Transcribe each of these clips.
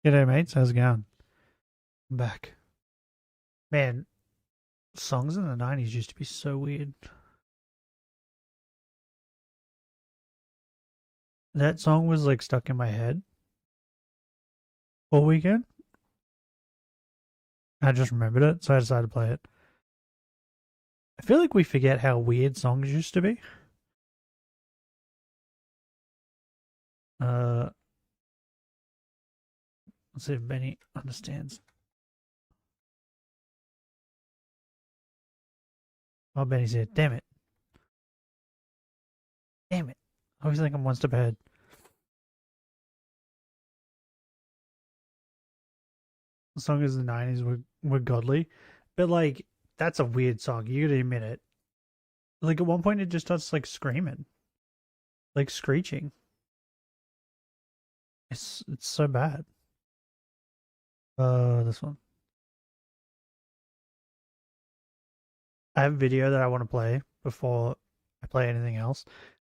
G'day, mates. How's it going? I'm back. Man, songs in the 90s used to be so weird. That song was like stuck in my head all weekend. I just remembered it, so I decided to play it. I feel like we forget how weird songs used to be. Uh, let's see if Benny understands. Oh, Benny's here. Damn it. Damn it. I always think I'm one step ahead. The songs in the 90s were godly, but like, that's a weird song. You gotta admit it. Like, at one point, it just starts like screaming, like screeching. It's so bad. This one. I have a video that I want to play before I play anything else.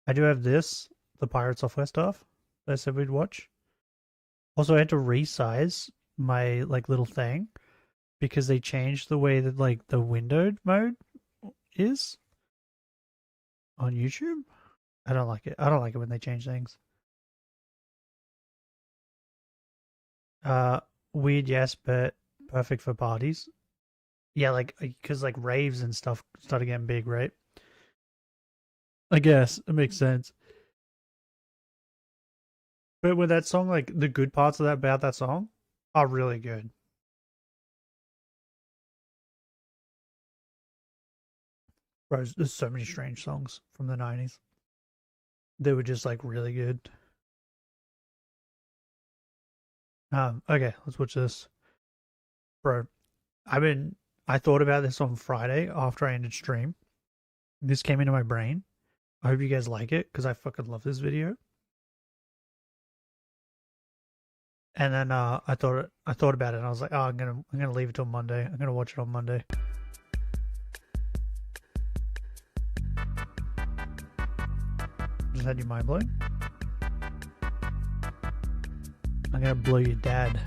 I do have this, the Pirate Software stuff that I said we'd watch. Also, I had to resize my like little thing because they changed the way that like the windowed mode is on YouTube. I don't like it. I don't like it when they change things. Weird, yes, but perfect for parties. Yeah, like because like raves and stuff started getting big, right? I guess it makes sense. But with that song, like the good parts of that about that song are really good. Bro, there's so many strange songs from the 90s. They were just like really good. Okay, let's watch this. Bro, I thought about this on Friday after I ended stream. This came into my brain. I hope you guys like it because I fucking love this video. And then I thought about it and I was like, oh, I'm gonna leave it till Monday. I'm gonna watch it on Monday. Just had your mind blown. I'm gonna blow your dad.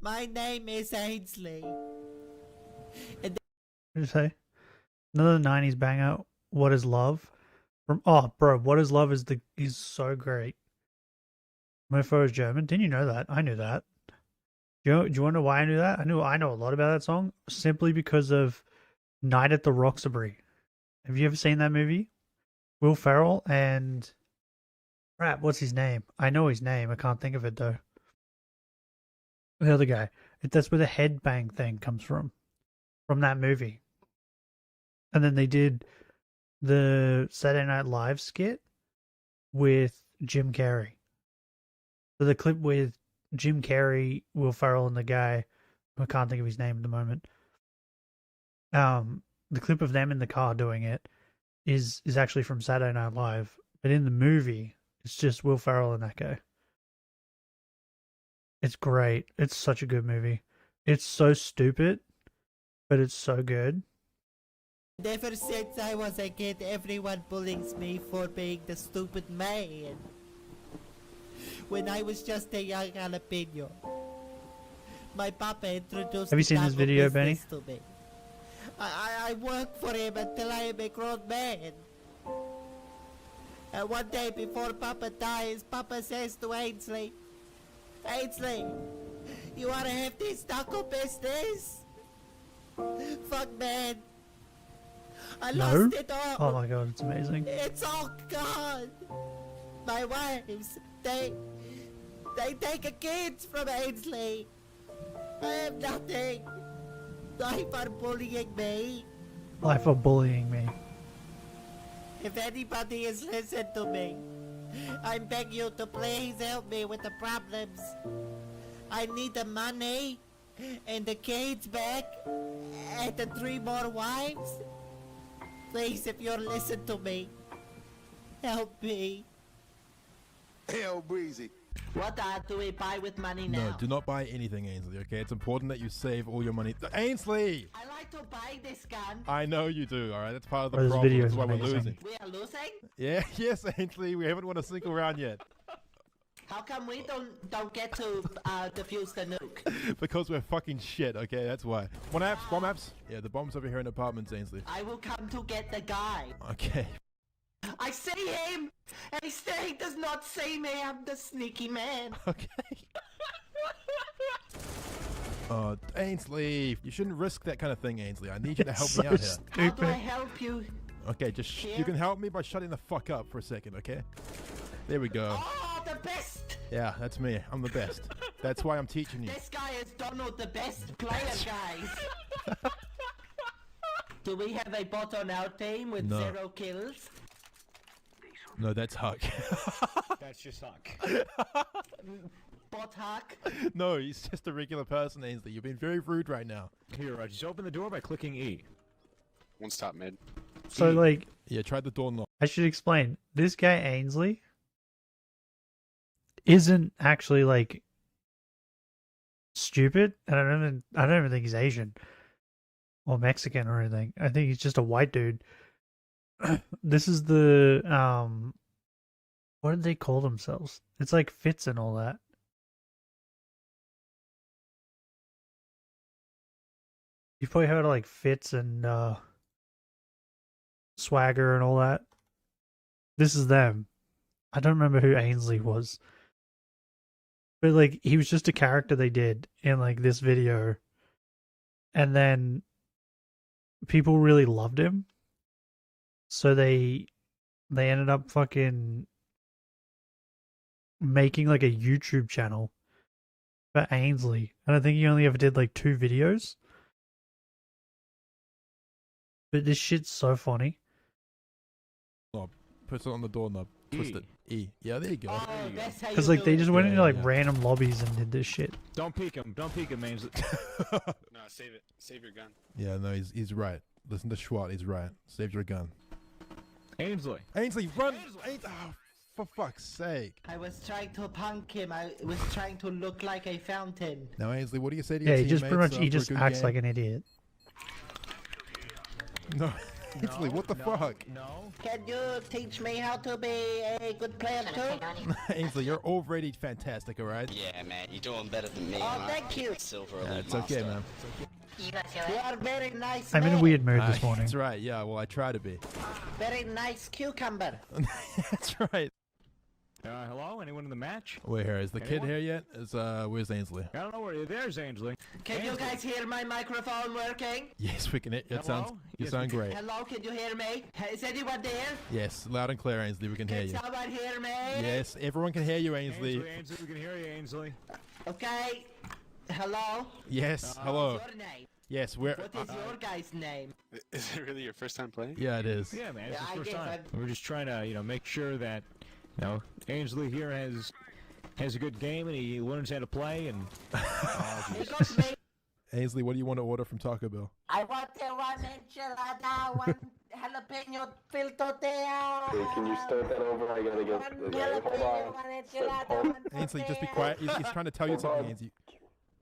My name is Ainsley. What did you say? Another 90s banger. What is love? From bro, What is love is so great. My Mofo is German. Didn't you know that? I knew that. Do you want to know why I knew that? I know a lot about that song simply because of Night at the Roxbury. Have you ever seen that movie? Will Ferrell and crap, what's his name? I know his name. I can't think of it though. The other guy. That's where the headbang thing comes from that movie. And then they did the Saturday Night Live skit with Jim Carrey. So the clip with Jim Carrey, Will Ferrell, and the guy, I can't think of his name at the moment. The clip of them in the car doing it is actually from Saturday Night Live, but in the movie, it's just Will Ferrell and that guy. It's great. It's such a good movie. It's so stupid, but it's so good. Ever since I was a kid, everyone bullies me for being the stupid man. When I was just a young jalapeno, my papa introduced Have you seen this video, business Benny? to me. I worked for him until I am a grown man. And one day before Papa dies, Papa says to Ainsley, Ainsley, you wanna have this taco business? Fuck, man. I lost it all. Oh my god, it's amazing. It's all gone. My wives, they take the kids from Ainsley. I have nothing. Life are bullying me. Life for bullying me. If anybody is listening to me, I beg you to please help me with the problems. I need the money and the kids back and the 3 more wives. Please, if you're listening to me, help me. Hell breezy. What do we buy with money now? No, do not buy anything, Ainsley, okay? It's important that you save all your money. Ainsley! I like to buy this gun. I know you do, alright? That's part of the This problem. video That's is why we're amazing. losing. We are losing? Yeah, yes, Ainsley. We haven't won a single round yet. How come we don't get to defuse the nuke? Because we're fucking shit, okay? That's why. Bomb apps? Yeah, the bomb's over here in apartments, Ainsley. I will come to get the guy. Okay. I see him! And he still does not see me. I'm the sneaky man. Okay. Ainsley, you shouldn't risk that kind of thing, Ainsley. I need you to help me out here. How do I help you? Okay, just you can help me by shutting the fuck up for a second, okay? There we go. Oh, the best! Yeah, that's me. I'm the best. That's why I'm teaching you. This guy is Donald, the best player, guys. Do we have a bot on our team with No. 0 kills? No, that's Huck. That's just Huck. Bot hack? No, he's just a regular person, Ainsley. You're being very rude right now. Here, just open the door by clicking E. One stop mid. So, like, Yeah, try the door knob. I should explain. This guy Ainsley isn't actually like stupid, and I don't even think he's Asian or Mexican or anything. I think he's just a white dude. This is the what did they call themselves? It's like Fits and all that. You've probably heard of like Fits and Swagger and all that. This is them. I don't remember who Ainsley was. But like he was just a character they did in like this video. And then people really loved him. So they ended up fucking making like a YouTube channel for Ainsley. And I think he only ever did like 2 videos. But this shit's so funny. Push it on the doorknob. Twist it. E. Yeah, there you go. Oh, that's how you Because like they do just it. went Yeah, into like yeah. random lobbies and did this shit. Don't peek him. Don't peek him, Ainsley. No, save it. Save your gun. Yeah, no, he's right. Listen to Schwat, he's right. Save your gun. Ainsley. Ainsley, run! Oh, for fuck's sake. I was trying to punk him. I was trying to look like a fountain. Now, Ainsley, what do you say to Yeah, your he just pretty teammates, much he for a just good acts game? like an idiot. No, Ainsley, what the fuck? No. Can you teach me how to be a good player too? Ainsley, you're already fantastic, alright? Yeah, man, you're doing better than me. Oh, thank you. Silver Yeah, elite it's okay, master. man. You are very nice. I'm in a man. weird mood this morning. That's right, yeah, well, I try to be. Very nice cucumber. That's right. Hello? Anyone in the match? Wait, here, is the kid Anyone? here yet? Where's Ainsley? I don't know where. There's Ainsley. Can you guys hear my microphone working? Yes, we can hear. It sounds. Hello? You Yes, sound we great. Hello, can you hear me? Is anyone there? Yes, loud and clear, Ainsley. We can hear Can you. someone hear me? Yes, everyone can hear you, Ainsley. Ainsley, we can hear you, Ainsley. Okay. Hello. Yes, hello. What's your name? Yes, we're. What is your guy's name? Is it really your first time playing? Yeah, it is. Yeah, man, it's Yeah, I his first guess time. I'm- We're just trying to, make sure that, Ainsley here has a good game and he learns how to play and. You got me. Ainsley, what do you want to order from Taco Bell? I want one enchilada, one jalapeno filtoteo. Hey, can you start that over? I gotta get. One Okay, hold jalapeno, on. one enchilada, one Ainsley, just be tortilla. quiet. He's trying to tell you something, Ainsley.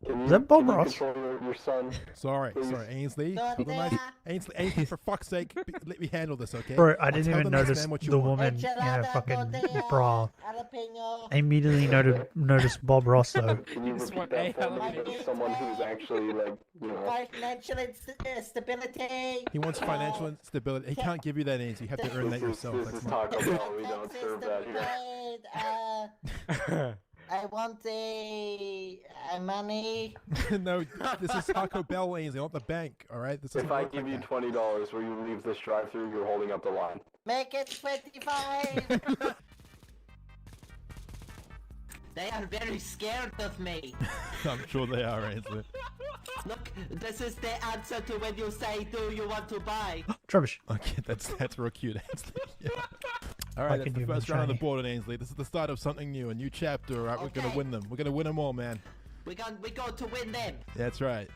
Can you, Is that Bob can you Ross? control your son? Sorry, Please. Ainsley. Don't Tell the nice- there. Ainsley, for fuck's sake, let me handle this, okay? Bro, I I'll didn't tell even the nice notice man what you the want. woman in a Enchilada, fucking tortilla, bra. jalapeno. I immediately noticed Bob Ross though. Can you repeat that for me? There's someone who's actually like, Financial stability. He wants financial instability. He can't give you that, Ainsley. You have to earn that yourself. This is That's not. Taco Bell. We don't serve that here. I want a money. No, this is Taco Bell, Ainsley, not the bank. All right, this is. If I give you $20, will you leave this drive-through? You're holding up the line. Make it 25. They are very scared of me. I'm sure they are, Ainsley. Look, this is the answer to when you say, "Do you want to buy?" Trubbish. Okay, that's real cute, Ainsley. Yeah. All right, that's Fucking the human first round of the shiny. board, Ainsley. This is the start of something new, a new chapter. All right, we're gonna Okay. win them. We're gonna win them all, man. We going to win them. That's right.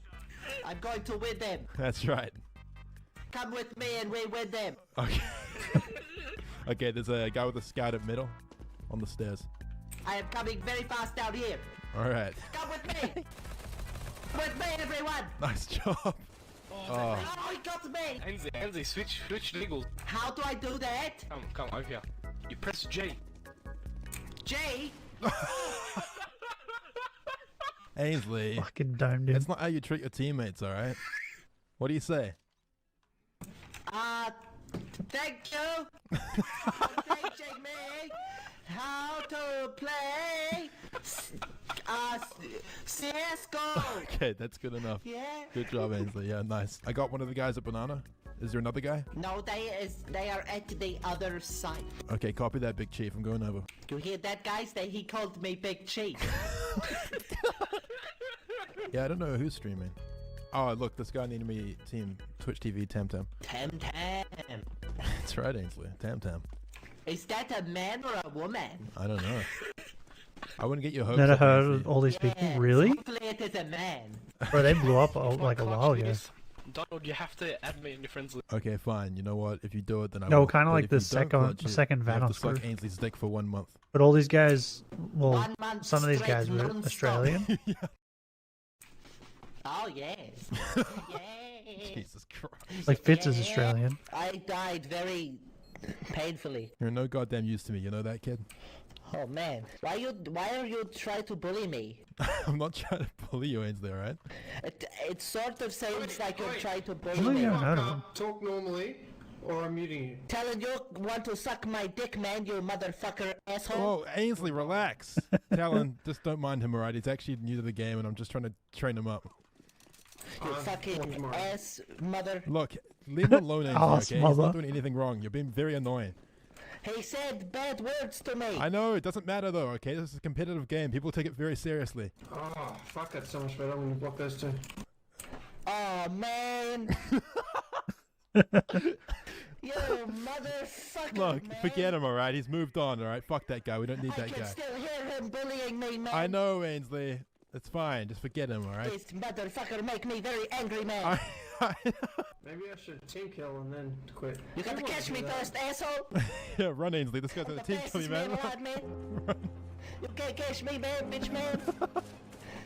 I'm going to win them. That's right. Come with me and we win them. Okay. Okay, there's a guy with a scout at middle, on the stairs. I am coming very fast down here. All right. Come with me. With me, everyone. Nice job. Oh, he got me. Ainsley, switch niggles. How do I do that? Come over here. You press J. J? Ainsley, Fucking domed him. it's not how you treat your teammates, all right? What do you say? Thank you. Teaching me how to play CSGO. Okay, that's good enough. Yeah. Good job, Ainsley. Yeah, nice. I got one of the guys at Banana. Is there another guy? No, they are at the other side. Okay, copy that, Big Chief. I'm going over. You hear that, guys? He called me Big Chief. Yeah, I don't know who's streaming. Oh, look, this guy needed me team Twitch TV Tam Tam. Tam Tam. That's right, Ainsley. Tam Tam. Is that a man or a woman? I don't know. I wouldn't get your hopes Never up, heard Ainsley. of all these people. Yes, Really? hopefully it is a man. Bro, they blew up like a while ago. Donald, you have to add me in your friends list. Okay, fine. You know what? If you do it, then I No, will. kinda But like if the you don't clutch it, second you have to Vanos suck group. Ainsley's dick for 1 month. But all these guys, well, 1 month some of these straight guys were non-stop. Australian. Oh, yes. Yay. Jesus Christ. Like Fitz is Yeah. Australian. I died very painfully. You're no goddamn use to me. You know that, kid? Oh man, why are you trying to bully me? I'm not trying to bully you, Ainsley, alright? It sort of sounds like you're trying to bully Oh, me. yeah, I heard of him. Talk normally, or I'm muting you. Telling you want to suck my dick, man, you motherfucker asshole. Whoa, Ainsley, relax. Talon, just don't mind him, alright? He's actually new to the game and I'm just trying to train him up. You fucking ass mother. Look, leave him alone, Ainsley, Ass okay? He's mother. not doing anything wrong. You're being very annoying. He said bad words to me. I know, it doesn't matter though, okay? This is a competitive game. People take it very seriously. Oh, fuck, that's so much better when you block those two. Oh man. You motherfucker. Look, man. forget him, alright? He's moved on, alright? Fuck that guy. We don't need I that can guy. still hear him bullying me, man. I know, Ainsley. It's fine. Just forget him, alright? This motherfucker make me very angry, man. Maybe I should team kill and then quit. You got to catch me first, asshole. Yeah, run, Ainsley. This guy's on the team kill you, Fastest man. alive, man. You can't catch me, man, bitch, man.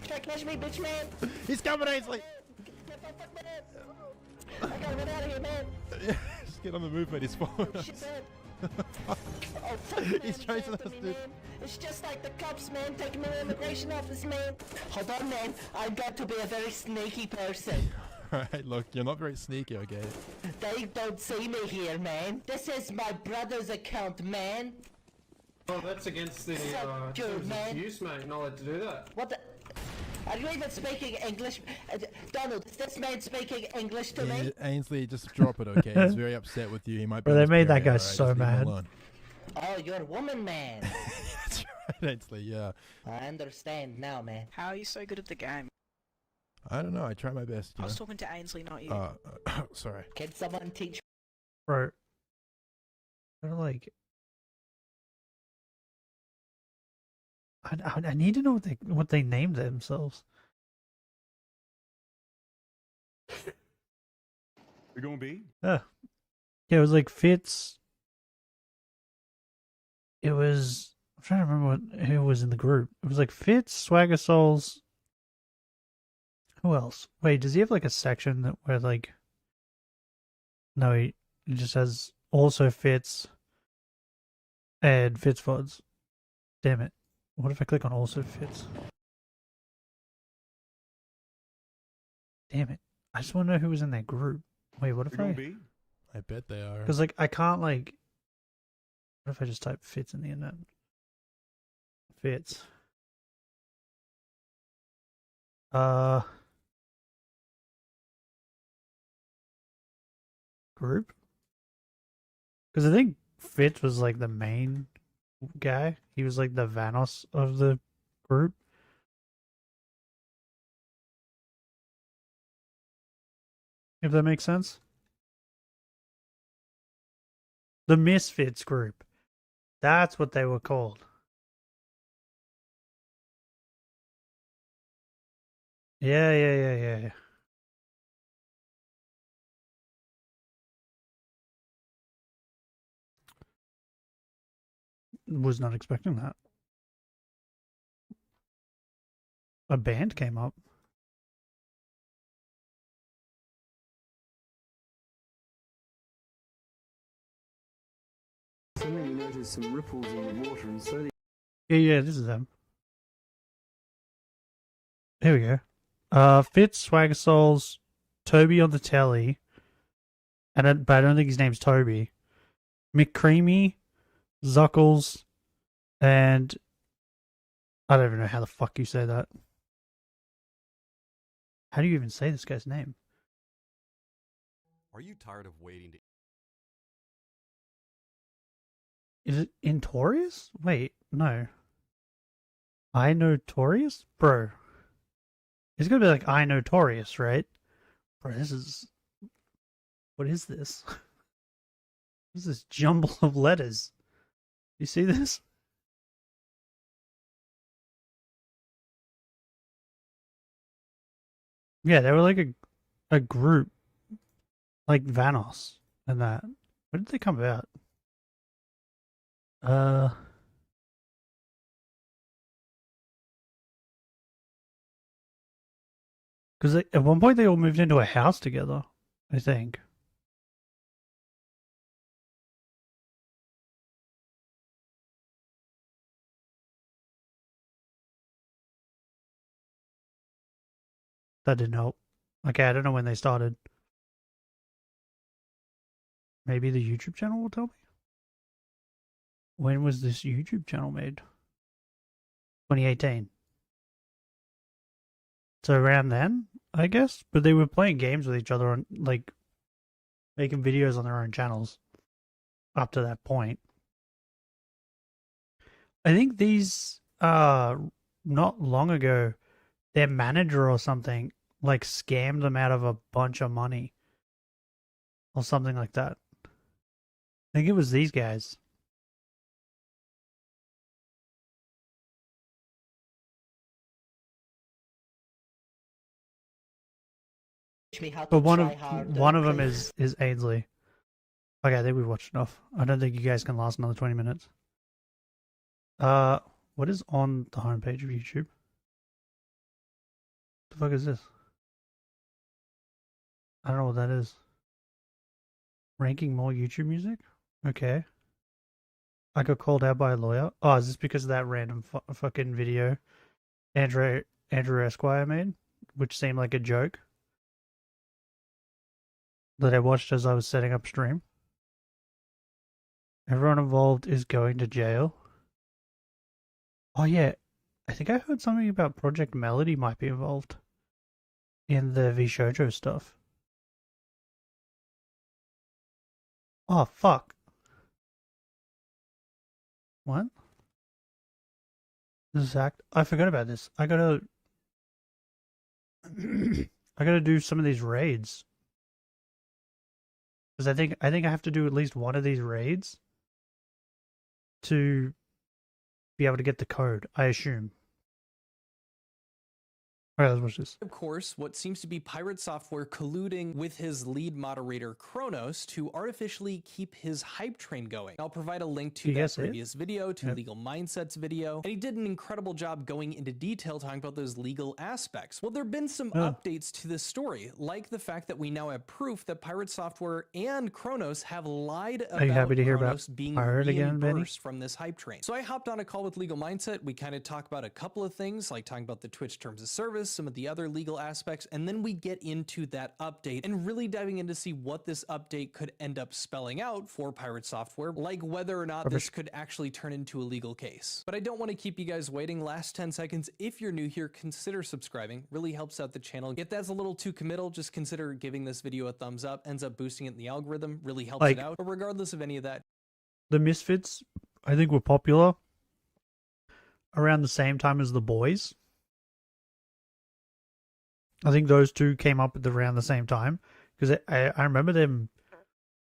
Try to catch me, bitch, man. He's coming, Ainsley! Get the fuck, man. I gotta get out of here, man. Just get on the move, mate. He's following Oh, us. shit, man. Oh, fuck, man. He's chasing after us, me, dude. man. It's just like the cops, man, taking me to the immigration office, man. Hold on, man. I've got to be a very sneaky person. Alright, look, you're not very sneaky, okay? They don't see me here, man. This is my brother's account, man. Oh, that's against the Fuck you, terms of man. use, mate. Not allowed to do that. What the? Are you even speaking English? Donald, is this man speaking English to me? Ainsley, just drop it, okay? He's very upset with you. He might be. Bro, on they his made that period, guy alright? so Just leave him mad. alone. Oh, you're a woman, man. That's right, Ainsley, yeah. I understand now, man. How are you so good at the game? I don't know. I try my best, I you was know? talking to Ainsley, not you. Sorry. Can someone teach? Bro, they're like, I need to know what they named themselves. You're going B? Yeah, it was like Fitz. It was. I'm trying to remember who was in the group. It was like Fitz, Swagger Souls. Who else? Wait, does he have like a section that where like? No, he just has also Fitz and Fitz Fods. Damn it! What if I click on also Fitz? Damn it! I just want to know who was in that group. Wait, what if You're going I? B? I bet they are. Because like I can't like. What if I just type Fitz in the internet? Fitz. Group. Because I think Fitz was like the main guy. He was like the Vanos of the group. If that makes sense. The Misfits group. That's what they were called. Yeah. Was not expecting that. A band came up. Suddenly you notice some ripples in the water and slowly... Yeah, this is them. Here we go. Fitz, Swagger Souls, Toby on the telly. But I don't think his name's Toby. McCreamy, Zuckles, and I don't even know how the fuck you say that. How do you even say this guy's name? Are you tired of waiting to... Is it Intorius? Wait, no. I Notorious? Bro. It's gonna be like I Notorious, right? Bro, this is... What is this? What is this jumble of letters? You see this? Yeah, they were like a group. Like Vanos and that. When did they come about? Because at one point they all moved into a house together, I think. That didn't help. Okay, I don't know when they started. Maybe the YouTube channel will tell me? When was this YouTube channel made? 2018. So around then, I guess? But they were playing games with each other on, like, making videos on their own channels up to that point. I think these, not long ago, their manager or something, like, scammed them out of a bunch of money. Or something like that. I think it was these guys. But one of them is Ainsley. Okay, I think we've watched enough. I don't think you guys can last another 20 minutes. What is on the homepage of YouTube? The fuck is this? I don't know what that is. Ranking more YouTube music? Okay. I got called out by a lawyer. Oh, is this because of that random fucking video Andrew Esquire made? Which seemed like a joke. That I watched as I was setting up stream. Everyone involved is going to jail. Oh yeah, I think I heard something about Project Melody might be involved in the Vishojo stuff. Oh fuck. What? Zach, I forgot about this. I gotta do some of these raids. Because I think I have to do at least one of these raids to be able to get the code, I assume. Alright, let's watch this. Of course, what seems to be Pirate Software colluding with his lead moderator Kronos to artificially keep his hype train going. I'll provide a link to that previous video, to Legal Mindset's video, and he did an incredible job going into detail talking about those legal aspects. Well, there have been some updates to this story, like the fact that we now have proof that Pirate Software and Kronos have lied about Are you happy to hear Kronos about being Pirate again, Benny? reimbursed from this hype train. So I hopped on a call with Legal Mindset. We kind of talk about a couple of things, like talking about the Twitch terms of service, some of the other legal aspects, and then we get into that update and really diving in to see what this update could end up spelling out for Pirate Software, like whether or not this could actually turn into a legal case. But I don't want to keep you guys waiting. Last 10 seconds, if you're new here, consider subscribing. Really helps out the channel. If that's a little too committal, just consider giving this video a thumbs up. Ends up boosting it in the algorithm, really helps it out. But regardless of any of that, the Misfits, I think, were popular around the same time as the Boys. I think those two came up at around the same time, because I remember them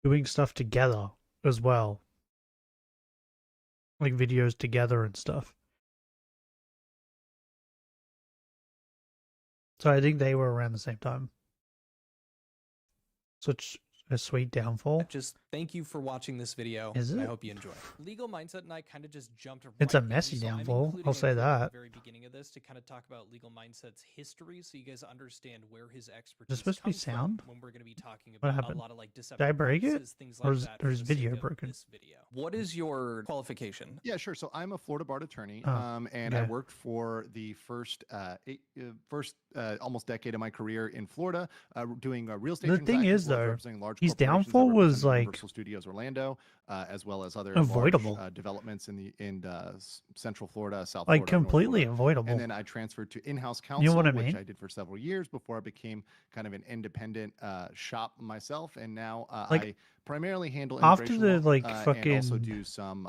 doing stuff together as well, like videos together and stuff. So I think they were around the same time. Such a sweet downfall. just thank you for watching this video. Is it? I hope you enjoy. Legal Mindset and I kind of just jumped right It's a in. messy So I'm downfall, including I'll a say clip at that. the very beginning of this. this to kind of talk about Legal Mindset's history, so you guys understand where his expertise Is this supposed to be comes from sound? when we're going to be talking What about a happened? lot of like deceptive Did I break it? practices, things Or like is, that. or for is the video sake of broken? this video. What is your qualification? Yeah, sure. So I'm a Florida Bar attorney, Oh, and I okay. worked for the first almost decade of my career in Florida, doing real estate. The thing transactions, is, though, representing large his corporations. I downfall was represented like Universal Studios Orlando, as well as other avoidable. large, developments in Central Florida, South Like Florida, North completely Florida. avoidable. And then I transferred to in-house counsel, You know what I which mean? I did for several years before I became kind of an independent shop myself. And now Like, I primarily handle after immigration the law, like and also fucking do some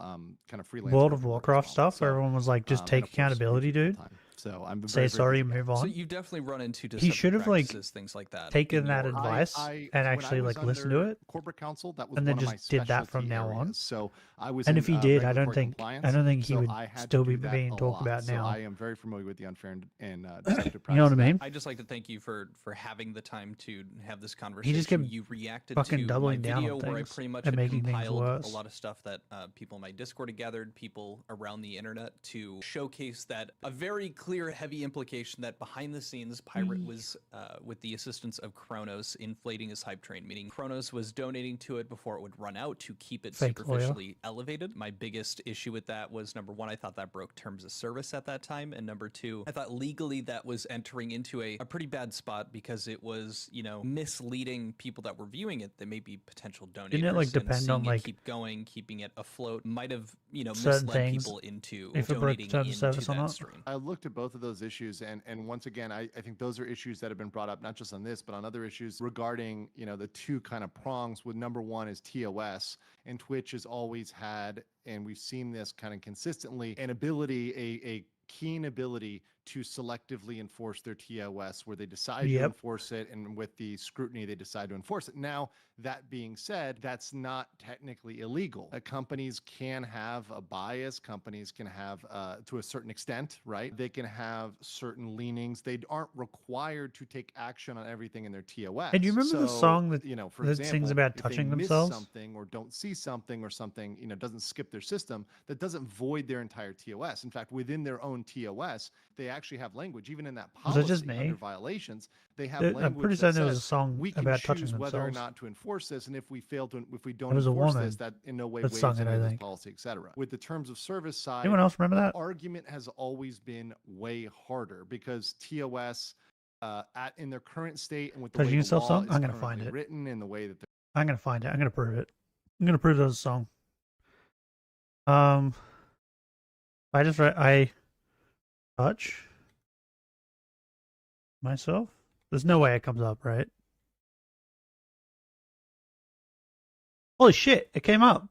kind of freelance World work of for work as Warcraft well. stuff, So, where everyone was like, just and take of course, accountability, YouTube dude. full-time. So I'm Say very sorry busy and guy. move So on. you've definitely run into He deceptive should have like practices, things like that. taken in that your- advice when and I actually was like listen to under it. corporate counsel, that was and then one of my just did that from specialty now on. areas. So I was And in, if he did, I don't regulatory think compliance, he so would I had to still do be that being a talked lot. about So now. I am very familiar with the unfair and deceptive practices. You know what I mean? I'd just like to thank you for having the time to have this He conversation. just kept You reacted fucking to my doubling down video on where I things pretty much and had making things compiled a worse. lot of stuff that people in my Discord had gathered, people around the internet, to showcase that a very clear, heavy implication that behind the scenes, Pirate was, with the assistance of Kronos, inflating his hype train, meaning Kronos was donating to it before it would run out to keep it Fake oil. superficially elevated. My biggest issue with that was, number one, I thought that broke terms of service at that time, and number two, I thought legally that was entering into a pretty bad spot because it was, you know, misleading people that were viewing it that may be potential donors. Didn't it like and depend on seeing it like keep going, keeping it afloat might have, you know, certain misled things people into if it broke donating terms of into service or that not? stream. I looked at both of those issues, and once again, I think those are issues that have been brought up not just on this, but on other issues regarding, you know, the two kind of prongs. With number one is TOS, and Twitch has always had, and we've seen this kind of consistently, an ability, a keen ability to selectively enforce their TOS, where they decide to enforce it, and with the scrutiny they decide to enforce it. Now, that being said, that's not technically illegal. Companies can have a bias. Companies can have, to a certain extent, right? They can have certain leanings. They aren't required to take action on everything in their TOS. Hey, do you remember the song that, you know, for that example, sings about if touching they miss themselves? something or don't see something or something, you know, doesn't skip their system, that doesn't void their entire TOS. In fact, within their own TOS, they actually have language, even in that Was policy it just me? under violations. They have I'm language pretty that certain there was a says song we can about touching choose whether or themselves. not to enforce this, and if we don't It was a enforce woman this, that in no way that waives sung it, any I of this think. policy, etc. With the terms of service side, Anyone else remember the that? argument has always been way harder because TOS, in their current state and with the Touching way the yourself law song? is I'm gonna find currently it. written and the way that I'm gonna find it. I'm gonna prove it. I'm gonna prove there's a song. I touch myself. There's no way it comes up, right? Holy shit! It came up.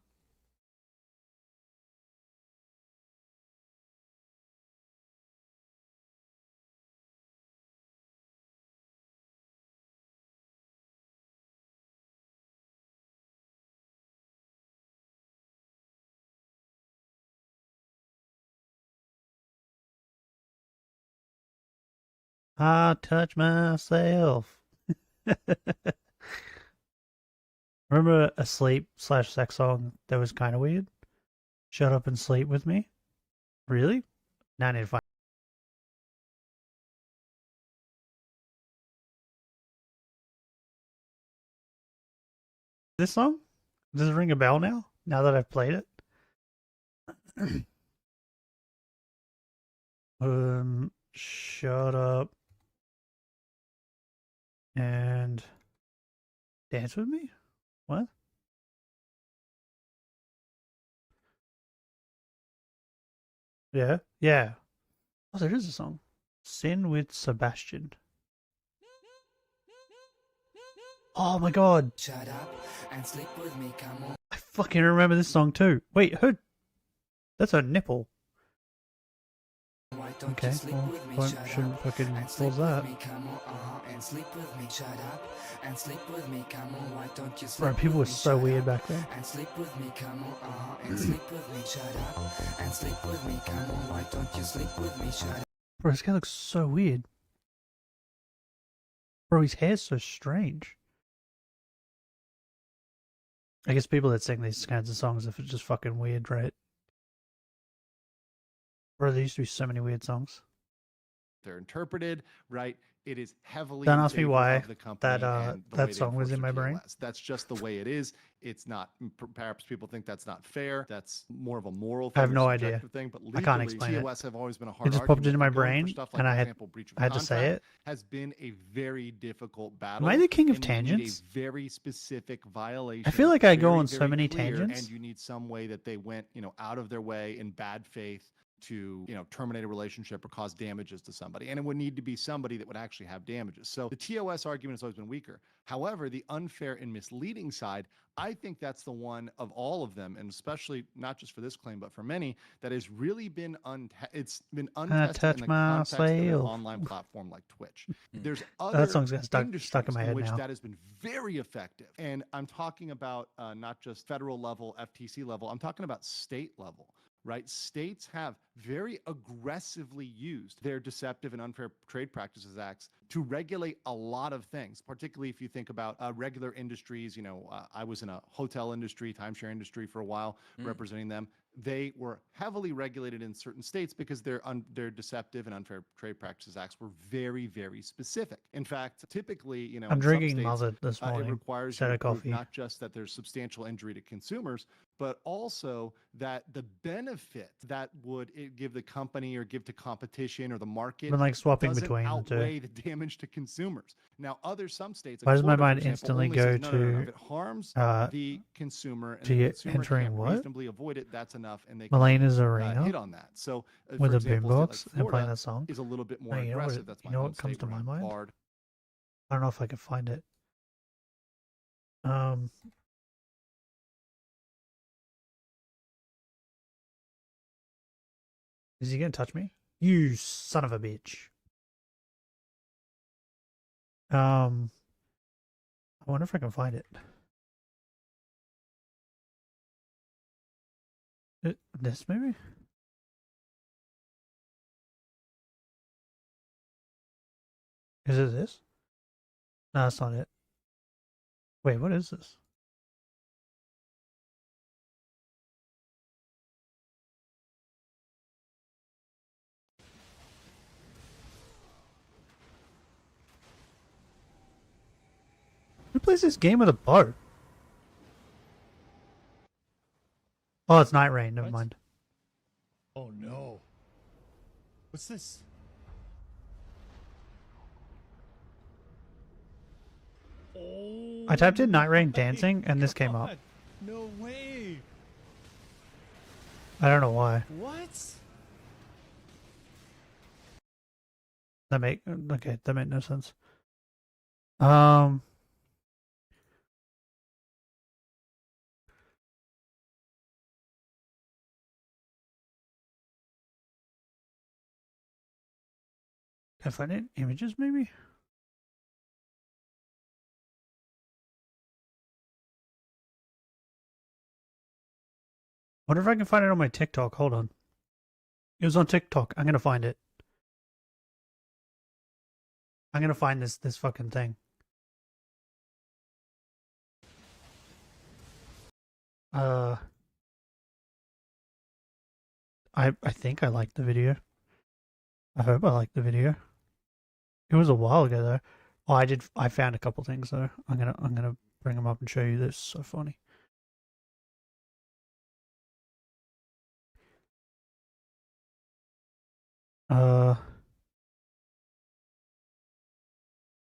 I touch myself. Remember a sleep/sex song that was kind of weird? Shut up and sleep with me. Really? Now I need to find. This song? Does it ring a bell now? Now that I've played it? Shut up and dance with me? What? Yeah, yeah. Oh, there is a song. Sin with Sebastian. Oh my god. Shut up and sleep with me, come on. I fucking remember this song too. Wait, who? That's a nipple. Why don't Okay, you sleep well, with me? won't- Shut shouldn't up fucking and pause sleep that. with me, come on, and sleep with me. Shut up and sleep with me, come on. Why don't you sleep Bro, people were with me? so Shut weird up back then. and sleep with me, come on, and sleep with me. Shut up and sleep with me, come on. Why don't you sleep with me? Shut up. Bro, this guy looks so weird. Bro, his hair's so strange. I guess people that sing these kinds of songs if it's just fucking weird, right? Bro, there used to be so many weird songs. they're interpreted, right? It is heavily Don't in ask me favor why of the company that and the way that they song was enforce in their my brain. TOS. That's just the way it is. It's not. Perhaps people think that's not fair. That's more of a moral thing. I have no or idea. subjective thing, but I can't legally, explain it. TOS have always been a hard It just popped argument, into my and going for brain, stuff like, and for I had example, breach of I had to say contract it. has been a very difficult battle. Am I the king of and you need tangents? a very specific violation. I feel like I go very, on so very many clear, tangents. and you need some way that they went, out of their way in bad faith to, terminate a relationship or cause damages to somebody. And it would need to be somebody that would actually have damages. So the TOS argument has always been weaker. However, the unfair and misleading side, I think that's the one of all of them, and especially not just for this claim, but for many, that has really been it's been untested in the context of an online platform like Twitch. There's other That song's got stuck in industries my head which now. that has been very effective. And I'm talking about not just federal level, FTC level, I'm talking about state level. Right? States have very aggressively used their Deceptive and Unfair Trade Practices Acts to regulate a lot of things, particularly if you think about regular industries. I was in a hotel industry, timeshare industry for a while, representing them. They were heavily regulated in certain states because their Deceptive and Unfair Trade Practices Acts were very, very specific. In fact, typically, I'm drinking Mother this it morning requires instead you of to prove coffee. not just that there's substantial injury to consumers, but also that the benefit that would it give the company or give to competition or the market Been like swapping doesn't between the two. outweigh the damage to consumers. Now, some states, Why like does my Florida, for mind example, instantly only go says, no, to if it harms the consumer and to the get consumer entering can't what? reasonably avoid it, that's enough, and they can Melena's Arena hit on that. So, with for a example, boombox a state like and playing Florida that song. is a little bit more No, you know what? aggressive. That's my You know home what comes state to where my I'm mind? barred. I don't know if I can find it. Is he gonna touch me? You son of a bitch. I wonder if I can find it. This maybe? Is it this? No, that's not it. Wait, what is this? Who plays this game with a bow? Oh, it's Night Rain. Never mind. Oh no. What's this? Oh, I typed in Night Rain dancing, and this came up. No way. I don't know why. What? That made no sense. Can I find it? Images, maybe? Wonder if I can find it on my TikTok. Hold on. It was on TikTok. I'm gonna find it. I'm gonna find this fucking thing. I think I liked the video. I hope I liked the video. It was a while ago though. Oh, I found a couple things though. I'm gonna bring them up and show you. This is so funny.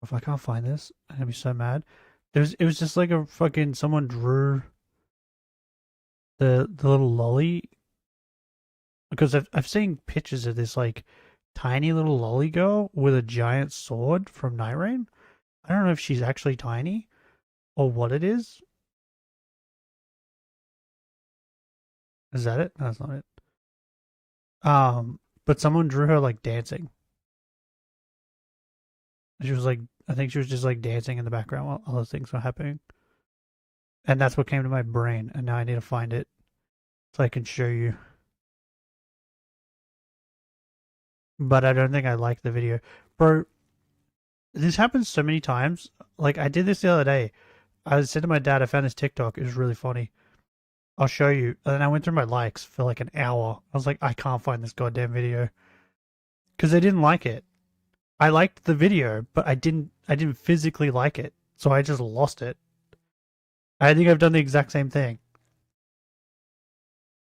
If I can't find this, I'm gonna be so mad. It was just like a fucking someone drew the little lolly, because I've seen pictures of this like tiny little lolly girl with a giant sword from Night Rain. I don't know if she's actually tiny or what it is. Is that it? No, that's not it. But someone drew her like dancing. She was like, I think she was just like dancing in the background while all those things were happening. And that's what came to my brain. And now I need to find it so I can show you. But I don't think I like the video. Bro, this happens so many times. Like, I did this the other day. I said to my dad, I found this TikTok. It was really funny. I'll show you. And then I went through my likes for like an hour. I was like, I can't find this goddamn video. Because they didn't like it. I liked the video, but I didn't physically like it, so I just lost it. I think I've done the exact same thing.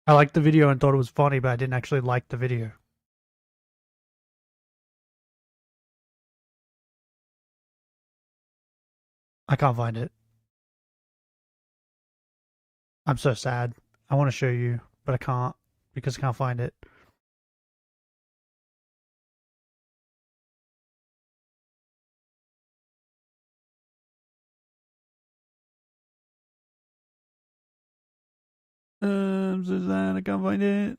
I liked the video and thought it was funny, but I didn't actually like the video. I can't find it. I'm so sad. I want to show you, but I can't because I can't find it. I'm so sad. I can't find it.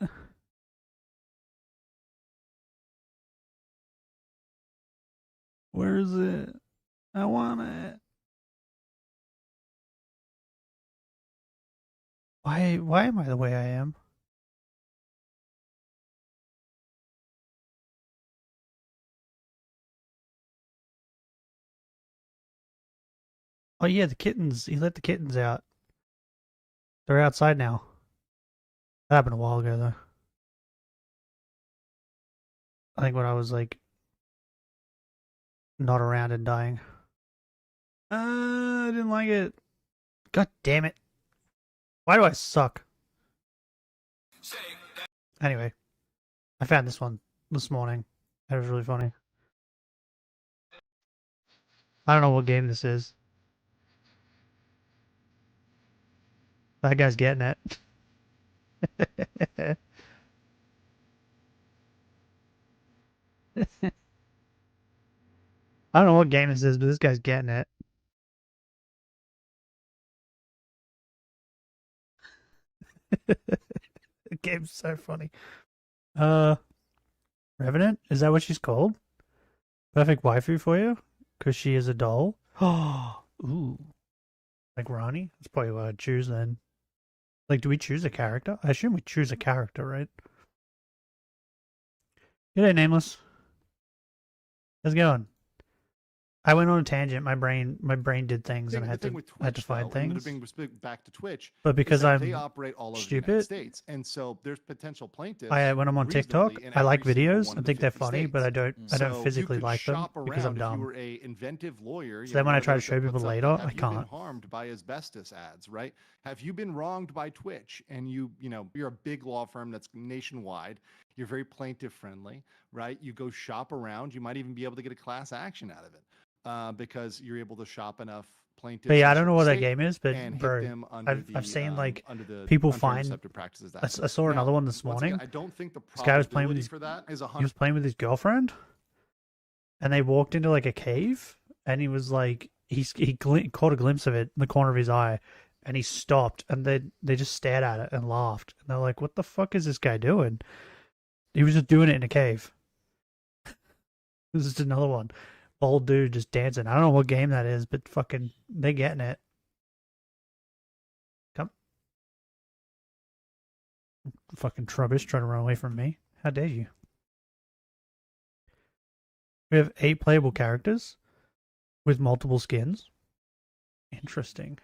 Where is it? I want it. Why am I the way I am? Oh yeah, the kittens. He let the kittens out. They're outside now. That happened a while ago though. I think when I was like not around and dying. I didn't like it. God damn it. Why do I suck? Anyway, I found this one this morning. That was really funny. I don't know what game this is. That guy's getting it. I don't know what game this is, but this guy's getting it. The game's so funny. Revenant? Is that what she's called? Perfect waifu for you? Because she is a doll? Oh, ooh. Like Ronnie? That's probably what I'd choose then. Like, do we choose a character? I assume we choose a character, right? G'day, Nameless. How's it going? I went on a tangent. My brain did things, and I had to find things. Back to Twitch, but because they operate all over stupid, the United States, and so there's potential plaintiffs. When I'm on TikTok, I like videos. I think they're funny, but I don't physically like them because I'm dumb. If you were a inventive lawyer, so then when I try to show people later, I can't. Have you been harmed by asbestos ads, right? Have you been wronged by Twitch? And you're a big law firm that's nationwide. You're very plaintiff friendly, right? You go shop around. You might even be able to get a class action out of it. Because you're able to shop enough plaintiffs. But yeah, I don't know what that game is, but bro, I've seen like people find. I saw another one this morning. I don't think this guy was playing with he was playing with his girlfriend, and they walked into like a cave, and he was like he caught a glimpse of it in the corner of his eye, and he stopped, and they just stared at it and laughed, and they're like, "What the fuck is this guy doing?" He was just doing it in a cave. This is another one. Old dude just dancing. I don't know what game that is, but fucking they getting it. Come. Fucking Trubbish trying to run away from me. How dare you? We have 8 playable characters with multiple skins. Interesting.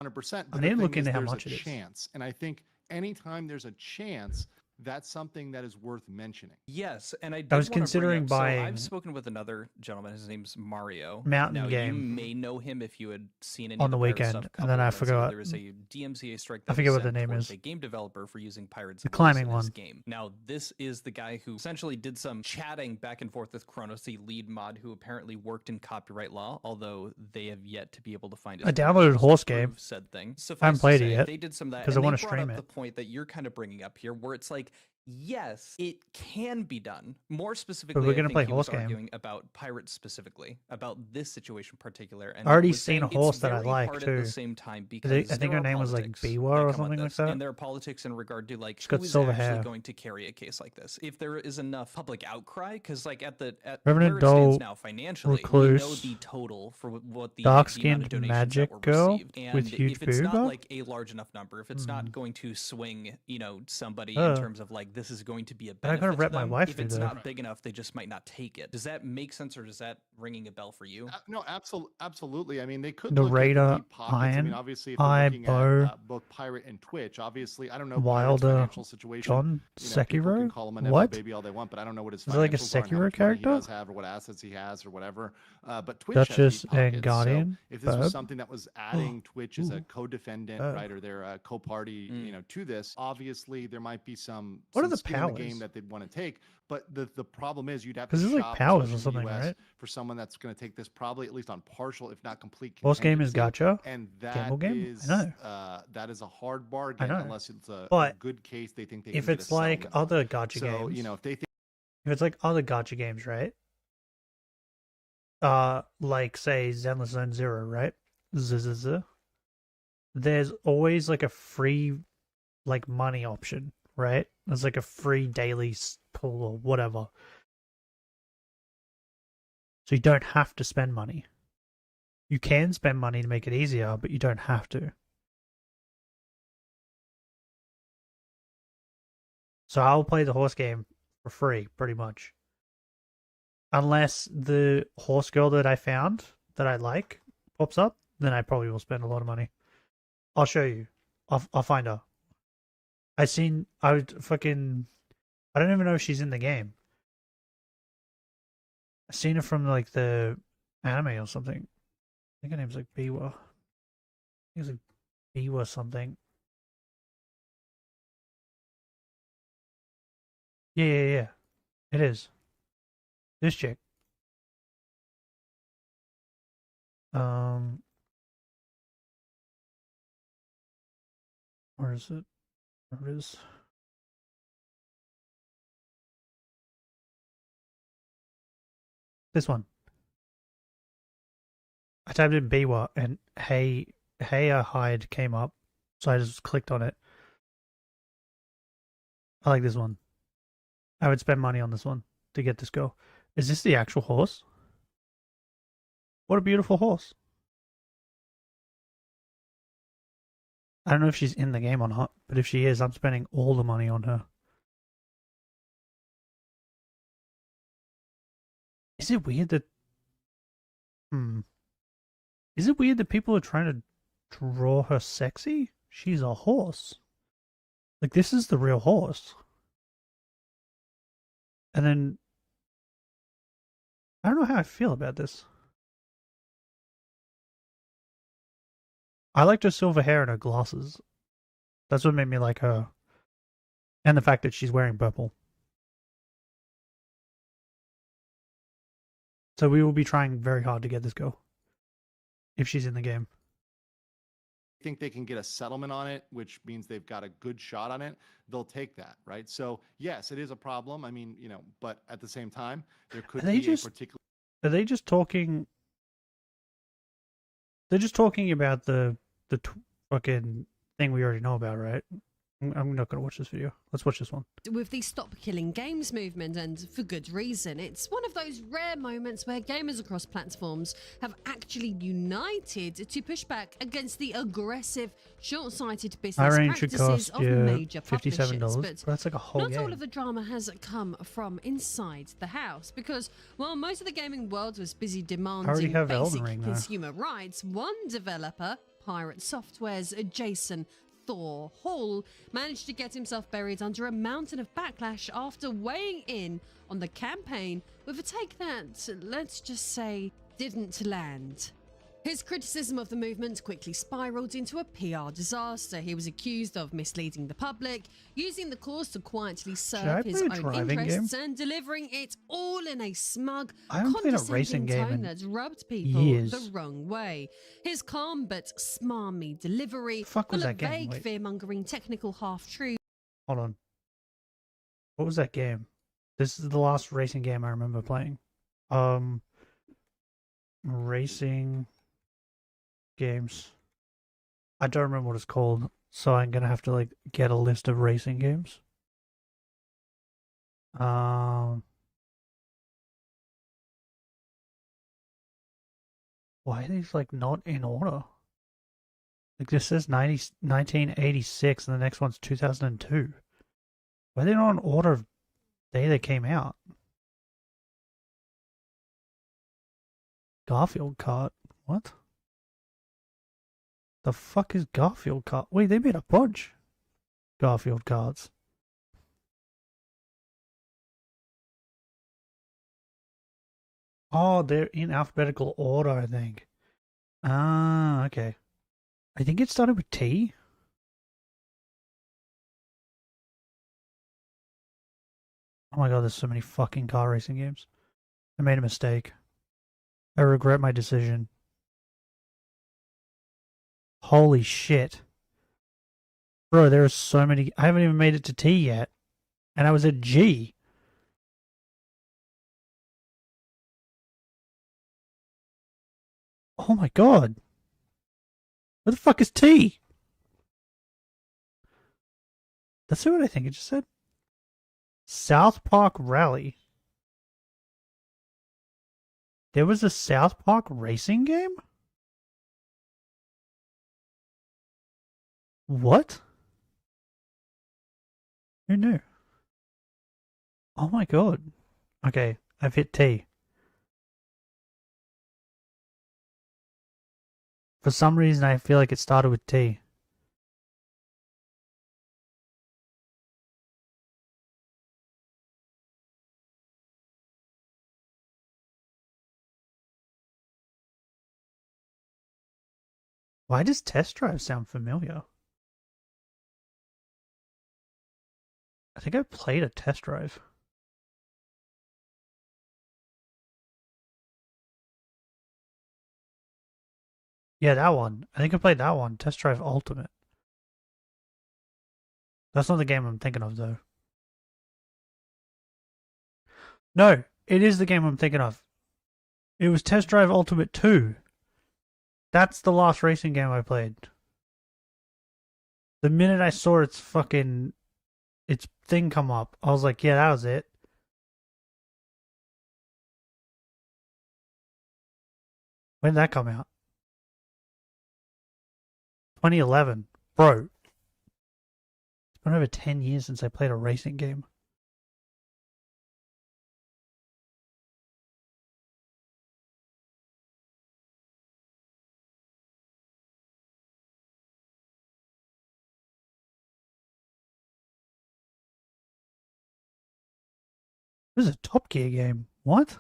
100%. I need to look into how much it is. Chance, and I think anytime there's a chance, that's something that is worth mentioning. Yes, and I was considering buying. So I've spoken with another gentleman. His name's Mario. Mountain now, Game. You may know him if you had seen any on the of weekend, stuff and then I forgot. There is a DMCA strike. That I forget was what the sent name is. A game developer for using pirates. The climbing one. Game. Now, this is the guy who essentially did some chatting back and forth with Kronos, the lead mod, who apparently worked in copyright law, although they have yet to be able to find. I downloaded Horse Game. Said thing. I haven't played it yet. They did some of that because I want to stream it. The point that you're kind of bringing up here, where it's like, yes, it can be done. More specifically, but we're gonna I think play he Horse was Game. Arguing about pirates specifically, about this situation in particular. And I already seen a horse that I like hard too. At the same time, because I think her name was like Biwa or something like that. And there are politics in regard to like She's got who is silver actually hair. going to carry a case like this. If there is enough public outcry, because like at Revenant where it stands Doll, now financially, Recluse, we know the total for what the dark-skinned amount of magic that were girl received. And with huge if it's not boob. like a large enough number, if it's not going to swing, somebody in terms of like this is going to be a But I benefit gotta to rep my them. wife If through it's there. not big enough, they just might not take it. Does that make sense, or is that ringing a bell for you? No, absolutely. I mean, they could The look at Raider, deep pockets. I mean, Iron, obviously, if they're looking Bow, at both Pirate and Twitch, obviously, I don't know Pirate's Wilder, financial situation. John, You know, people can Sekiro? call him a What? baby all they want, but I don't know what his Is it like a financials are and how Sekiro much money character? he does have or what assets he has or whatever. But Twitch Duchess has deep and pockets. Guardian, So if this was Burb. something that was adding Twitch as a co-defendant, Burb. right, or their co-party, you know, to this, obviously there might be some What are the skin in the powers? game that they'd want to take. But the problem is you'd have to 'Cause there's, like, shop, powers or especially in something, the US, right? for someone that's going to take this probably at least on partial, if not complete. Horse game is contingency. gacha. And that Gamble game? is, I know. that is a hard bargain know. unless it's a But good case they think they if can get it's a like settlement on. other gacha So, games, you know, if they think if it's like other gacha games, right? Like say Zenless Zone Zero, right? Zzz. There's always like a free, like money option, right? There's like a free daily pull or whatever. So you don't have to spend money. You can spend money to make it easier, but you don't have to. So I'll play the horse game for free, pretty much. Unless the horse girl that I found that I like pops up, then I probably will spend a lot of money. I'll show you. I'll find her. I don't even know if she's in the game. I seen her from like the anime or something. I think her name's like Biwa. I think it's like Biwa something. Yeah. It is. This chick. Where is it? Where it is? This one. I typed in Biwa and Hey Hide came up, so I just clicked on it. I like this one. I would spend money on this one to get this girl. Is this the actual horse? What a beautiful horse. I don't know if she's in the game or not, but if she is, I'm spending all the money on her. Is it weird that... Is it weird that people are trying to draw her sexy? She's a horse. Like, this is the real horse. And then... I don't know how I feel about this. I liked her silver hair and her glasses. That's what made me like her. And the fact that she's wearing purple. So we will be trying very hard to get this girl. If she's in the game. think they can get a settlement on it, which means they've got a good shot on it, they'll take that, right? So yes, it is a problem. I mean, you know, but at the same time, there could be a particular. Are they just talking? They're just talking about the fucking thing we already know about, right? I'm not going to watch this video. Let's watch this one. With the Stop Killing Games movement, and for good reason, it's one of those rare moments where gamers across platforms have actually united to push back against the aggressive, short-sighted business practices of major publishers. $57, but that's like a whole not game. all of the drama has come from inside the house, because while most of the gaming world was busy demanding basic consumer rights, one developer, Pirate Software's Jason Thor Hall, managed to get himself buried under a mountain of backlash after weighing in on the campaign with a take that, let's just say, didn't land. His criticism of the movement quickly spiraled into a PR disaster. He was accused of misleading the public, using the cause to quietly serve his own interests, and delivering it all in a smug, condescending tone that rubbed people the wrong way. His calm but smarmy delivery, full of vague, fear-mongering technical half-truths. Hold on. What was that game? This is the last racing game I remember playing. Racing games. I don't remember what it's called, so I'm gonna have to like get a list of racing games. Why are these like not in order? Like this says 1986 and the next one's 2002. Why are they not in order of day they came out? Garfield cart? What? The fuck is Garfield cart? Wait, they made a bunch. Garfield cards. Oh, they're in alphabetical order, I think. Ah, okay. I think it started with T. Oh my god, there's so many fucking car racing games. I made a mistake. I regret my decision. Holy shit. Bro, there are so many. I haven't even made it to T yet. And I was at G. Oh my god. Where the fuck is T? That's what I think it just said. South Park Rally. There was a South Park racing game? What? Who knew? Oh my god. Okay, I've hit T. For some reason, I feel like it started with T. Why does Test Drive sound familiar? I think I played a Test Drive. Yeah, that one. I think I played that one. Test Drive Ultimate. That's not the game I'm thinking of, though. No, it is the game I'm thinking of. It was Test Drive Ultimate 2. That's the last racing game I played. The minute I saw its thing come up, I was like, yeah, that was it. When did that come out? 2011. Bro. It's been over 10 years since I played a racing game. This is a Top Gear game. What?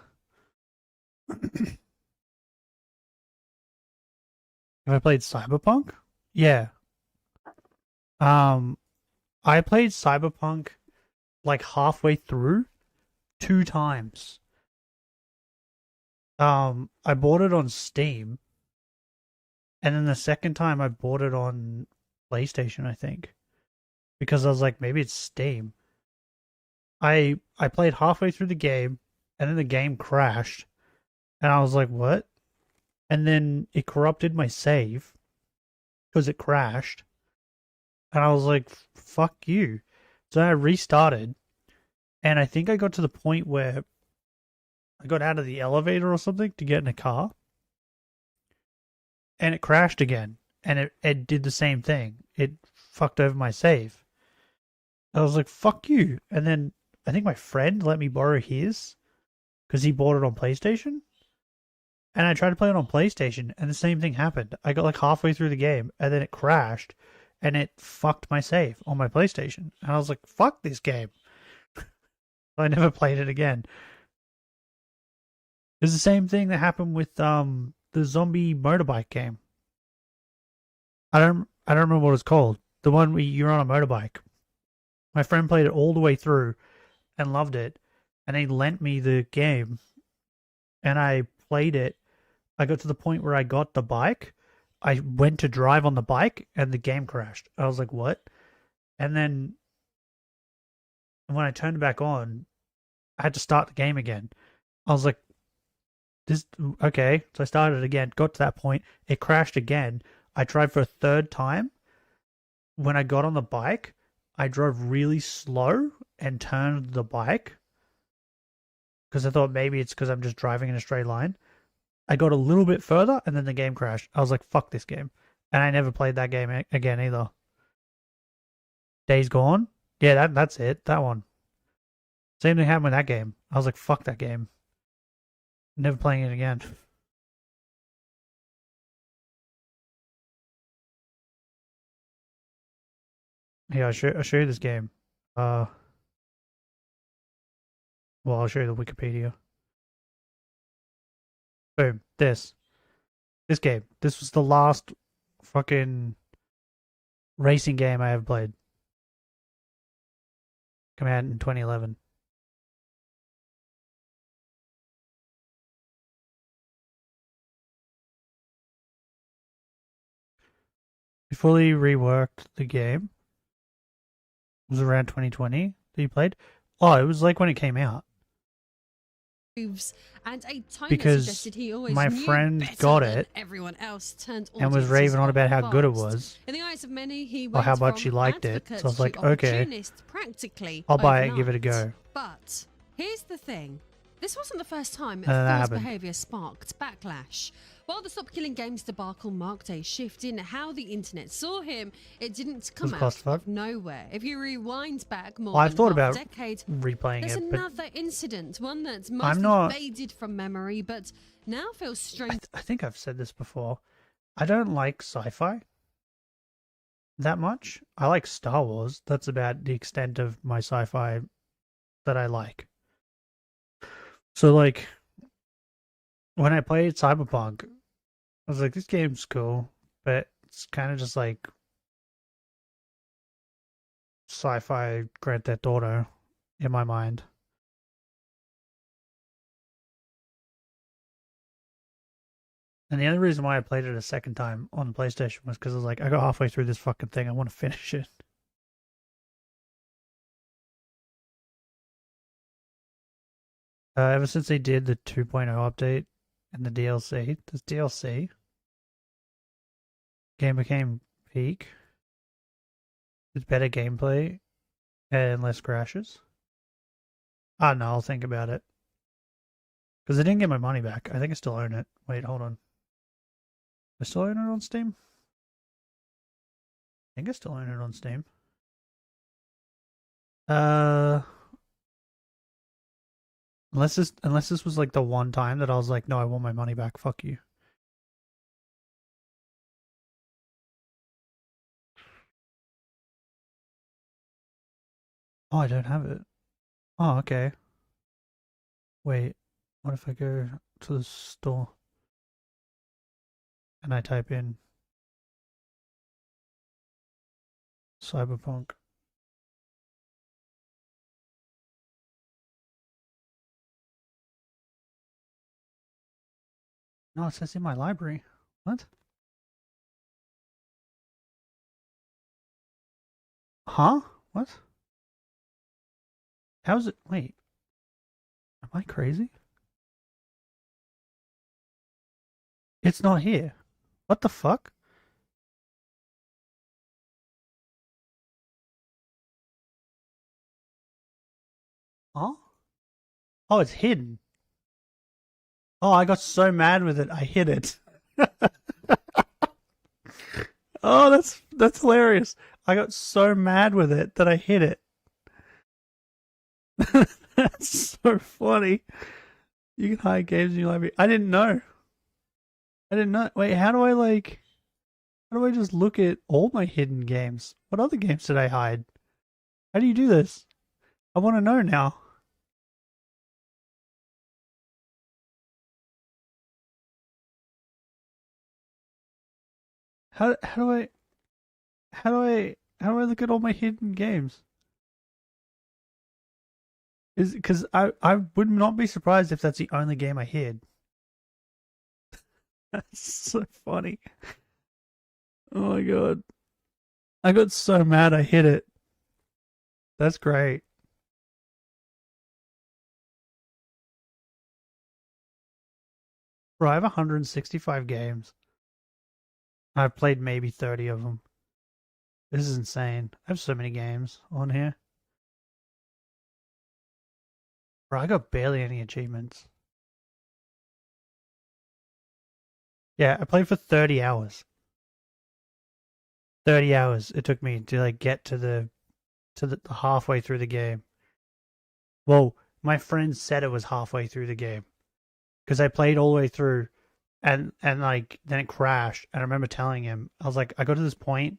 Have I played Cyberpunk? Yeah. I played Cyberpunk like halfway through 2 times. I bought it on Steam. And then the second time I bought it on PlayStation, I think. Because I was like, maybe it's Steam. I played halfway through the game, and then the game crashed, and I was like, what? And then it corrupted my save, because it crashed, and I was like, fuck you. So I restarted, and I think I got to the point where I got out of the elevator or something to get in a car, and it crashed again, and it did the same thing. It fucked over my save. I was like, fuck you. And then I think my friend let me borrow his because he bought it on PlayStation. And I tried to play it on PlayStation and the same thing happened. I got like halfway through the game and then it crashed and it fucked my save on my PlayStation. And I was like, fuck this game. I never played it again. It's the same thing that happened with the zombie motorbike game. I don't remember what it's called. The one where you're on a motorbike. My friend played it all the way through and loved it, and he lent me the game, and I played it. I got to the point where I got the bike. I went to drive on the bike, and the game crashed. I was like, what? And then when I turned it back on, I had to start the game again. I was like, okay. So I started it again, got to that point. It crashed again. I tried for a third time. When I got on the bike, I drove really slow and turned the bike because I thought maybe it's because I'm just driving in a straight line. I got a little bit further and then the game crashed. I was like, fuck this game. And I never played that game again either. Days Gone? Yeah, that's it. That one. Same thing happened with that game. I was like, fuck that game. Never playing it again. Yeah, I'll show you this game. Well, I'll show you the Wikipedia. Boom. This game. This was the last fucking racing game I ever played. Came out in 2011. We fully reworked the game. It was around 2020 that you played. Oh, it was like when it came out. And a timer Because suggested he always my knew friend better got than it everyone else turned and was audiences raving on about how fast. good it was. In the eyes of many, he Or how went much from he liked it. advocate So I was to like, okay, opportunist practically I'll buy it and give it a overnight. go. But here's the thing. This wasn't the first time that Phil's happened. behaviour sparked backlash. While the Stop Killing Games debacle marked a shift in how the internet saw him, it didn't come out clusterfuck. of nowhere. If you rewind back more Well, I've than thought half about a decade, replaying there's it, but another incident, one that's I'm mostly not- faded from memory, but now feels strange. I think I've said this before. I don't like sci-fi that much. I like Star Wars. That's about the extent of my sci-fi that I like. So, like, when I played Cyberpunk, I was like, this game's cool, but it's kind of just like sci-fi Grand Theft Auto in my mind. And the only reason why I played it a second time on the PlayStation was because I was like, I got halfway through this fucking thing, I want to finish it. Ever since they did the 2.0 update and the DLC, this DLC, game became peak. It's better gameplay and less crashes. I don't know, I'll think about it. Because I didn't get my money back. I think I still own it. Wait, hold on. I still own it on Steam? I think I still own it on Steam. Unless this was like the one time that I was like, no, I want my money back. Fuck you. Oh, I don't have it. Oh, okay. Wait, what if I go to the store and I type in Cyberpunk? No, it says in my library. What? Huh? What? How's it? Wait. Am I crazy? It's not here. What the fuck? Huh? Oh, it's hidden. Oh, I got so mad with it, I hid it. Oh, that's hilarious. I got so mad with it that I hid it. That's so funny. You can hide games in your library. I didn't know. Wait, how do I just look at all my hidden games? What other games did I hide? How do you do this? I want to know now. How do I look at all my hidden games? Is because I would not be surprised if that's the only game I hid. That's so funny. Oh my god. I got so mad I hid it. That's great. Bro, I have 165 games. I've played maybe 30 of them. This is insane. I have so many games on here. Bro, I got barely any achievements. Yeah, I played for 30 hours. 30 hours it took me to like get to to the halfway through the game. Well, my friend said it was halfway through the game because I played all the way through, and like then it crashed. And I remember telling him, I was like, I got to this point,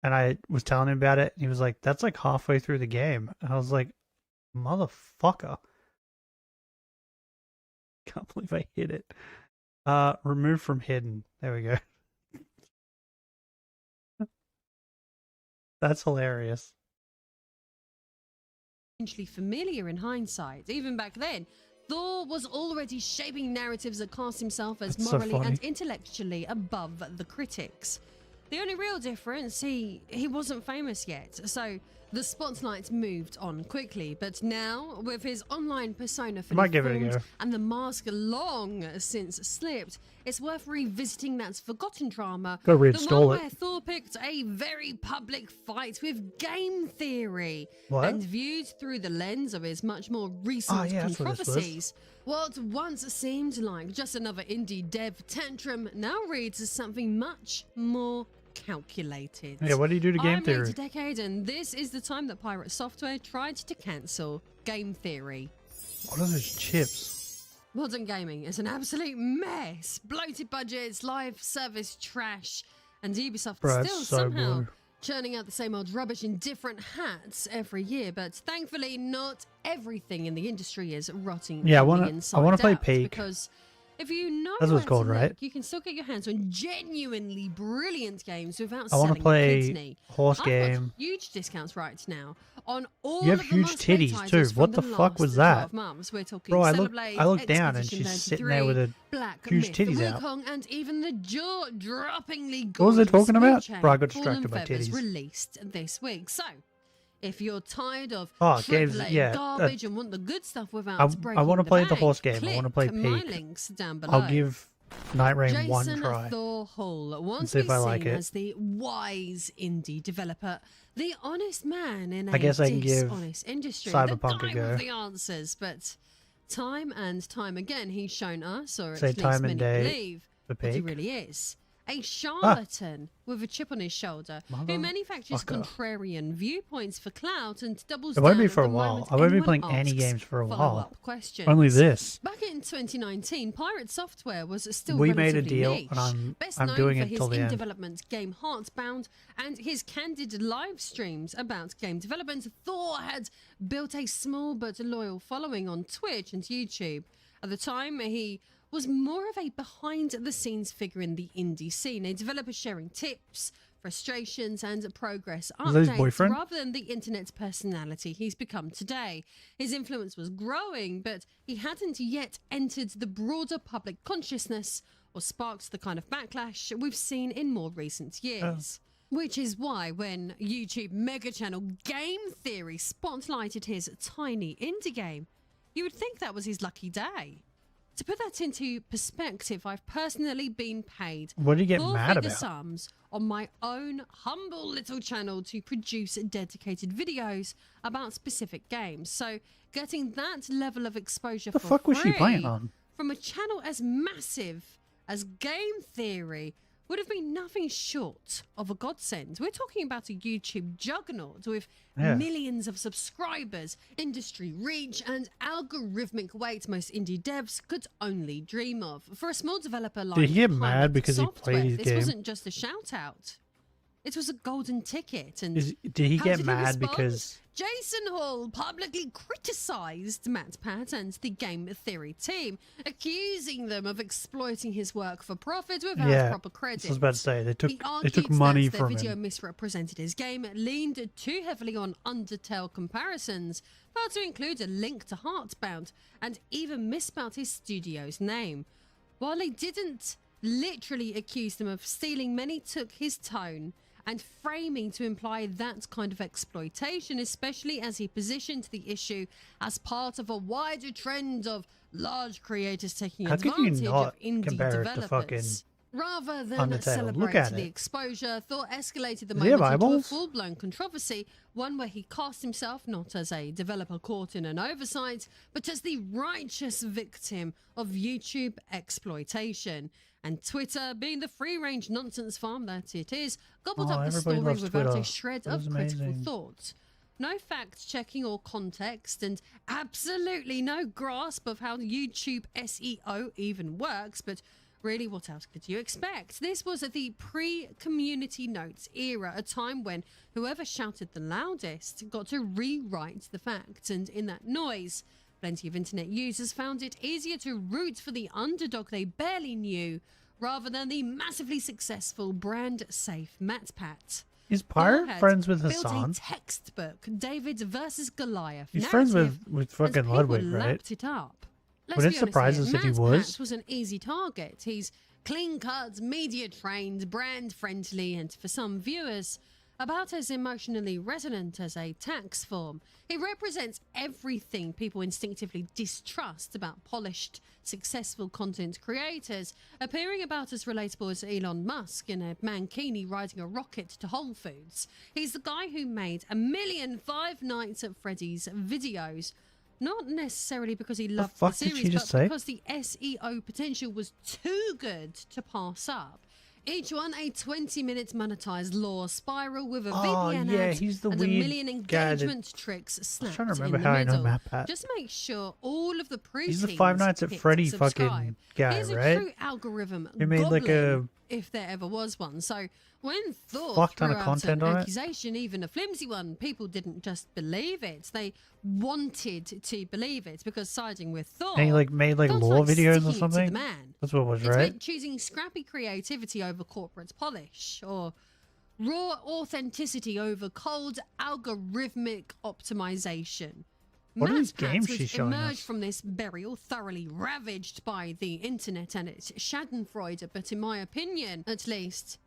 and I was telling him about it. And he was like, "That's like halfway through the game." And I was like, "Motherfucker!" Can't believe I hit it. Remove from hidden. There we go. That's hilarious. Familiar in hindsight. Even back then, Thor was already shaping narratives that cast himself as That's so morally funny. and intellectually above the critics. The only real difference, he wasn't famous yet, so the spotlight moved on quickly. But now, with his online persona fully formed and the mask long since slipped, it's worth revisiting that forgotten drama. Go the reinstall one it. where Thor picked a very public fight with game theory What? and viewed through the lens of his much more recent that's what this was. controversies. What once seemed like just another indie dev tantrum now reads as something much more calculated. Yeah, what do you do to game theory? I'm late a decade, and this is the time that Pirate Software tried to cancel game theory. What are those chips? Modern gaming is an absolute mess. Bloated budgets, live service trash, and Ubisoft Bro, still it's so somehow blue. churning out the same old rubbish in different hats every year. But thankfully, not everything in the industry is rotting. Yeah, I want want to play Peak. Because if you know That's what it's how to called, right? look, you can still get your hands on genuinely brilliant games without I want selling to play a kidney. horse I've game. got huge discounts right now on all You have of the huge must-play titties titles too. from What the fuck last was 12 that? months. We're talking Bro, I Xenoblade, look down and Expedition she's sitting there with 33, her Black huge Myth, titties out. Wukong, and even the jaw-droppingly What was I gorgeous talking about? Spin Bro, I got Chain distracted by Fallen Feathers titties. released this week. So, if you're tired of games, AAA yeah, garbage and want the good stuff without I breaking want to the play the bank, horse game. I click want to play my Peak. links down below. I'll give Night Rain one Jason try. Thor Hall, and once see if I seen like it. as the wise indie developer, the honest man in a I guess I can give dishonest industry, Cyberpunk the a guy go. with the answers. But time and time again, he's shown us, or at Say least time many and day believe, for that he Peak. really is. A charlatan with a chip on his shoulder who manufactures Motherfucker. contrarian viewpoints for clout and doubles It won't down be at for a the while. moment I won't be anyone playing any asks games for a while. follow-up questions. Only this. Back in 2019, Pirate Software was still We made a relatively deal, niche. and Best I'm known doing for it his till the end. in-development game Heartsbound and his candid live streams about game development. Thor had built a small but loyal following on Twitch and YouTube. At the time, he was more of a behind-the-scenes figure in the indie scene, a developer sharing tips, frustrations, and progress Was that his updates boyfriend? rather than the internet's personality he's become today. His influence was growing, but he hadn't yet entered the broader public consciousness or sparked the kind of backlash we've seen in more recent years. Which is why when YouTube mega channel Game Theory spotlighted his tiny indie game, you would think that was his lucky day. To put that into perspective, I've personally been paid What did he get mad four-figure about? sums on my own humble little channel to produce dedicated videos about specific games. So getting that level of exposure The for fuck was she free playing on? from a channel as massive as Game Theory would have been nothing short of a godsend. We're talking about a YouTube juggernaut with millions of subscribers, industry reach, and algorithmic weight most indie devs could only dream of. For a small developer like Did he get Pirate mad because he Software, played his this game? wasn't just a shout out. It was a golden ticket. And Did he how get did mad respond? because Jason Hall publicly criticised Matt Pat and the Game Theory team, accusing them of exploiting his work for profit without proper credit. I was about to say they took He argued money that from their video him. misrepresented his game, leaned too heavily on Undertale comparisons, failed to include a link to Heartsbound, and even misspelled his studio's name. While he didn't literally accuse them of stealing, many took his tone and framing to imply that kind of exploitation, especially as he positioned the issue as part of a wider trend of large creators taking How can you advantage not of indie compare it to developers. fucking Rather than Undertale, look celebrate at the it. exposure, Thor escalated the Does he have moment into a eyeballs? full-blown controversy, one where he cast himself not as a developer caught in an oversight, but as the righteous victim of YouTube exploitation. And Twitter, being the free-range nonsense farm that it is, gobbled up the everybody story loves without Twitter. a shred That of was critical amazing. thought. No fact-checking or context, and absolutely no grasp of how YouTube SEO even works, but really, what else could you expect? This was at the pre-community notes era, a time when whoever shouted the loudest got to rewrite the facts, and in that noise, plenty of internet users found it easier to root for the underdog they barely knew, rather than the massively successful brand-safe MatPat. Is Pirate Thor friends with built Hassan? a textbook, David versus Goliath. He's friends narrative, with and fucking people Ludwig, right? lapped it up. Let's Would it be honest surprise here, us if he Matt was? Pat was an easy target. He's clean-cut, media-trained, brand-friendly, and for some viewers, about as emotionally resonant as a tax form. He represents everything people instinctively distrust about polished, successful content creators, appearing about as relatable as Elon Musk in a mankini riding a rocket to Whole Foods. He's the guy who made 1 million Five Nights at Freddy's videos, not necessarily because he loved the fuck did series, she but just say? because the SEO potential was too good to pass up. Each one a 20-minute monetized lore spiral with a VPN yeah, ad he's the and a weird million guy that- engagement tricks snapped trying to remember in the how I know middle. MatPat. Just make sure all of the pre He's the Five Nights at Freddy fucking guy, Here's a right? true algorithm He made like goblin, a if there ever was one. So when Thor fuck ton threw of out content an on it. accusation, even a flimsy one, people didn't just believe it. They wanted to believe it because siding with Thor. and he like made like felt lore like videos sticking or it to the something. man. That's what it was, It's right? meant choosing scrappy creativity over corporate polish, or raw authenticity over cold algorithmic optimization. What are these MatPat games would she's showing emerge us? from this burial thoroughly ravaged by the internet and its schadenfreude, but in my opinion, at least,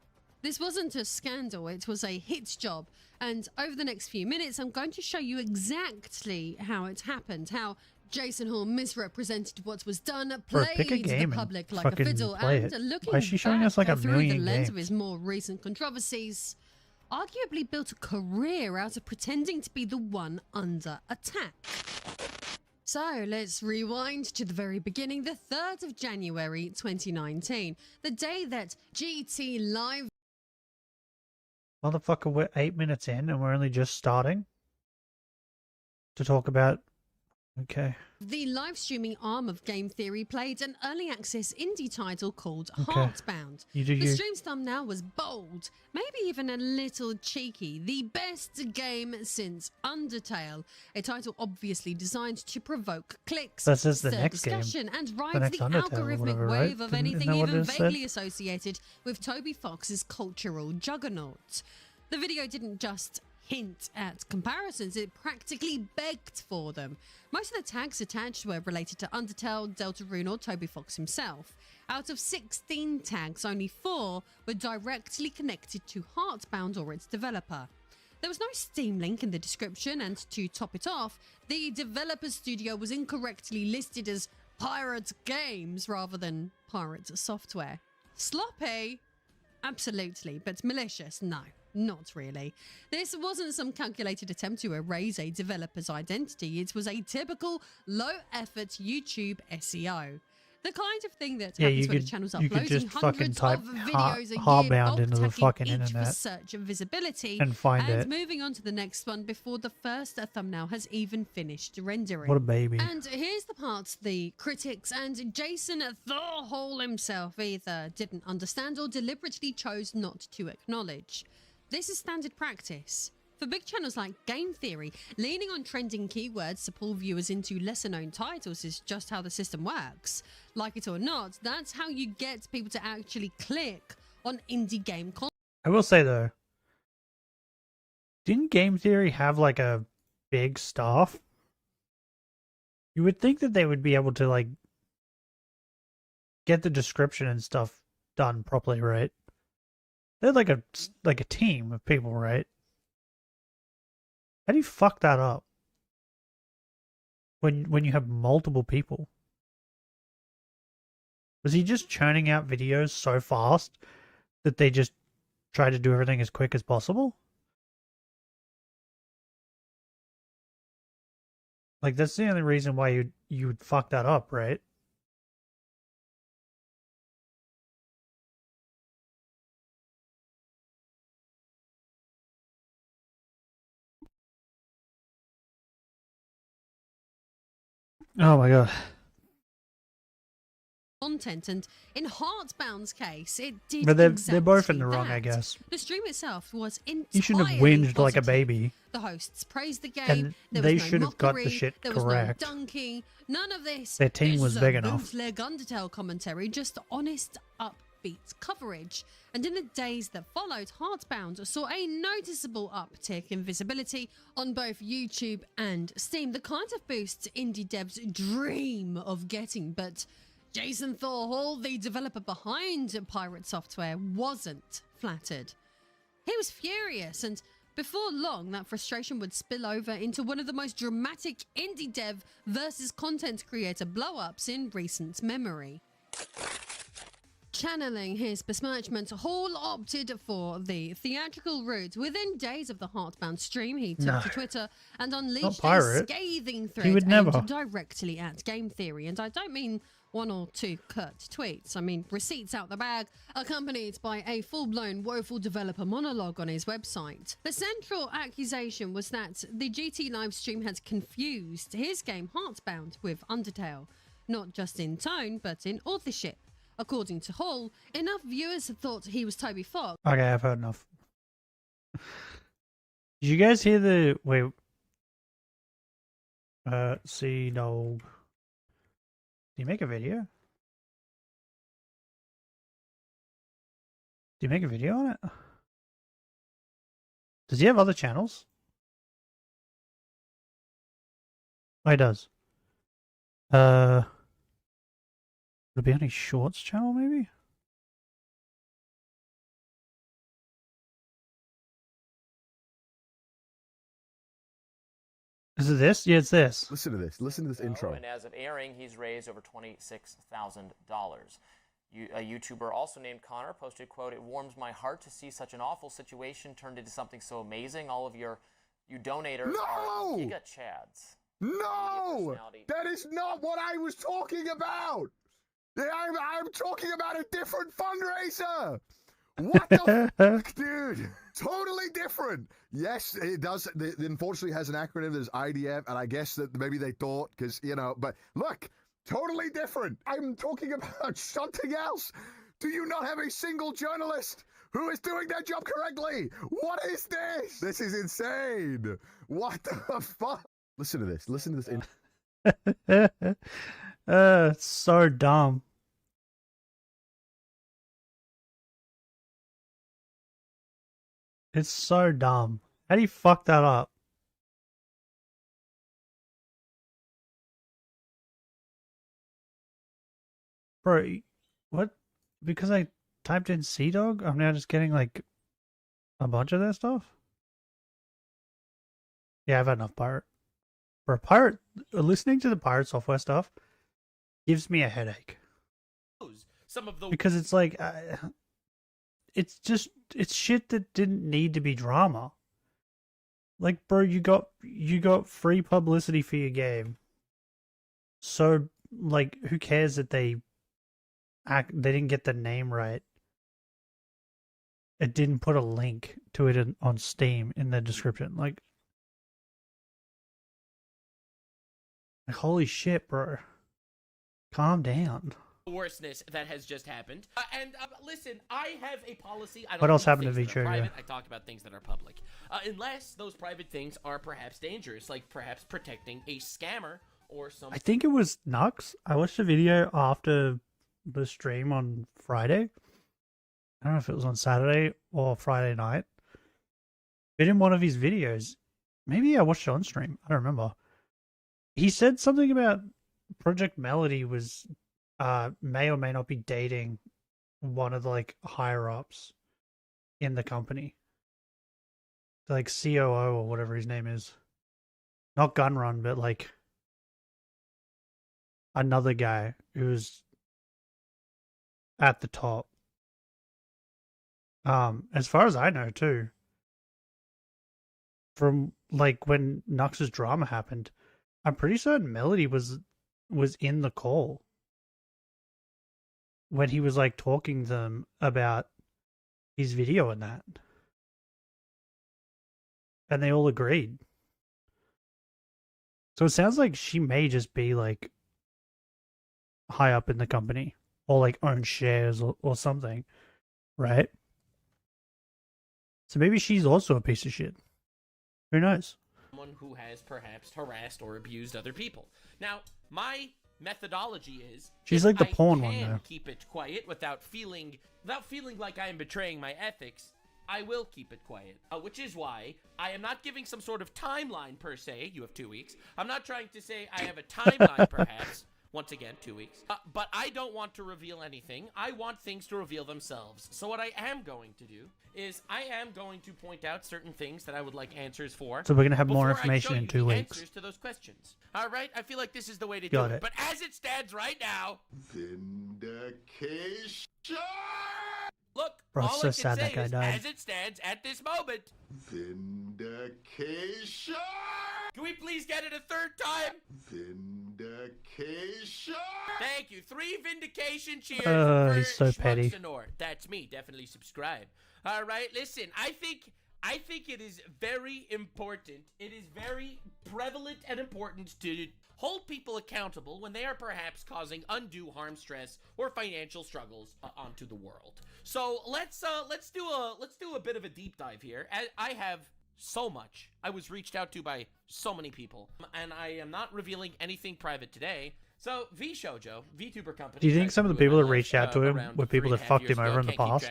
this wasn't a scandal, it was a hit job. And over the next few minutes, I'm going to show you exactly how it happened, how Jason Hall misrepresented what was done, Bro, played pick a the game public and like a fucking fiddle, play and it. looking Why is she showing back us like a through the million lens of games? his more recent controversies, arguably built a career out of pretending to be the one under attack. So let's rewind to the very beginning, the 3rd of January 2019, the day that GT Live Motherfucker, we're 8 minutes in and we're only just starting to talk about. Okay. The live streaming arm of Game Theory played an early access indie title called Okay. Heartbound. You do The you. stream's thumbnail was bold, maybe even a little cheeky. The best game since Undertale, a title obviously designed to provoke clicks, That's just the stir next game. discussion, and The ride next the Undertale or algorithmic whatever, right? wave of Isn't anything that what even it said? vaguely associated with Toby Fox's cultural juggernaut. The video didn't just hint at comparisons, it practically begged for them. Most of the tags attached were related to Undertale, Deltarune, or Toby Fox himself. Out of 16 tags, only 4 were directly connected to Heartbound or its developer. There was no Steam link in the description, and to top it off, the developer studio was incorrectly listed as Pirate Games rather than Pirate Software. Sloppy? Absolutely, but malicious? No. Not really. This wasn't some calculated attempt to erase a developer's identity. It was a typical low-effort YouTube SEO. The kind of thing that Yeah, happens you when a could- channel's you could uploading just fucking hundreds type of videos a year, Hardbound bulk into the tagging fucking each for internet search and visibility, and find it. moving on to the next one before the first thumbnail has even finished rendering. What a baby. And here's the part the critics and Jason Thor Hall himself either didn't understand or deliberately chose not to acknowledge. This is standard practice. For big channels like Game Theory, leaning on trending keywords to pull viewers into lesser-known titles is just how the system works. Like it or not, that's how you get people to actually click on indie game content. I will say though, didn't Game Theory have like a big staff? You would think that they would be able to like get the description and stuff done properly, right? They're like a team of people, right? How do you fuck that up when you have multiple people? Was he just churning out videos so fast that they just try to do everything as quick as possible? Like, that's the only reason why you'd fuck that up, right? Oh my god. Content, and in Heartbound's case, it did. But they're both in the wrong, I guess. The stream itself was entirely You shouldn't have whinged positive. like a baby. The hosts praised the game. And there they was no should have got the mockery, shit there was correct. no dunking. None of this. Their team This was is big a enough. bootleg Undertale commentary, just honest, upbeat coverage. And in the days that followed, Heartbound saw a noticeable uptick in visibility on both YouTube and Steam, the kind of boosts indie devs dream of getting, but Jason Thorhall, the developer behind Pirate Software, wasn't flattered. He was furious, and before long, that frustration would spill over into one of the most dramatic indie dev versus content creator blow-ups in recent memory. Channeling his besmirchment, Hall opted for the theatrical route. Within days of the Heartbound stream, he took to Twitter and unleashed a scathing thread aimed directly at game theory. And I don't mean one or two curt tweets. I mean receipts out the bag, accompanied by a full-blown woeful developer monologue on his website. The central accusation was that the GT livestream had confused his game Heartbound with Undertale, not just in tone, but in authorship. According to Hall, enough viewers had thought he was Toby Fox. Okay, I've heard enough. Did you guys hear the... Wait. See, no... Did he make a video? Did he make a video on it? Does he have other channels? Oh, he does. Would it be on his shorts channel, maybe? Is it this? Yeah, it's this. Listen to this. Listen to this intro. And as of airing, he's raised over $26,000. A YouTuber also named Connor posted, quote, "It warms my heart to see such an awful situation turned into something so amazing. All of you donators are giga chads." No! That is not what I was talking about! I'm talking about a different fundraiser! What the fuck, dude? Totally different. Yes, it does. It unfortunately has an acronym. There's IDF, and I guess that maybe they thought, because, you know, but look, totally different. I'm talking about something else. Do you not have a single journalist who is doing their job correctly? What is this? This is insane. What the fuck? Listen to this. Listen to this. It's so dumb. It's so dumb. How do you fuck that up? Bro, what? Because I typed in Sea Dog, I'm now just getting like a bunch of that stuff? Yeah, I've had enough Pirate. Bro, Pirate, listening to the Pirate Software stuff gives me a headache. Because it's like, it's shit that didn't need to be drama. Like, bro, you got free publicity for your game. So, like, who cares that they didn't get the name right? It didn't put a link to it on Steam in the description. Like, holy shit, bro. Calm down. Worstness that has just happened. Listen, I have a policy. I don't What else do happened to things that are Vicho? private. I talk about things that are public. Unless those private things are perhaps dangerous, like perhaps protecting a scammer or something. I think it was Nux. I watched a video after the stream on Friday. I don't know if it was on Saturday or Friday night. But in one of his videos, maybe I watched it on stream. I don't remember. He said something about Project Melody was may or may not be dating one of the like higher ups in the company, like COO or whatever his name is. Not Gunrun, but like another guy who's at the top. As far as I know too, from like when Nux's drama happened, I'm pretty certain Melody was in the call when he was like talking to them about his video and that. And they all agreed. So it sounds like she may just be like high up in the company or like own shares or something, right? So maybe she's also a piece of shit. Who knows? Someone who has perhaps harassed or abused other people. Now, my methodology is she's like the porn one though. Keep it quiet without feeling like I am betraying my ethics. I will keep it quiet, which is why I am not giving some sort of timeline per se. You have 2 weeks. I'm not trying to say I have a timeline perhaps. Once again, 2 weeks. But I don't want to reveal anything. I want things to reveal themselves. So what I am going to do is I am going to point out certain things that I would like answers for. So we're going to have more information in 2 weeks. Answers to those questions. All right? I feel like this is the way to do it. But as it stands right now... Vindication! Look, Bro, all so I sad can say that guy is, died. as it stands at this moment... Vindication! Can we please get it a third time? Vindication! Thank you. 3 vindication cheers. He's so petty. That's me. Definitely subscribe. All right, listen. I think it is very important. It is very prevalent and important to hold people accountable when they are perhaps causing undue harm, stress, or financial struggles onto the world. So let's do a bit of a deep dive here. I have so much. I was reached out to by so many people, and I am not revealing anything private today. So, VShojo, VTuber company. Do you think some of the people that reached out to him were people that fucked him over in the past?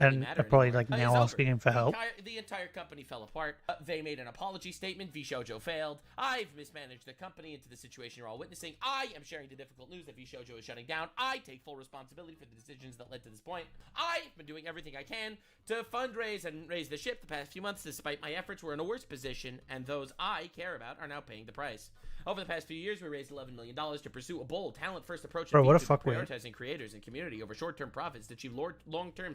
And are probably like now asking him for help? The entire company fell apart. They made an apology statement. VShojo failed. I've mismanaged the company into the situation you're all witnessing. I am sharing the difficult news that VShojo is shutting down. I take full responsibility for the decisions that led to this point. I've been doing everything I can to fundraise and raise the ship the past few months. Despite my efforts, we're in a worse position, and those I care about are now paying the price. Over the past few years, we raised $11 million to pursue a bold, talent-first approach to prioritizing creators and community over short-term profits to achieve long-term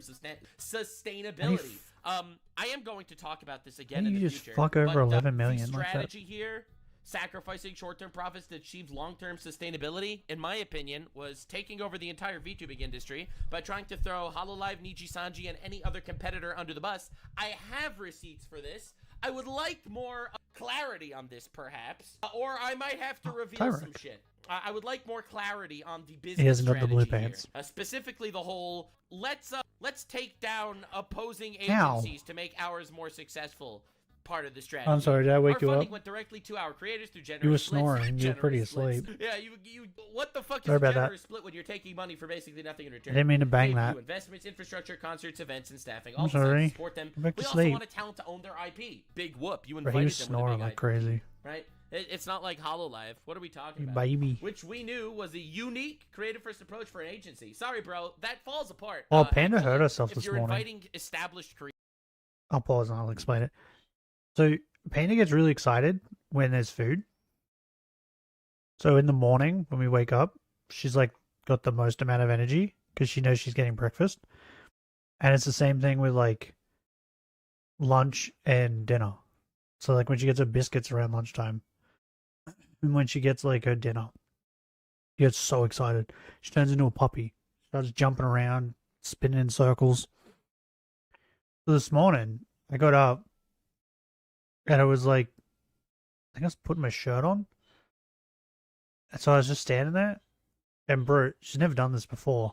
sustainability. I am going to talk about this again in the future. You just fuck over 11 million the like that. strategy here, sacrificing short-term profits to achieve long-term sustainability, in my opinion, was taking over the entire VTubing industry by trying to throw HoloLive, Niji-Sanji, and any other competitor under the bus. I have receipts for this. I would like more clarity on this, perhaps, or I might have to reveal some shit. I would like more clarity on the business He hasn't got strategy the blue pants. specifically the whole let's take down opposing agencies to make ours more successful part of the strategy. I'm sorry, did I wake you Our funding up? went directly to our creators through generous You were splits. snoring. You were pretty asleep. Yeah, you. What the fuck Sorry is a about that. generous split when you're taking money for basically nothing in return? I didn't mean to bang We that. do investments, infrastructure, concerts, events, and staffing. I'm All the time sorry. to support them. Go back We to also sleep. want a talent to own their IP. Big whoop. You Bro, invited he was them snoring with a like big crazy. IP, right? It's not like HoloLive. What are we talking about? Baby. Which we knew was a unique, creative-first approach for an agency. Sorry, bro. That falls apart. Oh, Panda hurt herself if this you're morning. inviting established creators. I'll pause and I'll explain it. So Panda gets really excited when there's food. So in the morning when we wake up, she's like got the most amount of energy because she knows she's getting breakfast. And it's the same thing with like lunch and dinner. So like when she gets her biscuits around lunchtime and when she gets like her dinner, she gets so excited. She turns into a puppy. Starts jumping around, spinning in circles. So this morning I got up and I was like, I think I was putting my shirt on. And so I was just standing there. And bro, she's never done this before.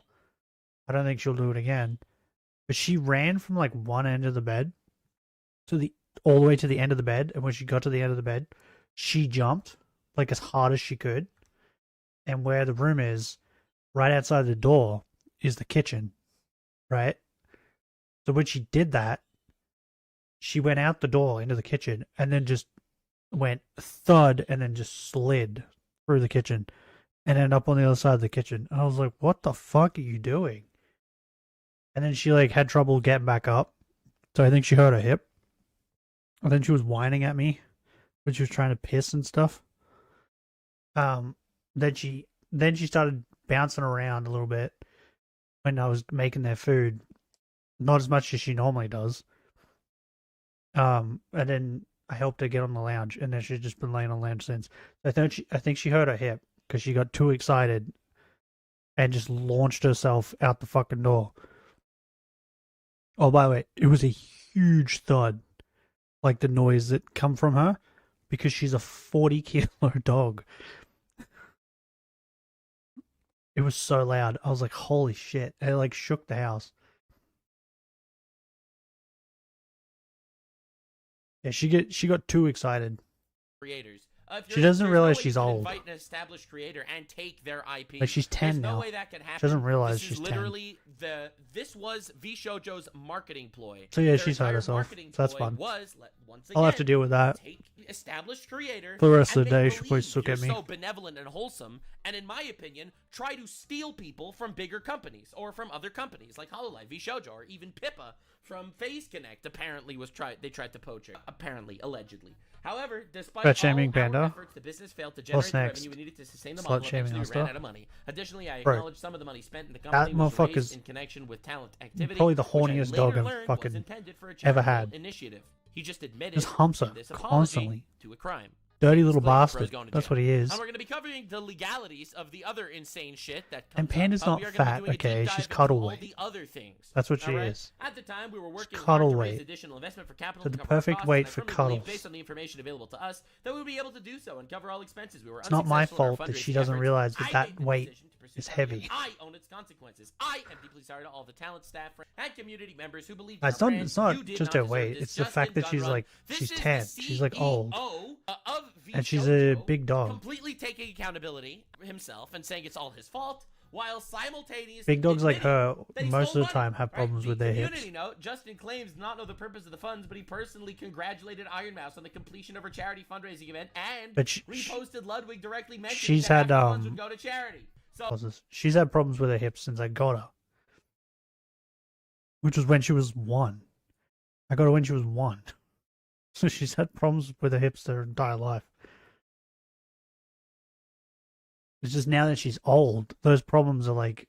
I don't think she'll do it again. But she ran from like one end of the bed to all the way to the end of the bed. And when she got to the end of the bed, she jumped like as hard as she could. And where the room is, right outside the door, is the kitchen. Right? So when she did that, she went out the door into the kitchen and then just went thud and then just slid through the kitchen and ended up on the other side of the kitchen. And I was like, what the fuck are you doing? And then she like had trouble getting back up. So I think she hurt her hip. And then she was whining at me when she was trying to piss and stuff. Then she started bouncing around a little bit. when I was making their food, not as much as she normally does. And then I helped her get on the lounge, and then she's just been laying on the lounge since. I think she hurt her hip because she got too excited and just launched herself out the fucking door. Oh, by the way, it was a huge thud, like the noise that come from her, because she's a 40-kilo dog. It was so loud. I was like, holy shit. It like shook the house. Yeah, she got too excited. Creators. She doesn't realize she's old. Invite an established creator and take their IP. Like, she's 10 There's now. No way that can happen. She doesn't realize this she's is 10. literally this was VShojo's marketing ploy. So yeah, Their she's hurt entire herself. marketing So that's ploy fun. Was, once I'll have to again, deal with that. Take established creator For the rest and of the day, make she'll probably believe suck at you're me. so benevolent and wholesome, and in my opinion, try to steal people from bigger companies or from other companies like HoloLive, VShojo, or even Pippa from FaZe Connect. Apparently, they tried to poach her. Apparently, allegedly. However, despite Fat shaming all our Panda. efforts, the business failed to generate the next? revenue we needed to sustain the Slut model. shaming Eventually, we Asta? ran out of money. Additionally, I Bro, acknowledge some of the money spent in the that company was motherfucker's raised in connection with talent activity. probably the which I horniest later dog I've learned was fucking intended for a ever charitable had. initiative. He just admitted Just humps her in this apology constantly. to a crime. Dirty little Basically, bro's bastard. going to That's jail. what he is. And we're going to be covering the legalities of the other insane shit that comes And Panda's up. not We are gonna be fat, doing a deep okay? dive She's into cuddle all weight. the other things. That's what she Alright? is. At the time, we were working cuddle hard to raise weight. additional investment for capital So to the cover our perfect costs, weight and I for firmly believe, cuddles. based on the information available to us, that we would be able to do so and cover all expenses. We were It's not my unsuccessful in our fault that she fundraising doesn't efforts. realize that I that made the weight decision to pursue is something, heavy. and I own its consequences. I am deeply sorry to all the talent, staff, and community members who believe It's not. It's not just her weight. It's the fact that she's like she's 10. She's like old, and she's a big dog. completely taking accountability himself and saying it's all his fault, while simultaneously Big dogs like her that he most stole of the time have problems with their hips. Community note: Justin claims not know the purpose of the funds, but he personally congratulated Iron Mouse on the completion of her charity fundraising event and But reposted Ludwig directly mentioning she's that had half the funds would go to charity. So She's had problems with her hips since I got her, which was when she was 1. I got her when she was 1, so she's had problems with her hips her entire life. It's just now that she's old, those problems are like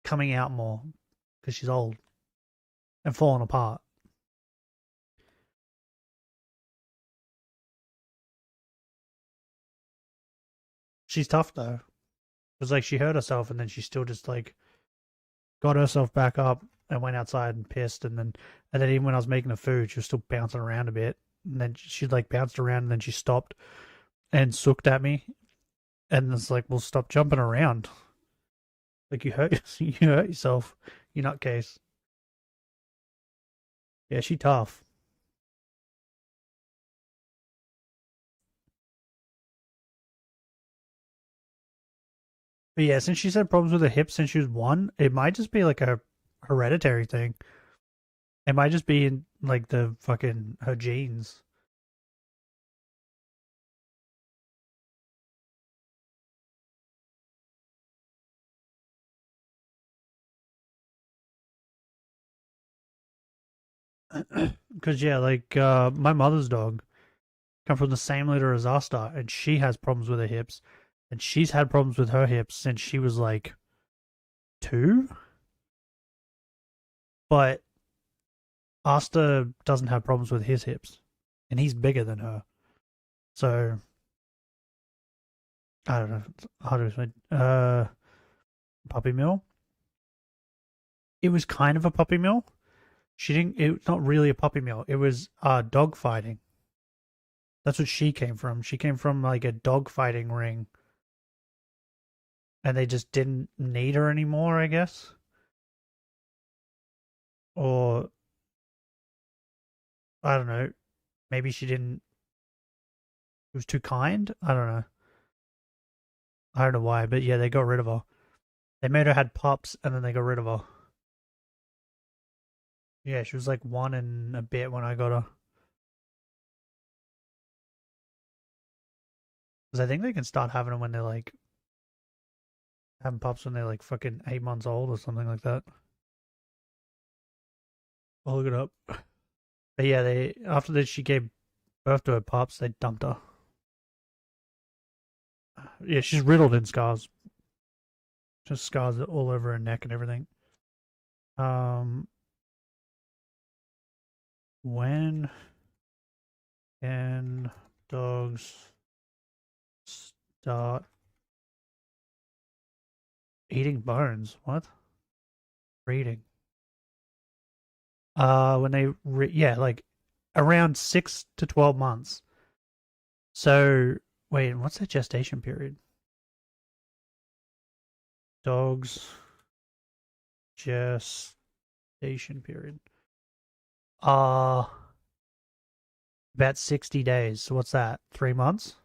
coming out more because she's old and falling apart. She's tough though. It's like she hurt herself and then she still just like got herself back up and went outside and pissed, and then even when I was making the food, she was still bouncing around a bit, and then she like bounced around and then she stopped and sucked at me, and it's like, well, stop jumping around. Like you hurt yourself, you nutcase. Yeah, she tough. But yeah, since she's had problems with her hips since she was 1, it might just be like a hereditary thing. It might just be in like the fucking her genes. Because yeah, like my mother's dog come from the same litter as Asta, and she has problems with her hips, and she's had problems with her hips since she was like 2. But Asta doesn't have problems with his hips, and he's bigger than her. So I don't know how to explain. Puppy mill. It was kind of a puppy mill. It's not really a puppy mill. It was dog fighting. That's what she came from. She came from like a dog fighting ring. And they just didn't need her anymore, I guess. Or I don't know. Maybe she didn't. It was too kind? I don't know. I don't know why, but yeah, they got rid of her. They made her had pups and then they got rid of her. Yeah, she was like 1 and a bit when I got her. Because I think they can start having them when they're like having pups when they're like fucking 8 months old or something like that. I'll look it up. But yeah, after that she gave birth to her pups, they dumped her. Yeah, she's riddled in scars. Just scars all over her neck and everything. When can dogs start eating bones? What? Breeding. When they like around 6 to 12 months. So wait, what's the gestation period? Dogs gestation period. About 60 days. So what's that? 3 months?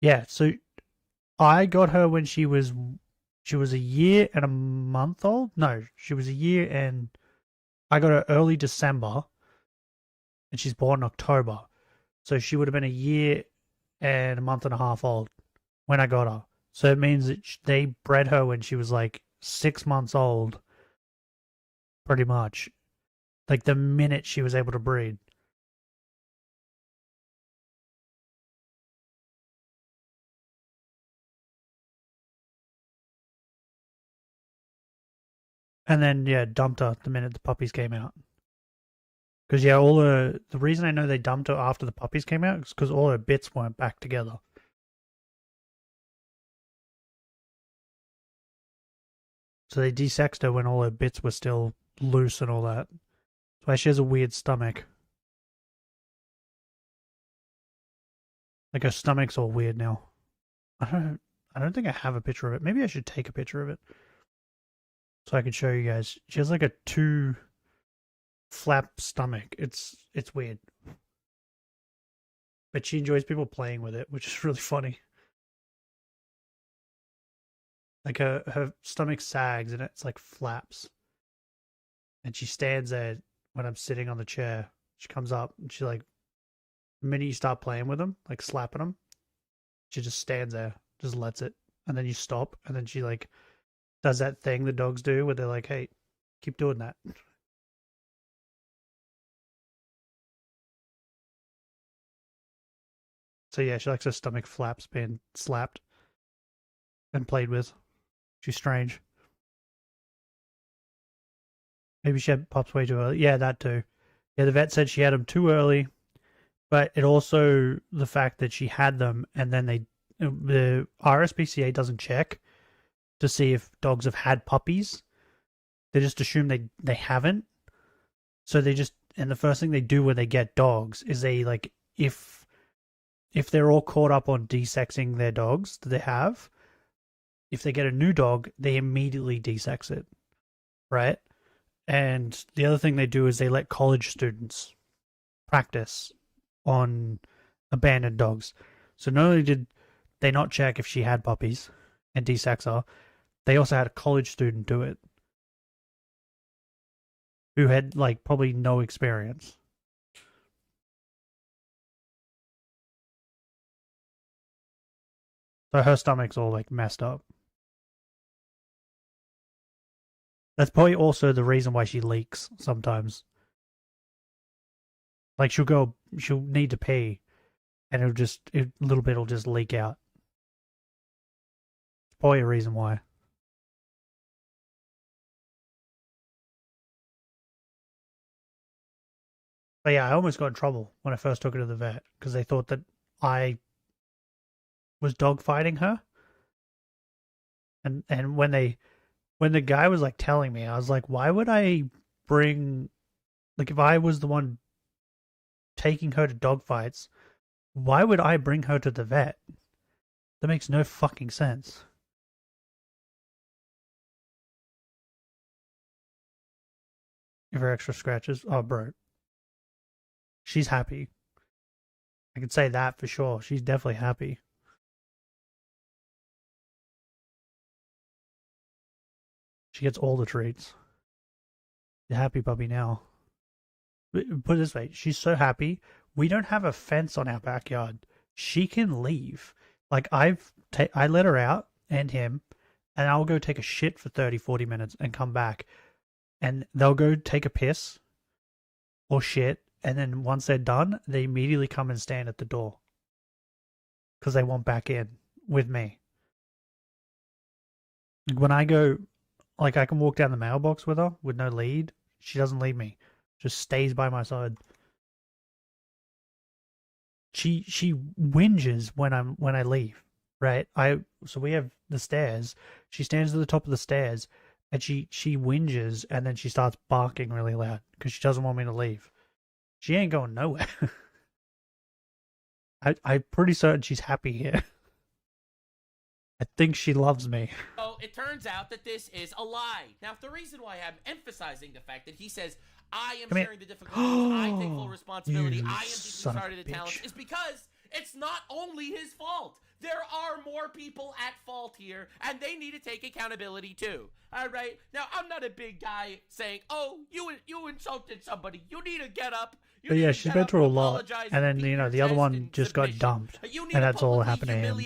Yeah, so I got her when she was a year and a month old. No, she was a year and I got her early December and she's born in October. So she would have been a year and a month and a half old when I got her. So it means that they bred her when she was like 6 months old, pretty much. Like the minute she was able to breed. And then, yeah, dumped her the minute the puppies came out. Because, yeah, the reason I know they dumped her after the puppies came out is because all her bits weren't back together. So they desexed her when all her bits were still loose and all that. That's why she has a weird stomach. Like her stomach's all weird now. I don't think I have a picture of it. Maybe I should take a picture of it. So I can show you guys. She has like a 2 flap stomach. It's weird. But she enjoys people playing with it, which is really funny. Like her stomach sags and it's like flaps. And she stands there when I'm sitting on the chair. She comes up and she like, the minute you start playing with them, like slapping them, she just stands there, just lets it. And then you stop and then she like does that thing the dogs do where they're like, hey, keep doing that. So yeah, she likes her stomach flaps being slapped and played with. She's strange. Maybe she had pups way too early. Yeah, that too. Yeah, the vet said she had them too early, but it also the fact that she had them and then the RSPCA doesn't check to see if dogs have had puppies. They just assume they haven't. So and the first thing they do when they get dogs is they like if they're all caught up on desexing their dogs that they have, if they get a new dog, they immediately desex it, right? And the other thing they do is they let college students practice on abandoned dogs. So not only did they not check if she had puppies and desex her, they also had a college student do it who had like probably no experience. So her stomach's all like messed up. That's probably also the reason why she leaks sometimes. Like she'll need to pee and a little bit will just leak out. It's probably a reason why. But yeah, I almost got in trouble when I first took her to the vet because they thought that I was dogfighting her. And when the guy was like telling me, I was like, why would I bring, like if I was the one taking her to dog fights, why would I bring her to the vet? That makes no fucking sense. Give her extra scratches. Oh, bro. She's happy. I can say that for sure. She's definitely happy. She gets all the treats. She's a happy puppy now. Put it this way, she's so happy. We don't have a fence on our backyard. She can leave. Like I let her out and him, and I'll go take a shit for 30, 40 minutes and come back. And they'll go take a piss or shit. And then once they're done, they immediately come and stand at the door. because they want back in with me. When I go, like, I can walk down the mailbox with her with no lead. She doesn't leave me. Just stays by my side. She whinges when I leave, right? So we have the stairs. She stands at the top of the stairs and she whinges and then she starts barking really loud because she doesn't want me to leave. She ain't going nowhere. I'm pretty certain she's happy here. I think she loves me. So it turns out that this is a lie. Now, the reason why I'm emphasizing the fact that he says, I am sharing the difficulties, I take full responsibility, I am deeply sorry to the talent, is because it's not only his fault. There are more people at fault here, and they need to take accountability too. All right? Now, I'm not a big guy saying, oh, you insulted somebody. You need to get up. But yeah, she's been through a lot, and then the other one just got dumped, and that's all happened to him.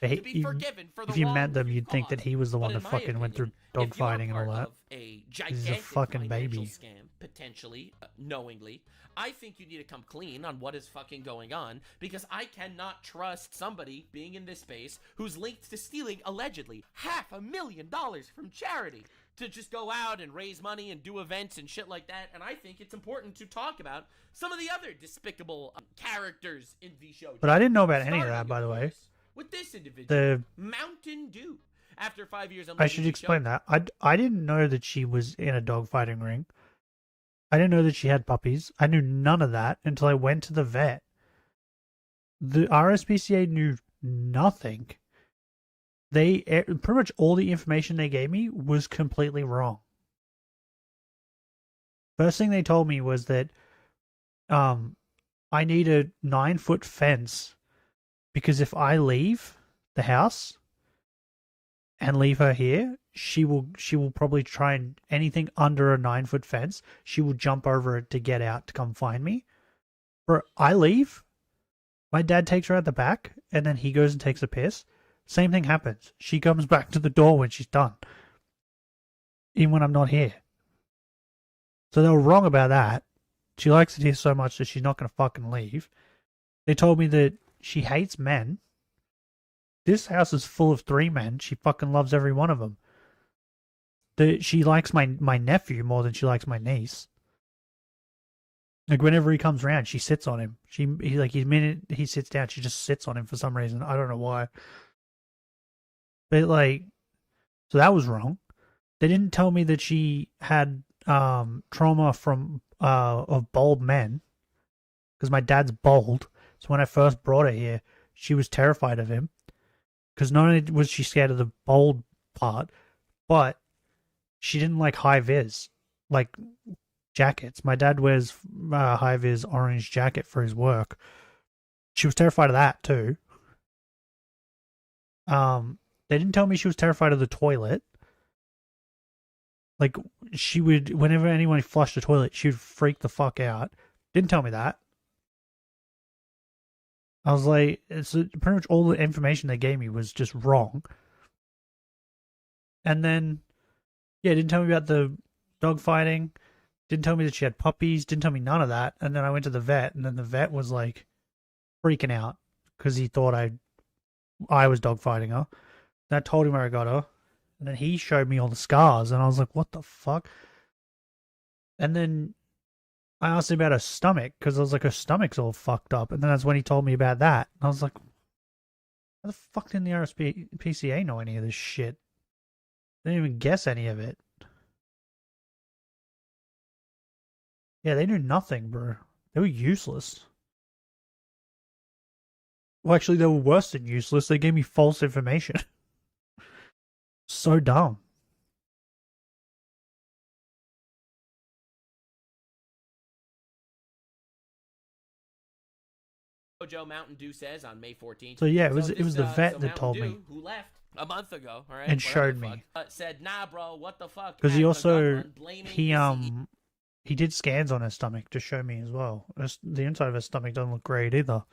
If you met them, you'd think that he was the one that fucking went through dogfighting and all that. He's a fucking baby. Scam, potentially, knowingly, I think you need to come clean on what is fucking going on, because I cannot trust somebody being in this space who's linked to stealing, allegedly, $500,000 from charity to just go out and raise money and do events and shit like that. And I think it's important to talk about some of the other despicable characters in the show. But I didn't know about any of that, by the way. With this individual, Mountain Dew. After 5 years, I should explain that. I didn't know that she was in a dogfighting ring. I didn't know that she had puppies. I knew none of that until I went to the vet. The RSPCA knew nothing. Pretty much all the information they gave me was completely wrong. First thing they told me was that I need a 9-foot fence because if I leave the house and leave her here, she will probably try and anything under a 9-foot fence, she will jump over it to get out to come find me. Or I leave, my dad takes her out the back, and then he goes and takes a piss. Same thing happens. She comes back to the door when she's done. Even when I'm not here. So they were wrong about that. She likes it here so much that she's not going to fucking leave. They told me that she hates men. This house is full of 3 men. She fucking loves every one of them. She likes my nephew more than she likes my niece. Like, whenever he comes around, she sits on him. The minute he sits down, she just sits on him for some reason. I don't know why. But, like, so that was wrong. They didn't tell me that she had trauma from of bald men. Because my dad's bald. So when I first brought her here, she was terrified of him. Because not only was she scared of the bald part, but she didn't like high-vis, like jackets. My dad wears a high-vis orange jacket for his work. She was terrified of that, too. They didn't tell me she was terrified of the toilet. Like, she would, whenever anyone flushed the toilet, she would freak the fuck out. Didn't tell me that. I was like, it's pretty much all the information they gave me was just wrong. And then, yeah, didn't tell me about the dog fighting. Didn't tell me that she had puppies. Didn't tell me none of that. And then I went to the vet, and then the vet was like freaking out because he thought I was dog fighting her. And I told him where I got her. And then he showed me all the scars, and I was like, what the fuck? And then I asked him about her stomach, because I was like, her stomach's all fucked up. And then that's when he told me about that. And I was like, how the fuck didn't the RSPCA know any of this shit? They didn't even guess any of it. Yeah, they knew nothing, bro. They were useless. Well, actually, they were worse than useless. They gave me false information. So dumb. Joe Mountain Dew says on May 14th. So yeah, it was the vet that told me. Who left a month ago, all right? And showed me. Said, nah, bro, what the fuck? Because he also he did scans on her stomach to show me as well. The inside of her stomach doesn't look great either.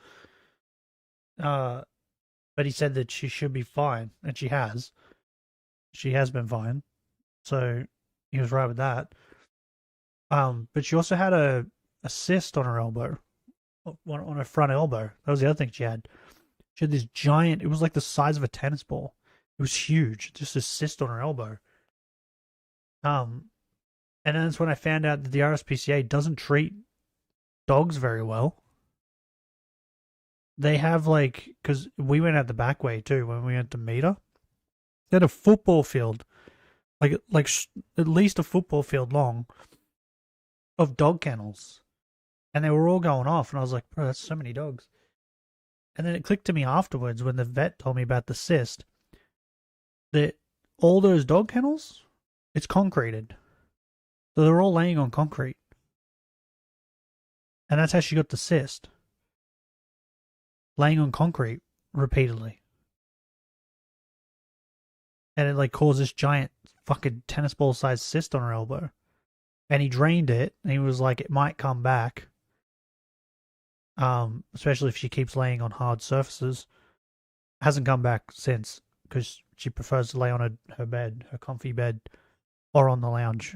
But he said that she should be fine, and she has. She has been fine, so he was right with that. But she also had a cyst on her elbow, on her front elbow. That was the other thing she had. She had this giant, it was like the size of a tennis ball. It was huge, just a cyst on her elbow. And then that's when I found out that the RSPCA doesn't treat dogs very well. They have like, because we went out the back way too when we went to meet her. They had a football field, like at least a football field long, of dog kennels, and they were all going off. And I was like, bro, that's so many dogs. And then it clicked to me afterwards when the vet told me about the cyst that all those dog kennels, it's concreted, so they're all laying on concrete, and that's how she got the cyst. Laying on concrete repeatedly. And it like caused this giant fucking tennis ball sized cyst on her elbow. And he drained it, and he was like, it might come back. Especially if she keeps laying on hard surfaces. Hasn't come back since, because she prefers to lay on her bed, her comfy bed, or on the lounge,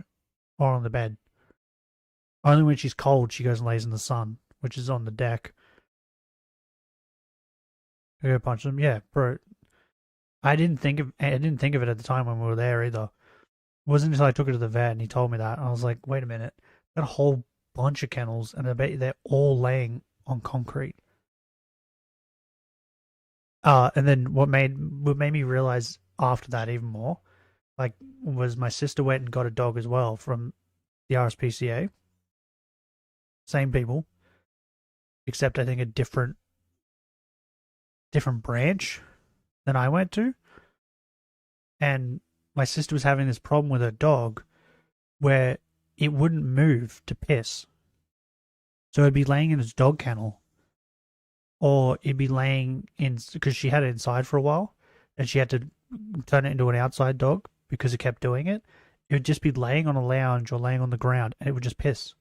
or on the bed. Only when she's cold, she goes and lays in the sun, which is on the deck. I go punch them. Yeah, bro. I didn't think of it at the time when we were there either. It wasn't until I took her to the vet and he told me that. And I was like, wait a minute. Got a whole bunch of kennels, and I bet you they're all laying on concrete. And then what made me realize after that even more, like, was my sister went and got a dog as well from the RSPCA. Same people, except I think a different branch than I went to. And my sister was having this problem with her dog where it wouldn't move to piss. So it'd be laying in its dog kennel, or it'd be laying in, because she had it inside for a while and she had to turn it into an outside dog because it kept doing it. It would just be laying on a lounge or laying on the ground, and it would just piss.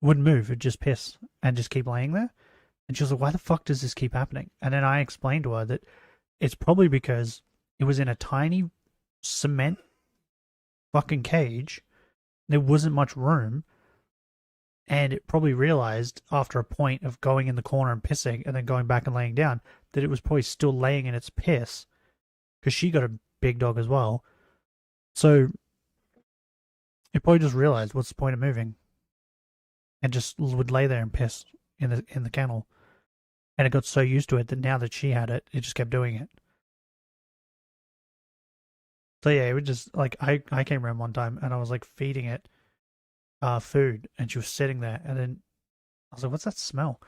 It wouldn't move, it'd just piss and just keep laying there. And she was like, why the fuck does this keep happening? And then I explained to her that it's probably because it was in a tiny cement fucking cage. There wasn't much room. And it probably realized after a point of going in the corner and pissing and then going back and laying down that it was probably still laying in its piss, because she got a big dog as well. So it probably just realized, what's the point of moving? And just would lay there and piss in the kennel. And it got so used to it that now that she had it, it just kept doing it. So yeah, it would just, like, I came around one time and I was like feeding it food, and she was sitting there, and then I was like, what's that smell?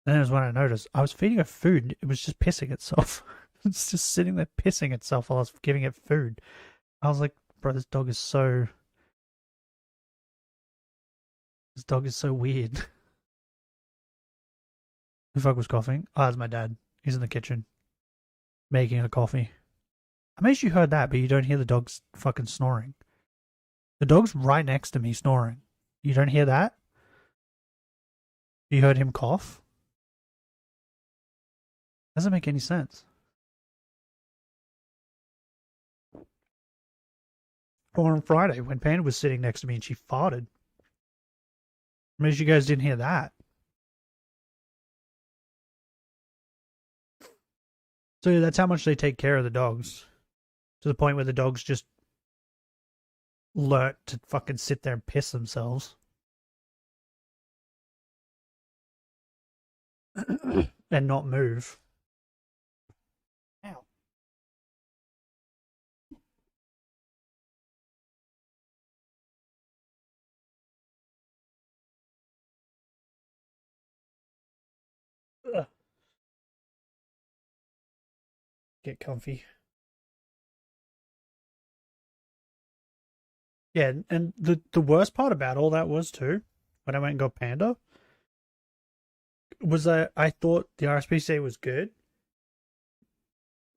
And then it was when I noticed I was feeding her food, it was just pissing itself. It's just sitting there pissing itself while I was giving it food. I was like, bro, this dog is so weird. Who the fuck was coughing? Oh, that's my dad. He's in the kitchen making a coffee. I mean, you heard that, but you don't hear the dog's fucking snoring. The dog's right next to me snoring. You don't hear that? You heard him cough? Doesn't make any sense. Or on Friday, when Panda was sitting next to me and she farted. I mean, you guys didn't hear that. So yeah, that's how much they take care of the dogs. To the point where the dogs just learnt to fucking sit there and piss themselves. And not move. Ow. Ugh. Get comfy. Yeah, and the worst part about all that was too, when I went and got Panda, was that I thought the RSPCA was good.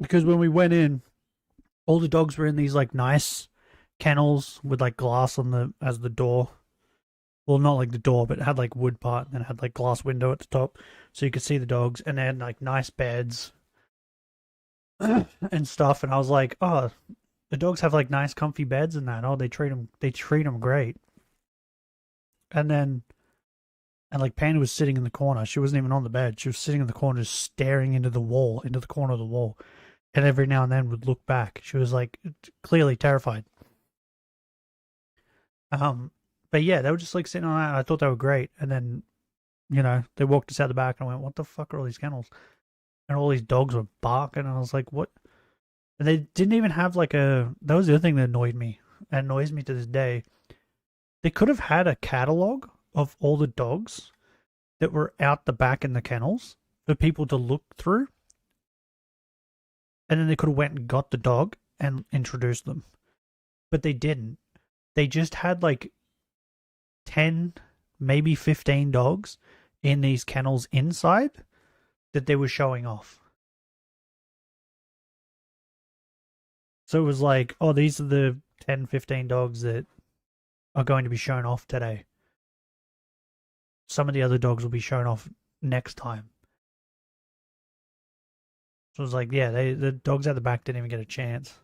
Because when we went in, all the dogs were in these like nice kennels with like glass on as the door. Well, not like the door, but it had like wood part, and then it had like glass window at the top, so you could see the dogs, and they had like nice beds and stuff. And I was like, oh, the dogs have like nice comfy beds and that. Oh, they treat them great. And then And like Panda was sitting in the corner. She wasn't even on the bed. She was sitting in the corner, just staring into the wall, into the corner of the wall. And every now and then would look back. She was like clearly terrified. But yeah, they were just like sitting on that. I thought they were great. And then, you know, they walked us out the back and I went, what the fuck are all these kennels? And all these dogs were barking. And I was like, what? And they didn't even have like that was the other thing that annoyed me. It annoys me to this day. They could have had a catalog of all the dogs that were out the back in the kennels for people to look through. And then they could have went and got the dog and introduced them. But they didn't. They just had like 10, maybe 15 dogs in these kennels inside that they were showing off. So it was like, oh, these are the 10, 15 dogs that are going to be shown off today. Some of the other dogs will be shown off next time. So it was like, yeah, the dogs at the back didn't even get a chance.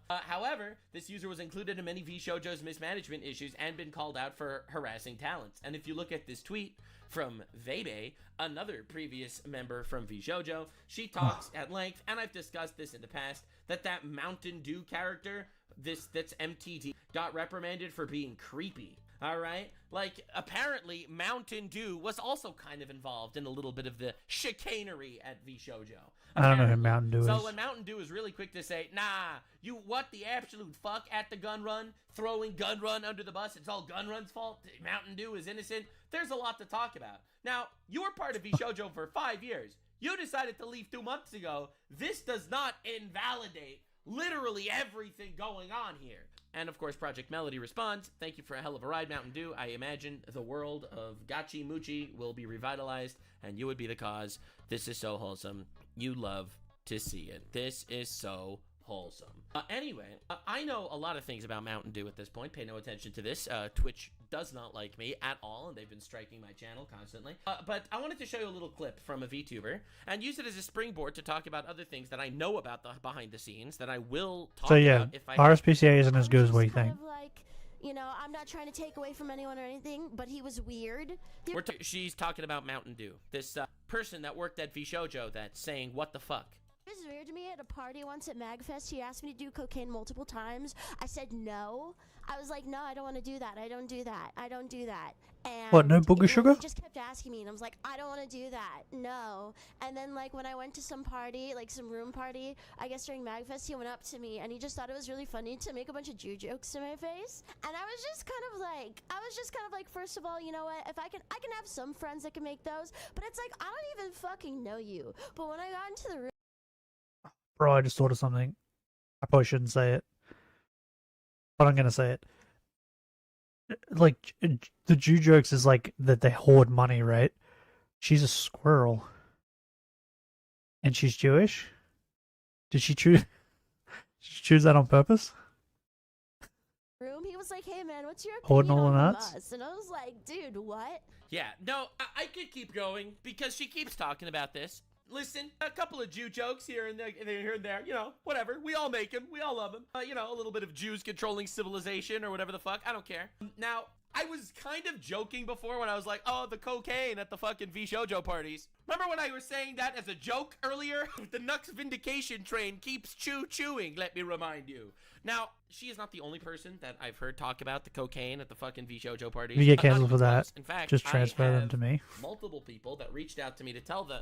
However, this user was included in many VShojo's mismanagement issues and been called out for harassing talents. And if you look at this tweet from Vebe, another previous member from VShojo, she talks at length, and I've discussed this in the past, that Mountain Dew character, that's MTD, got reprimanded for being creepy. All right? Like, apparently, Mountain Dew was also kind of involved in a little bit of the chicanery at VShojo. I don't know who Mountain Dew is. So when Mountain Dew is really quick to say, nah, you what the absolute fuck at the gun run, throwing gun run under the bus, it's all gun run's fault, Mountain Dew is innocent, there's a lot to talk about. Now, you were part of VShojo for 5 years. You decided to leave 2 months ago. This does not invalidate literally everything going on here. And of course, Project Melody responds, thank you for a hell of a ride, Mountain Dew. I imagine the world of Gachi Muchi will be revitalized, and you would be the cause. This is so wholesome. You love to see it. This is so wholesome. Anyway, I know a lot of things about Mountain Dew at this point. Pay no attention to this. Twitch does not like me at all, and they've been striking my channel constantly. But I wanted to show you a little clip from a VTuber and use it as a springboard to talk about other things that I know about the behind the scenes that I will talk about if I RSPCA isn't as good as what you think. You know, I'm not trying to take away from anyone or anything, but he was weird. She's talking about Mountain Dew. This person that worked at VShojo that's saying, what the fuck? It was weird to me at a party once at MagFest. He asked me to do cocaine multiple times. I said no. I was like, no, I don't want to do that. I don't do that. I don't do that. And what, no booger sugar? He just kept asking me, and I was like, I don't want to do that. No. And then, like, when I went to some party, like some room party, I guess during MagFest, he went up to me, and he just thought it was really funny to make a bunch of Jew jokes to my face. And I was just kind of like, first of all, you know what? If I can have some friends that can make those, but it's like, I don't even fucking know you. But when I got into the room, Bro, I just thought of something. I probably shouldn't say it, but I'm gonna say it. Like, the Jew jokes is like that they hoard money, right? She's a squirrel, and she's Jewish. Did she choose that on purpose? He was like, hey man, what's your Hoarding opinion all on the nuts? bus? And I was like, dude, what? Yeah, no, I could keep going because she keeps talking about this. Listen, a couple of Jew jokes here and there, you know, whatever. We all make them. We all love them. You know, a little bit of Jews controlling civilization or whatever the fuck. I don't care. Now, I was kind of joking before when I was like, oh, the cocaine at the fucking VShojo parties. Remember when I was saying that as a joke earlier? The Nux Vindication train keeps chewing, let me remind you. Now, she is not the only person that I've heard talk about the cocaine at the fucking VShojo parties. If you get canceled for that, in fact, just transfer I them have to me. multiple people that reached out to me to tell me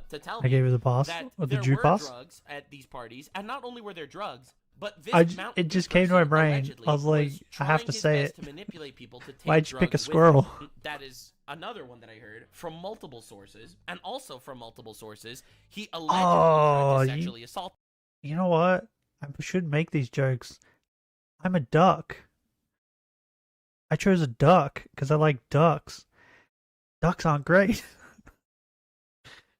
I gave you the pass, that or the there Jew were pass. drugs at these parties, and not only were there drugs, but this It just came to my brain. I was like, I have to say it. to manipulate people to take Why'd you pick a drugs with squirrel? him. That is another one that I heard from multiple sources, and also from multiple sources, he allegedly tried to sexually assault. You know what? I should make these jokes. I'm a duck. I chose a duck because I like ducks. Ducks aren't great.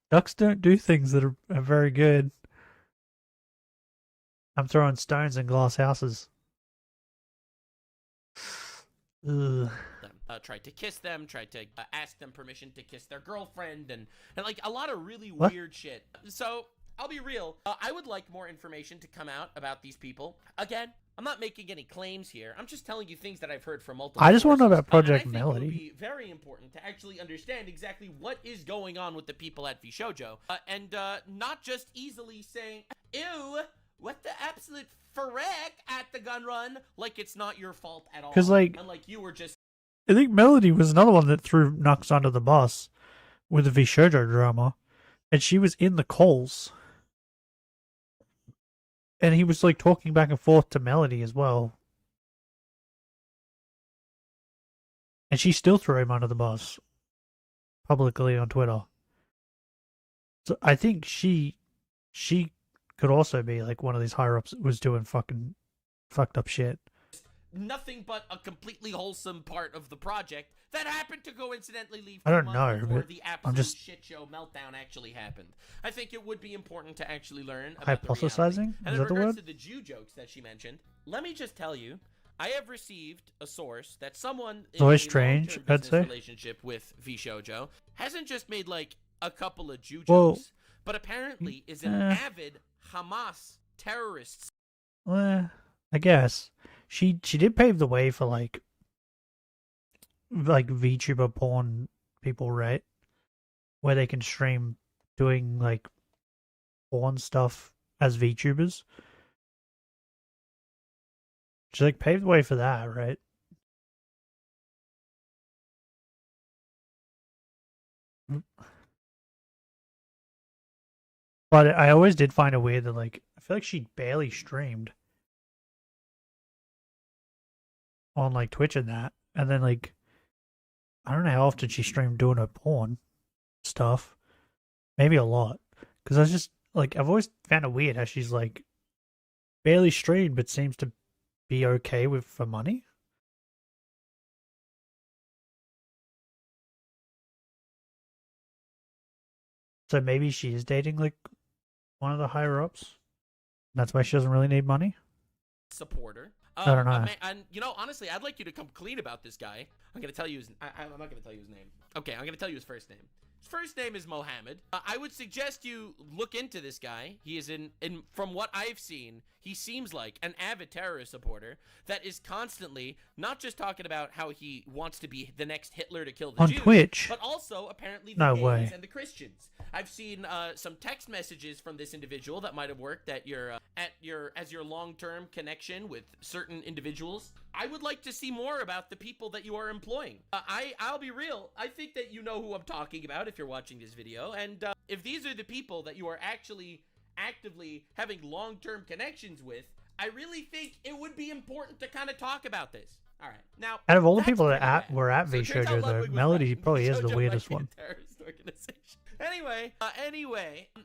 Ducks don't do things that are very good. I'm throwing stones in glass houses. Ugh. Tried to kiss them, tried to ask them permission to kiss their girlfriend, and like a lot of really What? weird shit. So I'll be real. I would like more information to come out about these people. Again, I'm not making any claims here. I'm just telling you things that I've heard from multiple I just want to know sources. about Project and I think Melody. It would be very important to actually understand exactly what is going on with the people at VShojo, and not just easily saying, "Ew, what the absolute frick" at the gun run, like it's not your fault at all. 'Cause, like, and like you were just. I think Melody was another one that threw Nux under the bus with the VShojo drama, and she was in the calls. And he was like talking back and forth to Melody as well. And she still threw him under the bus publicly on Twitter. So I think she could also be like one of these higher ups that was doing fucking fucked up shit. Nothing but a completely wholesome part of the project that happened to coincidentally leave. I don't know, before but the I'm absolute just shit show meltdown actually happened. I think it would be important to actually learn about the reality. Hypothesizing? And Is in that the regards word? to the Jew jokes that she mentioned, let me just tell you, I have received a source that someone It's always in a strange, long-term I'd business say. relationship with VShojo hasn't just made like a couple of Jew Well, jokes, but apparently is an avid Hamas terrorist. Well, I guess she did pave the way for like VTuber porn people, right? Where they can stream doing like porn stuff as VTubers. She like paved the way for that, right? But I always did find it weird that like I feel like she barely streamed on like Twitch and that, and then like I don't know how often she streamed doing her porn stuff. Maybe a lot, because I was just like I've always found it weird how she's like barely streamed but seems to be okay with for money. So maybe she is dating like one of the higher ups. That's why she doesn't really need money. Supporter. I don't know. And you know, honestly, I'd like you to come clean about this guy. I'm gonna tell you his. I'm not gonna tell you his name. Okay, I'm gonna tell you his first name. His first name is Mohammed. I would suggest you look into this guy. He is from what I've seen, he seems like an avid terrorist supporter that is constantly not just talking about how he wants to be the next Hitler to kill the On Jews, Twitch? but also apparently the No gays way. and the Christians. I've seen some text messages from this individual that might have worked at your long-term connection with certain individuals. I would like to see more about the people that you are employing. I'll be real. I think that you know who I'm talking about if you're watching this video, and if these are the people that you are actually actively having long-term connections with, I really think it would be important to kind of talk about this. All right, now Out of all the that's people pretty that bad. were at So it turns out VShojo, though, Ludwig was Melody right. probably is the VShojo weirdest might be one. a terrorist organization. Anyway,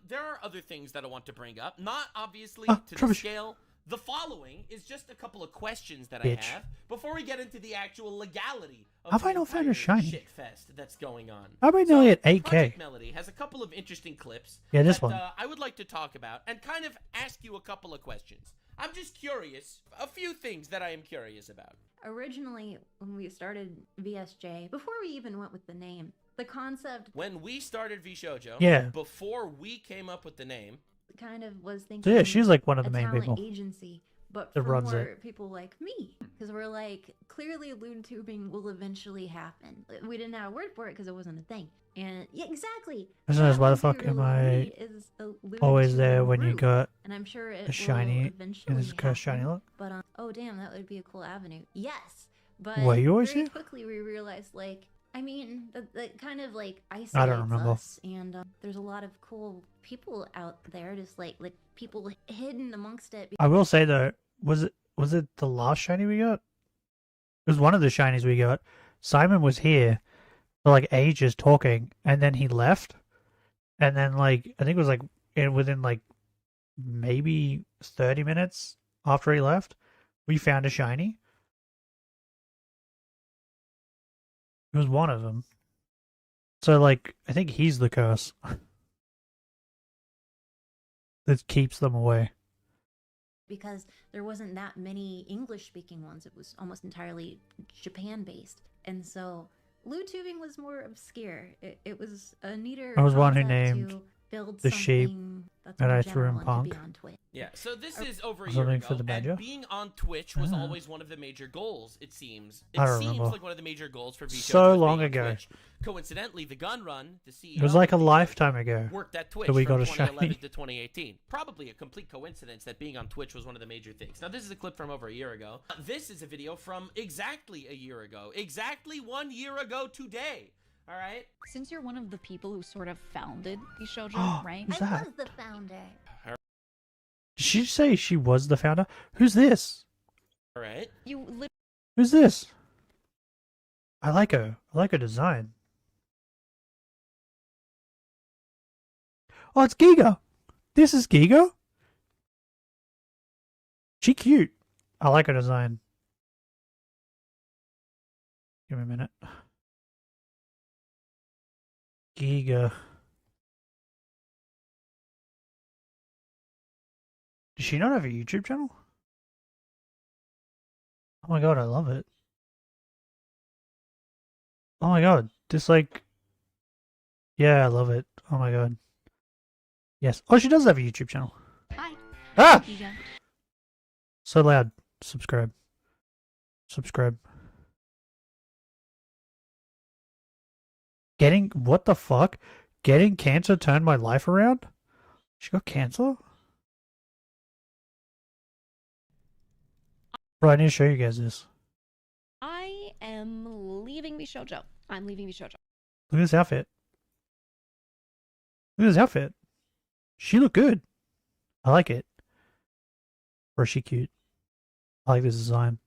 there are other things that I want to bring up. Not obviously to the Trubbish. scale. The following is just a couple of questions that Bitch. I have before we get into the actual legality of Have the I not found a entire shiny? shit fest that's going on. How about nearly at 8K? Project Melody has a couple of interesting clips Yeah, this that one. I would like to talk about and kind of ask you a couple of questions. I'm just curious, a few things that I am curious about. Originally, when we started VSJ, before we even went with the name, the concept When we started VShojo, Yeah. before we came up with the name, kind of was So thinking. yeah, she's like one of the a main talent people agency, but that for runs more it. people like me, because we're like clearly loon tubing will eventually happen. We didn't have a word for it because it wasn't a thing. And yeah, exactly. I just noticed, why the fuck Zero am I Lee is a loon always tubing there when you group, got and I'm sure it a will shiny eventually in this happen. Shiylocke? But oh damn, that would be a cool avenue. Yes, but Were you always very here? quickly we realized like. I mean, that kind of like isolates I don't remember. us, and there's a lot of cool people out there, just like people hidden amongst it. I will say though, was it the last shiny we got? It was one of the shinies we got. Simon was here for like ages talking, and then he left, and then like I think it was like within like maybe 30 minutes after he left, we found a shiny. It was one of them. So like I think he's the curse that keeps them away. Because there wasn't that many English-speaking ones. It was almost entirely Japan-based, and so loot tubing was more obscure. It was a neater. I was one who concept named to build the sheep something that's that more I threw in general and to Punk. be on Twitch. Yeah, so this is over a year Something ago, for the badger? and being on Twitch was Ah. always one of the major goals, it seems. I It don't seems remember. like one of the major goals for VShojo So was being long on ago. Twitch. Coincidentally, the Gun Run, the CEO It was like a of VShojo, lifetime ago worked at Twitch that we from got a 2011 shiny. to 2018. Probably a complete coincidence that being on Twitch was one of the major things. Now, this is a clip from over a year ago. This is a video from exactly a year ago. Exactly 1 year ago today. All right? Since you're one of the people who sort of founded VShojo, right? Who's that? was the founder. Did she say she was the founder? Who's this? All right. You literally Who's this? I like her. I like her design. Oh, it's Giga. This is Giga. She cute. I like her design. Give me a minute. Giga. Does she not have a YouTube channel? Oh my god, I love it. Oh my god, this like... Yeah, I love it. Oh my god. Yes. Oh, she does have a YouTube channel. Hi. Ah! Giga. So loud. Subscribe. Subscribe. Getting... What the fuck? Getting cancer turned my life around? She got cancer? Bro, I need to show you guys this. I am leaving VShojo. I'm leaving VShojo. Look at this outfit. Look at this outfit. She look good. I like it. Or is she cute? I like this design.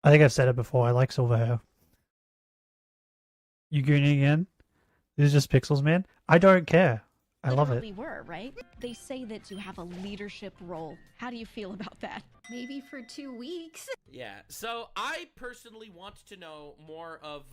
I think I've said it before. I like silver hair. You gooning again? This is just pixels, man. I don't care. I love it. Literally were, right? They say that you have a leadership role. How do you feel about that? Maybe for 2 weeks. Yeah, so I personally want to know more of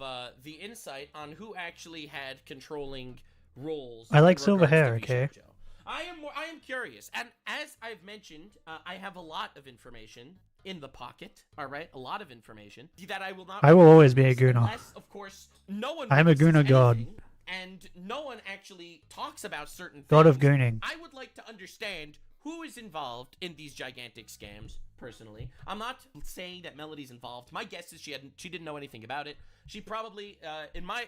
the insight on who actually had controlling roles. I like in silver regards to hair, okay? VShojo. I am curious, and as I've mentioned, I have a lot of information in the pocket. All right, a lot of information that I will not. I will always be a gooner. Unless, of course, no one. I am a releases gooner god. anything, and no one actually talks about certain things. God of gooning. I would like to understand who is involved in these gigantic scams. Personally, I'm not saying that Melody's involved. My guess is she didn't know anything about it. She probably, in my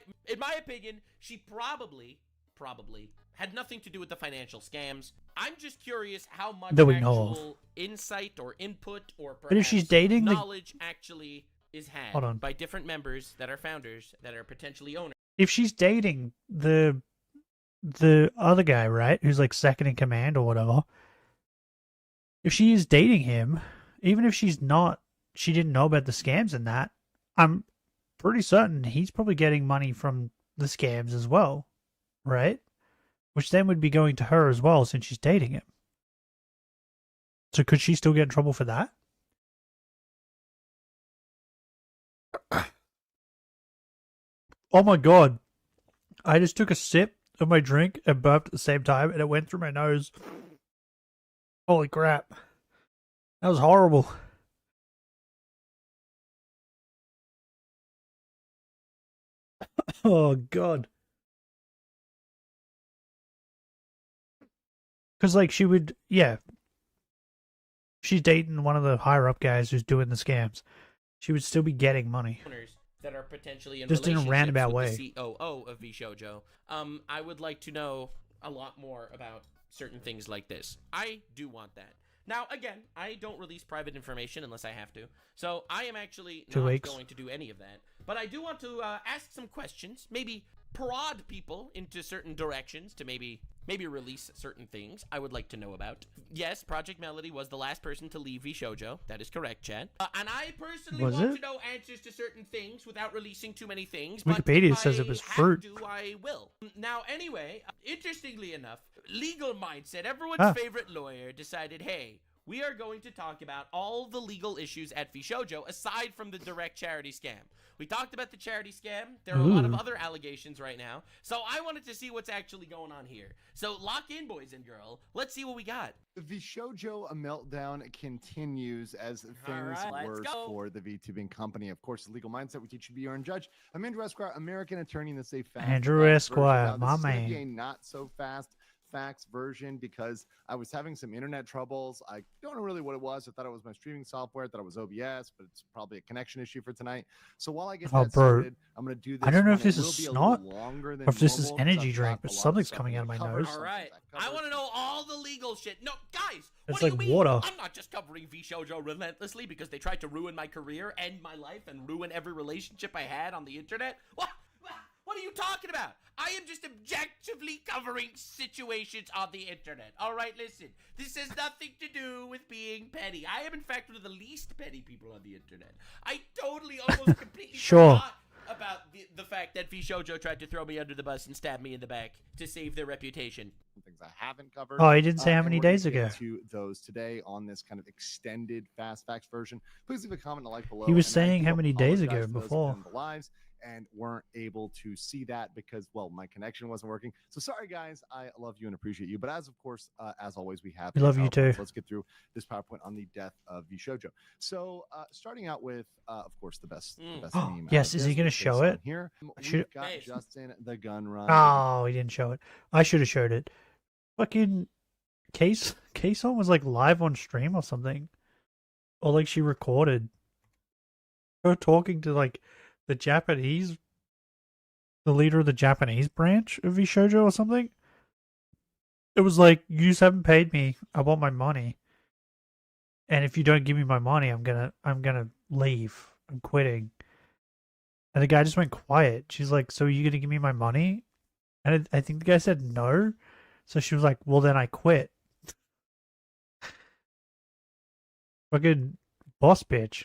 opinion, she probably had nothing to do with the financial scams. I'm just curious how much That we know of. actual insight or input or But if she's perhaps dating the- knowledge actually is had Hold on. by different members that are founders that are potentially owners. If she's dating the other guy, right, who's like second in command or whatever, if she is dating him, even if she's not, she didn't know about the scams and that, I'm pretty certain he's probably getting money from the scams as well, right? Which then would be going to her as well since she's dating him. So could she still get in trouble for that? Oh my god. I just took a sip of my drink and burped at the same time and it went through my nose. Holy crap. That was horrible. Oh god. Because like she would, yeah. She's dating one of the higher up guys who's doing the scams. She would still be getting money. That are potentially in Just in a relationships roundabout with way. the COO of VShojo. I would like to know a lot more about certain things like this. I do want that. Now, again, I don't release private information unless I have to, so I am actually 2 not weeks. going to do any of that. But I do want to ask some questions, maybe prod people into certain directions to maybe release certain things I would like to know about. Yes, Project Melody was the last person to leave VShojo. That is correct, Chad. And I personally Was want it? to know answers to certain things without releasing too many things. But Wikipedia if says I it was have fruit. to, I will. Now, anyway, interestingly enough, Legal Mindset, everyone's Ah. favorite lawyer, decided, hey, we are going to talk about all the legal issues at VShojo aside from the direct charity scam. We talked about the charity scam. There are a lot of other allegations right now. So I wanted to see what's actually going on here. So lock in, boys and girl. Let's see what we got. The VShojo meltdown continues as things right, worse for the VTubing company. Of course, the legal mindset we teach you to be your own judge. I'm Andrew Esquire, American attorney in the Safe Fast. Andrew Esquire, my This is gonna man. be a not so fast facts version because I was having some internet troubles. I don't know really what it was. I thought it was my streaming software. I thought it was OBS, but it's probably a connection issue for tonight. So while I get that started, I'm going to do this. I don't know one. if this It will is be a snot little longer than or if this is normal, energy because I've drink, got but a lot of something's stuff coming out of my covered. nose. All right. I want to know all the legal shit. No, guys. It's what like do you mean? water. I'm not just covering VShojo relentlessly because they tried to ruin my career, end my life, and ruin every relationship I had on the internet. What are you talking about? I am just objectively covering situations on the internet. All right, listen. This has nothing to do with being petty. I am, in fact, one of the least petty people on the internet. I totally, almost completely forgot about the fact that VShojo tried to throw me under the bus and stab me in the back to save their reputation. Things I haven't covered. Oh, he didn't say how and many we're gonna days get ago. To those today on this kind of extended fast facts version. Please leave a comment and like below. He was And I saying do how many days ago apologize to those who before. were in the lives and weren't able to see that because, well, my connection wasn't working. So sorry, guys. I love you and appreciate you. But as always, we have. We love you too. PowerPoints. Let's get through this PowerPoint on the death of VShojo. So starting out with, of course, the best meme. Yes, is he going to show it? Here, Should- we've got Justin the Gun Run. Oh, he didn't show it. I should have showed it. Fucking Kason was like live on stream or something, or like she recorded her talking to like the leader of the Japanese branch of VShojo or something. It was like, you just haven't paid me. I want my money, and if you don't give me my money, I'm gonna leave. I'm quitting. And the guy just went quiet. She's like, "So are you gonna give me my money?" And I think the guy said no. So she was like, "Well, then I quit." Fucking boss bitch.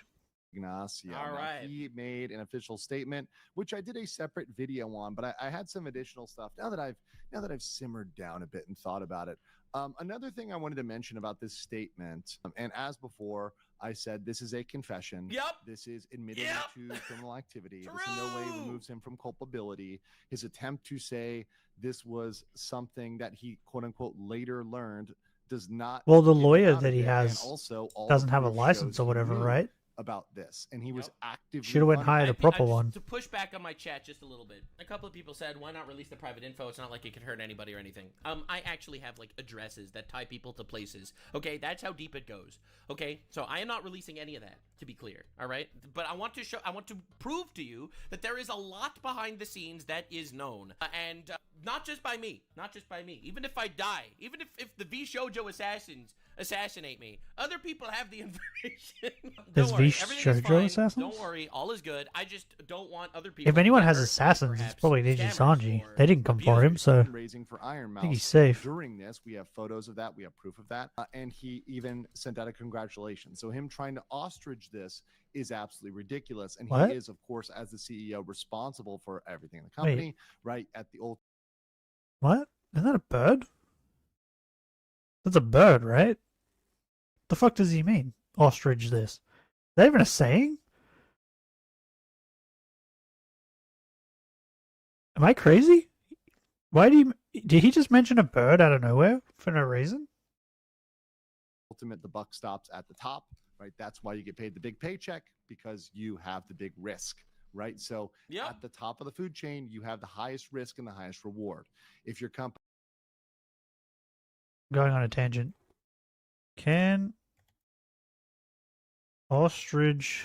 Ignacio. All Now, right. he made an official statement, which I did a separate video on, but I had some additional stuff now that I've simmered down a bit and thought about it. Another thing I wanted to mention about this statement, and as before, I said this is a confession. Yep. This is admitting to criminal activity. This in no way removes him from culpability. His attempt to say this was something that he quote unquote later learned does not. Well, the get him lawyer out of that he there, and has also all doesn't the have a proof license shows or he whatever, knew right? about this, and he was actively Should have went funding- hired a proper one. To push back on my chat just a little bit, a couple of people said, why not release the private info? It's not like it could hurt anybody or anything. I actually have like addresses that tie people to places. Okay, that's how deep it goes. Okay, so I am not releasing any of that, to be clear. All right, but I want to prove to you that there is a lot behind the scenes that is known, and not just by me, Even if I die, even if the VShojo assassins assassinate me, other people have the information. There's Don't worry, everything is VShojo fine. assassins? Don't worry, all is good. I just don't want other people. If to anyone get has hurt, assassins, it's perhaps probably Neji scammers Sanji. or They didn't come for him, so raising for Iron I think Mouse. he's safe. During this, we have photos of that. We have proof of that. And he even sent out a congratulations. So him trying to ostrich this is absolutely ridiculous. And What? he is, of course, as the CEO, responsible for everything in the company, right? At the old. What? Isn't that a bird? That's a bird, right? The fuck does he mean? Ostrich this. Is that even a saying? Am I crazy? Did he just mention a bird out of nowhere for no reason? Ultimate, the buck stops at the top, right? That's why you get paid the big paycheck, because you have the big risk, right? So at the top of the food chain, you have the highest risk and the highest reward. If your company Going on a tangent. Can ostriches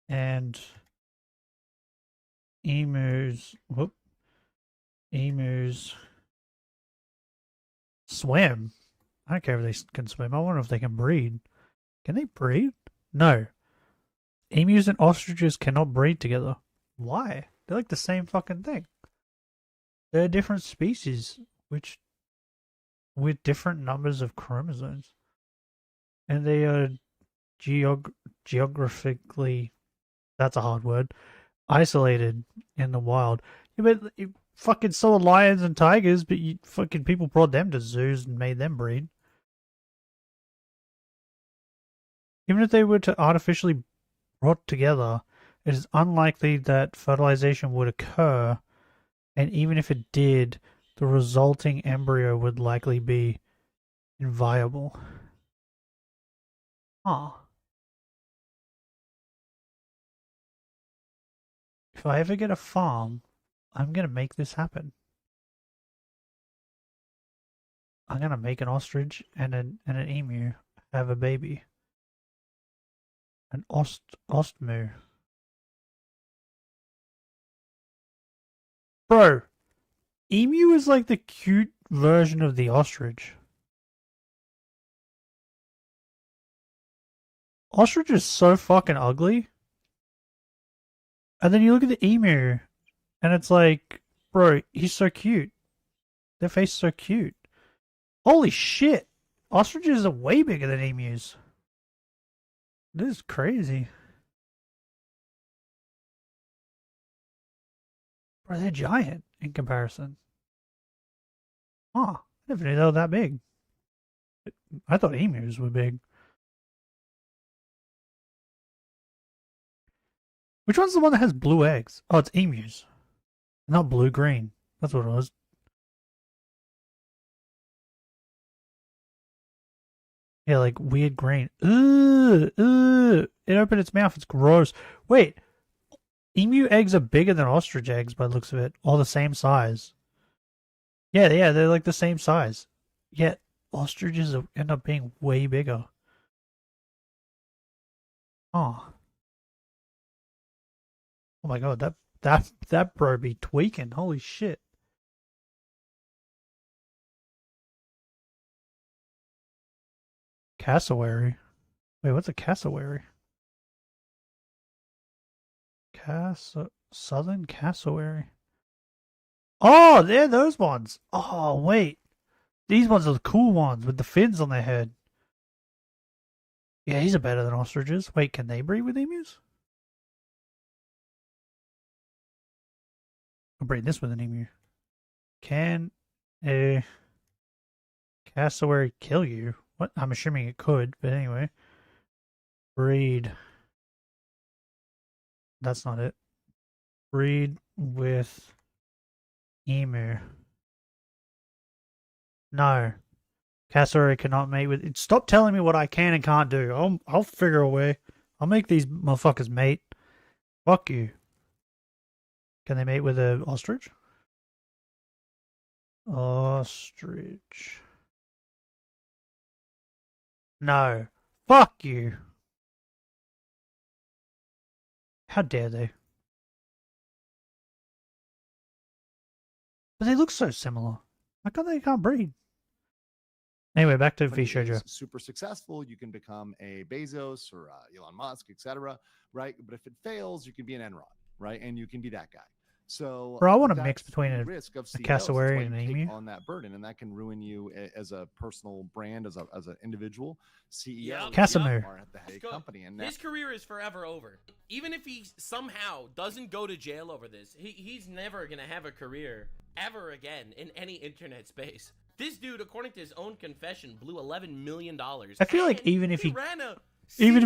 and emus swim? I don't care if they can swim. I wonder if they can breed. Can they breed? No. Emus and ostriches cannot breed together. Why? They're like the same fucking thing. They're different species, with different numbers of chromosomes. And they are geographically, that's a hard word, isolated in the wild. Yeah, but fucking saw lions and tigers, but you fucking people brought them to zoos and made them breed. Even if they were to artificially brought together, it is unlikely that fertilization would occur, and even if it did, the resulting embryo would likely be inviable. Huh. If I ever get a farm, I'm gonna make this happen. I'm gonna make an ostrich and an emu have a baby. An ostmu. Bro, emu is like the cute version of the ostrich. Ostrich is so fucking ugly. And then you look at the emu, and it's like, bro, he's so cute. Their face is so cute. Holy shit! Ostriches are way bigger than emus. This is crazy. Bro, they're giant in comparison. Huh, I never knew they were that big. I thought emus were big. Which one's the one that has blue eggs? Oh, it's emus. Not blue-green. That's what it was. Yeah, like weird green. Ugh, ugh. It opened its mouth. It's gross. Wait. Emu eggs are bigger than ostrich eggs by the looks of it. All the same size. Yeah, they're like the same size. Yet ostriches end up being way bigger. Oh. Oh my god, that bro be tweaking. Holy shit. Cassowary. Wait, what's a cassowary? Southern cassowary. Oh, they're those ones. Oh, wait. These ones are the cool ones with the fins on their head. Yeah, these are better than ostriches. Wait, can they breed with emus? I'll breed this with an emu. Can a cassowary kill you? What? I'm assuming it could, but anyway. Breed. That's not it. Breed with emu. No. Cassowary cannot mate with... Stop telling me what I can and can't do. I'll figure a way. I'll make these motherfuckers mate. Fuck you. Can they mate with an ostrich? Ostrich. No. Fuck you. How dare they? But they look so similar. How come they can't breed? Anyway, back to VShojo. Super successful, you can become a Bezos or Elon Musk, etc. Right? But if it fails, you can be an Enron, right? And you can be that guy. So, bro, I want to mix between a CEOs. cassowary and an emu. On that burden, and that can ruin you as a personal brand, as an individual CEO. Casimir. Are at the head of the company, and his career is forever over. Even if he somehow doesn't go to jail over this, he's never gonna have a career ever again in any internet space. This dude, according to his own confession, blew $11 million. I feel like even if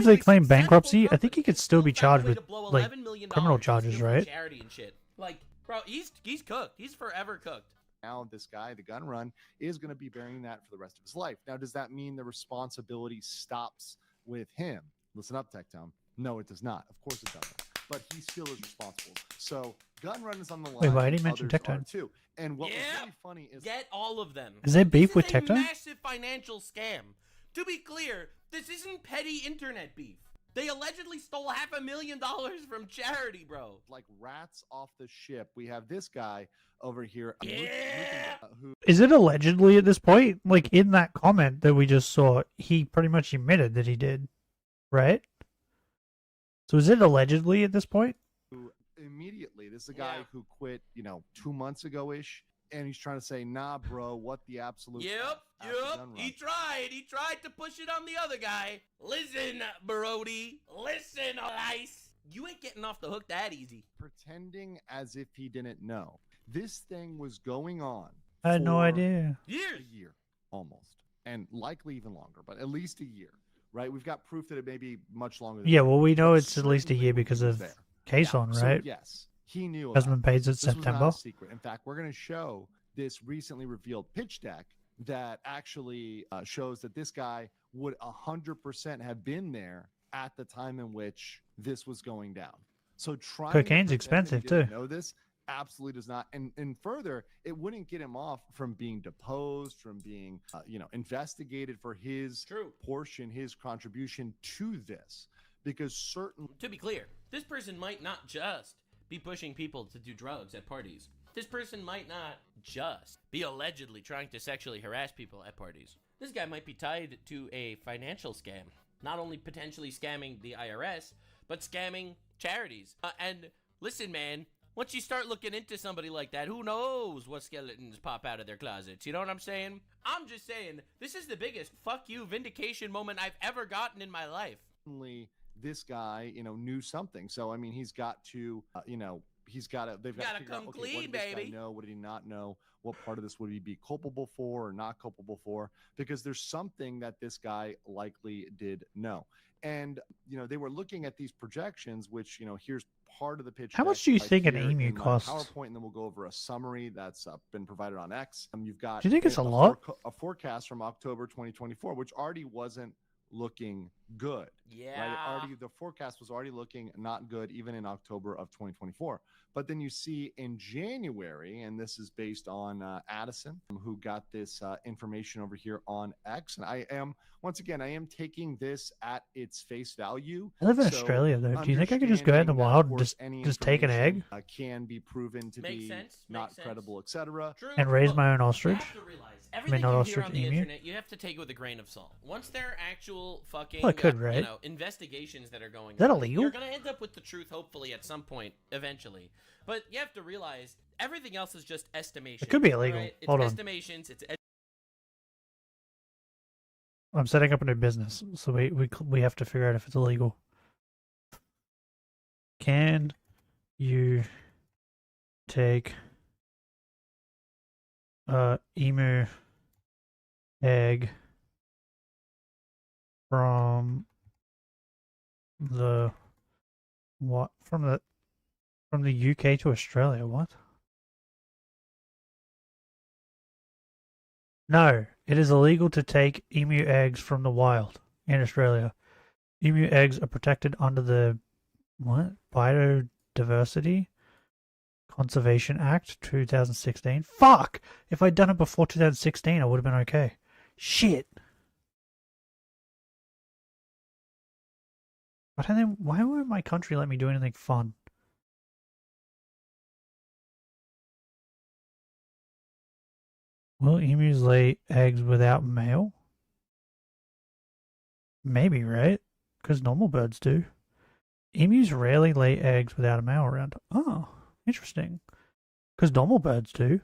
they claim bankruptcy, I think he could still be charged with like criminal charges, right? Charity and shit. Like, bro, he's cooked. He's forever cooked. Now this guy, the gun run, is going to be bearing that for the rest of his life. Now, does that mean the responsibility stops with him? Listen up, Techtown. No, it does not. Of course it doesn't. But he still is responsible. So gun run is on the line. Wait, why did he mention Techtown too? And what was really funny is get all of them. Is there beef with Techtown? Techtown? Massive financial scam. To be clear, this isn't petty internet beef. They allegedly stole $500,000 from charity, bro. Like rats off the ship. We have this guy over here. Who Is it allegedly at this point? Like in that comment that we just saw, he pretty much admitted that he did, right? So is it allegedly at this point? Immediately, this is a guy who quit, 2 months ago ish, and he's trying to say, nah, bro, what the absolute. Yep. He tried to push it on the other guy. Listen, Brody. Listen, Elias. You ain't getting off the hook that easy. Pretending as if he didn't know. This thing was going on. I had no for idea. A year, almost. And likely even longer, but at least a year, right? We've got proof that it may be much longer than Yeah, that, well, we know but it's at least a year because of there. Caisson, So, right? yes, he knew Hasn't about been paid it. since This was not September. a secret. In fact, we're going to show this recently revealed pitch deck that actually shows that this guy would 100% have been there at the time in which this was going down. So trying to Cocaine's pretend that he expensive, didn't too. know this absolutely does not. And further, it wouldn't get him off from being deposed, from being investigated for his portion, his contribution to this, because certainly. To be clear, this person might not just be pushing people to do drugs at parties. This person might not just be allegedly trying to sexually harass people at parties. This guy might be tied to a financial scam. Not only potentially scamming the IRS, but scamming charities. And listen, man, once you start looking into somebody like that, who knows what skeletons pop out of their closets? You know what I'm saying? I'm just saying, this is the biggest fuck you vindication moment I've ever gotten in my life. This guy, knew something. So, I mean, he's got to, they've got to figure come out, okay, clean, what did this baby. guy know? What did he not know? What part of this would he be culpable for or not culpable for? Because there's something that this guy likely did know. And, they were looking at these projections, which, here's part of the pitch. How much do you think an emu costs? PowerPoint, and then we'll go over a summary that's been provided on X. You've got. Do you think it's a lot? A forecast from October 2024, which already wasn't looking good. Yeah. Right? The forecast was already looking not good even in October of 2024. But then you see in January, and this is based on Addison, who got this information over here on X. And I am taking this at its face value. I live in Australia, though. Do you think I could just go out in the wild and just take an egg? Can be proven to be not credible, etc. And raise my own ostrich? You have to realize, everything not you ostrich, hear on the emu? internet, you have to take it with a grain of salt. Once there are actual fucking Well, it could, right? investigations that are going Is that on, illegal? you're going to end up with the truth, hopefully, at some point, eventually. But you have to realize, everything else is just estimation. It could be illegal. Right? It's Hold on. estimations. I'm setting up a new business, so we have to figure out if it's illegal. Can you take emu egg from the UK to Australia? What? No, it is illegal to take emu eggs from the wild in Australia. Emu eggs are protected under the Biodiversity Conservation Act 2016. Fuck! If I'd done it before 2016, I would have been okay. Shit! Why won't my country let me do anything fun? Will emus lay eggs without male? Maybe, right? Because normal birds do. Emus rarely lay eggs without a male around. Oh, interesting. Because normal birds do.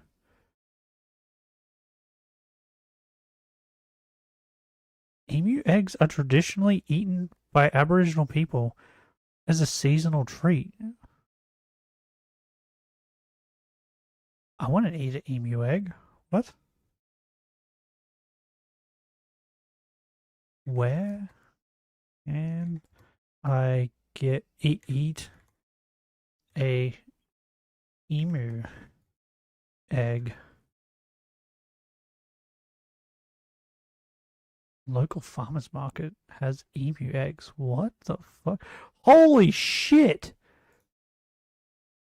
Emu eggs are traditionally eaten by Aboriginal people as a seasonal treat. I want to eat an emu egg. What? Where can I eat a emu egg? Local farmers market has emu eggs. What the fuck? Holy shit!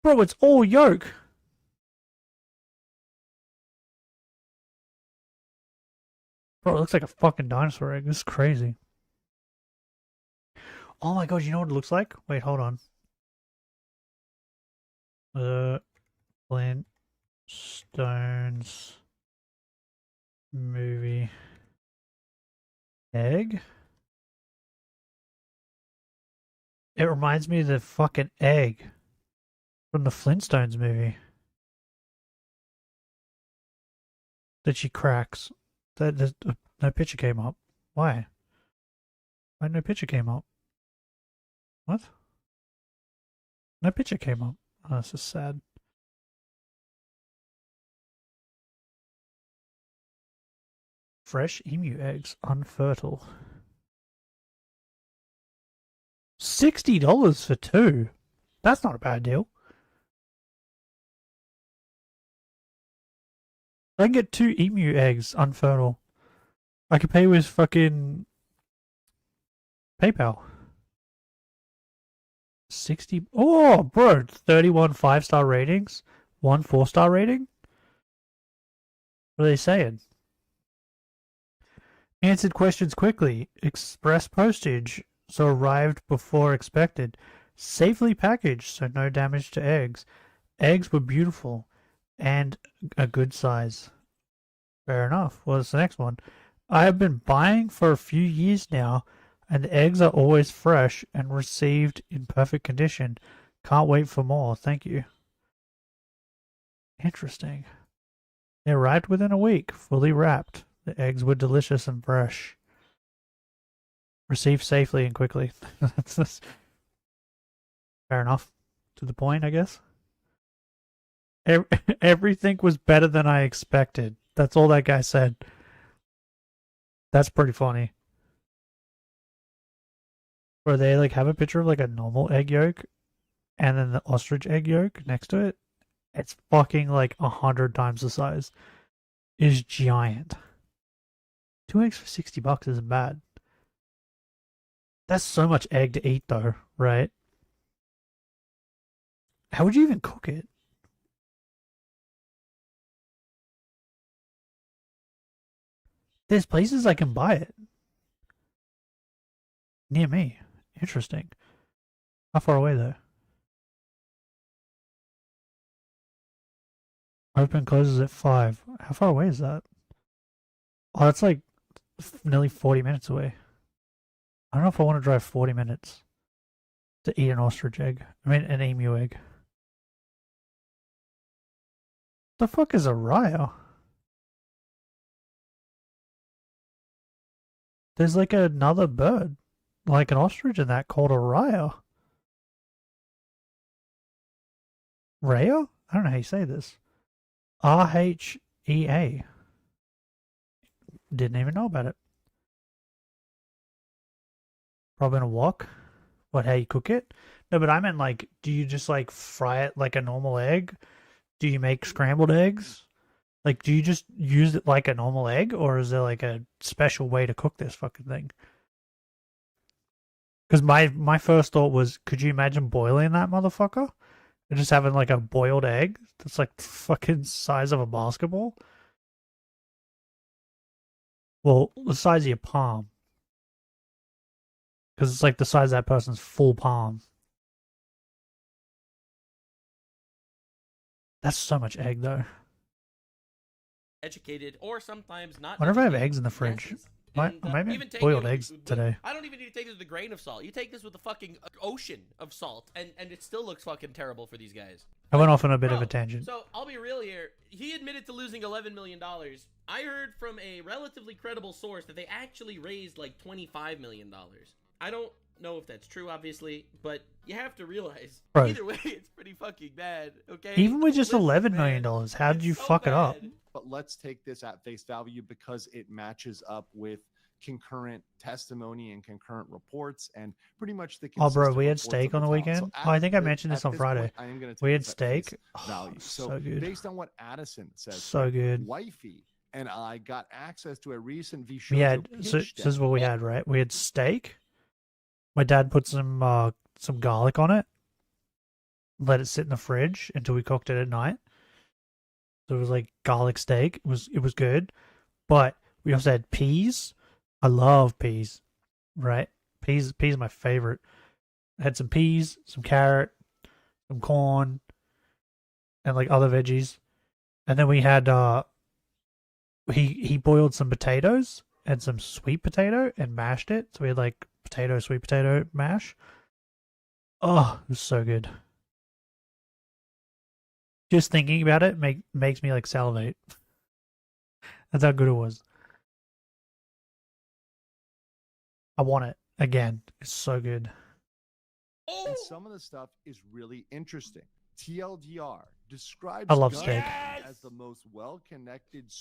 Bro, it's all yolk. Bro, it looks like a fucking dinosaur egg. This is crazy. Oh my god, you know what it looks like? Wait, hold on. Flintstones movie egg? It reminds me of the fucking egg from the Flintstones movie that she cracks. No picture came up. Why? Why no picture came up? What? No picture came up. Oh, this is sad. Fresh emu eggs, unfertile. $60 for 2. That's not a bad deal. I can get 2 emu eggs unfertile. I could pay with fucking PayPal. 60. Oh, bro. 31 5-star ratings. 1 4-star rating. What are they saying? Answered questions quickly. Express postage, so arrived before expected. Safely packaged, so no damage to eggs. Eggs were beautiful and a good size. Fair enough. What's the next one? I have been buying for a few years now, and the eggs are always fresh and received in perfect condition. Can't wait for more. Thank you. Interesting. They arrived within a week, fully wrapped. The eggs were delicious and fresh. Received safely and quickly. That's fair enough. To the point, I guess. Everything was better than I expected. That's all that guy said. That's pretty funny. Where they like have a picture of like a normal egg yolk and then the ostrich egg yolk next to it. It's fucking like 100 times the size. It is giant. 2 eggs for $60 isn't bad. That's so much egg to eat though, right? How would you even cook it? There's places I can buy it. Near me. Interesting. How far away though? Open closes at 5. How far away is that? Oh, that's like nearly 40 minutes away. I don't know if I want to drive 40 minutes to eat an ostrich egg. I mean, an emu egg. The fuck is a raya? There's like another bird, like an ostrich in that called a raya. Rhea? I don't know how you say this. R-H-E-A. Didn't even know about it. Probably gonna wok. What, how you cook it? No, but I meant like, do you just like fry it like a normal egg? Do you make scrambled eggs? Like, do you just use it like a normal egg, or is there like a special way to cook this fucking thing? Because my first thought was, could you imagine boiling that motherfucker? And just having like a boiled egg that's like the fucking size of a basketball? Well, the size of your palm. Because it's like the size of that person's full palm. That's so much egg though. Educated or sometimes not. Whenever I have eggs in the fridge, I might make boiled eggs today. I don't even need to take this with a grain of salt. You take this with a fucking ocean of salt, and it still looks fucking terrible for these guys. I went off on a bit of a tangent. So I'll be real here. He admitted to losing $11 million. I heard from a relatively credible source that they actually raised like $25 million. I don't know if that's true, obviously, but you have to realize, Bro, either way, it's pretty fucking bad, okay? Even with just $11 million, how did you fuck it up? But let's take this at face value because it matches up with concurrent testimony and concurrent reports and pretty much the Oh, bro, we had reports steak of on the town. weekend. So Oh, I think I at mentioned this on this Friday. point, I am gonna take We had this at face steak. value. Oh, So so good. based on what Addison says, So good. Wifey and I got access to a recent We Vishojo had, pitch so this deck. is what we had, right? We had steak. My dad put some garlic on it. Let it sit in the fridge until we cooked it at night. So it was like garlic steak. It was good. But we also had peas. I love peas. Right? Peas are my favorite. I had some peas, some carrot, some corn, and like other veggies. And then we had he boiled some potatoes and some sweet potato and mashed it. So we had like sweet potato mash. Oh, it was so good. Just thinking about it makes me like salivate. That's how good it was. I want it again. It's so good. And some of the stuff is really interesting. TLDR describes I love gun- steak. Yes! as the most well-connected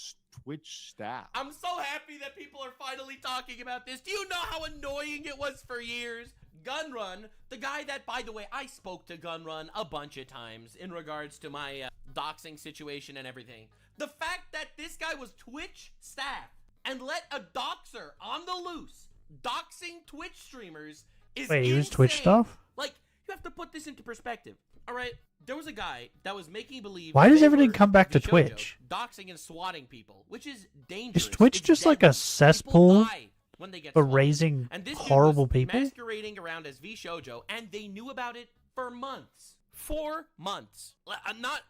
Twitch staff. I'm so happy that people are finally talking about this. Do you know how annoying it was for years? Gunrun, the guy that, by the way, I spoke to Gunrun a bunch of times in regards to my doxing situation and everything. The fact that this guy was Twitch staff and let a doxer on the loose doxing Twitch streamers is Wait, he was insane. Twitch stuff? Like, you have to put this into perspective. All right, there was a guy that was making believe. Why does they everything were come back to Vishojo, Twitch? doxing and swatting people, which is dangerous. Is Twitch It's just like deadly. a cesspool When they get for swatted. raising And this dude horrible was people? masquerading around as Vishojo, and they knew about it for months. 4 months. I'm not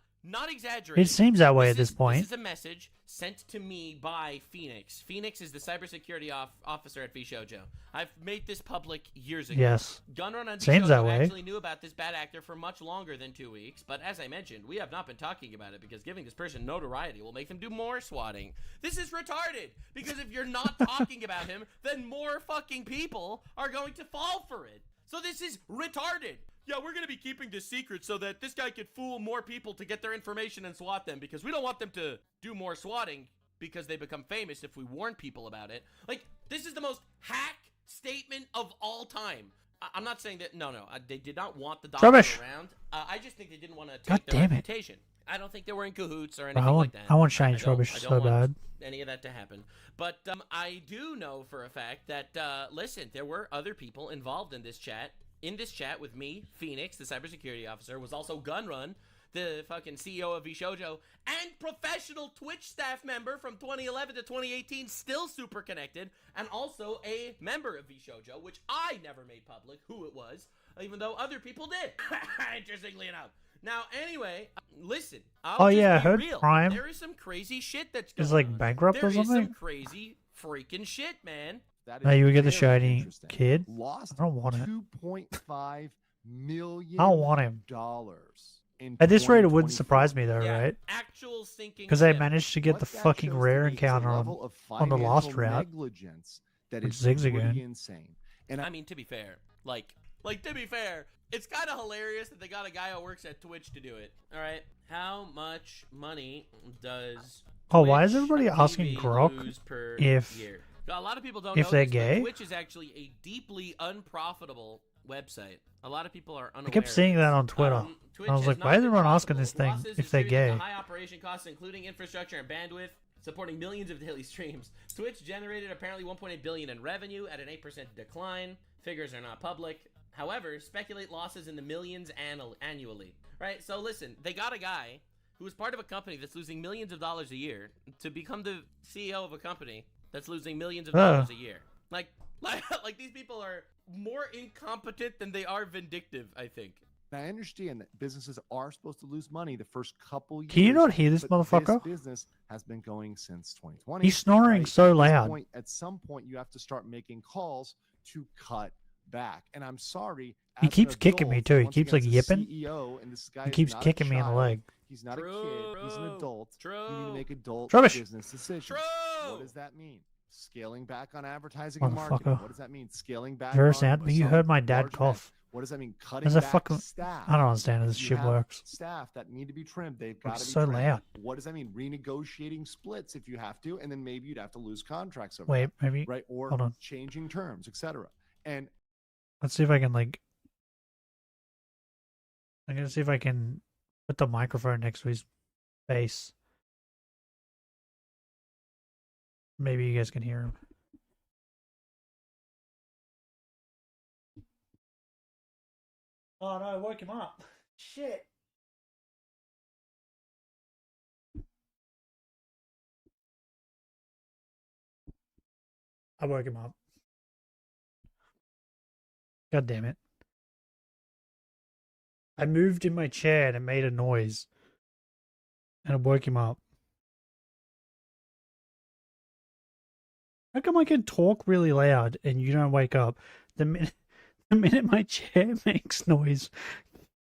exaggerating. It seems that way at this point. This is a message sent to me by Phoenix. Phoenix is the cybersecurity officer at Vishojo. I've made this public years ago. Yes. Gunrun and Seems that Vishojo way. actually knew about this bad actor for much longer than 2 weeks, but as I mentioned, we have not been talking about it because giving this person notoriety will make them do more swatting. This is retarded, because if you're not talking about him, then more fucking people are going to fall for it. So this is retarded. Yeah, we're going to be keeping this secret so that this guy could fool more people to get their information and swat them, because we don't want them to do more swatting because they become famous if we warn people about it. Like, this is the most hack statement of all time. I'm not saying that, no, they did not want the doctor Rubbish. around. I just think they didn't want to God take their damn it. reputation. I don't think they were in cahoots or Bro, anything I want, like that. I want shiny I don't rubbish so want bad. any of that to happen. But I do know for a fact that, listen, there were other people involved in this chat. In this chat with me, Phoenix, the cybersecurity officer, was also Gunrun, the fucking CEO of Vishojo, and professional Twitch staff member from 2011 to 2018, still super connected, and also a member of Vishojo, which I never made public who it was, even though other people did, interestingly enough. Now, anyway, listen. Oh, yeah, I heard real. Prime There is some crazy shit that's going is like on. bankrupt or There is something? some crazy freaking shit, man. That Now is you would get the very shiny interesting. kid? Lost I don't want it. $2.5 million. I don't want him. In At this rate, it wouldn't 2024. surprise me though, right? Actual sinking Because I shit. managed to get What the that fucking shows rare to me is a encounter level on the lost financial route. negligence that With is pretty Zigzagoon. insane. And I mean, to be fair, like to be fair, it's kind of hilarious that they got a guy who works at Twitch to do it. All right, how much money does Oh, why is Twitch everybody asking TV Grok lose per if year? A lot of people don't if know they're this, but gay? Twitch is actually a deeply unprofitable website. A lot of people are unaware. I kept seeing that on Twitter. Twitch I was has like, not why is been everyone asking profitable. this thing Losses if they're attributed gay? to high operation costs, including infrastructure and bandwidth, supporting millions of daily streams. Twitch generated apparently 1.8 billion in revenue at an 8% decline. Figures are not public. However, speculate losses in the millions annually. Right? So listen, they got a guy who is part of a company that's losing millions of dollars a year to become the CEO of a company that's losing millions of dollars a year. Like these people are more incompetent than they are vindictive, I think. Now, I understand that businesses are supposed to lose money the first couple years. Can you not hear this but motherfucker? This business has been going since 2020. He's snoring right? so At this loud. point- at some point, you have to start making calls to cut back. And I'm sorry. He as an keeps kicking me adult, too. He once keeps again, like as a yipping. CEO, and this guy He is keeps not a kicking me in the child. leg. He's not a kid. He's an adult. You need to make adult Rubbish. business decisions. What does that mean? Scaling back on advertising and marketing. Motherfucker. What does that mean? Scaling back Very on sad, but you some heard my dad large events. cough. What does that mean? Cutting There's a back fucking. staff. I don't understand how this You shit have works. Staff that need to be trimmed. They've got to It's be so trimmed. loud. What does that mean? Renegotiating splits if you have to, and then maybe you'd have to lose contracts over Wait, that, maybe. right? Or Hold on. changing terms, etc. And Let's see if I can like. I'm gonna see if I can put the microphone next to his face. Maybe you guys can hear him. Oh no, I woke him up. Shit. I woke him up. God damn it. I moved in my chair and it made a noise. And it woke him up. How come I can talk really loud and you don't wake up? The minute my chair makes noise,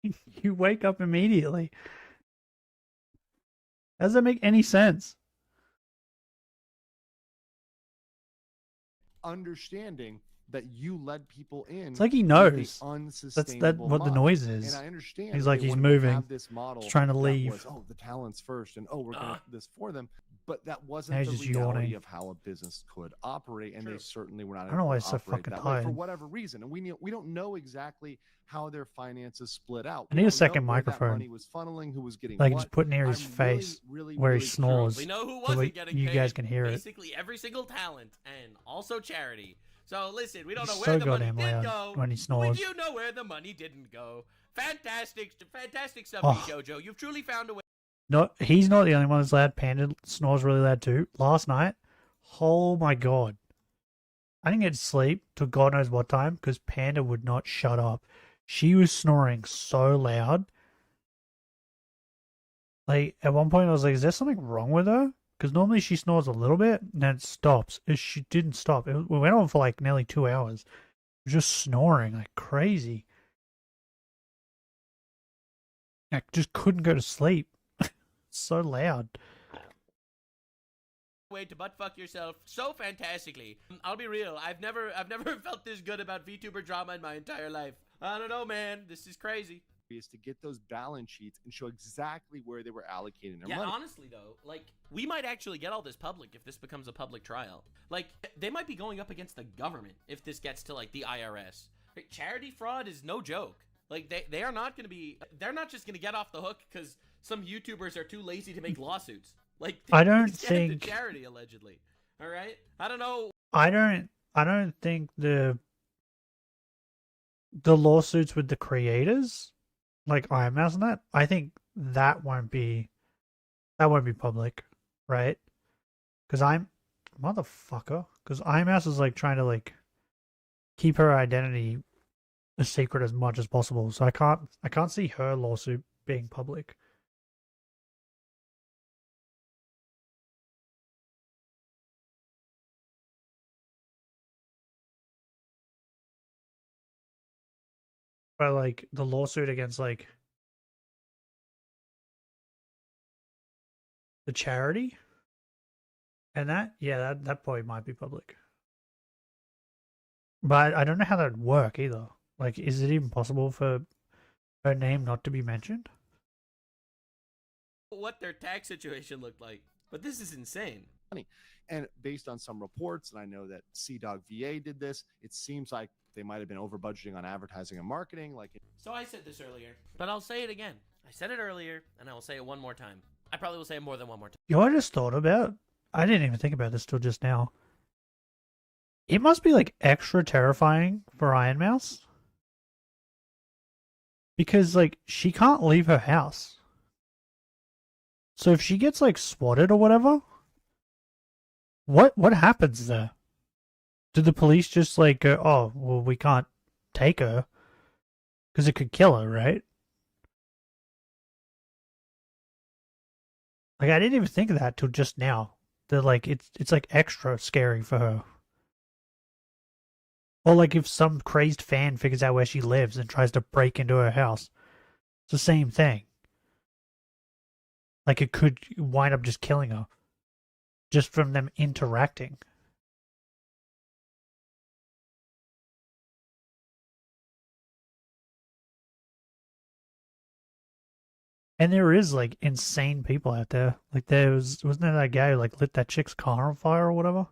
you wake up immediately. Does that make any sense? understanding that you led people in. It's like he knows. That's what the noise is. And I understand. He's like, he's moving. He's trying to leave. The talent's first, and we're going to do this for them. But that wasn't Now the he's just reality yawning. of how a business could operate, and they certainly were not I don't know why able he's to so operate fucking that way for tired. whatever reason. And we don't know exactly how their finances split out. I We need a don't know second where that microphone. money was funneling, who was getting Like what. just put near his face where he snores. We know who so wasn't getting you paid. guys can hear it. Basically every single talent and also charity. So listen, we don't He's know so where the money goddamn did loud go. when he But snores. we do know where the money didn't go. Fantastic stuff, Oh. Jojo. You've truly found a way. No, he's not the only one that's loud. Panda snores really loud too. Last night, oh my god, I didn't get to sleep till God knows what time because Panda would not shut up. She was snoring so loud. Like at one point, I was like, "Is there something wrong with her?" Because normally she snores a little bit and then it stops. She didn't stop. We went on for like nearly 2 hours, just snoring like crazy. I just couldn't go to sleep. So loud. Way to butt fuck yourself so fantastically. I'll be real. I've never felt this good about VTuber drama in my entire life. I don't know, man. This is crazy. Is to get those balance sheets and show exactly where they were allocating their Yeah, money. honestly though, like we might actually get all this public if this becomes a public trial. Like they might be going up against the government if this gets to like the IRS. Like, charity fraud is no joke. Like they are not going to be. They're not just going to get off the hook because some YouTubers are too lazy to make lawsuits. Like I don't these get into think charity allegedly. All right, I don't know. I don't think the lawsuits with the creators, like Iron Mouse and that, I think that won't be public, right? Because because Iron Mouse is like trying to like keep her identity a secret as much as possible. So I can't see her lawsuit being public. But like the lawsuit against like the charity and that, yeah, that probably might be public. But I don't know how that would work either. Like, is it even possible for her name not to be mentioned? What their tax situation looked like, but this is insane. And based on some reports, and I know that CDOG VA did this, it seems like they might have been over budgeting on advertising and marketing. So I said this earlier, but I'll say it again. I said it earlier, and I will say it one more time. I probably will say it more than one more time. You know what I just thought about? I didn't even think about this till just now. It must be like extra terrifying for Iron Mouse. Because like she can't leave her house. So if she gets like swatted or whatever, what happens there? Do the police just like go, oh, well, we can't take her because it could kill her, right? Like I didn't even think of that till just now. That like it's like extra scary for her. Or like if some crazed fan figures out where she lives and tries to break into her house. It's the same thing. Like it could wind up just killing her. Just from them interacting. And there is like insane people out there. Like wasn't there that guy who like lit that chick's car on fire or whatever?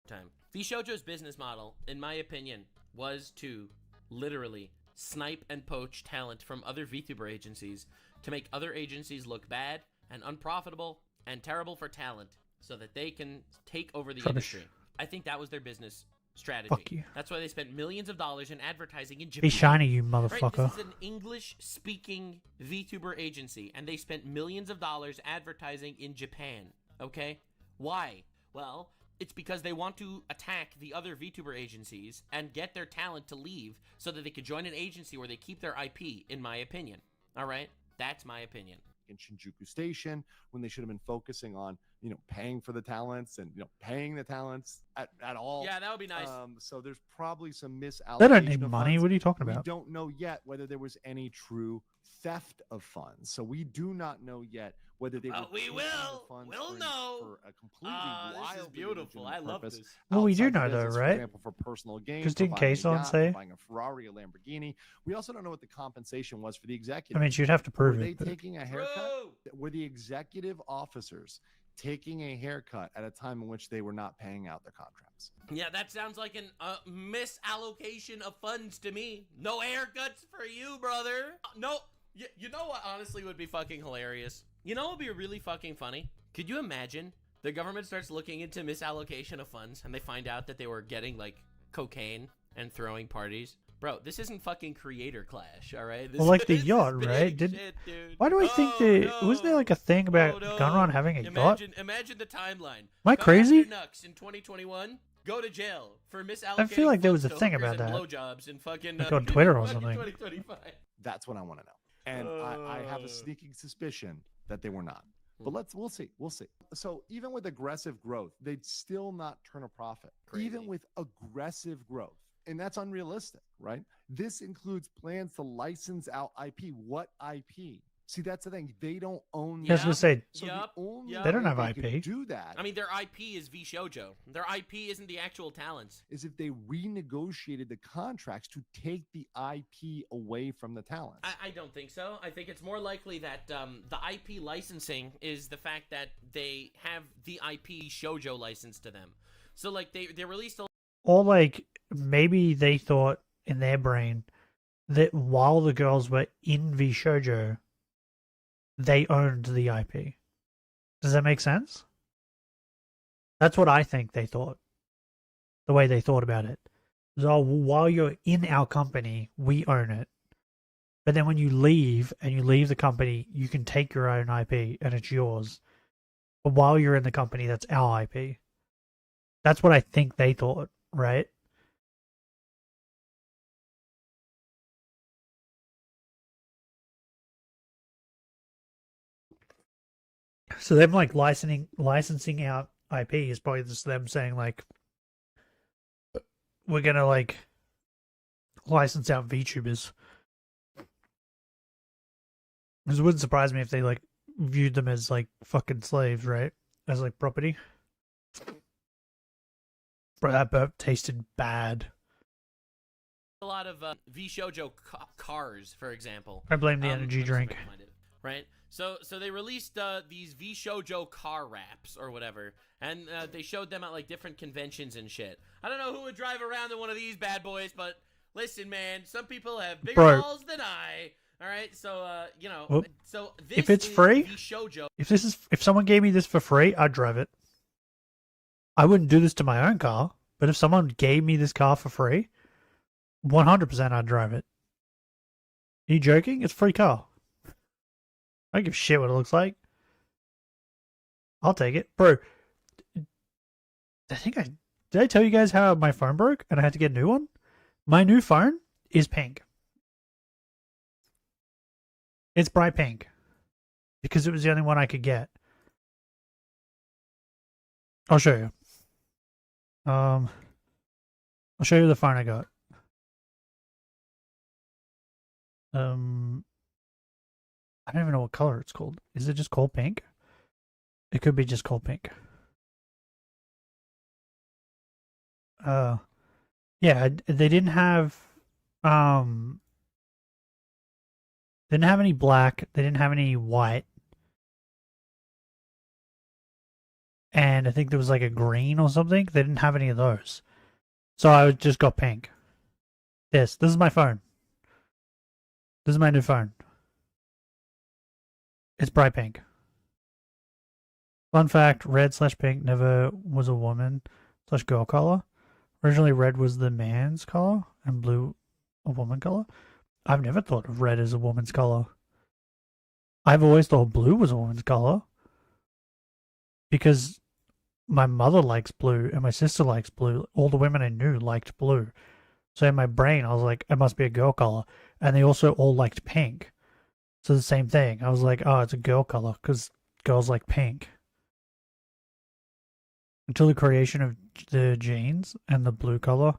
Time. VShojo's business model, in my opinion, was to literally snipe and poach talent from other VTuber agencies to make other agencies look bad and unprofitable and terrible for talent so that they can take over the industry. I think that was their business strategy. Fuck you. That's why they spent millions of dollars in advertising in Japan. Be shiny, you Right? motherfucker. This is an English-speaking VTuber agency, and they spent millions of dollars advertising in Japan, okay? Why? Well, it's because they want to attack the other VTuber agencies and get their talent to leave so that they could join an agency where they keep their IP, in my opinion. All right? That's my opinion. In Shinjuku Station, when they should have been focusing on, paying for the talents and, paying the talents at all. Yeah, that would be nice. So there's probably some misallocation. They don't need of money. funds. What are you talking We about? don't know yet whether there was any true theft of funds. So we do not know yet whether they were we taking will. the funds We'll for, know. for a completely This is wild beautiful. I love this. Well, we do outside the know though, business, For right? example, for personal gain, Just didn't for buying a Kayson yacht, say? for buying a Ferrari, a Lamborghini. We also don't know what the compensation was for the I executive. mean, you'd have to prove Were it. they but- taking a haircut? Were the executive officers taking a haircut at a time in which they were not paying out their contracts? Yeah, that sounds like an misallocation of funds to me. No haircuts for you, brother. No, you know what honestly would be fucking hilarious? You know what would be really fucking funny? Could you imagine the government starts looking into misallocation of funds and they find out that they were getting like cocaine and throwing parties? Bro, this isn't fucking Creator Clash, all right? This Well, like the is yacht, big right? Did shit, dude. why do I think wasn't there like a thing about Gunrun having a yacht? Imagine the timeline. Am I crazy? Nux in 2021, go to jail for misallocating. I feel like there was a funds to thing hookers about and that. blowjobs in fucking Like on Twitter or fucking something. 2025. That's what I want to know. And I have a sneaking suspicion that they were not. But we'll see. We'll see. So even with aggressive growth, they'd still not turn a profit. Even with aggressive growth. And that's unrealistic, right? This includes plans to license out IP. What IP? See, that's the thing. They don't own. I was gonna say, So the only they don't way have they could IP. do that I mean, their IP is VShojo. Their IP isn't the actual talents. is if they renegotiated the contracts to take the IP away from the talent. I don't think so. I think it's more likely that the IP licensing is the fact that they have the IP Shoujo license to them. So like they released a Or like maybe they thought in their brain that while the girls were in V Shoujo, they owned the IP. Does that make sense? That's what I think they thought. The way they thought about it. So while you're in our company, we own it. But then when you leave and you leave the company, you can take your own IP and it's yours. But while you're in the company, that's our IP. That's what I think they thought, right? So them like licensing out IP is probably just them saying like, we're gonna like license out VTubers. It wouldn't surprise me if they like viewed them as like fucking slaves, right? As like property. Bro, that burp tasted bad. lot of VShojo cars, for example. I blame the energy drink. Right? So they released these VShojo car wraps or whatever, and they showed them at like different conventions and shit. I don't know who would drive around in one of these bad boys, but listen, man, some people have bigger balls than I. All right, so you know, well, so this if it's is free, VShojo. if someone gave me this for free, I'd drive it. I wouldn't do this to my own car, but if someone gave me this car for free, 100% I'd drive it. Are you joking? It's a free car. I don't give a shit what it looks like. I'll take it. Bro, did I tell you guys how my phone broke and I had to get a new one? My new phone is pink. It's bright pink. Because it was the only one I could get. I'll show you. I'll show you the phone I got. I don't even know what color it's called. Is it just called pink? It could be just called pink. Yeah, they didn't have any black, they didn't have any white. And I think there was like a green or something. They didn't have any of those. So I just got pink. This is my phone. This is my new phone. It's bright pink. Fun fact, red/pink never was a woman/girl color. Originally red was the man's color and blue a woman color. I've never thought of red as a woman's color. I've always thought blue was a woman's color. Because my mother likes blue and my sister likes blue. All the women I knew liked blue. So in my brain, I was like, it must be a girl color. And they also all liked pink. So the same thing. I was like, oh, it's a girl color because girls like pink. Until the creation of the jeans and the blue color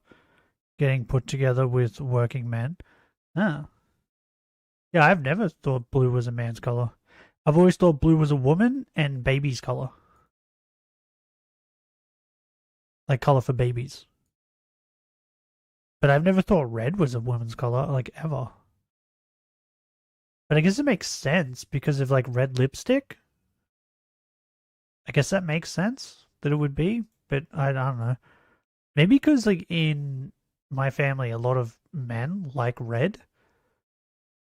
getting put together with working men. Ah. Yeah, I've never thought blue was a man's color. I've always thought blue was a woman and baby's color. Like color for babies. But I've never thought red was a woman's color, like ever. But I guess it makes sense because of like red lipstick. I guess that makes sense that it would be, but I don't know. Maybe because like in my family, a lot of men like red.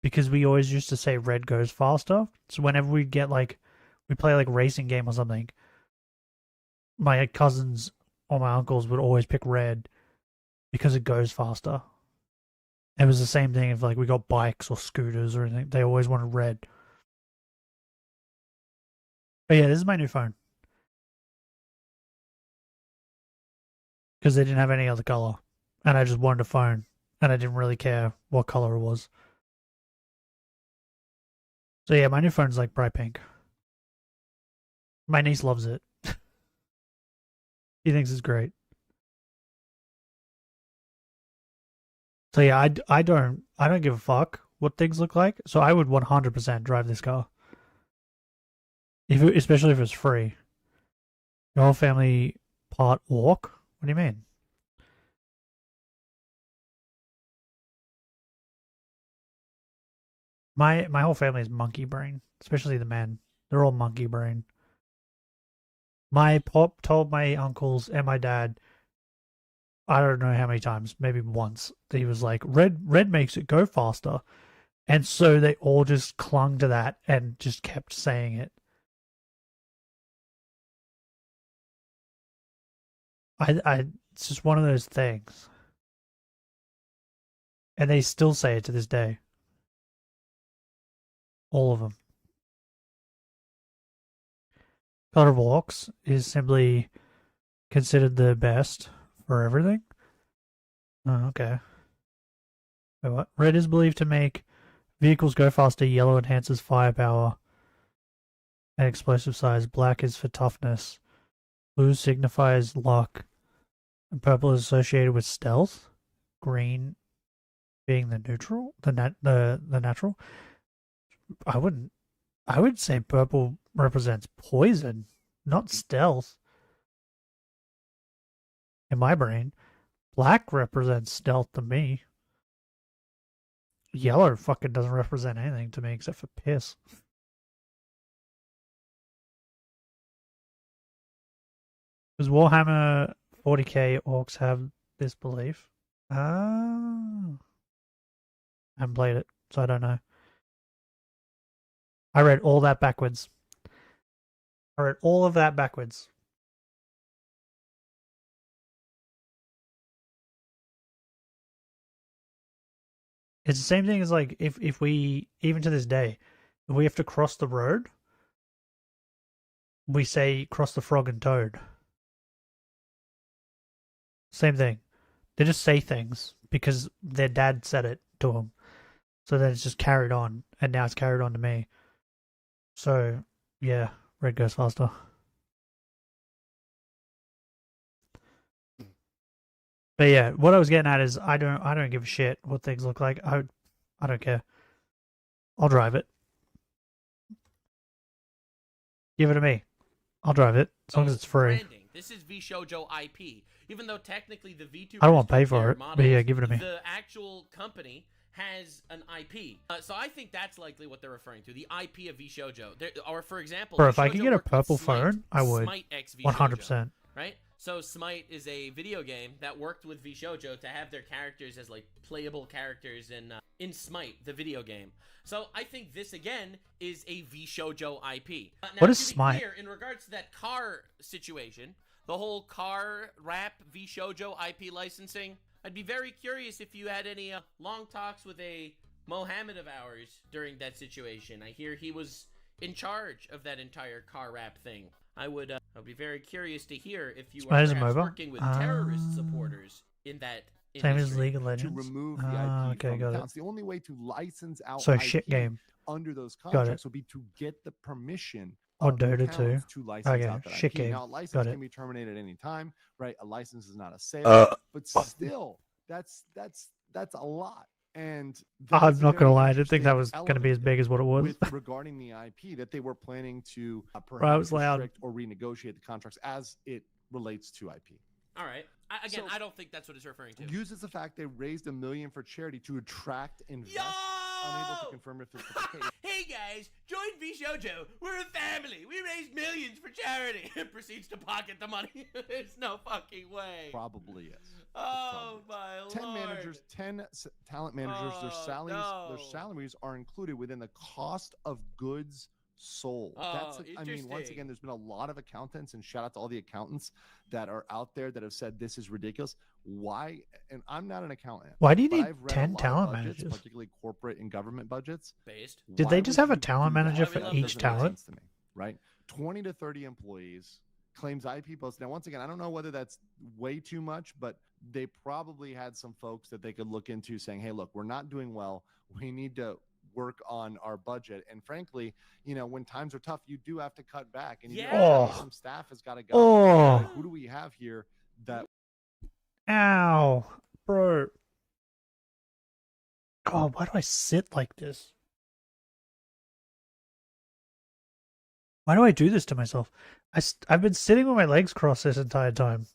Because we always used to say red goes faster. So whenever we get like, we play like racing game or something, my cousins or my uncles would always pick red because it goes faster. It was the same thing if like we got bikes or scooters or anything. They always wanted red. But yeah, this is my new phone. Because they didn't have any other color. And I just wanted a phone. And I didn't really care what color it was. So yeah, my new phone's like bright pink. My niece loves it. He thinks it's great. So yeah, I don't give a fuck what things look like. So I would 100% drive this car. Especially if it's free. Your whole family part walk? What do you mean? My whole family is monkey brain, especially the men. They're all monkey brain. My pop told my uncles and my dad, I don't know how many times, maybe once, that he was like, red makes it go faster. And so they all just clung to that and just kept saying it. It's just one of those things. And they still say it to this day. All of them. Color of Walks is simply considered the best for everything. Oh, okay. Wait, what? Red is believed to make vehicles go faster. Yellow enhances firepower and explosive size. Black is for toughness. Blue signifies luck. And purple is associated with stealth. Green being the neutral, the natural. I would say purple represents poison, not stealth. In my brain, black represents stealth to me. Yellow fucking doesn't represent anything to me except for piss. Does Warhammer 40k orcs have this belief? I haven't played it, so I don't know. I read all that backwards. I read all of that backwards. It's the same thing as like if we, even to this day, if we have to cross the road, we say cross the frog and toad. Same thing. They just say things because their dad said it to them. So then it's just carried on, and now it's carried on to me. So, yeah, red goes faster. But yeah, what I was getting at is I don't give a shit what things look like. I don't care. I'll drive it. Give it to me. I'll drive it as long as it's free. Branding. This is VShojo IP. Even though technically the VTuber I don't want to pay for it, but yeah, give it to me. The actual company has an IP. So I think that's likely what they're referring to, the IP of VShojo. Or for example, bro, if I could get a purple phone, I would. 100%. Right? So Smite is a video game that worked with VShojo to have their characters as like playable characters in Smite, the video game. So I think this again is a VShojo IP. Now, what is to be Smite? clear, in regards to that car situation, the whole car rap VShojo IP licensing, I'd be very curious if you had any long talks with a Mohammed of ours during that situation. I hear he was in charge of that entire car rap thing. I'd be very curious to hear if you are perhaps working with terrorist supporters in that same industry. as League of Legends. To remove the IP okay, from got accounts. it. The only way to license out So IP shit game. under those Got contracts it. would be to get the permission Or of the Dota accounts 2. to license Okay, out that shit IP. game. Now, a license Got can it. be terminated at any time, right? A license is not a sale, but still, that's a lot. And I'm that's a not very gonna lie, I didn't think that was interesting gonna be as big as what it was. with regarding the IP, that they were planning to Right, it perhaps was loud. restrict or renegotiate the contracts as it relates to IP. All right. I don't think that's what it's referring to. Uses the fact they raised $1 million for charity to attract investors. Unable to confirm if it's the case. Hey guys, join VShojo. We're a family. We raise millions for charity. Proceeds to pocket the money. There's no fucking way. Probably is. Oh my lord. 10 managers, 10 talent managers, their salaries are included within the cost of goods sold. I mean, once again, there's been a lot of accountants, and shout out to all the accountants that are out there that have said this is ridiculous. Why? And I'm not an accountant. Why do you need I've read 10 a lot of talent budgets, managers? particularly corporate and government budgets. Did they just have a talent manager for That each doesn't make talent? sense to me, right? 20 to 30 employees, claims IP posts. Now, once again, I don't know whether that's way too much, but they probably had some folks that they could look into saying, hey, look, we're not doing well. We need to work on our budget. And frankly, you know, when times are tough, you do have to cut back, and some staff has got to go. Who do we have here that Ow, bro. God, why do I sit like this? Why do I do this to myself? I've been sitting with my legs crossed this entire time.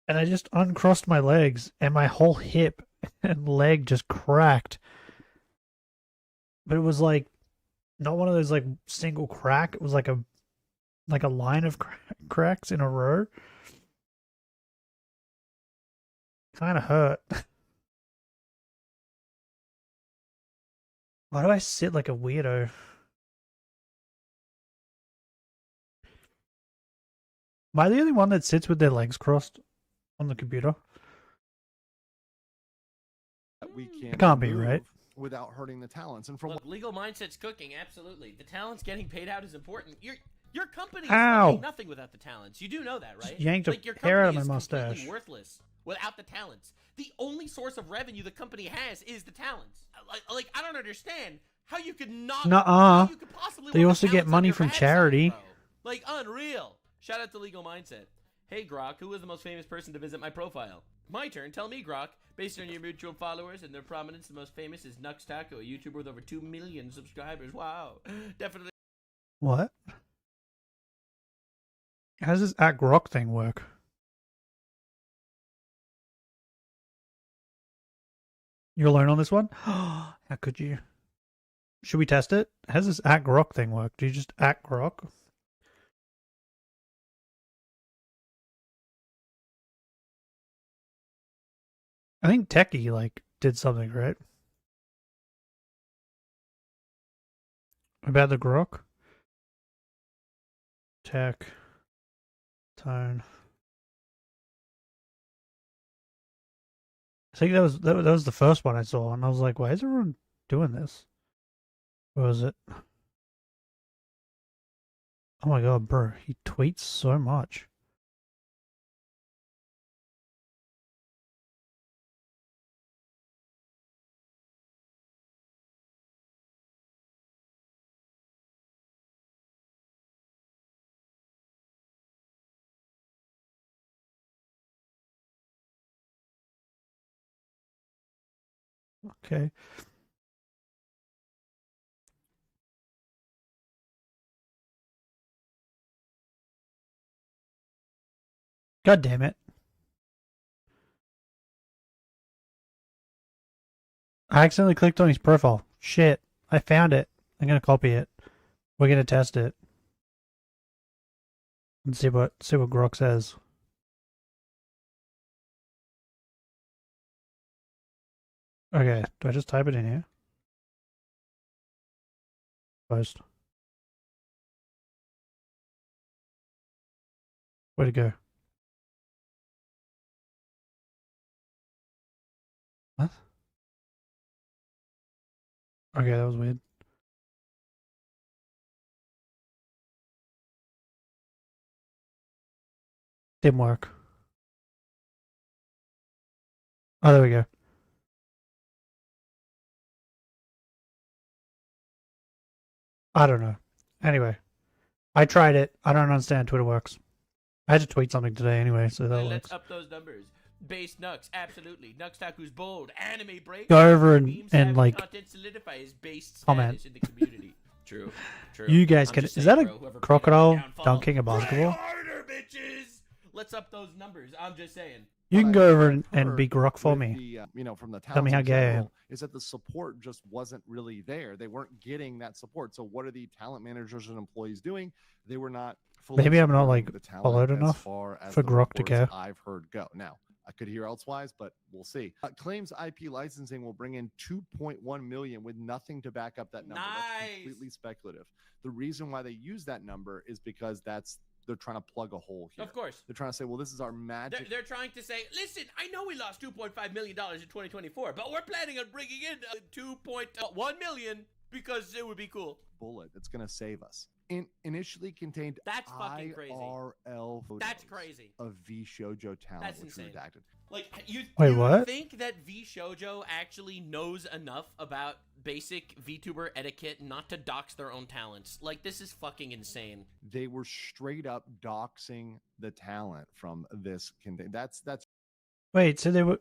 And I just uncrossed my legs, and my whole hip and leg just cracked. But it was like, not one of those like single crack. It was like a line of cracks in a row. Kind of hurt. Why do I sit like a weirdo? Am I the only one that sits with their legs crossed on the computer? we It can't be, right? without hurting the talents? And from Look, legal mindset's cooking, absolutely. The talents getting paid out is important. Your company is Ow. fucking nothing without the talents. You do know that, right? Just yanked a like, your hair out of company my is completely mustache. worthless without the talents. The only source of revenue the company has is the talents. Like I don't understand how you could not. Nuh-uh. how you could possibly They want also the get talents on money your from bad side, charity. bro. Like unreal. Shout out to Legal Mindset. Hey Grok, who was the most famous person to visit my profile? My turn. Tell me, Grok. Based on your mutual followers and their prominence, the most famous is Nux Taco, a YouTuber with over 2 million subscribers. Wow. Definitely. What? How does this at Grok thing work? You're alone on this one? How could you? Should we test it? How does this at Grok thing work? Do you just at Grok? I think Techie, like, did something, right? About the Grok? Tech. Tone. I think that was the first one I saw, and I was like, why is everyone doing this? What was it? Oh my god, bro, he tweets so much. Okay. God damn it. I accidentally clicked on his profile. Shit. I found it. I'm gonna copy it. We're gonna test it. And see what Grok says. Okay, do I just type it in here? Post. Where'd it go? What? Okay, that was weird. Didn't work. Oh, there we go. I don't know. Anyway, I tried it. I don't understand how Twitter works. I had to tweet something today anyway, so that Let's works. up those numbers. Based Nux, absolutely. Nuxtaku's bold. Anime break. Go over Memes and having like content solidify his based comment. status in the community. True. You guys I'm can. just Is saying, that bro, a whoever crocodile played Downfall, dunking a pray basketball? harder, bitches! Let's up those numbers. I'm just saying. You can What go I've over and heard be grok for with me. The, from the Tell me talents how in gay I am. general, is that the support just wasn't really there. They weren't getting that support. So what are the talent managers and employees doing? They were not fully Maybe I'm not supporting like the talent followed as enough far as for the grok to reports care. I've heard go. Now, I could hear elsewise, but we'll see. Claims IP licensing will bring in 2.1 million with nothing to back up that number. That's completely speculative. The reason why they use that number is because they're trying to plug a hole here. Of course. They're trying to say, well, this is our magic. They're trying to say, listen, I know we lost $2.5 million in 2024, but we're planning on bringing in 2.1 million because it would be cool. Bullet that's going to save us. Initially contained That's fucking crazy. IRL photos That's crazy. of V Shoujo talent, That's which insane. were redacted. Like, you what? think that V Shoujo actually knows enough about basic VTuber etiquette not to dox their own talents? Like, this is fucking insane. They were straight up doxing the talent from this. That's Wait, so they were.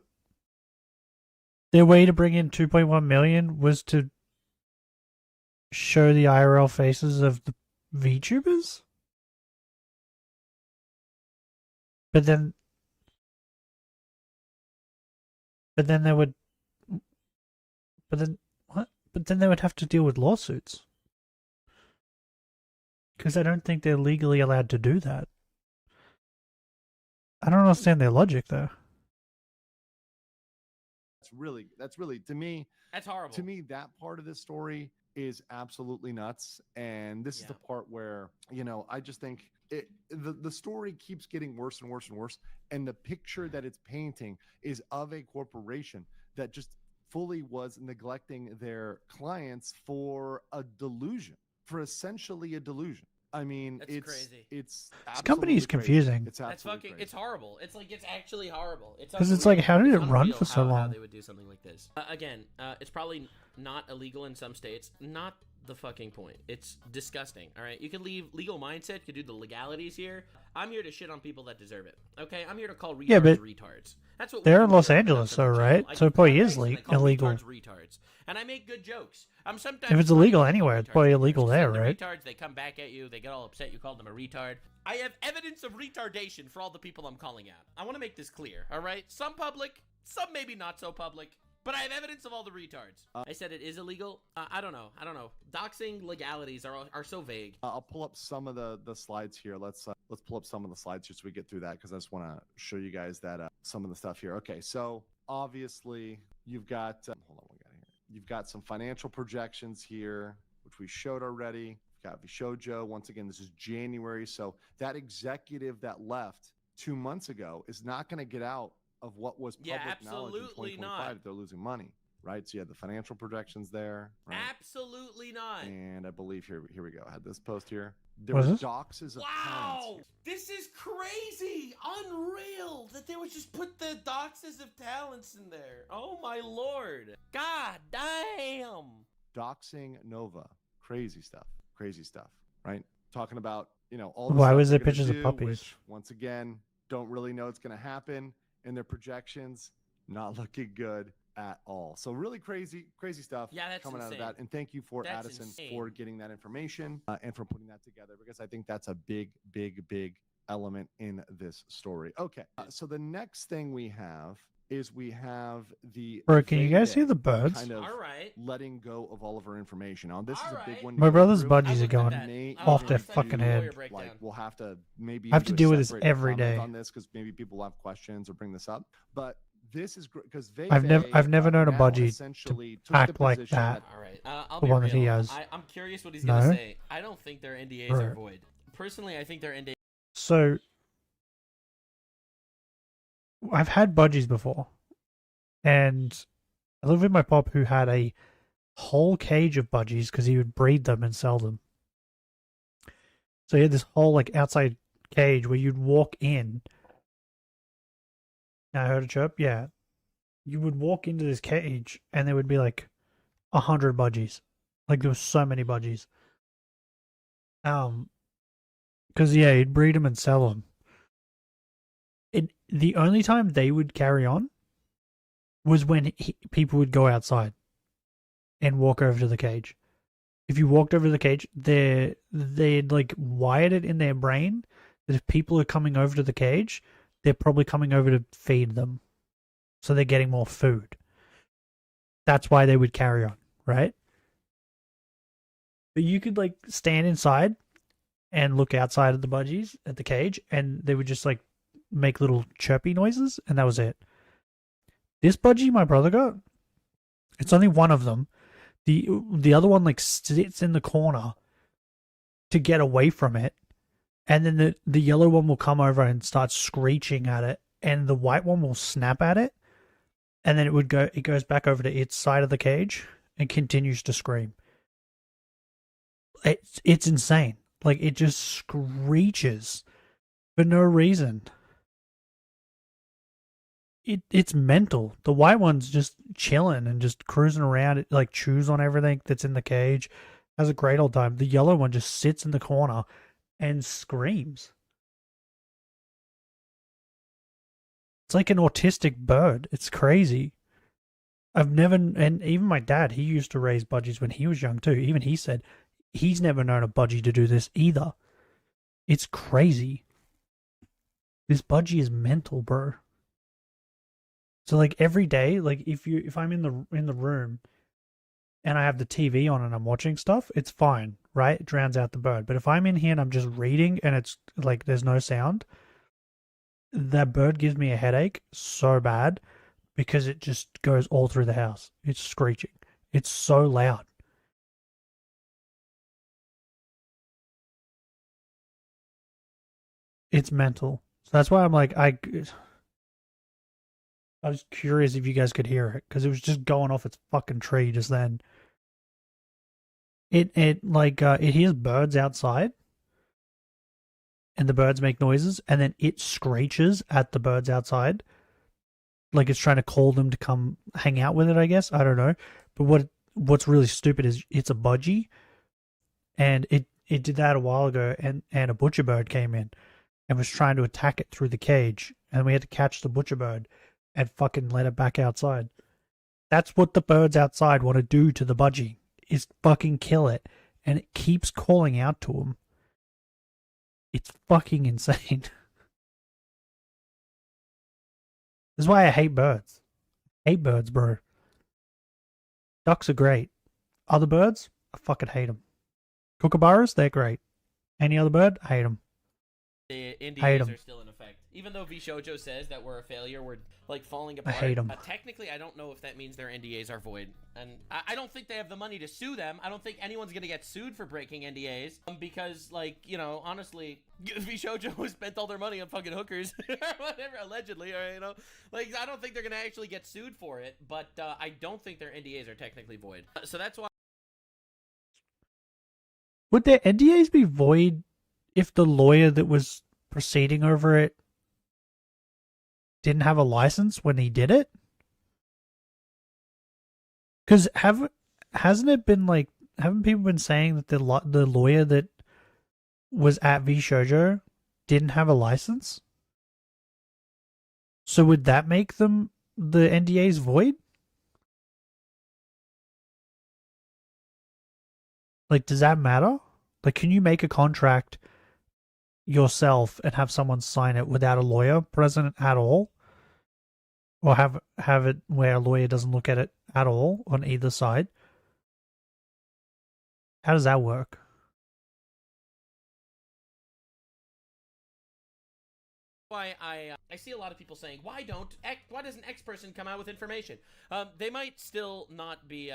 Their way to bring in 2.1 million was to show the IRL faces of the VTubers? But then they would. But then what? But then they would have to deal with lawsuits. Because I don't think they're legally allowed to do that. I don't understand their logic though. That's really to me. That's horrible. To me, that part of this story is absolutely nuts, and this is the part where I just think the story keeps getting worse and worse and worse, and the picture that it's painting is of a corporation that just fully was neglecting their clients for a delusion, for essentially a delusion. I mean, That's crazy. It's This company is absolutely confusing. crazy. It's That's absolutely fucking. crazy. It's horrible. It's like it's actually horrible. It's 'Cause it's like, unreal. how did It's it run unreal for so how long? they would do something like this. Again, it's probably not illegal in some states. Not the fucking point. It's disgusting. All right, you can leave legal mindset. You can do the legalities here. I'm here to shit on people that deserve it. Okay, I'm here to call retards Yeah, but retards. That's what they're we in do Los here. Angeles, That's though, the right? channel. So I it probably go is places and I call illegal. retards, and I make good jokes. I'm sometimes. If it's funny illegal to anywhere, it's retards. probably You illegal send there, the right? Retards, they come back at you. They get all upset. You called them a retard. I have evidence of retardation for all the people I'm calling out. I want to make this clear. All right, some public, some maybe not so public. But I have evidence of all the retards. I said it is illegal. I don't know. Doxing legalities are so vague. I'll pull up some of the slides here. Let's pull up some of the slides just so we get through that, because I just want to show you guys that some of the stuff here. Okay, so obviously you've got hold on, what we got here. You've got some financial projections here, which we showed already. You've got Shoujo. Once again, this is January, so that executive that left 2 months ago is not going to get out of what was public knowledge in 2025 that they're losing money, right? So you had the financial projections there, right? Absolutely not. And I believe here we go. I had this post here. There What were is this? doxes of Wow, talents. this is crazy, unreal that they would just put the doxes of talents in there. Oh my lord, god damn. Doxing Nova, crazy stuff, right? Talking about all. The Why stuff was they're there gonna pictures of do, puppies? which, once again, don't really know it's going to happen, and their projections not looking good at all. So really crazy stuff coming out of that. And thank you for Addison for getting that information and for putting that together, because I think that's a big element in this story. Okay, so the next thing we have is the Bro, can you guys see Vayday the birds? kind of All right. letting go of all of our information. Now this is a big one. to My go brother's through. budgies are going May off even their do, fucking head. Like we'll have to maybe I have to do a deal with this separate every comment day. on this, because maybe people have questions or bring this up. But this is because I've never known a now budgie essentially to took the act like position that. All right, I'll The be one real. that he has. I'm curious what he's No? gonna say. I don't think their NDAs are Right. void. Personally, I think their NDAs. So I've had budgies before, and I lived with my pop who had a whole cage of budgies because he would breed them and sell them. So he had this whole like outside cage where you'd walk in. Now I heard a chirp. Yeah, you would walk into this cage and there would be like 100 budgies. Like there was so many budgies. Because yeah, he'd breed them and sell them. the only time they would carry on was when people would go outside and walk over to the cage. If you walked over to the cage, they'd like wired it in their brain that if people are coming over to the cage, they're probably coming over to feed them. So they're getting more food. That's why they would carry on, right? But you could like stand inside and look outside of the budgies at the cage, and they would just like make little chirpy noises, and that was it. This budgie my brother got, it's only one of them. The other one like sits in the corner to get away from it, and then the yellow one will come over and start screeching at it, and the white one will snap at it, and then it goes back over to its side of the cage and continues to scream. It's insane. Like, it just screeches for no reason. It's mental. The white one's just chilling and just cruising around. It like chews on everything that's in the cage. Has a great old time. The yellow one just sits in the corner and screams. It's like an autistic bird. It's crazy. And even my dad, he used to raise budgies when he was young too. Even he said he's never known a budgie to do this either. It's crazy. This budgie is mental, bro. So like every day, like if I'm in the room and I have the TV on and I'm watching stuff, it's fine, right? It drowns out the bird. But if I'm in here and I'm just reading and it's like there's no sound, that bird gives me a headache so bad because it just goes all through the house. It's screeching. It's so loud. It's mental. So that's why I'm like, I was curious if you guys could hear it, because it was just going off its fucking tree just then. It hears birds outside, and the birds make noises, and then it screeches at the birds outside, like it's trying to call them to come hang out with it, I guess. I don't know. But what's really stupid is it's a budgie, and it did that a while ago, and a butcher bird came in and was trying to attack it through the cage, and we had to catch the butcher bird and fucking let it back outside. That's what the birds outside want to do to the budgie, is fucking kill it, and it keeps calling out to them. It's fucking insane. This is why I hate birds. I hate birds, bro. Ducks are great. Other birds, I fucking hate them. Kookaburras, they're great. Any other bird, I hate them. The NDAs are still in effect. Even though VShojo says that we're a failure, we're like falling apart. I hate them. Technically, I don't know if that means their NDAs are void. And I don't think they have the money to sue them. I don't think anyone's going to get sued for breaking NDAs. Because, like, you know, honestly, VShojo spent all their money on fucking hookers. Whatever, allegedly, or, you know. Like, I don't think they're going to actually get sued for it. But I don't think their NDAs are technically void. So that's why. Would their NDAs be void if the lawyer that was proceeding over it didn't have a license when he did it? Because hasn't it been like, haven't people been saying that the lawyer that was at VShojo didn't have a license? So would that make them the NDAs void? Like, does that matter? Like, can you make a contract yourself and have someone sign it without a lawyer present at all? Or have it where a lawyer doesn't look at it at all on either side? How does that work? Why I see a lot of people saying, why doesn't X person come out with information? They might still not be,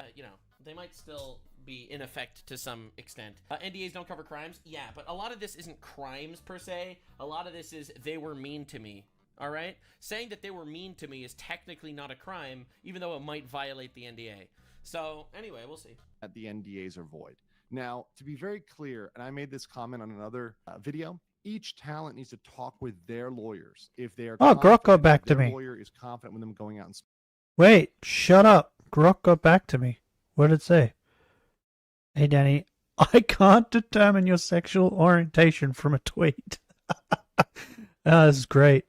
they might still be in effect to some extent. NDAs don't cover crimes, yeah, but a lot of this isn't crimes per se. A lot of this is they were mean to me. All right, saying that they were mean to me is technically not a crime, even though it might violate the NDA. So anyway, we'll see. That the NDAs are void. Now, to be very clear, and I made this comment on another video, each talent needs to talk with their lawyers. If they are Grok got back to me. Lawyer is confident with them going out and wait, shut up. Grok got back to me. What did it say? Hey, Danny, I can't determine your sexual orientation from a tweet. This is great.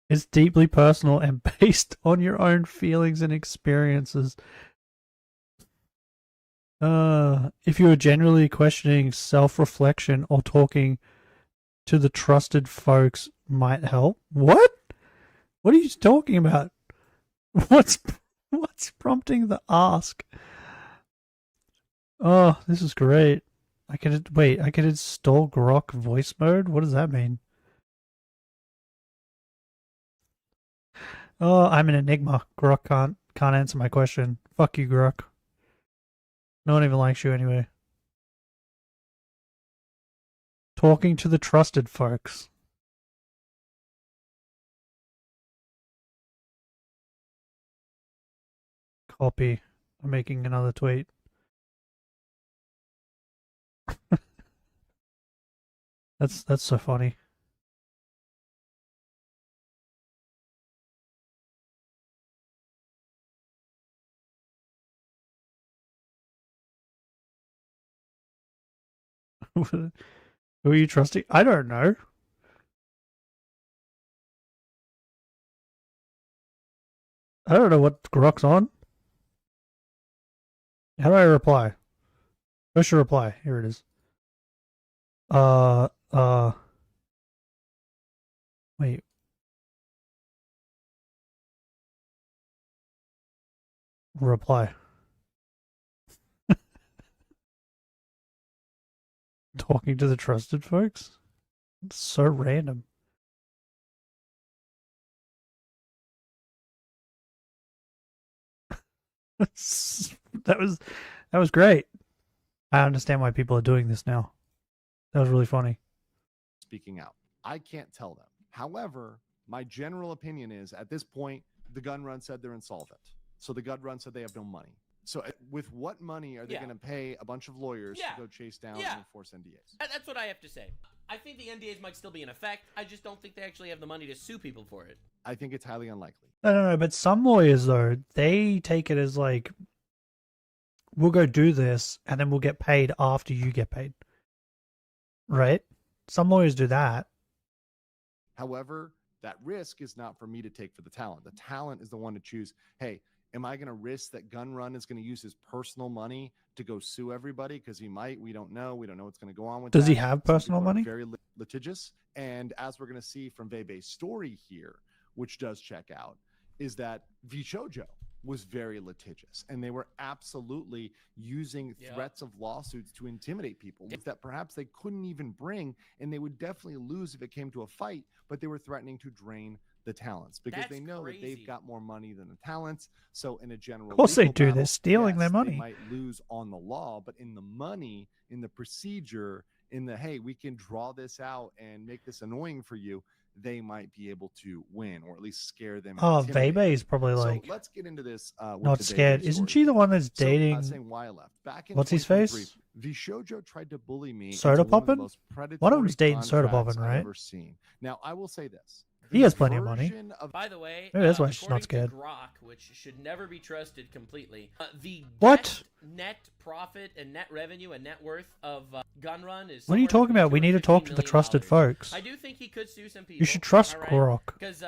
It's deeply personal and based on your own feelings and experiences. If you are generally questioning self-reflection or talking to the trusted folks might help. What? What are you talking about? What's prompting the ask? Oh, this is great. I can install Grok voice mode? What does that mean? Oh, I'm an enigma. Grok can't answer my question. Fuck you, Grok. No one even likes you anyway. Talking to the trusted folks. Copy. I'm making another tweet. That's so funny. Who are you trusting? I don't know. I don't know what Grok's on. How do I reply? I should reply. Here it is. Wait. Reply. Talking to the trusted folks? It's so random. That was great. I understand why people are doing this now. That was really funny. Speaking out. I can't tell them. However, my general opinion is at this point, the gun run said they're insolvent. So the gun run said they have no money. So with what money are they going to pay a bunch of lawyers to go chase down and enforce NDAs? That's what I have to say. I think the NDAs might still be in effect. I just don't think they actually have the money to sue people for it. I think it's highly unlikely. No, but some lawyers, though, they take it as like, we'll go do this, and then we'll get paid after you get paid. Right? Some lawyers do that. However, that risk is not for me to take for the talent. The talent is the one to choose, hey, am I going to risk that Gun Run is going to use his personal money to go sue everybody? Because he might. We don't know. We don't know what's going to go on with that. Does he have personal money? Very litigious. And as we're going to see from Bebe's story here, which does check out, is that Vishojo was very litigious. And they were absolutely using threats of lawsuits to intimidate people that perhaps they couldn't even bring. And they would definitely lose if it came to a fight. But they were threatening to drain the talents because they know that they've got more money than the talents. So in a general, of course they do. Battle, They're stealing their money. They might lose on the law, but in the money, in the procedure, in the hey, we can draw this out and make this annoying for you, they might be able to win or at least scare them. Oh, Vebe is probably like, so let's get into this. Not scared. Isn't she the one that's dating? Saying why I left. Back in what's his face? Vishojo tried to bully me. Soda Poppin'? One of them's dating Soda Poppin', right? Now I will say this. He has plenty of money. By the way, maybe that's why she's not scared. Grok, which should never be trusted completely. The net profit and net revenue and net worth of Gun Run is. What are you talking about? We need to talk to the trusted folks. I do think he could sue some people. You should trust Grok. Because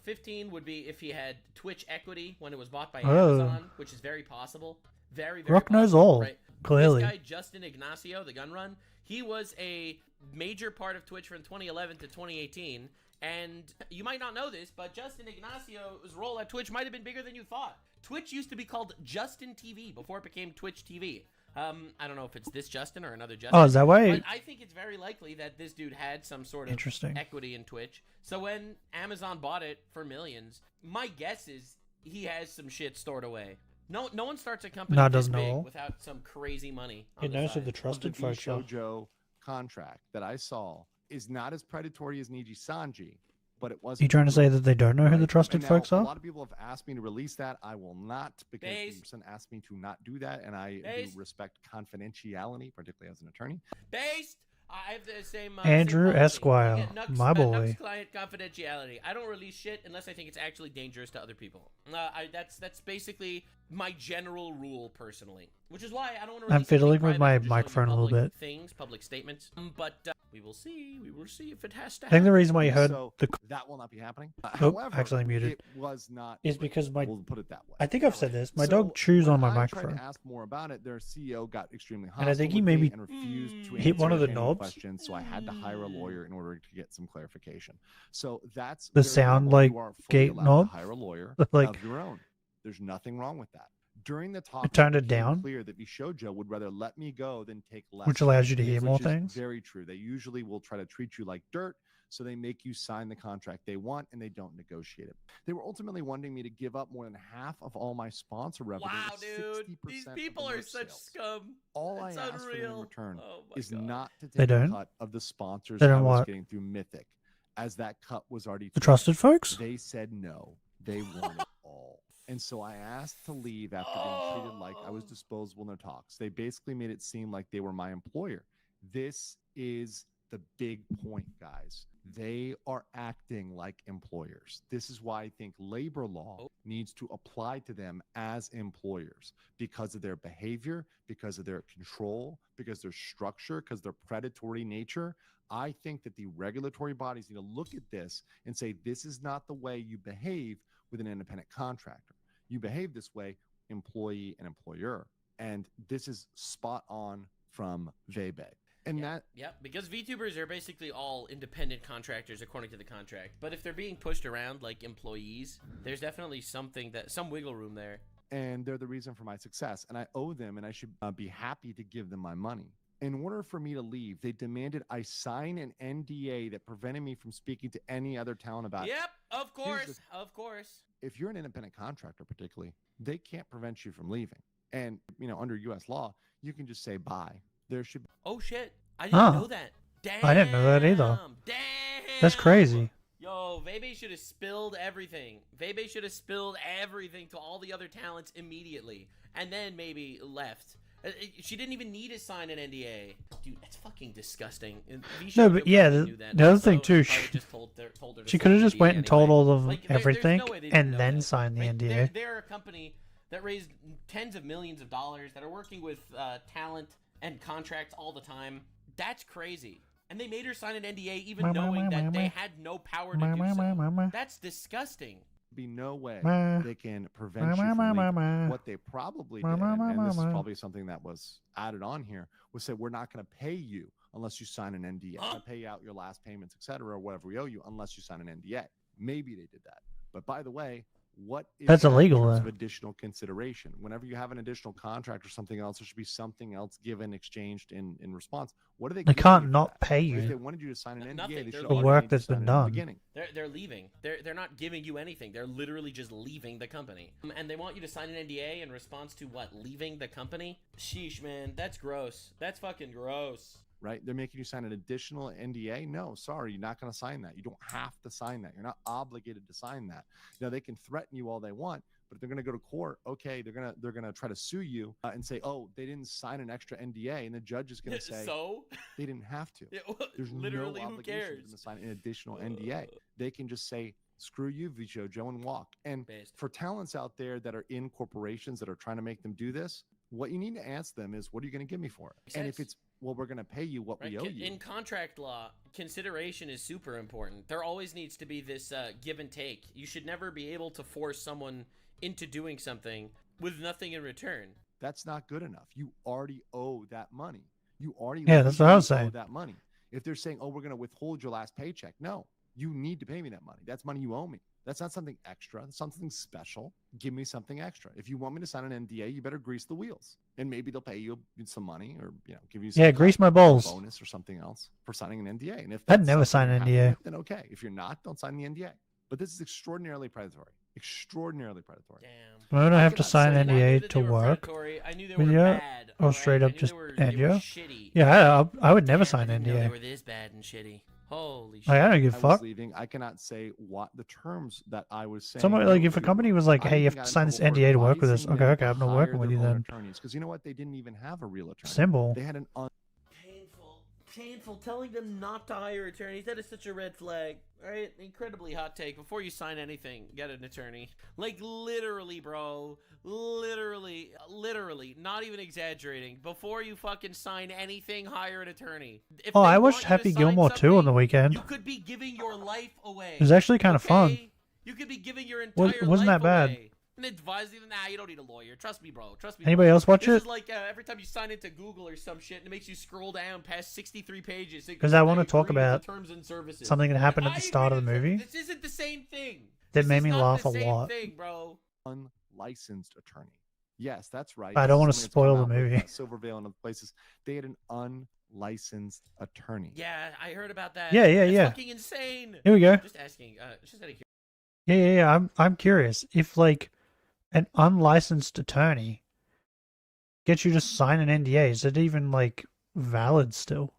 15 would be if he had Twitch equity when it was bought by Amazon, which is very possible. Very Grok possible, knows all. Right? Clearly, this guy Justin Ignacio, the Gun Run, he was a major part of Twitch from 2011 to 2018. And you might not know this, but Justin Ignacio's role at Twitch might have been bigger than you thought. Twitch used to be called Justin TV before it became Twitch TV. I don't know if it's this Justin or another Justin. Oh, is that why? But I think it's very likely that this dude had some sort of equity in Twitch. So when Amazon bought it for millions, my guess is he has some shit stored away. No one starts a company this big without some crazy money. It knows who the trusted folks are. Vishojo contract that I saw is not as predatory as Niji Sanji, but it wasn't. Are you trying to say that they don't know who the trusted folks are? A lot of people have asked me to release that. I will not, because the person asked me to not do that, and I do respect confidentiality, particularly as an attorney. I have the same Andrew Esquire, my boy. Client confidentiality. I don't release shit unless I think it's actually dangerous to other people. That's basically my general rule personally, which is why I don't want to. I'm fiddling with my microphone a little bit. Public statements, but we will see. We will see if it has to. I think the reason why you heard the that will not be happening. oh, However, accidentally muted. It was not. Is because my. We'll put it that way. I think I've said this. My dog chews on my I microphone. tried to ask more about it. Their CEO got extremely hostile And I think he with maybe me and refused to hit one of the answer any knobs. questions, so I had to hire a lawyer in order to get some clarification. So that's The very sound normal. like You are fully gate allowed knob. to hire a lawyer Like of your own. There's nothing wrong with that. During the talk, I turned it became down, clear that Vishojo would rather let me go than take less, which allows you to hear which more is things. Very true. They usually will try to treat you like dirt, so they make you sign the contract they want, and they don't negotiate it. They were ultimately wanting me to give up more than half of all my sponsor revenue. Wow, dude, these people are such scum. All That's I ask for them in unreal. return Oh my is God. not to They take a don't? cut of the sponsors They I don't was what? getting through Mythic, as that cut was already The taken. trusted folks? They said no. They want it all. And so I asked to leave after being treated like I was disposable in their talks. They basically made it seem like they were my employer. This is the big point, guys. They are acting like employers. This is why I think labor law needs to apply to them as employers because of their behavior, because of their control, because their structure, because their predatory nature. I think that the regulatory bodies need to look at this and say, this is not the way you behave with an independent contractor. You behave this way, employee and employer. And this is spot on from Vebe. And Because VTubers are basically all independent contractors according to the contract. But if they're being pushed around like employees, there's definitely some wiggle room there. And they're the reason for my success. And I owe them, and I should be happy to give them my money. In order for me to leave, they demanded I sign an NDA that prevented me from speaking to any other talent about it. Yep, of course. If you're an independent contractor, particularly, they can't prevent you from leaving. And, under U.S. law, you can just say bye. There should be... Oh, shit. I didn't know that. Damn. I didn't know that either. Damn. That's crazy. Yo, Vebe should have spilled everything. Vebe should have spilled everything to all the other talents immediately. And then maybe left. She didn't even need to sign an NDA. Dude, that's fucking disgusting. No, but yeah, the other thing too, she could have just went and told all of them everything and then signed the NDA. They're a company that raised tens of millions of dollars that are working with talent and contracts all the time. That's crazy. And they made her sign an NDA even knowing that they had no power to do so. That's disgusting. Be no way Ma. they can prevent you from leaving. What they probably did, and this is probably something that was added on here, was say we're not going to pay you unless you sign an NDA. We're going to pay you out your last payments, etc., or whatever we owe you, unless you sign an NDA. Maybe they did that, but by the way, what is That's that in illegal, terms though. of additional consideration? Whenever you have an additional contract or something else, there should be something else given, exchanged in response. What are they? They giving can't you for not that? pay If you. they wanted you to sign an Nothing. NDA, they They're should The have work made you that's sign been it in done. the beginning. They're leaving. They're not giving you anything. They're literally just leaving the company. And they want you to sign an NDA in response to what? Leaving the company? Sheesh, man. That's gross. That's fucking gross. Right? They're making you sign an additional NDA. No, sorry, you're not going to sign that. You don't have to sign that. You're not obligated to sign that. Now they can threaten you all they want, but if they're going to go to court, okay, they're gonna try to sue you and say, oh, they didn't sign an extra NDA, and the judge is going to say, so they didn't have to. There's literally, no who obligation for cares? them to sign an additional NDA. They can just say, screw you, Vishojo, and walk. And for talents out there that are in corporations that are trying to make them do this, what you need to ask them is, what are you going to give me for it? And if it's, well, we're going to pay you what we owe you. In contract law, consideration is super important. There always needs to be this give and take. You should never be able to force someone into doing something with nothing in return. That's not good enough. You already owe that money. You already that's what I was owe saying. that money. If they're saying, oh, we're going to withhold your last paycheck, no, you need to pay me that money. That's money you owe me. That's not something extra. That's something special. Give me something extra. If you want me to sign an NDA, you better grease the wheels, and maybe they'll pay you some money, or give you some grease my balls. bonus or something else for signing an NDA. And if I'd that's never something sign an you're happy NDA. with, then okay. If you're not, don't sign the NDA. But this is extraordinarily predatory. Extraordinarily predatory. Damn. I don't have to sign an I knew NDA that to they were work predatory. I knew they with were you, bad, or straight I up knew just they were end you. shitty. Yeah, I would never sign I an didn't know they NDA. were this bad and shitty. Holy shit. Like, I don't give a I fuck. was leaving. I cannot say what the terms that I was saying. Someone like if a company was like, "Hey, you have to sign this NDA to work with us," okay, I'm not working with you then. Because you know what? They didn't even have a real attorney. Simple. They had an painful. Telling them not to hire attorneys, that is such a red flag. Alright? Incredibly hot take. Before you sign anything, get an attorney. Like, literally, bro. Literally, not even exaggerating. Before you fucking sign anything, hire an attorney. If Oh, they I want watched you to Happy sign Gilmore 2 on the something, weekend. You could be giving your life away. It was actually kind of fun. You could be giving your entire Wasn't life that bad. away. And advise you, nah, you don't need a lawyer. Trust me, bro. Trust me. Anybody bro. else watch This it? is like every time you sign into Google or some shit, and it makes you scroll down past 63 pages. Because I want to talk agree with about the terms and services. something that happened And at the I start of agree the with movie This isn't the same thing. that This made is me not laugh the a same lot. thing, bro. Unlicensed attorney. Yes, that's right. I don't want to Something that's spoil come the out with, movie. Silvervale and other places. They had an unlicensed attorney. Yeah, I heard about that. Yeah. That's fucking insane. Here we go. Just asking. Just out of Yeah. I'm curious if like an unlicensed attorney gets you to sign an NDA. Is it even like valid still?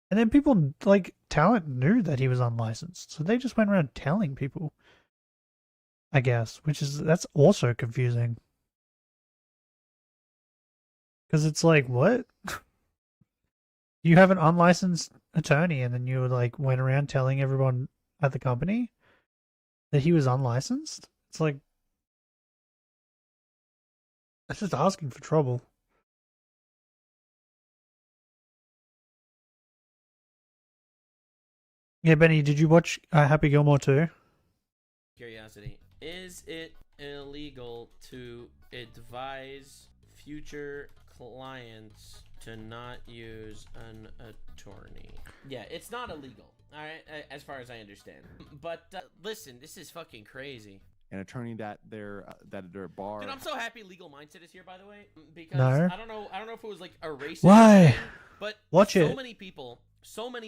And then people like talent knew that he was unlicensed, so they just went around telling people. I guess, that's also confusing. Because it's like, what? You have an unlicensed attorney, and then you like went around telling everyone at the company that he was unlicensed? It's like, that's just asking for trouble. Yeah, Benny, did you watch Happy Gilmore 2? curiosity. Is it illegal to advise future clients to not use an attorney? Yeah, it's not illegal, alright, as far as I understand. But listen, this is fucking crazy. An attorney that their bar. Dude, I'm so happy Legal Mindset is here, by the way, because No. I don't know if it was like a racist Why? thing, but Watch so it. many people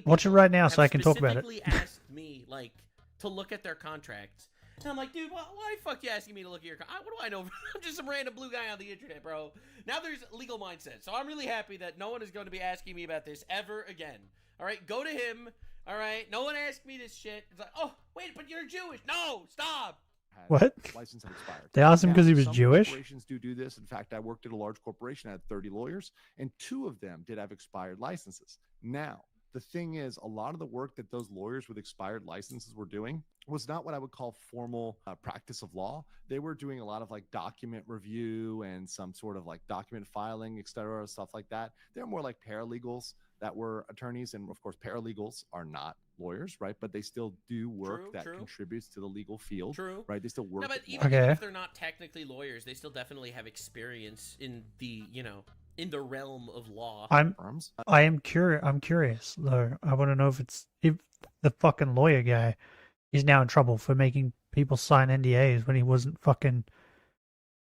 Watch it right now so have I can talk about it. specifically asked me like to look at their contracts. And I'm like, dude, why the fuck you asking me to look at your contract? What do I know? I'm just some random blue guy on the internet, bro. Now there's Legal Mindset. So I'm really happy that no one is going to be asking me about this ever again. All right, go to him. All right, no one asked me this shit. It's like, oh, wait, but you're Jewish. No, stop. What? License had expired. They asked him Now, 'cause he was some Jewish? Corporations do this. In fact, I worked at a large corporation. I had 30 lawyers, and 2 of them did have expired licenses. Now, the thing is, a lot of the work that those lawyers with expired licenses were doing was not what I would call formal practice of law. They were doing a lot of like document review and some sort of like document filing, et cetera, stuff like that. They're more like paralegals that were attorneys. And of course, paralegals are not lawyers, right? But they still do work that contributes to the legal field, right? They still work. No, but with even law. if they're not technically lawyers, they still definitely have experience in the, in the realm of law. I'm curious though. I want to know if the fucking lawyer guy is now in trouble for making people sign NDAs when he wasn't fucking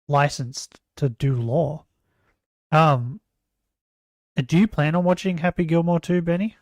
licensed to do law. Do you plan on watching Happy Gilmore 2, Benny?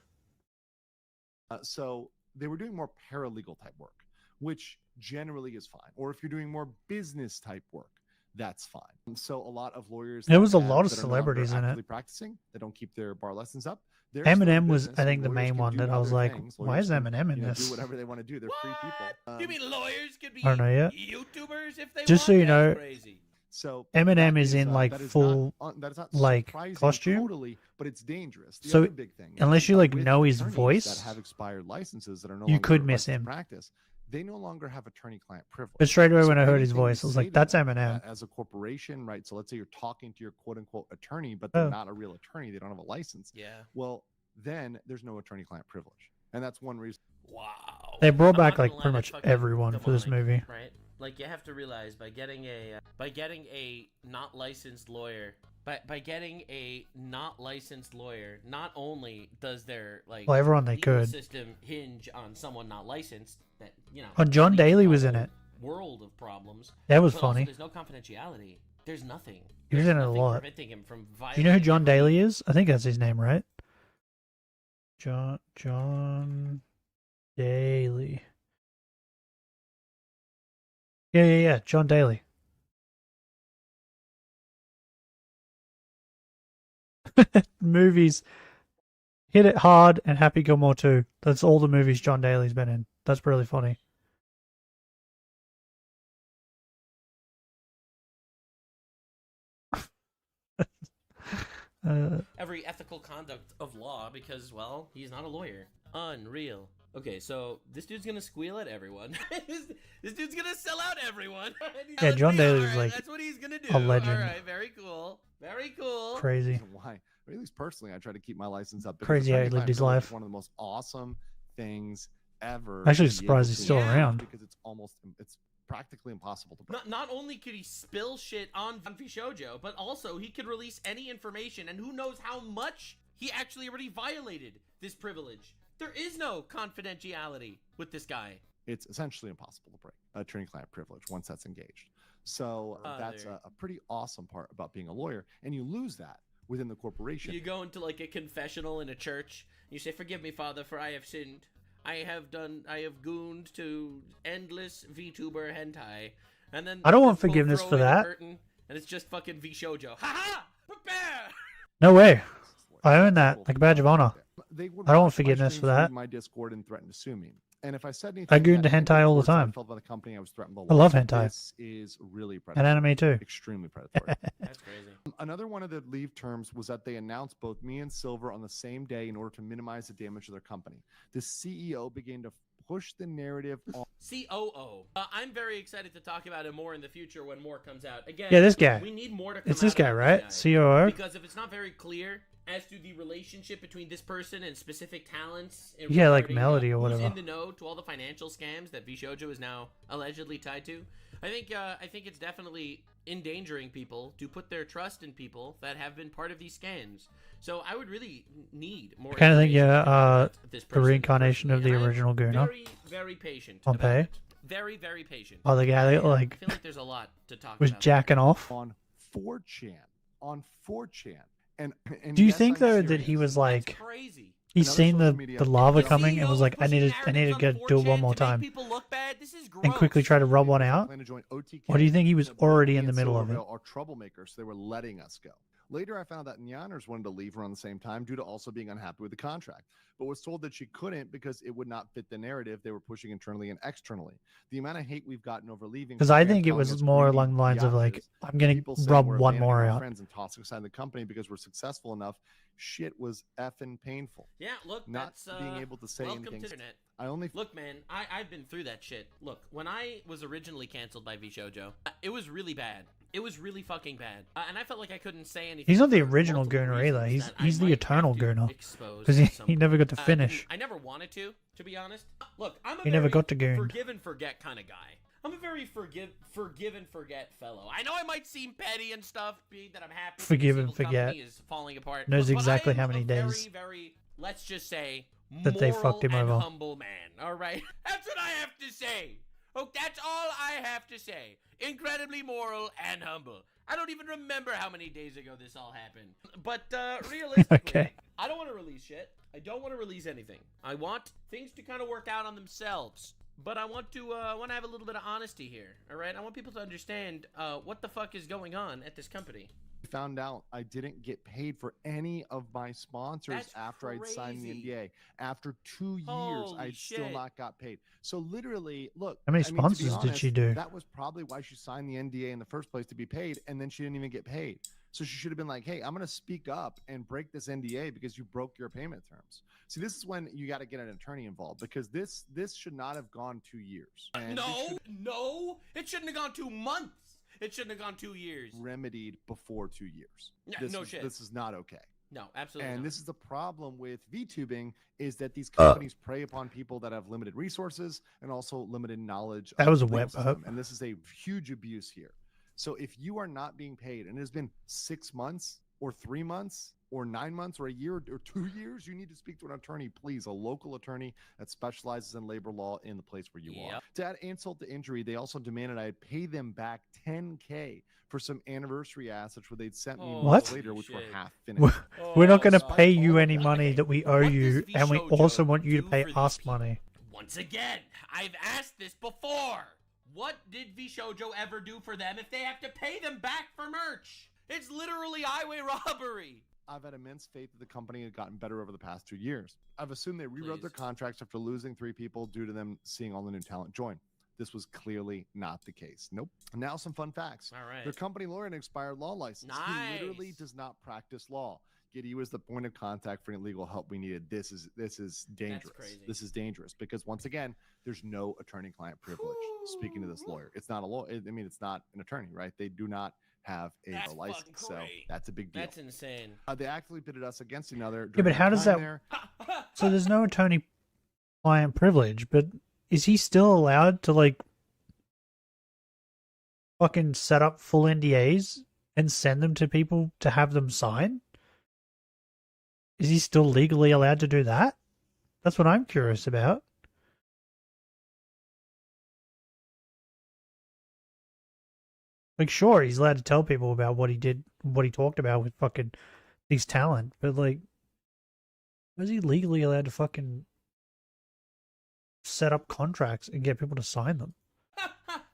So they were doing more paralegal type work, which generally is fine. Or if you're doing more business type work, that's fine. So a lot of lawyers. There was a that lot of that are no celebrities longer in it. actively practicing, they don't keep their bar lessons up. They're still in Eminem was, business, I and think, the lawyers main can one do that I was other like, things. why Lawyers is can, Eminem in do this? whatever they want to do. They're free people. You mean lawyers could be I don't know yet. YouTubers if they Just so want? you know, That's crazy. So Eminem is in like that is full that is not like surprising costume. totally, but it's dangerous. The So other big thing is, unless you like with know his attorneys voice, that have expired licenses that are no you longer could miss licensed to him. practice, they no longer have attorney-client privilege. But straight away So when I heard his anything you voice, I was say like, to that's them, Eminem. as a corporation, right? So let's say you're talking to your quote-unquote attorney, but they're Oh. not a real attorney. They don't have a license. Yeah. Well, then there's no attorney-client privilege, and that's one reason. Wow. They brought I'm back not like gonna pretty lie, much that's fucking everyone for this demonic, movie. right? Like you have to realize by getting a not licensed lawyer, by getting a not licensed lawyer, not only does their like Well, everyone they legal could. system hinge on someone not licensed, that Oh, John leads Daly to a was in whole it. World of problems. That was but also funny. there's no confidentiality. There's nothing. He was There's in it a nothing lot. preventing him from Do you know who violating John every- Daly is? I think that's his name, right? John Daly. Yeah. John Daly. Movies. Hit It Hard and Happy Gilmore 2. That's all the movies John Daly's been in. That's really funny. every ethical conduct of law because, well, he's not a lawyer. Unreal. Okay, so this dude's gonna squeal at everyone. this dude's gonna sell out everyone. Yeah, John Daly's like that's what he's gonna do. a legend. All right, very cool. Very cool. Crazy. Why? Or at least personally, I try to keep my license up. because Crazy how he attorney lived his client privilege is life. One of the most awesome things ever. Actually to be surprised able he's to still do around. because it's practically impossible to break. Not only could he spill shit on Shoujo, but also he could release any information, and who knows how much he actually already violated this privilege. There is no confidentiality with this guy. It's essentially impossible to break attorney-client privilege once that's engaged. So that's a pretty awesome part about being a lawyer, and you lose that within the corporation. You go into like a confessional in a church. You say, "Forgive me, Father, for I have sinned. I have gooned to endless VTuber hentai." And then I don't want both forgiveness throw for in the that. curtain, and it's just fucking V-shoujo. Ha ha! Prepare! No way. I own that like a badge of honor. They would I don't want watch my forgiveness streams, for that. read my Discord and threaten to sue me. And if I said anything, I goon to that hentai all the towards how I time. felt about the company, I was threatened. I love hentai. This is really And predatory. anime too. Extremely predatory. That's crazy. Another one of the leave terms was that they announced both me and Silver on the same day in order to minimize the damage to their company. The CEO began to push the narrative on. COO. I'm very excited to talk about it more in the future when more comes out. Again, Yeah, this guy. We need more to come It's this out guy, about right? this COO? Because if it's not very clear as to the relationship between this person and specific talents, and Yeah, like regarding, Melody or who's whatever. in the know to all the financial scams that V-shoujo is now allegedly tied to, I think it's definitely endangering people to put their trust in people that have been part of these scams. So I would really need more. Kind of think, information yeah, about this the person reincarnation of the personally. And I'm original Gooner. Very, very patient. On about pay? it. Very, very patient. Oh, the guy that I like feel like there's a lot to talk was about. jacking off. On 4chan. On 4chan. And Do you yes, think I'm though serious. that he was like crazy. he's Another seen social the media lava platform. coming and was like, I need to get do it one more time, People look bad. This is and quickly try to rub one out? Plan to join OTK. Or do you think he was Both already me in the and middle of it? Silvervale are troublemakers, so they were letting us go. Later, I found out Nyaners wanted to leave around the same time due to also being unhappy with the contract, but was told that she couldn't because it would not fit the narrative they were pushing internally and externally. The amount of hate we've gotten over leaving. Because I think it was more along the lines of like, I'm gonna rub one more out. Friends and tossing aside the company because we're successful enough. Shit was effing painful. Yeah, look, not that's being able to say welcome anything. to the internet. I only look, man. I've been through that shit. Look, when I was originally canceled by V-shoujo, it was really bad. It was really fucking bad, and I felt like I couldn't say anything. He's not the for original multiple Gooner either. reasons He's that I the might eternal have to Gooner expose because at he some never point. got to finish. I never wanted to be honest. Look, I'm a He never very got to goon. forgive and forget kind of guy. I'm a very forgive and forget fellow. I know I might seem petty and stuff, being that I'm happy. Forgive this and little forget. company is falling apart. Knows but exactly I am how many a days very, let's just say, that they fucked him and over. humble man. All right, that's what I have to say. Oh, that's all I have to say. Incredibly moral and humble. I don't even remember how many days ago this all happened. But realistically, Okay. I don't want to release shit. I don't want to release anything. I want things to kind of work out on themselves. But I want to have a little bit of honesty here. All right, I want people to understand what the fuck is going on at this company. Found out I didn't get paid for any of my sponsors That's after I'd signed the crazy. NDA. After 2 years, Holy I still shit. not got paid. So literally, look. How many I mean, to be sponsors did she honest, do? That was probably why she signed the NDA in the first place, to be paid, and then she didn't even get paid. So she should have been like, hey, I'm going to speak up and break this NDA because you broke your payment terms. See, this is when you got to get an attorney involved, because this should not have gone 2 years. And No, it shouldn't have gone 2 months. It shouldn't have gone 2 years. remedied before 2 years. Yeah, this no is, shit. This is not okay. No, absolutely And not. this is the problem with VTubing, is that these companies prey upon people that have limited resources and also limited knowledge. That of was a the legal wet system. burp. And this is a huge abuse here. So if you are not being paid, and it has been 6 months or 3 months or 9 months or a year or 2 years, you need to speak to an attorney, please, a local attorney that specializes in labor law in the place where you are. To add insult to injury, they also demanded I pay them back $10K for some anniversary assets where they'd sent me months later, which were half finished. We're not going to pay you any money that we owe you, and we also want you to pay us money. Once again, I've asked this before. What did V-shoujo ever do for them if they have to pay them back for merch? It's literally highway robbery. I've had immense faith that the company had gotten better over the past 2 years. I've assumed they rewrote their contracts after losing 3 people due to them seeing all the new talent join. This was clearly not the case. Nope. Now some fun facts. All right. Their company lawyer had an expired law license. Nice. He literally does not practice law. Giddy was the point of contact for any legal help we needed. This is dangerous. crazy. This is dangerous because once again, there's no attorney-client privilege. Speaking to this lawyer, it's not a lawyer. I mean, it's not an attorney, right? They do not have a license, so that's a big deal. That's insane. They actively pitted us against another. Yeah, but how does that? So there's no attorney-client privilege, but is he still allowed to like fucking set up full NDAs and send them to people to have them sign? Is he still legally allowed to do that? That's what I'm curious about. Like, sure, he's allowed to tell people about what he did, what he talked about with fucking these talent, but like, was he legally allowed to fucking set up contracts and get people to sign them?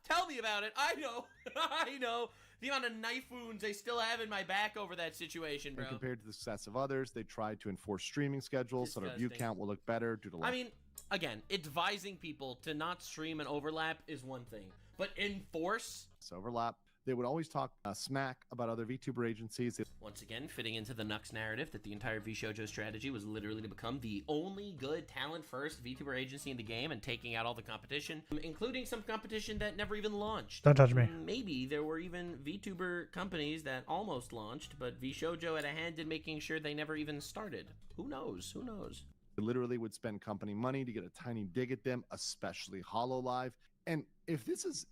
Tell me about it. I know. I know. The amount of knife wounds I still have in my back over that situation, bro. And compared to the success of others, they tried to enforce streaming schedules so their view count will look better due to. I mean, again, advising people to not stream and overlap is one thing, but enforce overlap. They would always talk smack about other VTuber agencies. Once again, fitting into the Nux narrative that the entire VShojo strategy was literally to become the only good talent-first VTuber agency in the game and taking out all the competition, including some competition that never even launched. Don't touch me. Maybe there were even VTuber companies that almost launched, but VShojo had a hand in making sure they never even started. Who knows? Who knows? They literally would spend company money to get a tiny dig at them, especially HoloLive. And if this is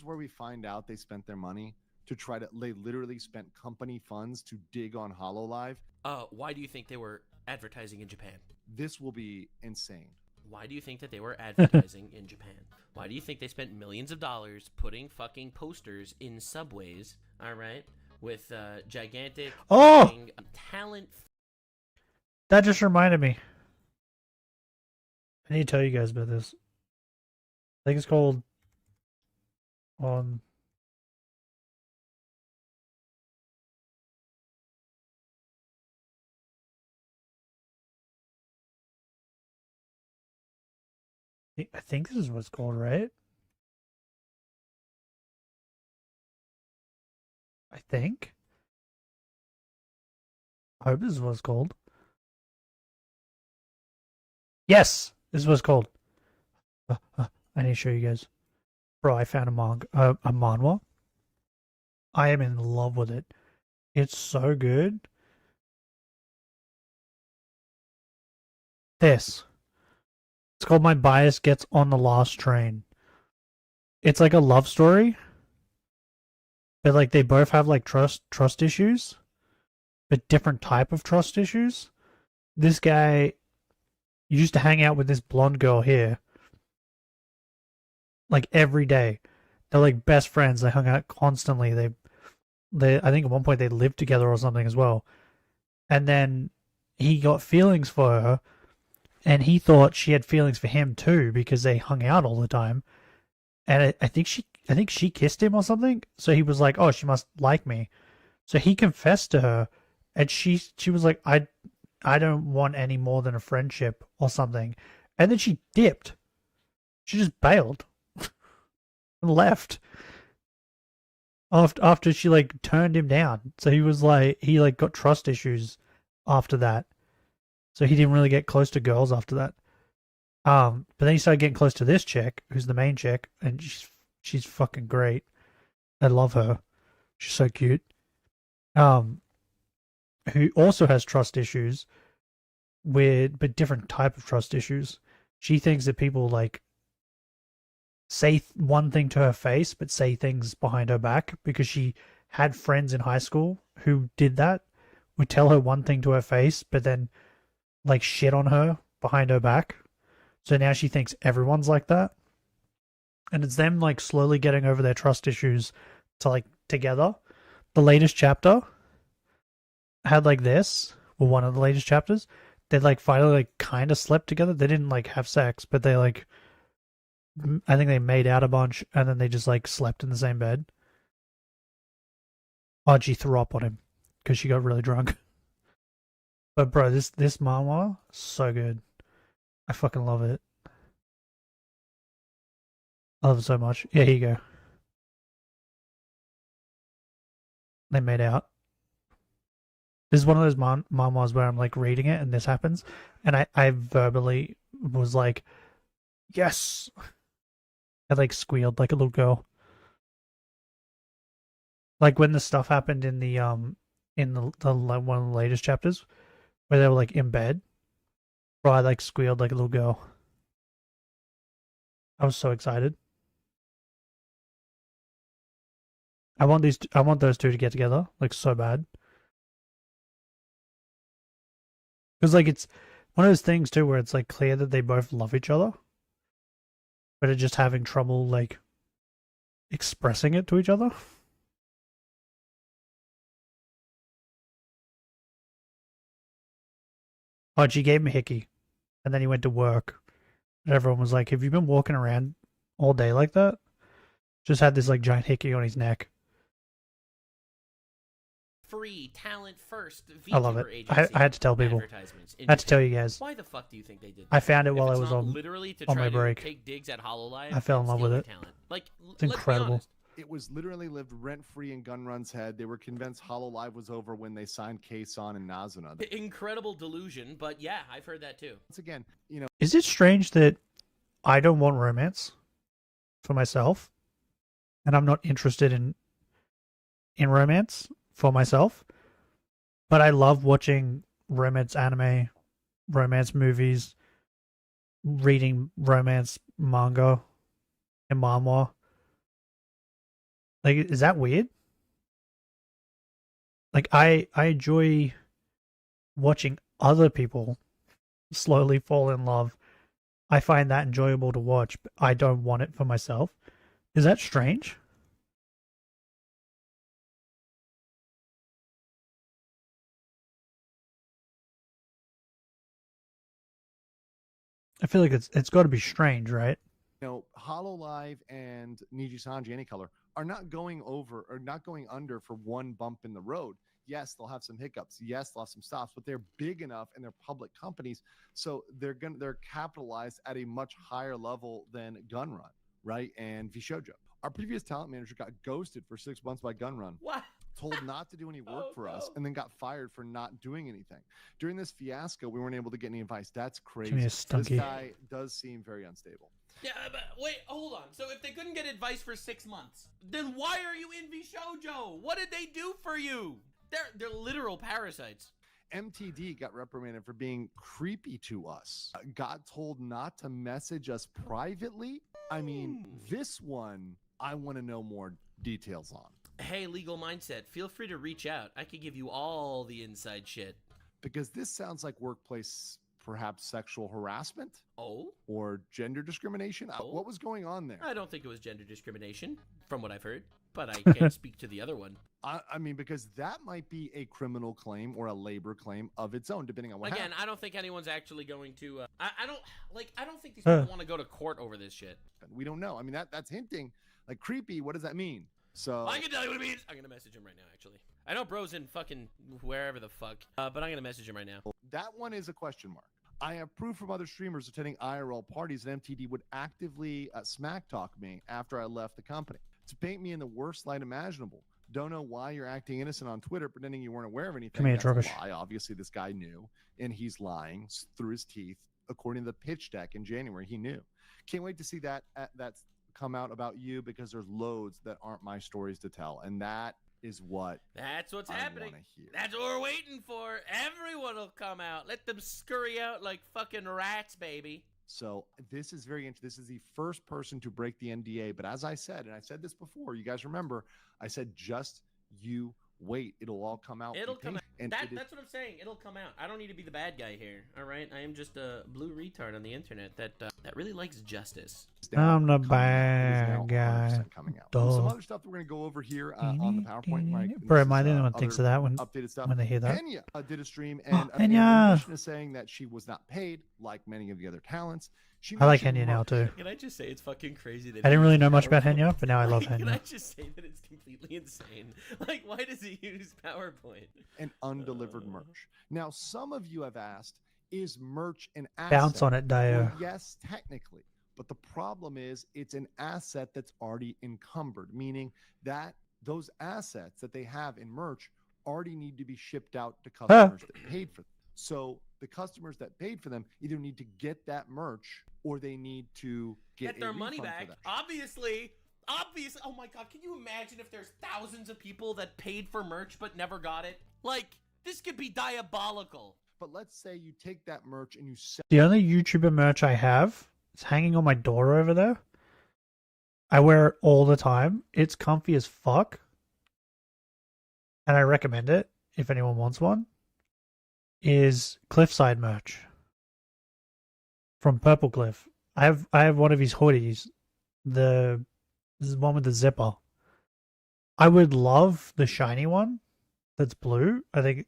where we find out they spent their money to try to, they literally spent company funds to dig on HoloLive. Why do you think they were advertising in Japan? This will be insane. Why do you think that they were advertising in Japan? Why do you think they spent millions of dollars putting fucking posters in subways, all right, with gigantic talent? That just reminded me. I need to tell you guys about this. I think it's called I think this is what it's called, right? I think. I hope this is what it's called. Yes, this is what it's called. I need to show you guys. Bro, I found a manhwa. I am in love with it. It's so good. This. It's called My Bias Gets on the Last Train. It's like a love story. But like they both have like trust issues. But different type of trust issues. This guy used to hang out with this blonde girl here. Like every day. They're like best friends. They hung out constantly. They I think at one point they lived together or something as well. And then he got feelings for her, and he thought she had feelings for him too because they hung out all the time. And I think she kissed him or something. So he was like, "Oh, she must like me." So he confessed to her, and she was like, "I don't want any more than a friendship or something." And then she dipped. She just bailed. And left after she like turned him down. So he was like, he like got trust issues after that, so he didn't really get close to girls after that. But then he started getting close to this chick who's the main chick, and she's fucking great. I love her. She's so cute. Who also has trust issues but different type of trust issues. She thinks that people like say one thing to her face, but say things behind her back, because she had friends in high school who did that, would tell her one thing to her face, but then like shit on her behind her back. So now she thinks everyone's like that. And it's them like slowly getting over their trust issues to like together. The latest chapter had like this, or one of the latest chapters, they like finally like kind of slept together. They didn't like have sex, but they like, I think they made out a bunch, and then they just like slept in the same bed. Oh, she threw up on him because she got really drunk. But bro, this manhwa, so good. I fucking love it. I love it so much. Yeah, here you go. They made out. This is one of those manhwas where I'm like reading it and this happens, and I verbally was like, yes. I like squealed like a little girl. Like when the stuff happened in the one of the latest chapters where they were like in bed, bro, I like squealed like a little girl. I was so excited. I want those two to get together, like so bad. Because like it's one of those things too where it's like clear that they both love each other, but are just having trouble like expressing it to each other. Oh, she gave him a hickey, and then he went to work, and everyone was like, "Have you been walking around all day like that?" Just had this like giant hickey on his neck. Free talent first. I love it. I had to tell people. I had to tell you guys. Why the fuck do you think they did that? I found it while I was literally to on try my break. To take digs at HoloLive. I fell in love with it. Talent. Like, it's incredible. It was literally lived rent-free in Gunrun's head. They were convinced HoloLive was over when they signed Kason and Nazuna. Incredible delusion, but yeah, I've heard that too. Once again, you know, Is it strange that I don't want romance for myself, and I'm not interested in romance for myself, but I love watching romance anime, romance movies, reading romance manga and manhwa. Like, is that weird? Like, I enjoy watching other people slowly fall in love. I find that enjoyable to watch, but I don't want it for myself. Is that strange? I feel like it's got to be strange, right? You know, HoloLive and Niji Sanji Anycolor are not going over or not going under for one bump in the road. Yes, they'll have some hiccups. Yes, they'll have some stops, but they're big enough and they're public companies, so they're capitalized at a much higher level than Gunrun, right? And Vishojo. Our previous talent manager got ghosted for 6 months by Gunrun. What? Told not to do any work for us, and then got fired for not doing anything. During this fiasco, we weren't able to get any advice. That's crazy. This guy does seem very unstable. Yeah, but wait, hold on. So if they couldn't get advice for 6 months, then why are you in Vishojo? What did they do for you? They're literal parasites. MTD got reprimanded for being creepy to us. Got told not to message us privately. I mean, this one I want to know more details on. Hey, Legal Mindset, feel free to reach out. I could give you all the inside shit. Because this sounds like workplace, perhaps sexual harassment? Oh? Or gender discrimination? Oh? What was going on there? I don't think it was gender discrimination, from what I've heard. But I can't speak to the other one. I mean, because that might be a criminal claim or a labor claim of its own, depending on what Again, happens. I don't think anyone's actually going to... I don't think these people want to go to court over this shit. We don't know. I mean, that's hinting. Like, creepy, what does that mean? So I can tell you what it means. I'm gonna message him right now. Actually, I know bro's in fucking wherever the fuck, but I'm gonna message him right now. That one is a question mark. I have proof from other streamers attending IRL parties that MTD would actively smack talk me after I left the company to paint me in the worst light imaginable. Don't know why you're acting innocent on Twitter, pretending you weren't aware of anything. Come here, That's a Trubbish. lie. Obviously, this guy knew, and he's lying through his teeth. According to the pitch deck in January, he knew. Can't wait to see that that's come out about you, because there's loads that aren't my stories to tell, and that's what's happening. That's what we're waiting for. Everyone will come out. Let them scurry out like fucking rats, baby. So this is very interesting. This is the first person to break the NDA, but as I said, and I said this before, you guys remember, I said just you wait. It'll all come out. It'll come out. And That's what I'm saying. It'll come out. I don't need to be the bad guy here. All right, I am just a blue retard on the internet that really likes justice. I'm the bad guy. Coming out. Some other stuff that we're gonna go over here on the PowerPoint. Bro, my anyone thinks of that when updated stuff. When they hear that. Kenya did a stream, and in Kenya addition to saying that she was not paid like many of the other talents, I like Kenya now too. Can I just say it's fucking crazy that I didn't really know much about Kenya, but now I love Kenya. Can I just say that it's completely insane? Like, why does he use PowerPoint? And undelivered merch. Now, some of you have asked, is merch an asset? Bounce on it, Dio. Well, yes, technically. But the problem is it's an asset that's already encumbered, meaning that those assets that they have in merch already need to be shipped out to customers that paid for them. So the customers that paid for them either need to get that merch or they need to get their money back. Obviously. Oh my god, can you imagine if there's thousands of people that paid for merch but never got it? Like, this could be diabolical. But let's say you take that merch and you sell. The only YouTuber merch I have is hanging on my door over there. I wear it all the time. It's comfy as fuck. And I recommend it if anyone wants one. Is Cliffside merch from Purple Cliff. I have one of his hoodies. This is one with the zipper. I would love the shiny one that's blue. I think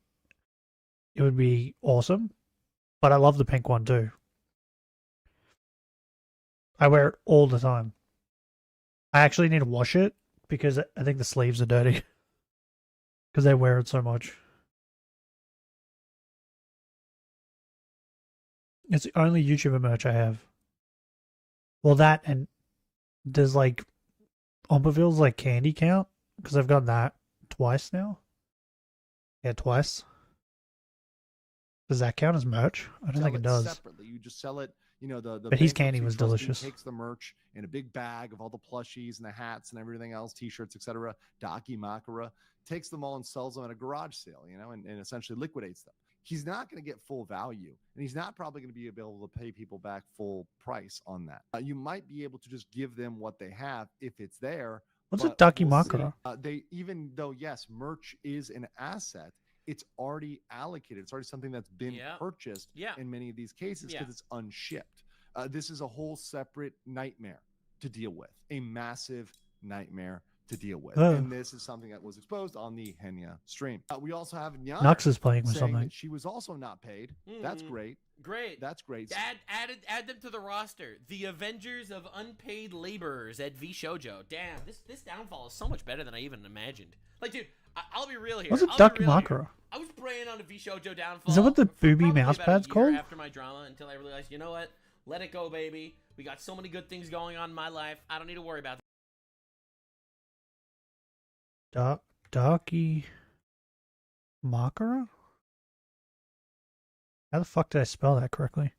it would be awesome. But I love the pink one too. I wear it all the time. I actually need to wash it because I think the sleeves are dirty. Because I wear it so much. It's the only YouTuber merch I have. Well, that and there's like Omperville's like candy count because I've got that twice now. Yeah, twice. Does that count as merch? I don't think it does. Separately, you just sell it. You know the. But his candy was delicious. Takes the merch in a big bag of all the plushies and the hats and everything else, T-shirts, etc. Daki Makara takes them all and sells them at a garage sale. You know, and essentially liquidates them. He's not going to get full value, and he's not probably going to be able to pay people back full price on that. You might be able to just give them what they have if it's there. What's a Daki Makara? They, even though yes, merch is an asset, it's already allocated. It's already something that's been purchased in many of these cases because it's unshipped. This is a whole separate nightmare to deal with, a massive nightmare to deal with. And this is something that was exposed on the Henya stream. We also have Nux is playing with something. That she was also not paid. That's great. Great. That's great. Add them to the roster. The Avengers of Unpaid Laborers at V Shoujo. Damn, this downfall is so much better than I even imagined. Like, dude, I'll be real here. What's a Daki Makara? I was praying on a V Shoujo downfall. Is that what the booby mouse pad's called? After my drama, until I realized, you know what? Let it go, baby. We got so many good things going on in my life. I don't need to worry about that. Daki Makara? How the fuck did I spell that correctly?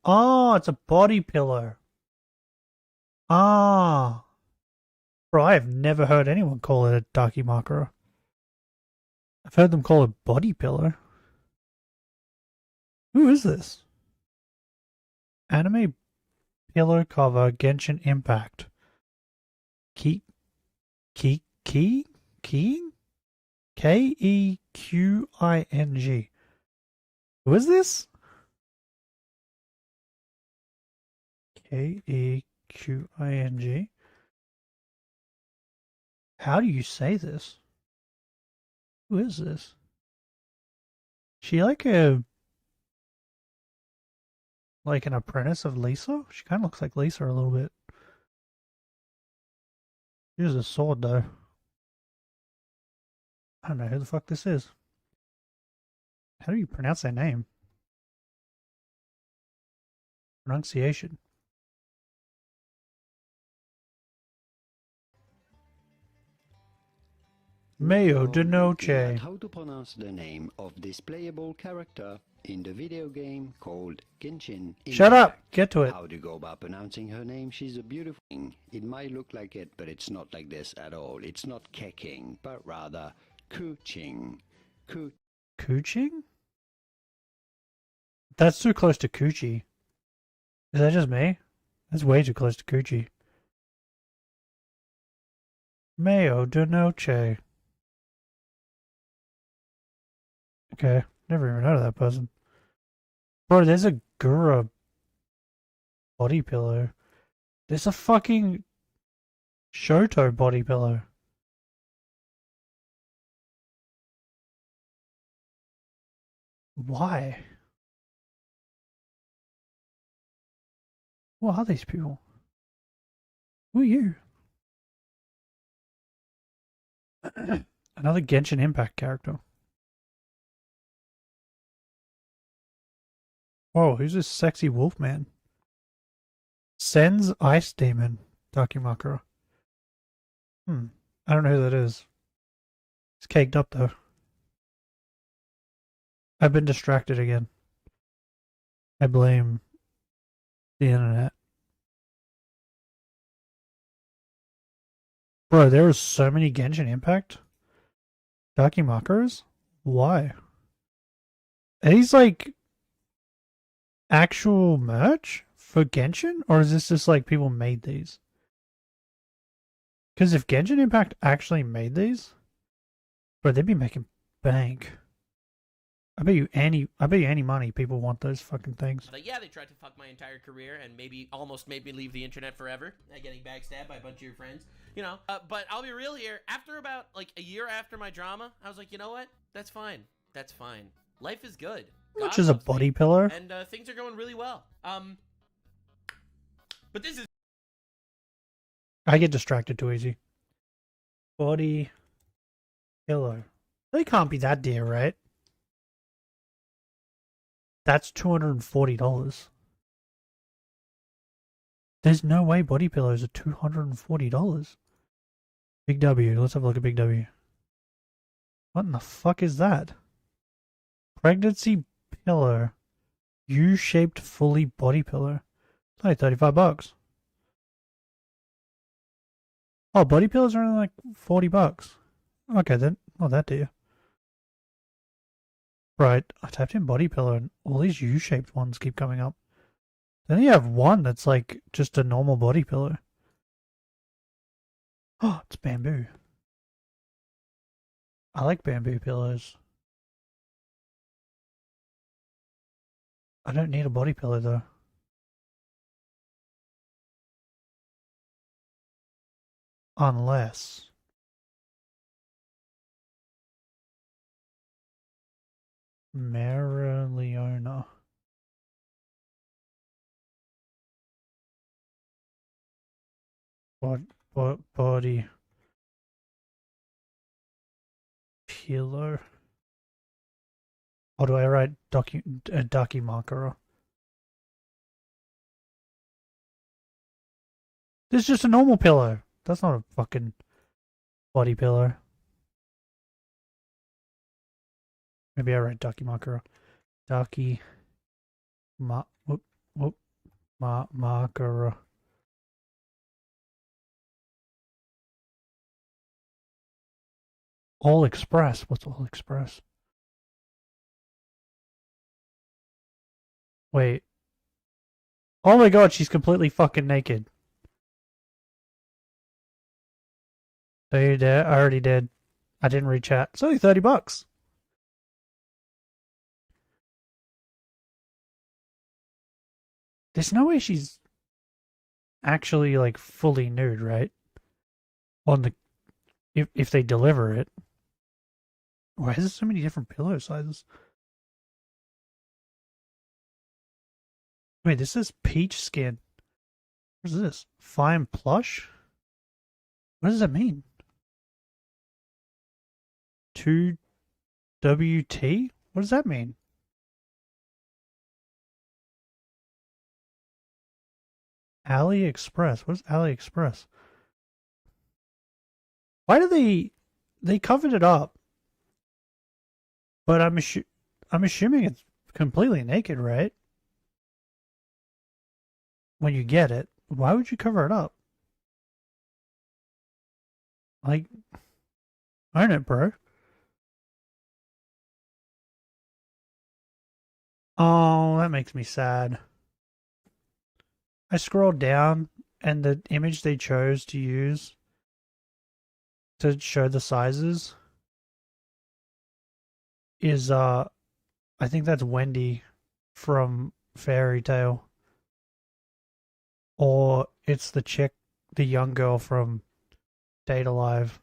Oh, it's a body pillow. Ah. Bro, I have never heard anyone call it a Daki Makara. I've heard them call it body pillow. Who is this? Anime pillow cover Genshin Impact. Keeking? Keqing. Who is this? Keqing. How do you say this? Who is this? She like an apprentice of Lisa? She kind of looks like Lisa a little bit. She has a sword though. I don't know who the fuck this is. How do you pronounce that name? Pronunciation. Mayo de Noche. How to pronounce the name of this playable character in the video game called Genshin Impact. Shut up! Get to it. How to go about pronouncing her name? She's a beautiful thing. It might look like it, but it's not like this at all. It's not Keking, but rather Kuching. Kuching? That's too close to Coochie. Is that just me? That's way too close to Coochie. Mayo de Noche. Okay, never even heard of that person. Bro, there's a Gura body pillow. There's a fucking Shoto body pillow. Why? Who are these people? Who are you? Another Genshin Impact character. Whoa, who's this sexy wolf man? Sen's Ice Demon, Daki Makara. I don't know who that is. It's caked up though. I've been distracted again. I blame the internet. Bro, there was so many Genshin Impact Dakimakers? Why? Are these like actual merch for Genshin? Or is this just like people made these? Because if Genshin Impact actually made these, bro, they'd be making bank. I bet you any money people want those fucking things. Like, yeah, they tried to fuck my entire career and maybe almost made me leave the internet forever. Getting backstabbed by a bunch of your friends, you know. But I'll be real here. After about like a year after my drama, I was like, you know what? That's fine. That's fine. Life is good. Which is a body pillar. And things are going really well. But this is. I get distracted too easy. Body pillow. They can't be that dear, right? That's $240. There's no way body pillows are $240. Big W. Let's have a look at Big W. What in the fuck is that? Pregnancy pillow. U-shaped fully body pillow. It's only $35. Oh, body pillows are only like $40. Okay, then not that dear. Right, I typed in body pillow and all these U-shaped ones keep coming up. Then you have one that's like just a normal body pillow. Oh, it's bamboo. I like bamboo pillows. I don't need a body pillow though. Unless... Marileona. Body pillow. Or do I write Dakimakura? This is just a normal pillow. That's not a fucking body pillow. Maybe I write Dakimakura. Makura. All Express. What's All Express? Wait. Oh my god, she's completely fucking naked. So you did? I already did. I didn't read chat. It's only $30. There's no way she's actually like fully nude, right? On the if they deliver it. Why is there so many different pillow sizes? Wait, this is peach skin. What is this? Fine plush? What does that mean? 2WT? What does that mean? AliExpress. What is AliExpress? Why do they covered it up? But I'm assuming it's completely naked, right? When you get it, why would you cover it up? Like, own it, bro. Oh, that makes me sad. I scrolled down and the image they chose to use to show the sizes is I think that's Wendy from Fairy Tale. Or it's the chick, the young girl from Date Alive.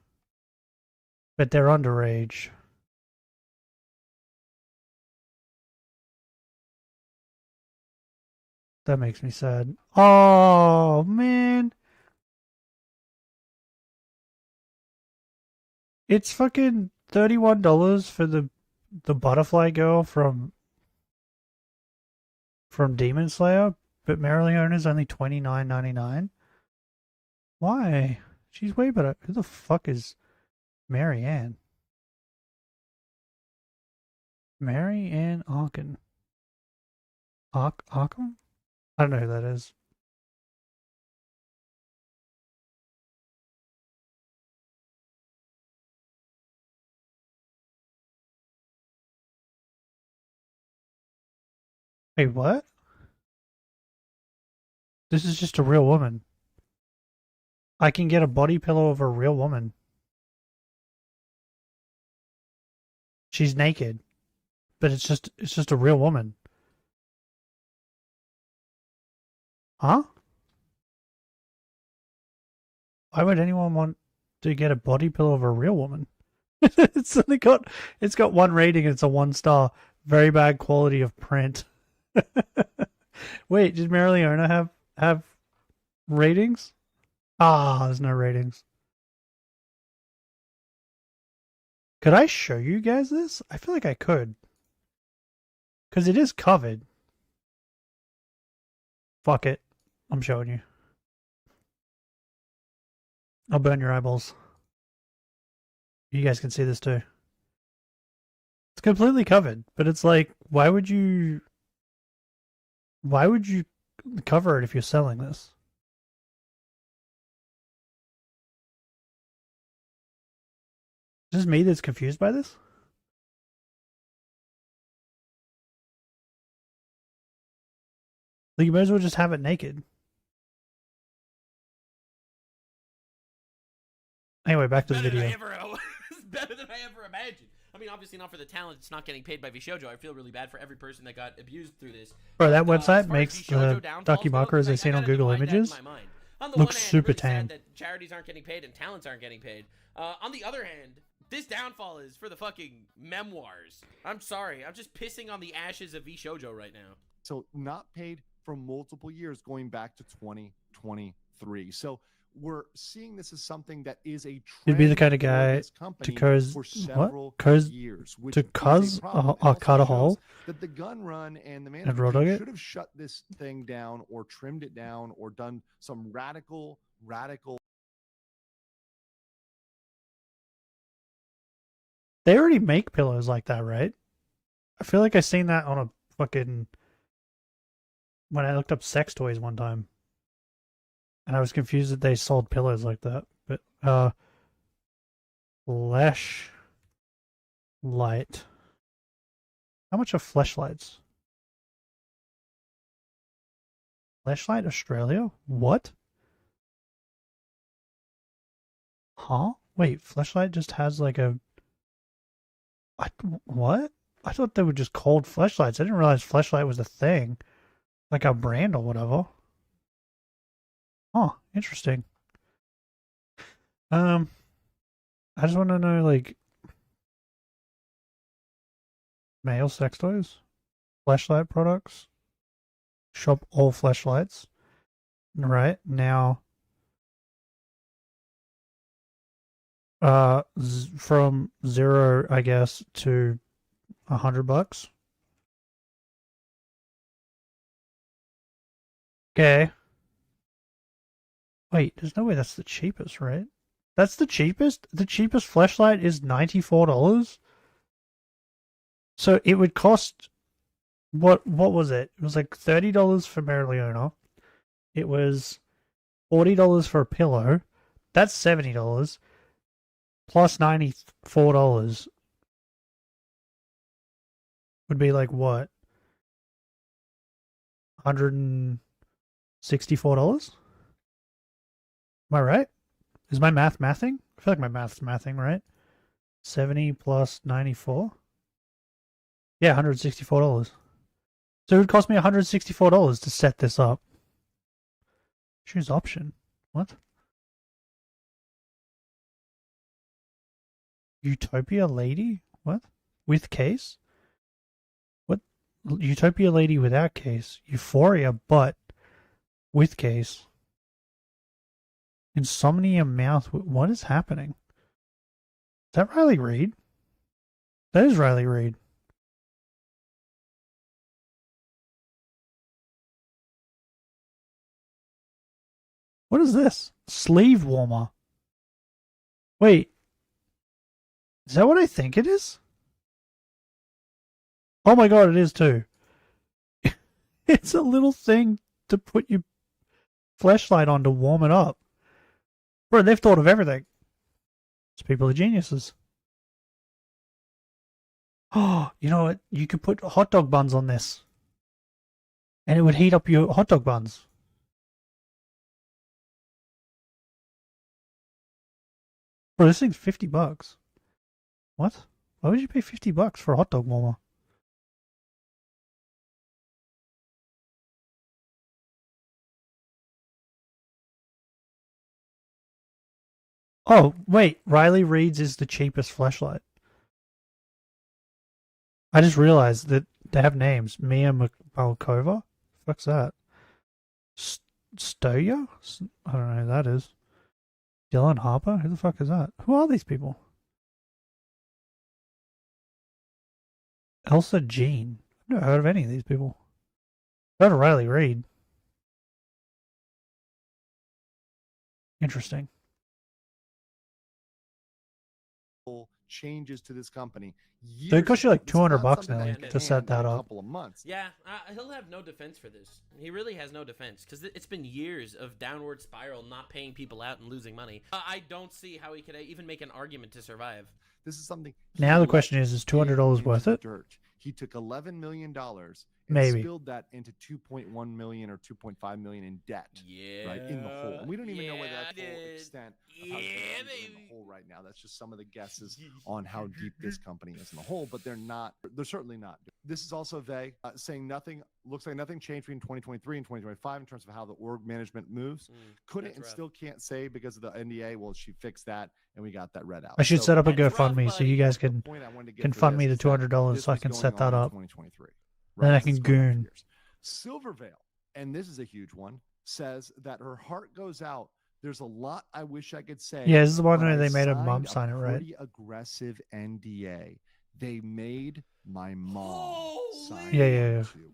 But they're underage. That makes me sad. Oh, man. It's fucking $31 for the butterfly girl from Demon Slayer, but Marileona's only $29.99. Why? She's way better. Who the fuck is Marianne? Mary Ann Arkin. Arkham? I don't know who that is. Wait, what? This is just a real woman. I can get a body pillow of a real woman. She's naked, but it's just a real woman. Huh? Why would anyone want to get a body pillow of a real woman? It's got 1 rating and it's a 1 star. Very bad quality of print. Wait, did Marileona have ratings? Ah, there's no ratings. Could I show you guys this? I feel like I could. Because it is covered. Fuck it. I'm showing you. I'll burn your eyeballs. You guys can see this too. It's completely covered, but it's like, why would you cover it if you're selling this? Is this me that's confused by this? Like, you might as well just have it naked. Anyway, back to the video. It's better than I ever imagined. I mean, obviously not for the talent. It's not getting paid by VShojo. I feel really bad for every person that got abused through this. Bro, that website makes the Dakimakura I seen on Google Images look super tame. That charities aren't getting paid and talents aren't getting paid. On the other hand, this downfall is for the fucking memoirs. I'm sorry. I'm just pissing on the ashes of VShojo right now. So not paid for multiple years going back to 2023. So we're seeing this as something that is a trend. You'd be the kind of guy to cause cut a hole. That the gun run and the management should have shut this thing down or trimmed it down or done some radical. They already make pillows like that, right? I feel like I seen that on a fucking when I looked up sex toys one time. And I was confused that they sold pillows like that. But, Fleshlight. How much are fleshlights? Fleshlight Australia? What? Huh? Wait, Fleshlight just has like a... what? I thought they were just called fleshlights. I didn't realize Fleshlight was a thing. Like a brand or whatever. Oh, interesting. I just want to know, like, male sex toys, fleshlight products, shop all fleshlights. Right now, from 0, I guess, to $100. Okay. Wait, there's no way that's the cheapest, right? That's the cheapest? The cheapest fleshlight is $94? So it would cost... What was it? It was like $30 for Marileona. It was $40 for a pillow. That's $70. Plus $94 would be like what? $164? Am I right? Is my math mathing? I feel like my math's mathing, right? 70 plus 94? Yeah, $164. So it would cost me $164 to set this up. Choose option. What? Utopia lady? What? With case? What? Utopia lady without case. Euphoria butt with case. Insomnia mouth. What is happening? Is that Riley Reid? That is Riley Reid. What is this? Sleeve warmer. Wait. Is that what I think it is? Oh my god, it is too. It's a little thing to put your flashlight on to warm it up. Bro, they've thought of everything. These people are geniuses. Oh, you know what? You could put hot dog buns on this. And it would heat up your hot dog buns. Bro, this thing's $50. What? Why would you pay $50 for a hot dog warmer? Oh, wait. Riley Reed's is the cheapest flashlight. I just realized that they have names. Mia Malkova? Fuck's that? Stoya? I don't know who that is. Dylan Harper? Who the fuck is that? Who are these people? Elsa Jean? I've never heard of any of these people. I've heard of Riley Reid. Interesting. Changes to this company. So it cost you like $200 now to set that up. Couple of months. Yeah, he'll have no defense for this. He really has no defense because it's been years of downward spiral, not paying people out and losing money. I don't see how he could even make an argument to survive. This is something. Now the question is $200 worth it? Dirt. He took $11 million and Maybe. spilled that into $2.1 million or $2.5 million in debt. Yeah. Right in the hole. And we don't even know whether that's the full dude. extent of how deep in the hole right now. That's just some of the guesses on how deep this company is in the hole, but they're not. They're certainly not. This is also vague, saying nothing. Looks like nothing changed between 2023 and 2025 in terms of how the org management moves. Couldn't and rough. still can't say because of the NDA. Well, she fixed that, and we got that read out. I should set up a That's rough, GoFundMe so buddy. you guys can fund me the $200 so I can set that up. 2023. Then I This can is going on for goon. years. Silvervale, and this is a huge one, says that her heart goes out. There's a lot I wish I could say. Yeah, this is the one but where I they made her signed mom a sign it, right? Pretty aggressive NDA. They made my mom sign Yeah, it yeah, yeah. too.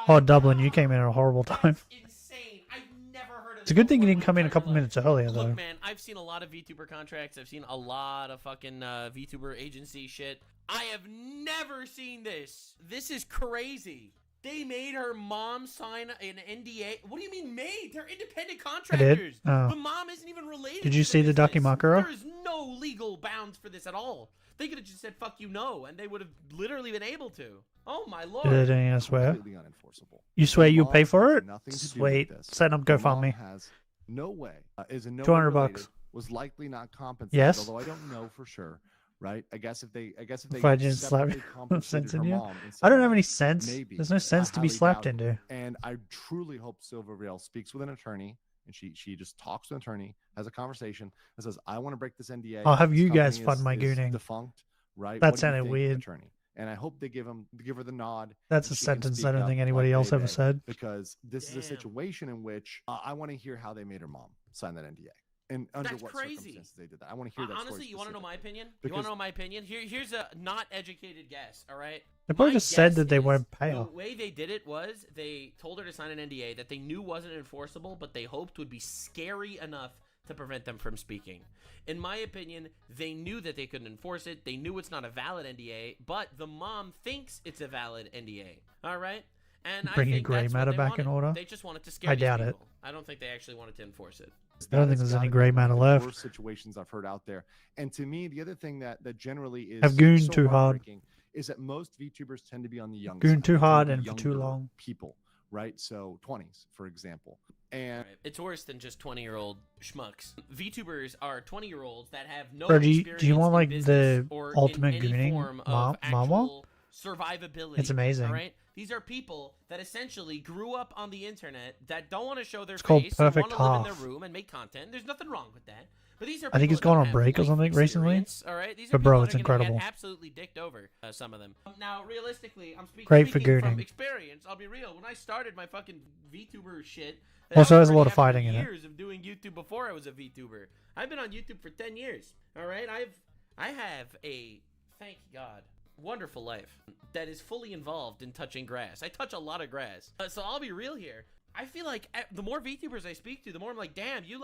Oh, Dublin, you came in at a horrible time. Insane. I've never heard of It's a good thing you didn't come in a couple minutes earlier, though. Look, man, I've seen a lot of VTuber contracts. I've seen a lot of fucking VTuber agency shit. I have never seen this. This is crazy. They made her mom sign an NDA. What do you mean made? They're independent I contractors. did? Oh. The mom isn't even related. Did you to see the business. Dakimakura? There is no legal bounds for this at all. They could have just said "fuck you, no," and they would have literally been able to. Oh my lord! Did I swear? Completely unenforceable. You swear you'll pay for it? Nothing to do Sweet. with this. Set up The mom GoFundMe. has no way. Is in no way $200 related, bucks. Was likely not compensated. Yes. Although I don't know for sure. Right? I guess if they If I didn't slap separately you, compensated sense in her you. mom in I don't some have way, any sense. maybe. There's no sense to be highly slapped doubt it. into. And I truly hope Silvervale speaks with an attorney, and she just talks to an attorney, has a conversation, and says, "I want to break this NDA. I'll have This you guys company fund my is gooning." Defunct, right? That What do you sounded think, weird. Attorney. And I hope they give her the nod. That's and a she can sentence speak I don't up think like anybody they else ever did, said. because this is a situation in which I want to hear how they made her mom sign that NDA. And under That's what crazy. circumstances they did that. I want to hear that story. Honestly, you want to know my opinion? Because- You want to know my opinion? Here's a not educated guess. All right. They probably My just said guess that they is won't pay her. The way they did it was they told her to sign an NDA that they knew wasn't enforceable, but they hoped would be scary enough to prevent them from speaking. In my opinion, they knew that they couldn't enforce it. They knew it's not a valid NDA, but the mom thinks it's a valid NDA. All right? And Bringing I think gray that's what matter they back in wanted. order? They just wanted to scare I these doubt it. people. I don't think they actually wanted to enforce it. I don't think there's any gray matter left. Worst situations I've heard out there. And to me, the other thing that generally is I've gooned so too hard. heartbreaking is that most VTubers tend to be on the young Gooned side. too They tend to hard be and for too younger long. People, right? So 20s, for example. And It's worse than just 20-year-old schmucks. VTubers are 20-year-olds that have no Bro, do experience you want in like business the or ultimate in any gooning form of mama? actual survivability. It's amazing. All right? These are people that essentially grew up on the internet that don't want to show their It's called face Perfect and want to live in Half. their room and make content. There's nothing wrong with that. But these are I think people it's gone that on have break or life something recently. experience, all right? These are But bro, people it's that are gonna incredible. get absolutely dicked over, some of them. Now, realistically, I'm Great for speaking from gooning. experience. I'll be real. When I started my fucking VTuber shit, Also that has was a lot already of fighting in after it. years of doing YouTube before I was a VTuber. I've been on YouTube for 10 years. All right, I have a, thank God, wonderful life that is fully involved in touching grass. I touch a lot of grass. So I'll be real here. I feel like the more VTubers I speak to, the more I'm like, damn, you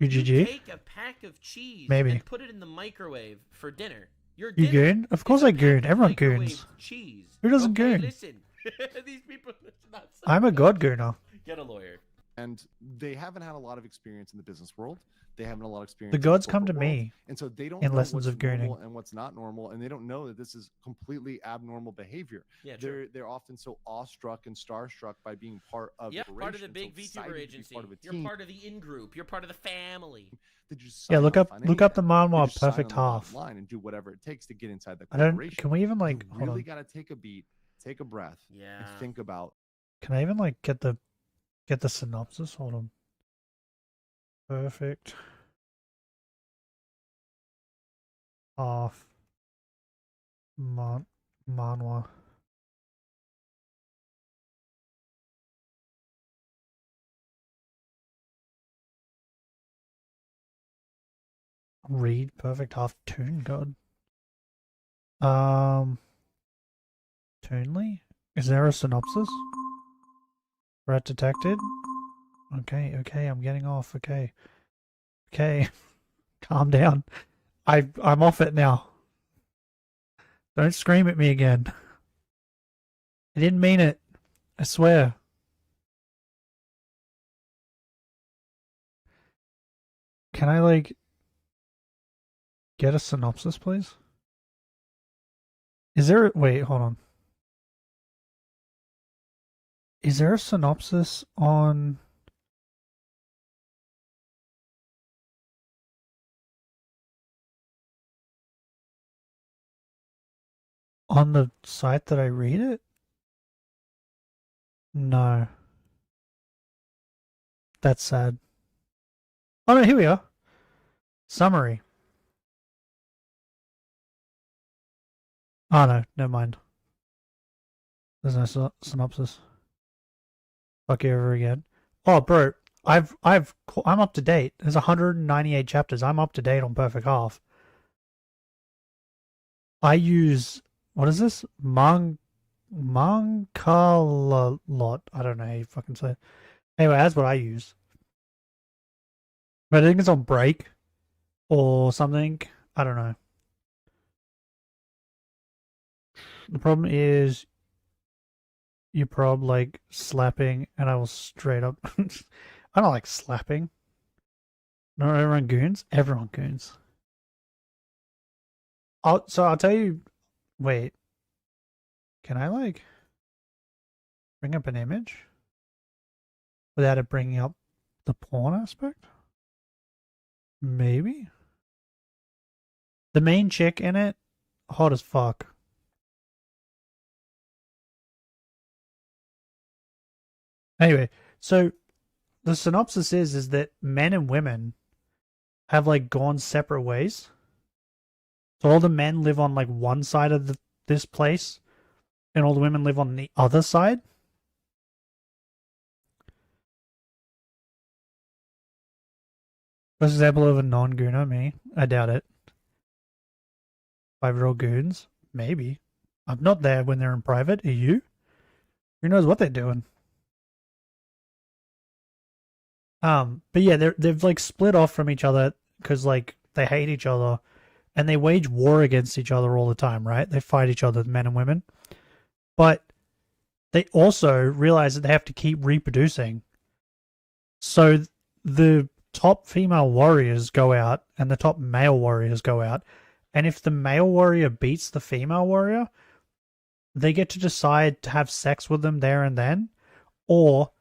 UGG? take a pack of cheese Maybe. and put it in the microwave for dinner. Your You dinner goon? Of course I goon. Everyone goons. cheese. Who doesn't Okay, goon? Listen. These people not so I'm a god gooner. Get a lawyer. And they haven't had a lot of experience in the business world. They haven't a lot of experience. The in gods come to corporate world. me and so they don't in know lessons what's of gooning. normal and what's not normal, and they don't know that this is completely abnormal behavior. Yeah, true. They're often so awestruck and starstruck by being part of Yeah, the part of the operation, big so VTuber excited to be agency. part of a You're team. part of the in group. You're part of the family. That you just Yeah, sign look off up on look up the anything. You manhwa just sign perfect on the dotted half. line and do whatever it takes to get inside the I don't. corporation. Can we even like You hold really on? got to take a beat, take a breath, Yeah. and think about. Can I even like get the synopsis? Hold on. Perfect half manhwa. Read perfect half toon god. Toonly? Is there a synopsis? Rat detected? Okay, I'm getting off. Okay. Calm down. I'm off it now. Don't scream at me again. I didn't mean it. I swear. Can I like get a synopsis, please? Is there wait, hold on. Is there a synopsis on the site that I read it? No. That's sad. Oh no, here we are. Summary. Oh no, never mind. There's no synopsis. Fuck you over again. Oh, bro, I'm up to date. There's 198 chapters. I'm up to date on Perfect Half. I use what is this? Mankalalot. I don't know how you fucking say it. Anyway, that's what I use. But I think it's on break or something. I don't know. The problem is you prob like slapping, and I will straight up. I don't like slapping. No, everyone goons. Everyone goons. I'll tell you. Wait. Can I like bring up an image without it bringing up the porn aspect? Maybe. The main chick in it, hot as fuck. Anyway, so the synopsis is that men and women have like gone separate ways. So all the men live on like one side of this place, and all the women live on the other side. For example of a non-gooner, me. I doubt it. 5-year-old goons? Maybe. I'm not there when they're in private. Are you? Who knows what they're doing? But yeah, they've like split off from each other because like they hate each other, and they wage war against each other all the time, right? They fight each other, men and women. But they also realize that they have to keep reproducing. So the top female warriors go out and the top male warriors go out. And if the male warrior beats the female warrior, they get to decide to have sex with them there and then, or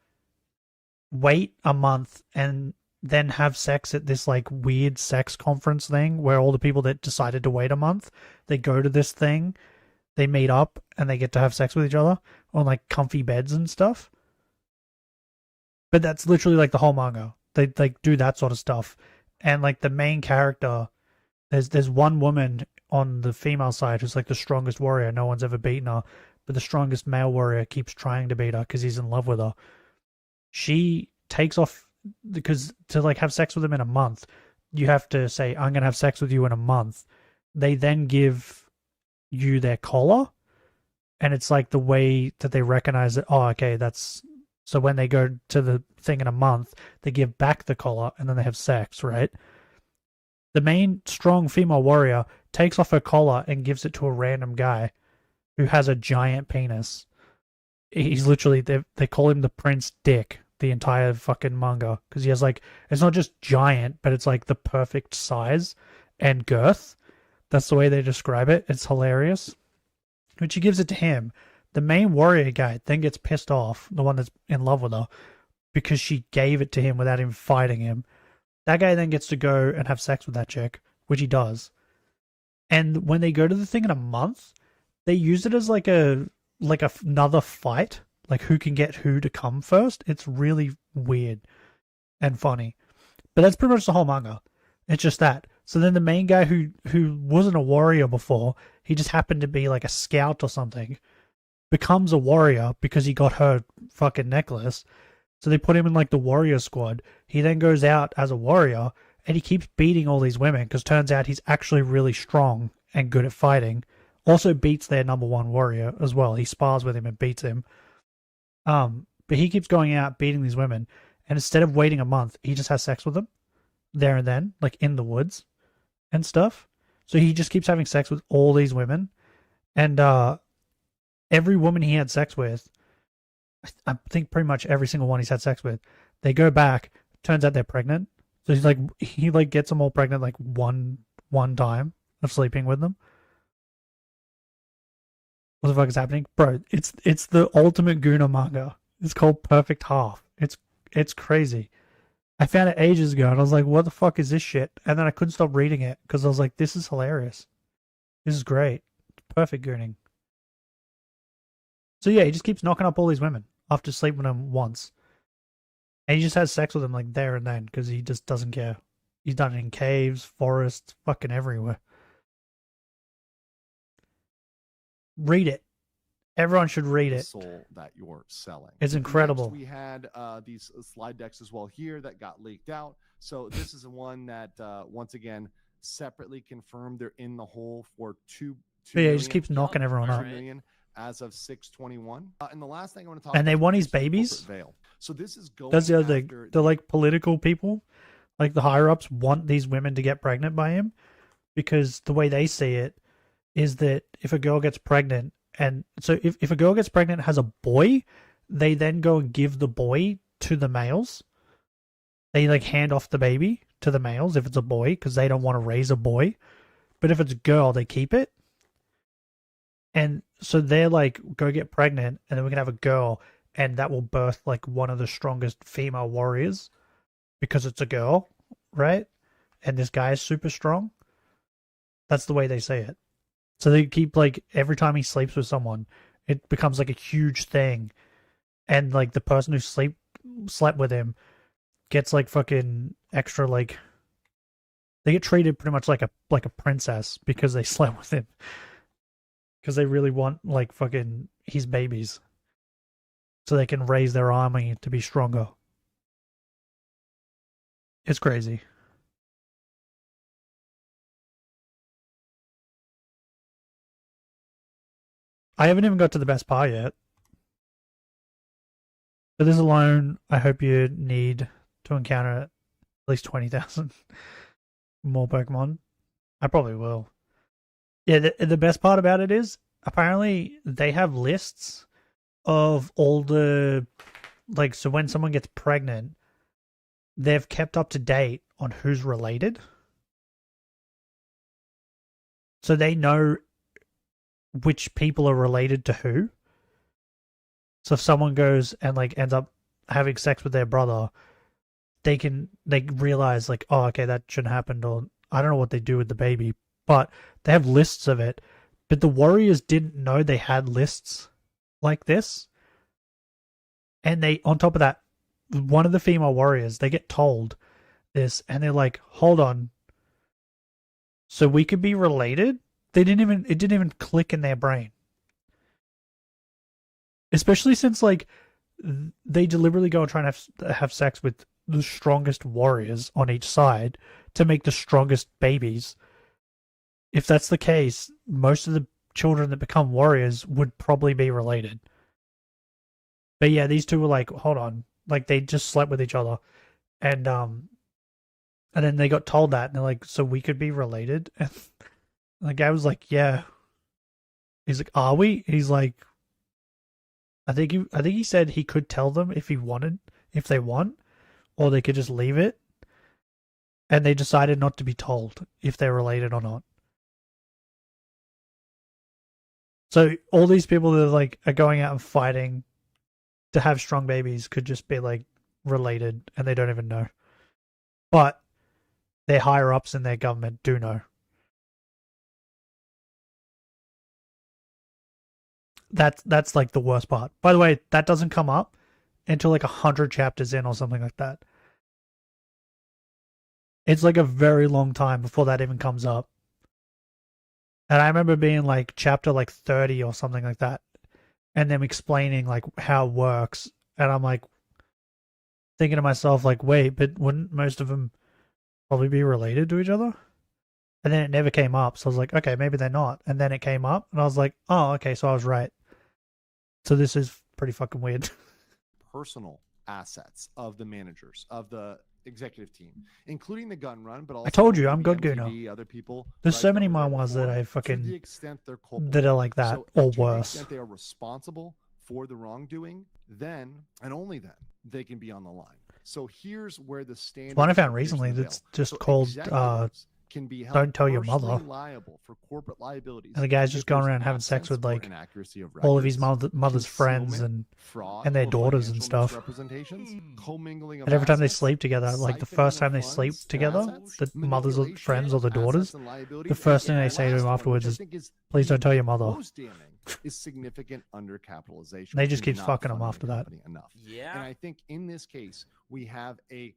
wait a month and then have sex at this like weird sex conference thing where all the people that decided to wait a month, they go to this thing, they meet up, and they get to have sex with each other on like comfy beds and stuff. But that's literally like the whole manga. They like do that sort of stuff. And like the main character, there's one woman on the female side who's like the strongest warrior. No one's ever beaten her, but the strongest male warrior keeps trying to beat her because he's in love with her. She takes off because to like have sex with him in a month, you have to say, I'm going to have sex with you in a month. They then give you their collar, and it's like the way that they recognize that, oh, okay, that's... So when they go to the thing in a month, they give back the collar, and then they have sex, right? The main strong female warrior takes off her collar and gives it to a random guy who has a giant penis. He's literally, they call him the Prince Dick, the entire fucking manga, because he has like, it's not just giant, but it's like the perfect size and girth. That's the way they describe it. It's hilarious. But she gives it to him. The main warrior guy then gets pissed off, the one that's in love with her, because she gave it to him without him fighting him. That guy then gets to go and have sex with that chick, which he does. And when they go to the thing in a month, they use it as like another fight, like who can get who to come first. It's really weird and funny. But that's pretty much the whole manga. It's just that. So then the main guy who wasn't a warrior before, he just happened to be like a scout or something, becomes a warrior because he got her fucking necklace. So they put him in like the warrior squad. He then goes out as a warrior and he keeps beating all these women because turns out he's actually really strong and good at fighting. Also beats their number one warrior as well. He spars with him and beats him. But he keeps going out beating these women, and instead of waiting a month, he just has sex with them there and then, like in the woods and stuff. So he just keeps having sex with all these women, and every woman he had sex with, I think pretty much every single one he's had sex with, they go back, turns out they're pregnant. So he gets them all pregnant like one time of sleeping with them. What the fuck is happening? Bro, it's the ultimate Guna manga. It's called Perfect Half. It's crazy. I found it ages ago and I was like, what the fuck is this shit? And then I couldn't stop reading it because I was like, this is hilarious. This is great. Perfect gooning. So yeah, he just keeps knocking up all these women after sleeping with them once. And he just has sex with them like there and then because he just doesn't care. He's done it in caves, forests, fucking everywhere. Read it. Everyone should read it. Soul that you're selling. It's incredible. Next, we had these slide decks as well here that got leaked out. So this is one that once again separately confirmed they're in the hole for two. But yeah, he just keeps knocking everyone up. Million as of 6/21. And the last thing I want to talk and about. they want his babies. Veil. So this is going. That's the other thing. The like political people, like the higher ups, want these women to get pregnant by him because the way they see it is that if a girl gets pregnant, and so if a girl gets pregnant and has a boy, they then go and give the boy to the males. They like hand off the baby to the males if it's a boy because they don't want to raise a boy. But if it's a girl, they keep it. And so they're like, go get pregnant and then we can have a girl and that will birth like one of the strongest female warriors because it's a girl, right? And this guy is super strong. That's the way they say it. So they keep like every time he sleeps with someone, it becomes like a huge thing. And like the person who slept with him gets like fucking extra like they get treated pretty much like a princess because they slept with him. Because they really want like fucking his babies. So they can raise their army to be stronger. It's crazy. I haven't even got to the best part yet. For this alone, I hope you need to encounter at least 20,000 more Pokemon. I probably will. Yeah, the best part about it is, apparently, they have lists of all the... Like, so when someone gets pregnant, they've kept up to date on who's related. So they know which people are related to who. So if someone goes and like ends up having sex with their brother, they realize like, oh, okay, that shouldn't happen, or I don't know what they do with the baby, but they have lists of it. But the warriors didn't know they had lists like this. And they, on top of that, one of the female warriors, they get told this and they're like, hold on. So we could be related? It didn't even click in their brain. Especially since like they deliberately go and try and have sex with the strongest warriors on each side to make the strongest babies. If that's the case, most of the children that become warriors would probably be related. But yeah, these two were like, hold on, like they just slept with each other, and then they got told that, and they're like, so we could be related. And the guy was like, yeah. He's like, are we? He's like, I think he said he could tell them if he wanted, if they want, or they could just leave it. And they decided not to be told if they're related or not. So all these people that like are going out and fighting to have strong babies could just be like related and they don't even know. But their higher ups in their government do know. That's like the worst part. By the way, that doesn't come up until like 100 chapters in or something like that. It's like a very long time before that even comes up. And I remember being like chapter like 30 or something like that. And them explaining like how it works. And I'm like thinking to myself like, wait, but wouldn't most of them probably be related to each other? And then it never came up. So I was like, okay, maybe they're not. And then it came up and I was like, oh, okay, so I was right. So this is pretty fucking weird. Personal assets of the managers, of the executive team, including the gun run, but also I told you, I'm maybe good MTV, Gooner. other people. There's that so I've many covered manhwas that before, I to the fucking extent they're culpable. that are like that So or to the worse. extent they are responsible for the wrongdoing, then and only then they can be on the line. So here's where the standard. One I found recently that's just called can be held Don't Tell Your Mother. personally liable for corporate liabilities. And the guy's just if going there's around having sex absence with or like inaccuracy of all of his records, mother's friends concealment, fraud, and their or daughters and financial stuff. misrepresentations, commingling of And every time they assets, sleep together, like the siphoning first of time they funds sleep to together, assets, the mothers or manipulation friends or the of daughters, assets and the liabilities, first thing and they the say to last him one, afterwards which I is, think is please don't tell your mother. most damning, is significant undercapitalization. They which just is keeps not fucking them funding after the that. company enough. Yeah. And I think in this case, we have a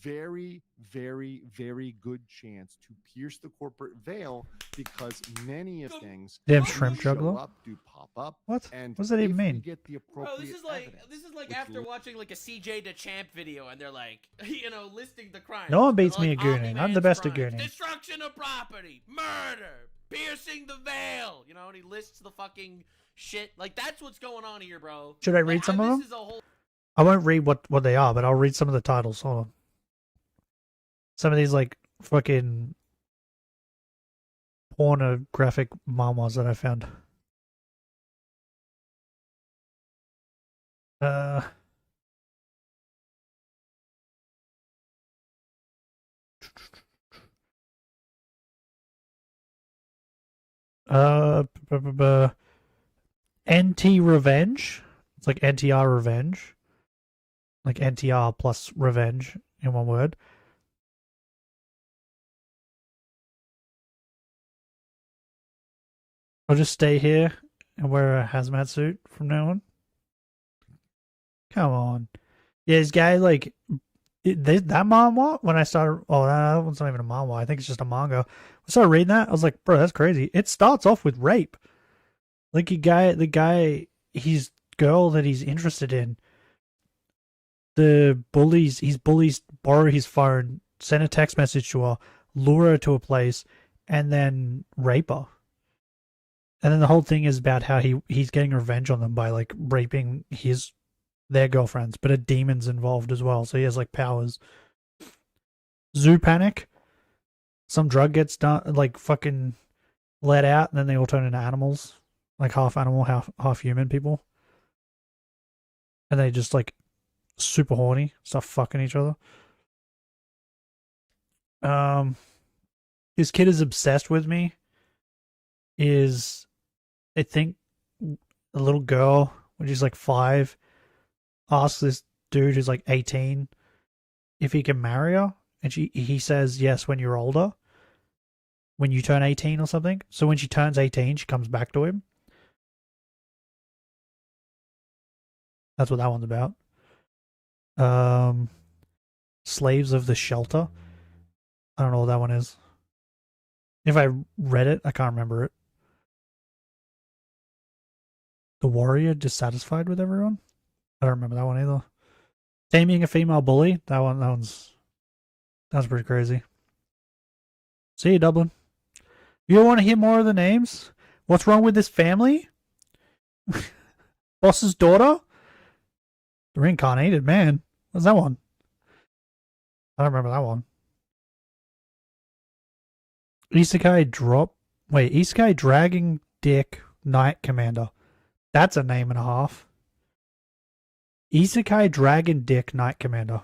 very, very, very good chance to pierce the corporate veil because many of things Damn do shrimp show juggler. up, do pop up. What? And What does that even if we mean? get the Bro, appropriate this is like which after watching like a CJ DeChamp video and they're like, you know, listing the crimes. No one beats They're me like, at gooning. I'm the best at crimes, gooning. Destruction of property, murder, piercing the veil. You know, and he lists the fucking shit. Like that's what's going on here, bro. Should I read some of them? This is a whole. I won't read what they are, but I'll read some of the titles. Hold on. Some of these like fucking pornographic manhwas that I found. NT Revenge. It's like NTR Revenge. Like NTR plus Revenge in one word. I'll just stay here and wear a hazmat suit from now on. Come on. Yeah, this guy, like, that manhwa, when I started, that one's not even a manhwa. I think it's just a manga. I started reading that. I was like, bro, that's crazy. It starts off with rape. Like, the guy, his girl that he's interested in, his bullies borrow his phone, send a text message to her, lure her to a place, and then rape her. And then the whole thing is about how he's getting revenge on them by like raping their girlfriends, but a demon's involved as well, so he has like powers. Zoo Panic. Some drug gets done, like fucking let out, and then they all turn into animals, like half animal, half human people, and they just like super horny, start fucking each other. This kid is obsessed with me. Is I think a little girl when she's like 5 asks this dude who's like 18 if he can marry her, and he says yes when you're older, when you turn 18 or something. So when she turns 18, she comes back to him. That's what that one's about. Slaves of the Shelter. I don't know what that one is. If I read it, I can't remember it. The Warrior Dissatisfied with Everyone? I don't remember that one either. Taming a Female Bully? That one's pretty crazy. See you, Dublin. You want to hear more of the names? What's wrong with this family? Boss's daughter? The Reincarnated Man. What's that one? I don't remember that one. Isekai Drop Wait, Isekai Dragon Dick Knight Commander. That's a name and a half. Isekai Dragon Dick Knight Commander.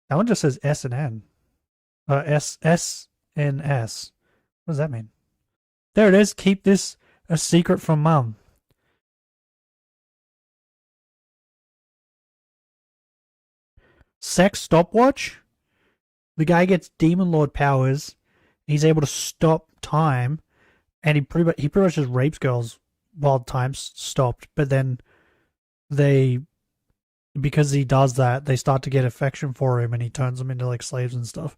That one just says S and N. S-N-S. What does that mean? There it is. Keep this a secret from Mum. Sex stopwatch? The guy gets Demon Lord powers. He's able to stop time, and he pretty much just rapes girls while time's stopped. But then because he does that, they start to get affection for him, and he turns them into like slaves and stuff.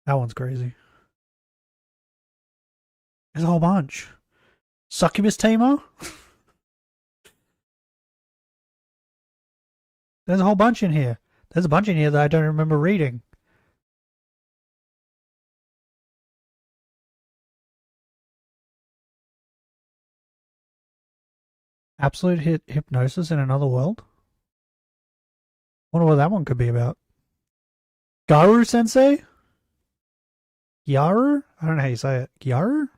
That one's crazy. There's a whole bunch. Succubus Tamer? There's a whole bunch in here. There's a bunch in here that I don't remember reading. Absolute hypnosis in another world? Wonder what that one could be about. Garu Sensei? Gyaru? I don't know how you say it. Gyaru?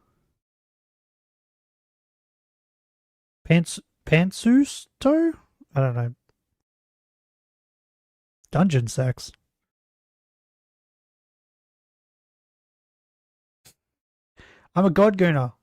Pantsusto? I don't know. Dungeon sex. I'm a god gooner.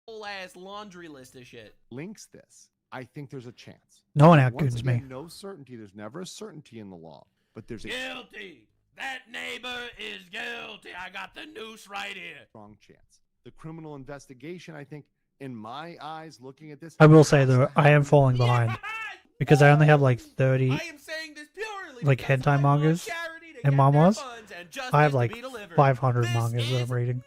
Whole ass laundry list of shit. Links this. I think there's a chance. No one Once outgoons again, me. No certainty. There's never a certainty in the law, but there's a Guilty. That neighbor is guilty. I got the noose right here. strong chance. The criminal investigation, I think, in my eyes, looking at this, I will say though, I am falling behind. Because I only have like 30 like hentai mangas and manhwas. I have like 500 mangas that I'm reading.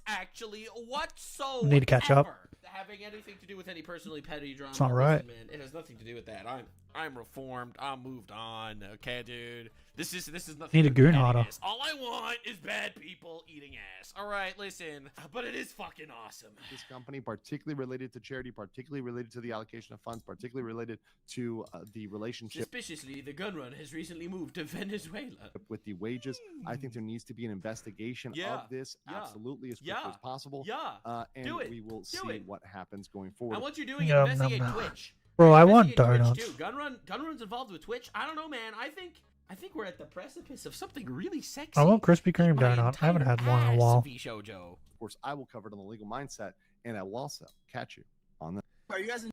Actually, whatsoever. Need to catch up. Having anything to do with any personally petty drama. It's not right. Man, it has nothing to do with that. I'm reformed. I'm moved on. Okay, dude. This is nothing. Need a to do with goon harder. pettiness. All I want is bad people eating ass. All right, listen. But it is fucking awesome. this company, particularly related to charity, particularly related to the allocation of funds, particularly related to the relationship Suspiciously, the gun run has recently moved to Venezuela. with the wages. I think there needs to be an investigation of this absolutely as quickly as possible. And Do it. we will Do see it. what happens going forward. And what you're doing is Yum, investigate nom, nom. Twitch. Bro, I want Investigate Twitch, donuts. too. Gun run's involved with Twitch. I don't know, man. I think we're at the precipice of something really sexy. I want Krispy Kreme donut. I haven't had one in a while. Shoujo. Of course, I will cover it on the legal mindset, and I will also catch you on the. Are you guys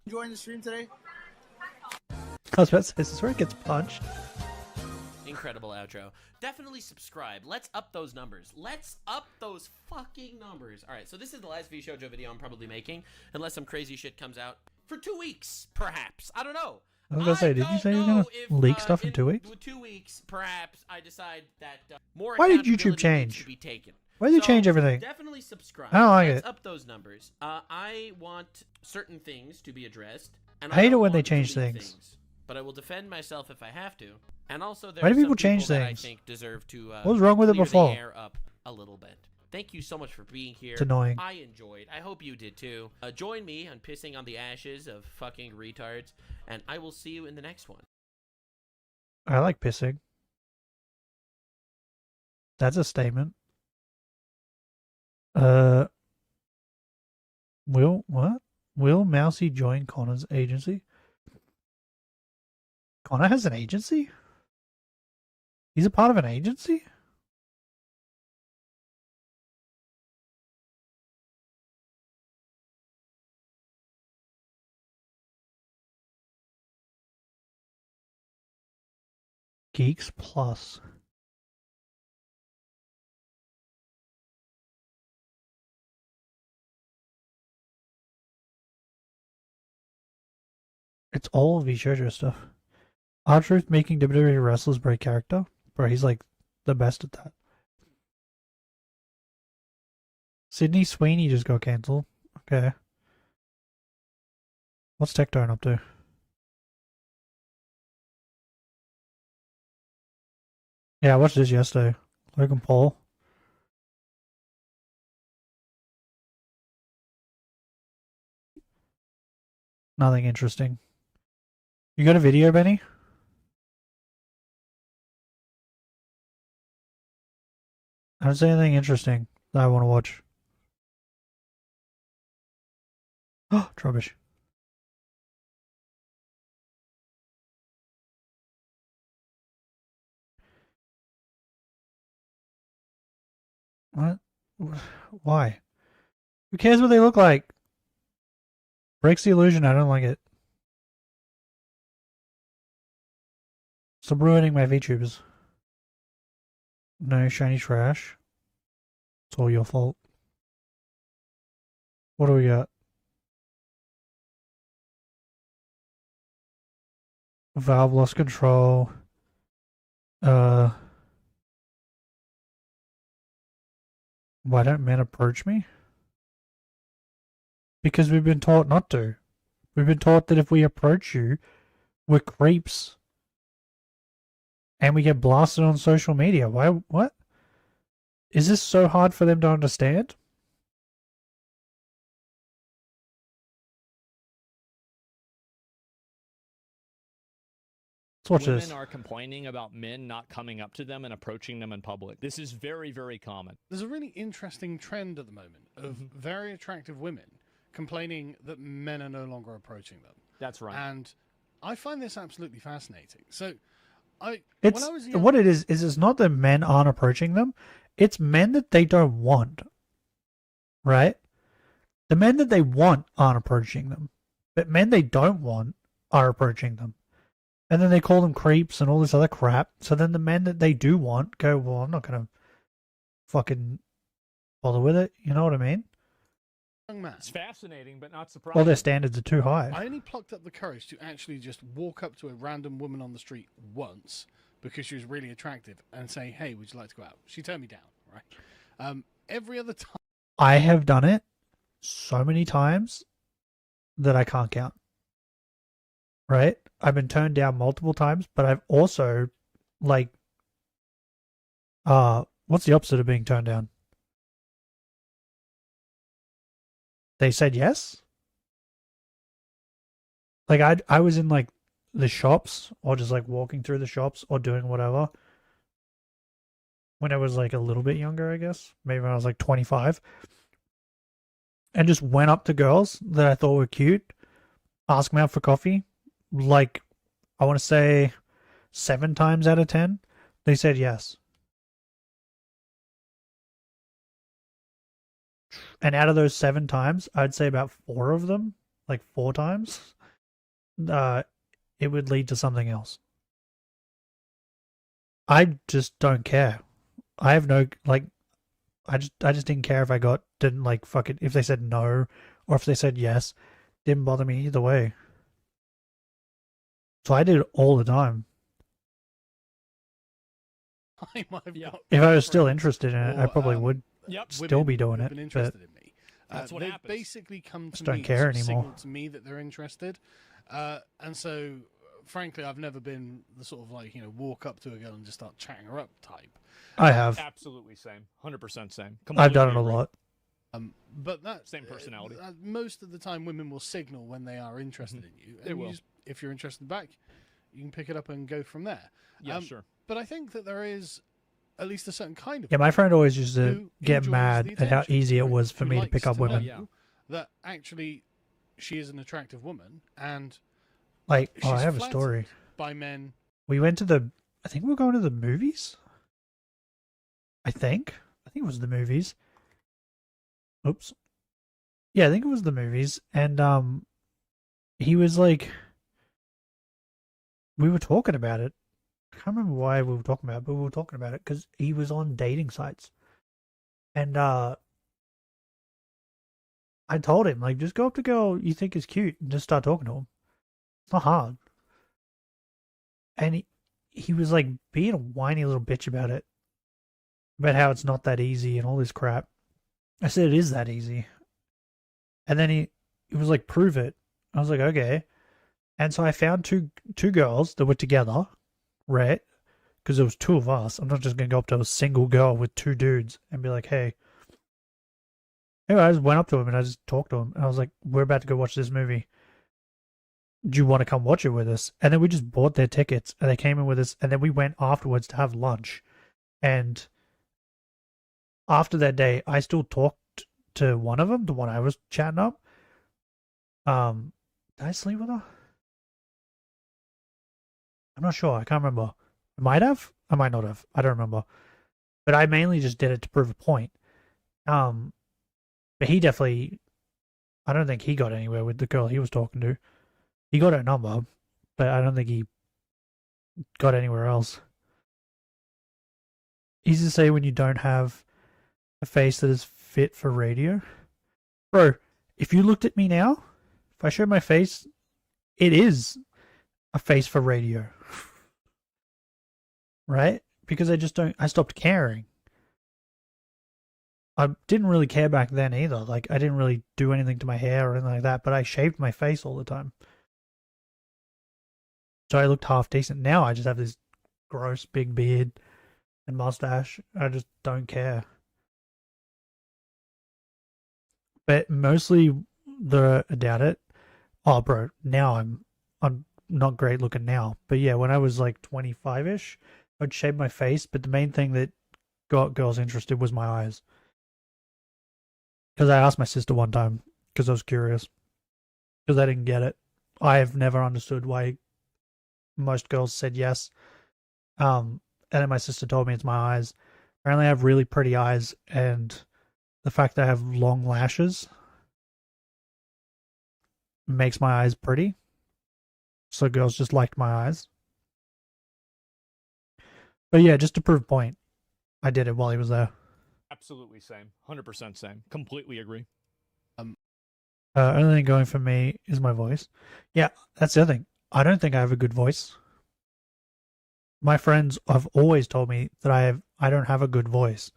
enjoying the stream today? I was about to say, this is where it gets punched. Incredible outro. Definitely subscribe. Let's up those numbers. Let's up those fucking numbers. All right, so this is the last V-Shoujo video I'm probably making, unless some crazy shit comes out for 2 weeks, perhaps. I don't know. I was gonna say, did you say you were gonna leak stuff in 2 weeks? 2 weeks, perhaps, I decide that more Why did YouTube accountability change? needs to be taken. Why did you So, change everything? Definitely subscribe. I don't like Let's it. up those numbers. I want certain things to be addressed. And I hate it don't when they want to change delete things. But I will defend myself if I have to. And also, there Why are do people some change that I things? think deserve to What was wrong with it clear the before? air up a little bit. Thank you so much for being here. It's annoying. I enjoyed. I hope you did too. Join me on pissing on the ashes of fucking retards, and I will see you in the next one. I like pissing. That's a statement. Will Mousy join Connor's agency? Connor has an agency? He's a part of an agency? Geeks Plus. It's all of Shoujo stuff. R-Truth making WWE wrestlers break character? Bro, he's like the best at that. Sydney Sweeney just got cancelled. Okay. What's Tectone up to? Yeah, I watched this yesterday. Logan Paul. Nothing interesting. You got a video, Benny? I don't see anything interesting that I want to watch. Oh, rubbish. What? Why? Who cares what they look like? Breaks the illusion. I don't like it. Stop ruining my VTubers. No shiny trash. It's all your fault. What do we got? Valve lost control. Why don't men approach me? Because we've been taught not to. We've been taught that if we approach you, we're creeps. And we get blasted on social media. Why? What? Is this so hard for them to understand? Let's watch this. Women are complaining about men not coming up to them and approaching them in public. This is very, very common. There's a really interesting trend at the moment of very attractive women complaining that men are no longer approaching them. That's right. And I find this absolutely fascinating. So, It's when I was young, what it is it's not that men aren't approaching them, it's men that they don't want. Right? The men that they want aren't approaching them. But men they don't want are approaching them. And then they call them creeps and all this other crap. So then the men that they do want go, well, I'm not gonna fucking bother with it. You know what I mean? young man, It's fascinating, but not surprising. Well, their standards are too high. I only plucked up the courage to actually just walk up to a random woman on the street once because she was really attractive and say, "Hey, would you like to go out?" She turned me down, right? Every other time, I have done it so many times that I can't count. Right? I've been turned down multiple times, but I've also, like, what's the opposite of being turned down? They said yes? Like, I was in, like, the shops, or just, like, walking through the shops, or doing whatever, when I was, like, a little bit younger, I guess. Maybe when I was, like, 25. And just went up to girls that I thought were cute, asked them out for coffee. Like, I want to say 7 times out of 10, they said yes. And out of those 7 times, I'd say about 4 of them, like 4 times, it would lead to something else. I just don't care. I have no, like, I just didn't care if I didn't like fucking, if they said no, or if they said yes, didn't bother me either way. So I did it all the time. I might have got If I was still interested in it, I probably would still be doing who've it. been But interested in me. That's what they happens. basically come to Just don't me, care sort of anymore. signal to me that they're interested, and so frankly, I've never been the sort of like walk up to a girl and just start chatting her up type. I have. Absolutely same. 100% same. I've done it a Completely agree. lot. But that Same personality. Most of the time, women will signal when they are interested in you. They and will. If you're interested back, you can pick it up and go from there. Yeah, sure. But I think that there is at least a certain kind of Yeah, my friend always used to who get enjoys mad the at how attention, easy it right? was for Who me to likes pick up women. know that actually she is an attractive woman and Like, she's oh, I have a flattered story. by men. We went to I think we were going to the movies. I think it was the movies. Oops. Yeah, I think it was the movies. And, he was like, we were talking about it. I can't remember why we were talking about it, but we were talking about it because he was on dating sites. And, I told him, like, just go up to a girl you think is cute and just start talking to him. It's not hard. And he was like being a whiny little bitch about it. About how it's not that easy and all this crap. I said it is that easy. And then he was like, prove it. I was like, okay. And so I found two girls that were together, right? Because there was 2 of us. I'm not just going to go up to a single girl with 2 dudes and be like, hey. Anyway, I just went up to him and I just talked to him. And I was like, we're about to go watch this movie. Do you want to come watch it with us? And then we just bought their tickets and they came in with us. And then we went afterwards to have lunch. And after that day, I still talked to one of them, the one I was chatting up. Did I sleep with her? I'm not sure. I can't remember. I might have. I might not have. I don't remember. But I mainly just did it to prove a point. But he definitely, I don't think he got anywhere with the girl he was talking to. He got her number, but I don't think he got anywhere else. Easy to say when you don't have a face that is fit for radio. Bro, if you looked at me now, if I showed my face, it is a face for radio. Right? Because I stopped caring. I didn't really care back then either. Like, I didn't really do anything to my hair or anything like that, but I shaved my face all the time. So I looked half decent. Now I just have this gross big beard and mustache. I just don't care. But mostly I doubt it. Oh, bro, now I'm not great looking now. But yeah, when I was like 25-ish, I'd shave my face, but the main thing that got girls interested was my eyes. Because I asked my sister one time, because I was curious. Because I didn't get it. I have never understood why most girls said yes. And then my sister told me it's my eyes. Apparently I have really pretty eyes, and the fact that I have long lashes makes my eyes pretty. So girls just liked my eyes. But yeah, just to prove a point, I did it while he was there. Absolutely same. 100% same. Completely agree. Only thing going for me is my voice. Yeah, that's the other thing. I don't think I have a good voice. My friends have always told me that I don't have a good voice.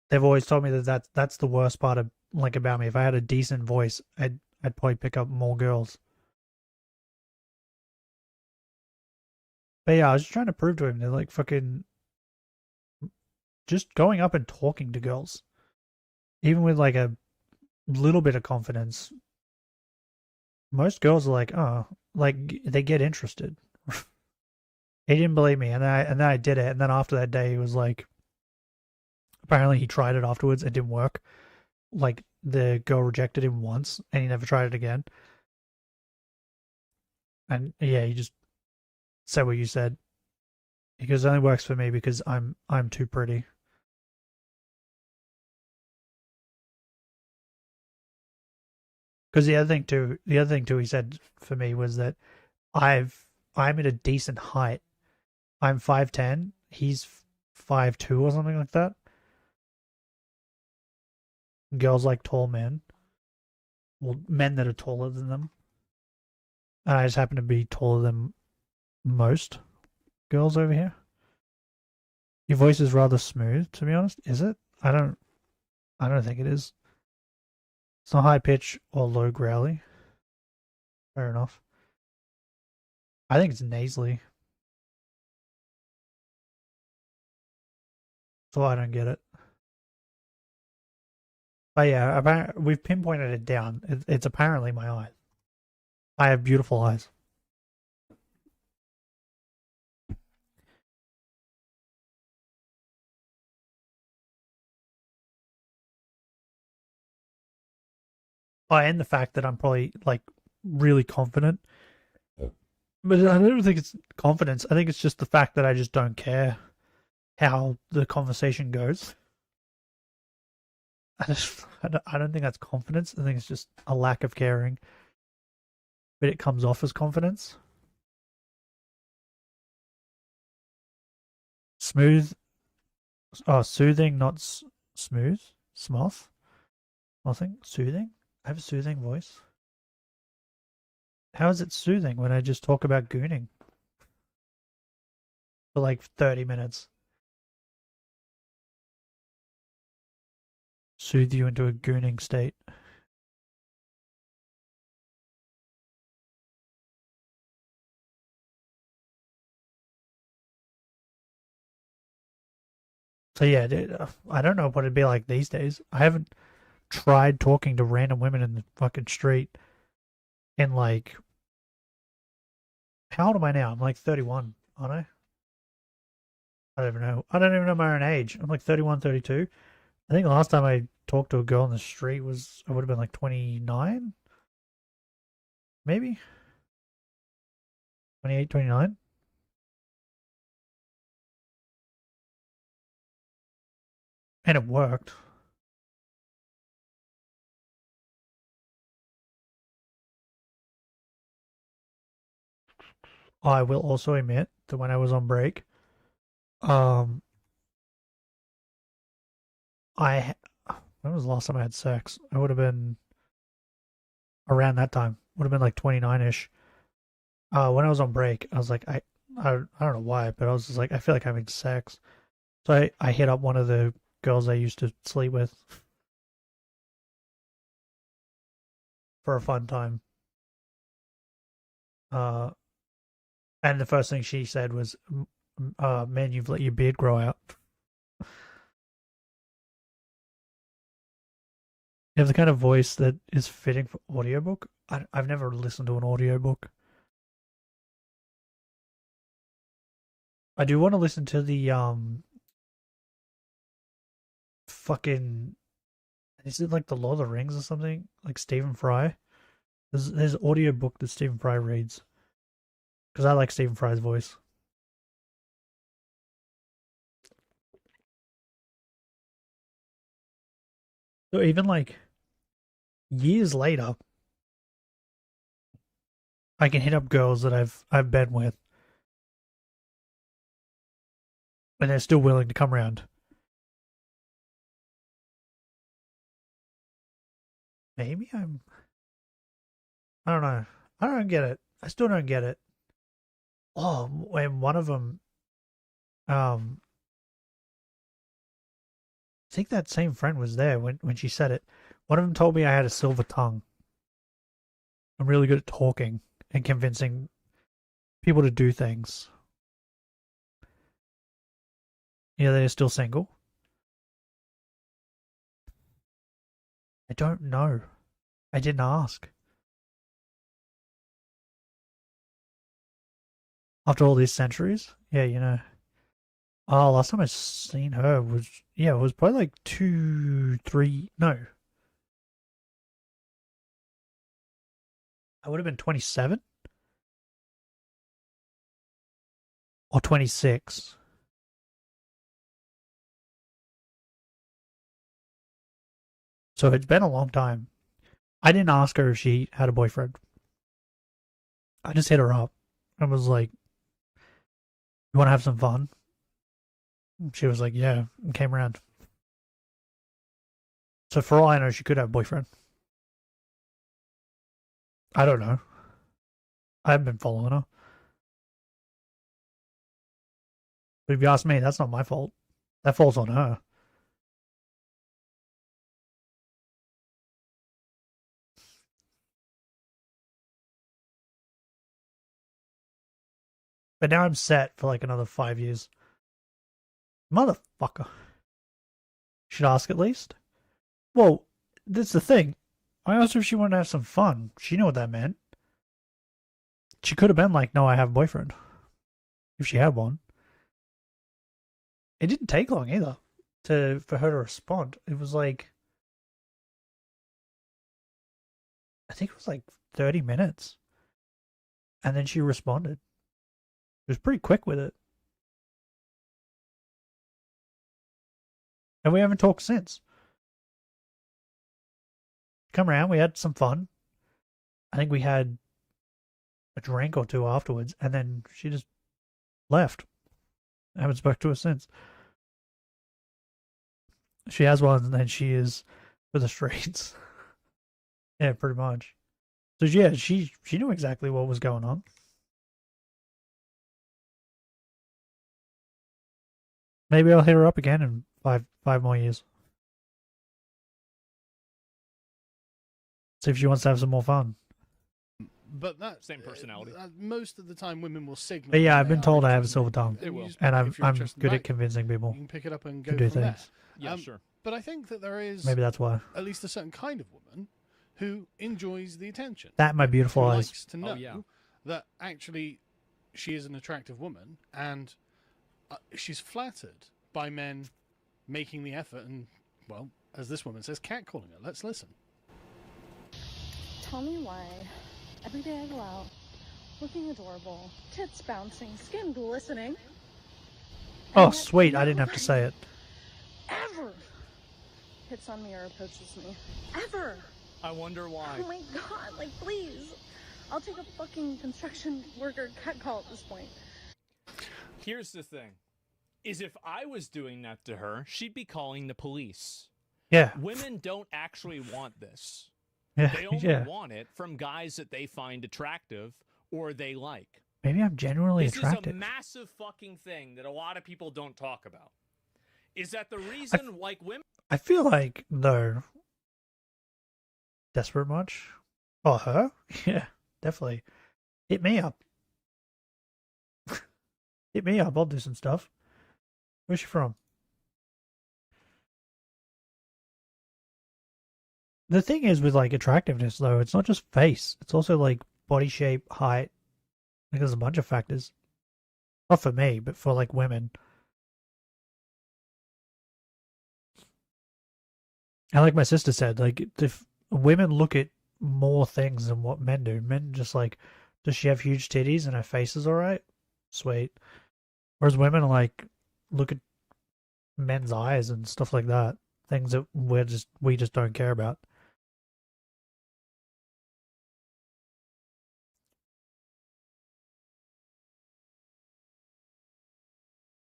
They've always told me that that's the worst part of about me. If I had a decent voice, I'd probably pick up more girls. But yeah, I was just trying to prove to him that like fucking just going up and talking to girls, even with like a little bit of confidence, most girls are like, oh, like they get interested. He didn't believe me, and then I did it, and then after that day, he was like, apparently he tried it afterwards, it didn't work. Like the girl rejected him once, and he never tried it again. And yeah, he just said what you said. Because it only works for me because I'm too pretty. Because the other thing too he said for me was that I'm at a decent height. I'm 5'10", he's 5'2" or something like that. Girls like tall men. Well, men that are taller than them. And I just happen to be taller than most girls over here. Your voice is rather smooth, to be honest. Is it? I don't think it is. It's not high pitch or low growly. Fair enough. I think it's nasally. So I don't get it. But yeah, we've pinpointed it down. It's apparently my eyes. I have beautiful eyes. Oh, and the fact that I'm probably like really confident. But I don't think it's confidence. I think it's just the fact that I just don't care how the conversation goes. I don't think that's confidence. I think it's just a lack of caring. But it comes off as confidence. Smooth. Oh, soothing, not smooth. Smoth. Nothing. Soothing. I have a soothing voice. How is it soothing when I just talk about gooning for like 30 minutes? Soothe you into a gooning state. So yeah, dude, I don't know what it'd be like these days. I haven't tried talking to random women in the fucking street in like, how old am I now? I'm like 31, aren't I? I don't even know. I don't even know my own age. I'm like 31, 32. I think the last time I talked to a girl on the street was, I would have been like 29? Maybe? 28, 29? And it worked. I will also admit that when I was on break, when was the last time I had sex? I would have been around that time. Would have been like 29-ish. When I was on break, I was like, I don't know why, but I was just like, I feel like having sex. So I hit up one of the girls I used to sleep with for a fun time. And the first thing she said was, man, you've let your beard grow out. You have the kind of voice that is fitting for audiobook. I've never listened to an audiobook. I do want to listen to the fucking, is it like the Lord of the Rings or something? Like Stephen Fry? There's an audiobook that Stephen Fry reads. Because I like Stephen Fry's voice. So even like years later, I can hit up girls that I've been with, and they're still willing to come around. Maybe I don't know. I don't get it. I still don't get it. Oh, and one of them, I think that same friend was there when she said it. One of them told me I had a silver tongue. I'm really good at talking and convincing people to do things. Yeah, they're still single. I don't know. I didn't ask. After all these centuries? Yeah, you know. Oh, last time I seen her was, yeah, it was probably like 2, 3, no. I would have been 27? Or 26. So it's been a long time. I didn't ask her if she had a boyfriend. I just hit her up. I was like, you want to have some fun? She was like, yeah, and came around. So for all I know, she could have a boyfriend. I don't know. I haven't been following her. But if you ask me, that's not my fault. That falls on her. But now I'm set for like another 5 years. Motherfucker. Should ask at least. Well, that's the thing. I asked her if she wanted to have some fun. She knew what that meant. She could have been like, no, I have a boyfriend. If she had one. It didn't take long either for her to respond. It was like, I think it was like 30 minutes. And then she responded. It was pretty quick with it. And we haven't talked since. Come around, we had some fun. I think we had a drink or two afterwards, and then she just left. I haven't spoke to her since. She has one, and then she is for the streets. Yeah, pretty much. So yeah, she knew exactly what was going on. Maybe I'll hit her up again in five more years. See if she wants to have some more fun. But that same personality. Most of the time, women will signal. But yeah, I've been told I have a silver tongue, and I'm if you're interested in good that, at convincing people You can pick it up and to go do from things. there. Yeah, sure. But I think that there is Maybe that's why. at least a certain kind of woman who enjoys the attention. That and my beautiful who eyes. likes to know that actually she is an attractive woman, and she's flattered by men making the effort and, well, as this woman says, catcalling her. Let's listen. Tell me why every day I go out, looking adorable, tits bouncing, skin glistening. Oh, sweet. I didn't have to say it. Ever hits on me or approaches me. Ever. I wonder why. Oh my god, like, please. I'll take a fucking construction worker catcall at this point. Here's the thing. Is if I was doing that to her, she'd be calling the police. Yeah. Women don't actually want this. Yeah, They only yeah. want it from guys that they find attractive or they like. Maybe I'm genuinely This attracted. is a massive fucking thing that a lot of people don't talk about. Is that the reason, like, women... I feel like, though, desperate much? Oh, her? Yeah, definitely. Hit me up. Hit me up. I'll do some stuff. Where's she from? The thing is with, like, attractiveness, though, it's not just face. It's also, like, body shape, height. Like, there's a bunch of factors. Not for me, but for, like, women. And like my sister said, like, if women look at more things than what men do. Men just like, does she have huge titties and her face is alright? Sweet. Whereas women like, look at men's eyes and stuff like that. Things that we just don't care about.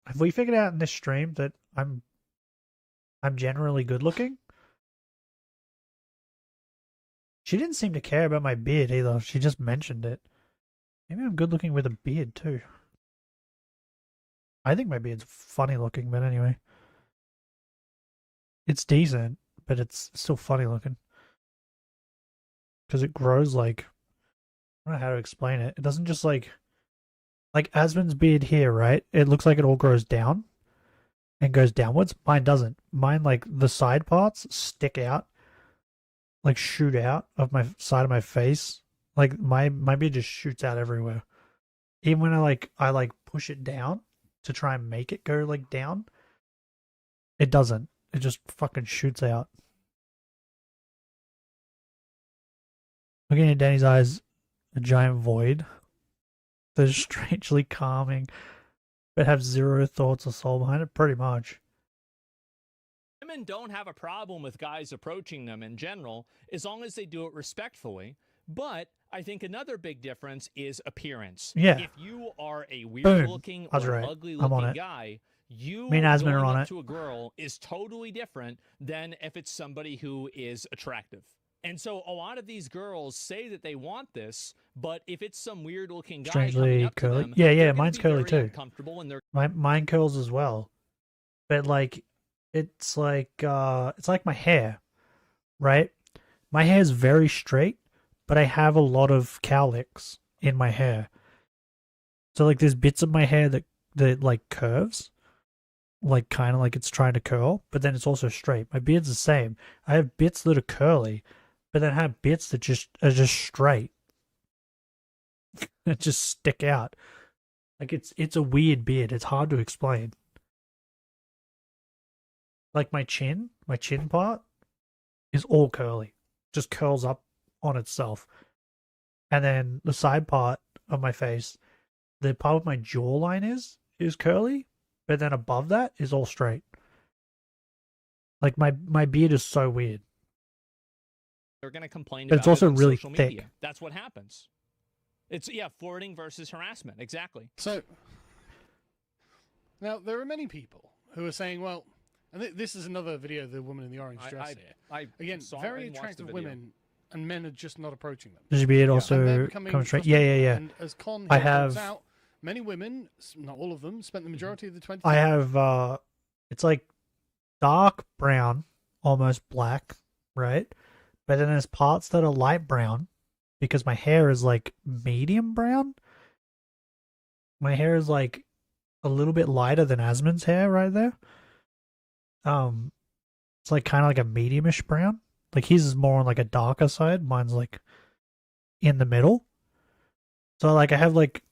Have we figured out in this stream that I'm generally good looking? She didn't seem to care about my beard either. She just mentioned it. Maybe I'm good looking with a beard too. I think my beard's funny looking, but anyway. It's decent, but it's still funny looking. Because it grows like... I don't know how to explain it. It doesn't just like Asmon's beard here, right? It looks like it all grows down and goes downwards. Mine doesn't. Mine, like, the side parts stick out. Like, shoot out of my side of my face. Like, my beard just shoots out everywhere. Even when I push it down to try and make it go, like, down, it doesn't. It just fucking shoots out. Looking at Danny's eyes, a giant void. They're strangely calming, but have zero thoughts or soul behind it, pretty much. Women don't have a problem with guys approaching them in general, as long as they do it respectfully. But I think another big difference is appearance. Yeah. If you are a Boom. weird-looking I was or right. ugly-looking I'm on it. guy, you Me and Asmon going are on up it. to a girl is totally different than if it's somebody who is attractive. And so a lot of these girls say that they want this, but if it's some weird-looking guy coming Strangely up to curly. them, Yeah, they're yeah, gonna mine's be curly very too. uncomfortable and they're Mine curls as well. But like it's like my hair, right? My hair is very straight, but I have a lot of cowlicks in my hair. So like there's bits of my hair that like curves, like kind of like it's trying to curl, but then it's also straight. My beard's the same. I have bits that are curly, but then I have bits that are just straight. That just stick out. Like it's a weird beard. It's hard to explain. Like my chin part is all curly. Just curls up on itself. And then the side part of my face, the part of my jawline is curly, but then above that is all straight. Like my beard is so weird. they're going to complain But about it's also it on really social thick. media. That's what happens. It's, flirting versus harassment. Exactly. So, now, there are many people who are saying, well, and this is another video of the woman in the orange dress here. Again, saw very and watched the attractive video. women, and men are just not approaching them. Does your beard And they're also becoming come straight? frustrated. Yeah. And as Con I here points have- out, many women, not all of them, spent the majority of the 20s. I have, it's like dark brown, almost black, right? But then there's parts that are light brown because my hair is like medium brown. My hair is like a little bit lighter than Asmon's hair right there. It's like kind of like a mediumish brown. Like his is more on like a darker side. Mine's like in the middle. So like I have like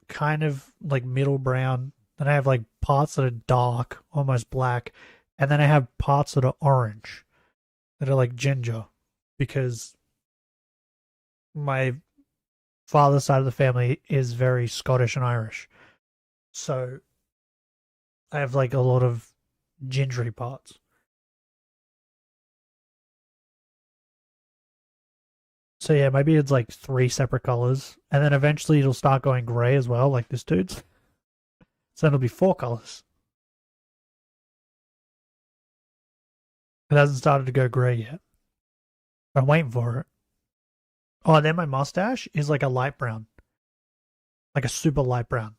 kind of like middle brown Then I have like parts that are dark, almost black, and then I have parts that are orange, that are like ginger, because my father's side of the family is very Scottish and Irish. So I have like a lot of gingery parts. So yeah, maybe it's like 3 separate colors, and then eventually it'll start going gray as well, like this dude's. So it'll be 4 colors. It hasn't started to go gray yet. I'm waiting for it. Oh, and then my mustache is like a light brown. Like a super light brown.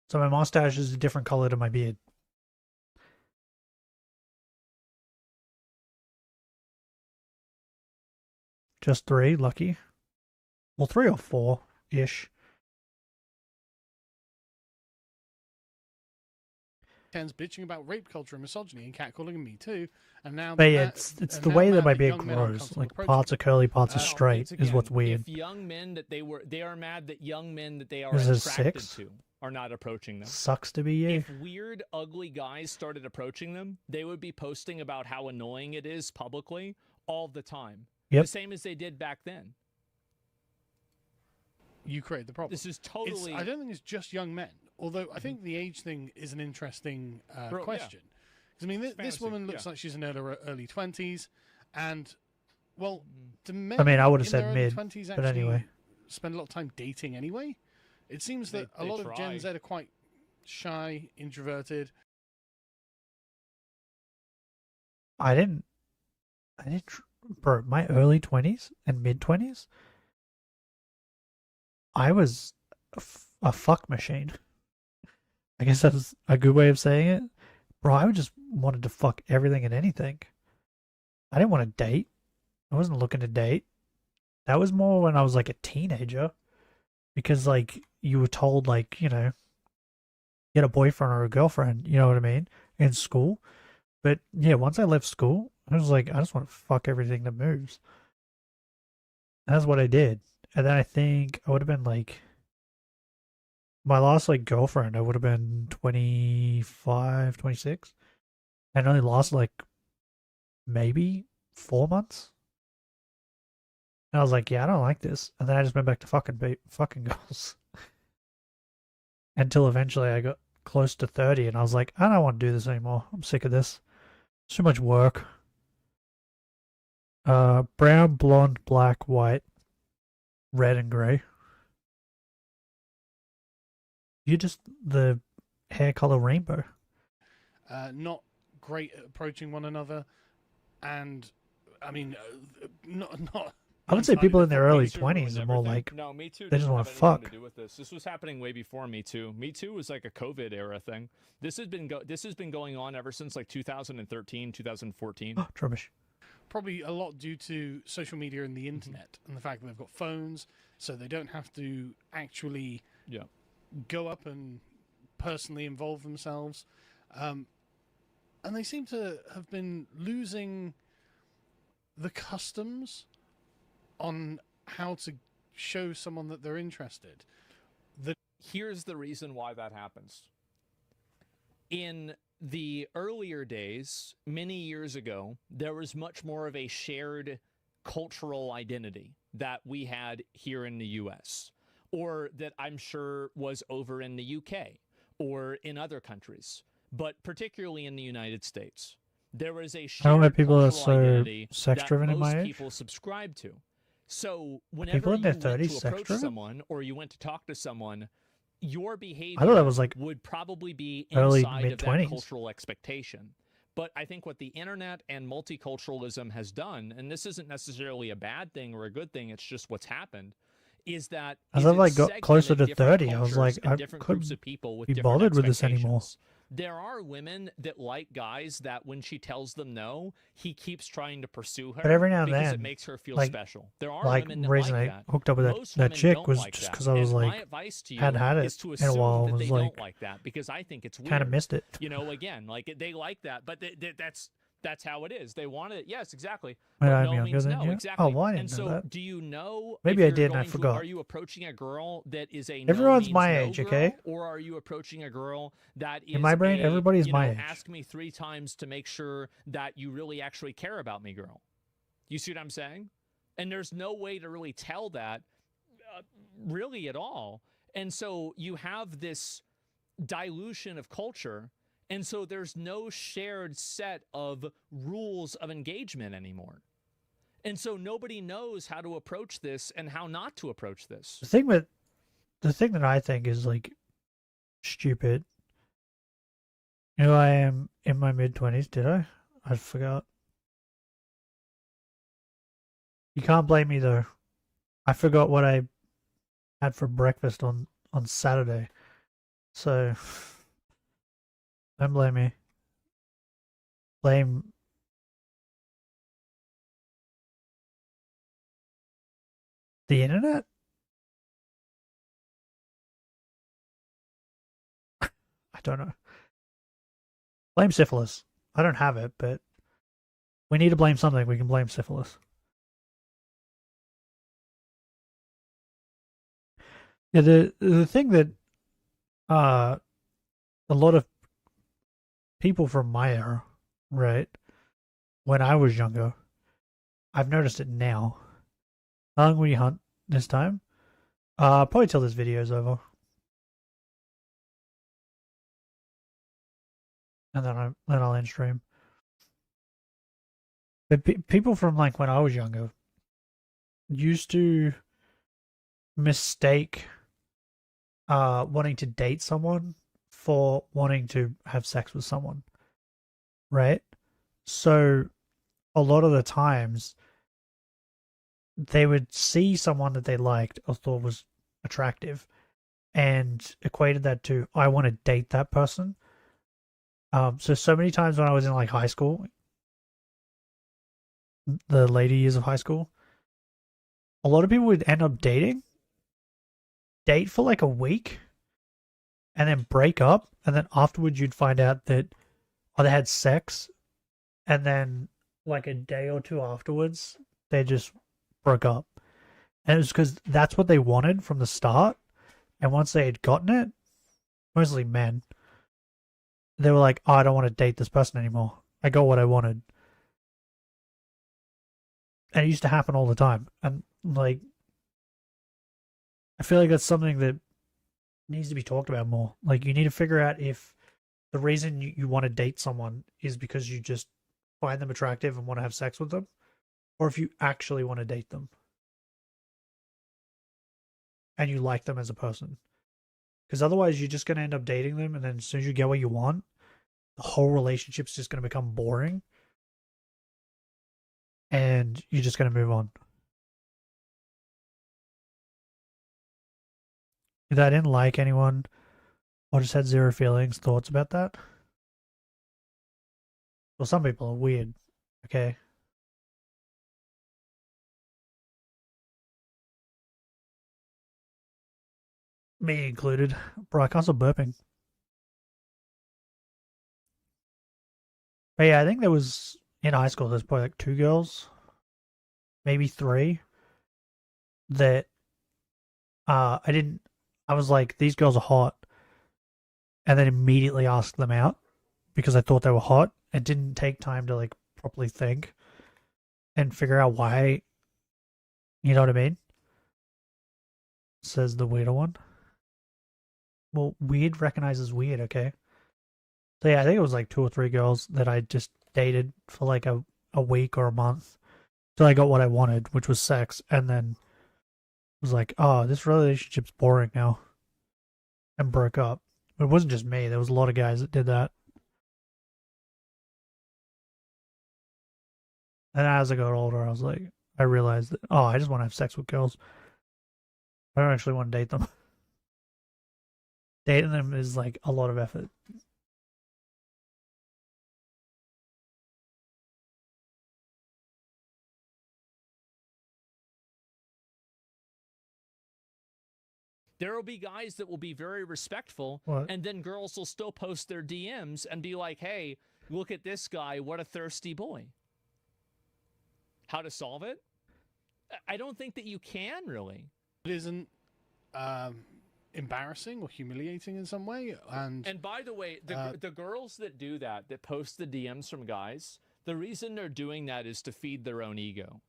So my mustache is a different color to my beard. Just 3, lucky. Well, 3 or 4-ish. Ken's bitching about rape culture and misogyny and catcalling and Me Too, and now But yeah, it's the way that my beard grows. Like parts are curly, parts are straight is what's weird. If young men that they are mad that young men that they are Is this attracted 6? to are not approaching them. Sucks to be you. If weird, ugly guys started approaching them, they would be posting about how annoying it is publicly all the time. Yep. The same as they did back then. You create the problem. This is totally. I don't think it's just young men. Although I think the age thing is an interesting question. Because I mean, this woman looks like she's in her early 20s, and well, do men? I mean, I would have in said their mid, early 20s but actually anyway. spend a lot of time dating anyway. It seems that a lot of Gen Z are quite shy, introverted. I didn't, bro, my early 20s and mid 20s, I was a fuck machine. I guess that's a good way of saying it. Bro, I just wanted to fuck everything and anything. I didn't want to date. I wasn't looking to date. That was more when I was like a teenager. Because like you were told like, you know, get a boyfriend or a girlfriend, you know what I mean? In school. But yeah, once I left school, I was like, I just want to fuck everything that moves. And that's what I did. And then I think I would have been like, my last like girlfriend, I would have been 25, 26. And it only lasted like maybe 4 months. And I was like, yeah, I don't like this. And then I just went back to fucking girls. Until eventually I got close to 30 and I was like, I don't want to do this anymore. I'm sick of this. Too much work. Brown, blonde, black, white, red, and grey. You're just the hair color rainbow. Not great at approaching one another, and I mean, not. I would say people in their early 20s are more like, no, Me Too. they just want to fuck. To do with this. This was happening way before Me Too. Me Too was like a COVID era thing. This has been going on ever since like 2013, 2014. Oh, rubbish. Probably a lot due to social media and the internet and the fact that they've got phones, so they don't have to actually go up and personally involve themselves. And they seem to have been losing the customs on how to show someone that they're interested. Here's the reason why that happens. In the earlier days, many years ago, there was much more of a shared cultural identity that we had here in the US, or that I'm sure was over in the UK or in other countries, but particularly in the United States. There was a shared I don't know why people are cultural so identity sex-driven that in my most age. people subscribe to. So whenever People in you their went 30s to approach sex-driven? someone or you went to talk to someone, your behavior I thought that was like would probably be early inside of that mid-20s. cultural expectation. But I think what the internet and multiculturalism has done, and this isn't necessarily a bad thing or a good thing, it's just what's happened, is that As is I like it's got closer to segmented different 30, I was cultures like, and I different groups couldn't of people with be different bothered with this anymore. expectations. There are women that like guys that when she tells them no, he keeps trying to pursue her But every now and because then, it makes her feel like, special. There are like women that reason like I that. hooked up with Most that women chick don't was like just that. because I was And my like, advice to you hadn't had is it to in a assume while. that Was they like, don't like that because I think it's weird. kind of missed it. You know, again, like they like that, but that's That's how it is. They want it. Yes, exactly. Wait, But I'm no younger means than no. you? Exactly. Oh, well, I didn't and know so, that. do you know? Maybe if I you're did and I going to- forgot. Are you approaching a girl that is a Everyone's no my means age, no okay? girl, or are you approaching a girl that is In my brain, a, everybody's you my know, age. ask me 3 times to make sure that you really actually care about me, girl? You see what I'm saying? And there's no way to really tell that really at all. And so you have this dilution of culture. And so there's no shared set of rules of engagement anymore. And so nobody knows how to approach this and how not to approach this. The thing that I think is like stupid. You know, I am in my mid-20s. Did I? I forgot. You can't blame me though. I forgot what I had for breakfast on Saturday. So don't blame me. Blame the internet? I don't know. Blame syphilis. I don't have it, but we need to blame something. We can blame syphilis. Yeah, the thing that a lot of people from my era, right, when I was younger, I've noticed it now. How long will you hunt this time? Probably till this video's over. And then I'll end stream. But people from like when I was younger used to mistake wanting to date someone for wanting to have sex with someone, right? So a lot of the times they would see someone that they liked or thought was attractive and equated that to, I want to date that person. So many times when I was in like high school, the later years of high school, a lot of people would end up date for like a week and then break up, and then afterwards you'd find out that they had sex, and then like a day or two afterwards they just broke up. And it was because that's what they wanted from the start, and once they had gotten it, mostly men, they were like, oh, I don't want to date this person anymore. I got what I wanted. And it used to happen all the time. And like, I feel like that's something that needs to be talked about more. Like, you need to figure out if the reason you want to date someone is because you just find them attractive and want to have sex with them, or if you actually want to date them and you like them as a person. Because otherwise you're just going to end up dating them, and then as soon as you get what you want, the whole relationship's just going to become boring and you're just going to move on. If I didn't like anyone or just had zero feelings, thoughts about that? Well, some people are weird, okay? Me included. Bro, I can't stop burping. But yeah, I think there was, in high school, there's probably like 2 girls, maybe 3, that I was like, these girls are hot, and then immediately asked them out because I thought they were hot, and didn't take time to like properly think and figure out why. You know what I mean? Says the weirder one. Well, weird recognizes weird, okay? So yeah, I think it was like 2 or 3 girls that I just dated for like a week or a month till I got what I wanted, which was sex, and then was like, oh, this relationship's boring now, and broke up. But it wasn't just me. There was a lot of guys that did that. And as I got older, I was like, I realized that, oh, I just want to have sex with girls. I don't actually want to date them. Dating them is like a lot of effort. There will be guys that will be very respectful, What? and then girls will still post their DMs and be like, hey, look at this guy, what a thirsty boy. How to solve it? I don't think that you can really. It isn't embarrassing or humiliating in some way. And by the way, the girls that do that post the DMs from guys, the reason they're doing that is to feed their own ego.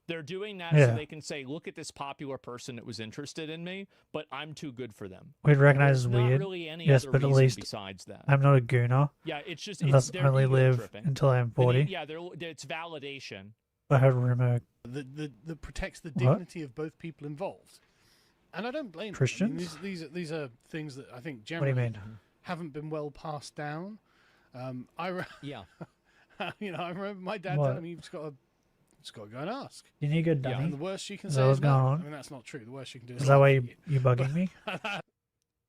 They're doing that so they can say, look at this popular person that was interested in me, but I'm too good for them. We'd recognize as weird. Really any yes, other but at reason least besides that. I'm not a gooner. Yeah, it's just unless it's I only live tripping. until I'm 40. Yeah, it's validation. I heard a rumor. That protects the dignity of both people involved. And I don't blame Christians? them. I mean, these are things that I think What do generally you mean? haven't been well passed down. Yeah. You know, I remember my dad What? telling me you've got to go and ask. You need a good dummy? And the worst you can Is say that is what's no. going I on? mean, that's not true. The worst you can do is Is that why laugh you bugging me?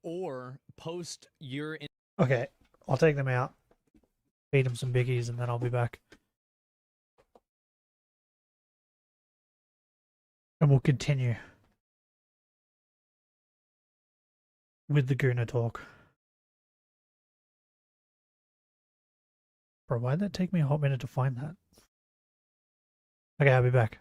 Or post your... Okay, I'll take them out, feed them some biggies, and then I'll be back. And we'll continue with the Gooner talk. Bro, why'd that take me a hot minute to find that? Okay, I'll be back.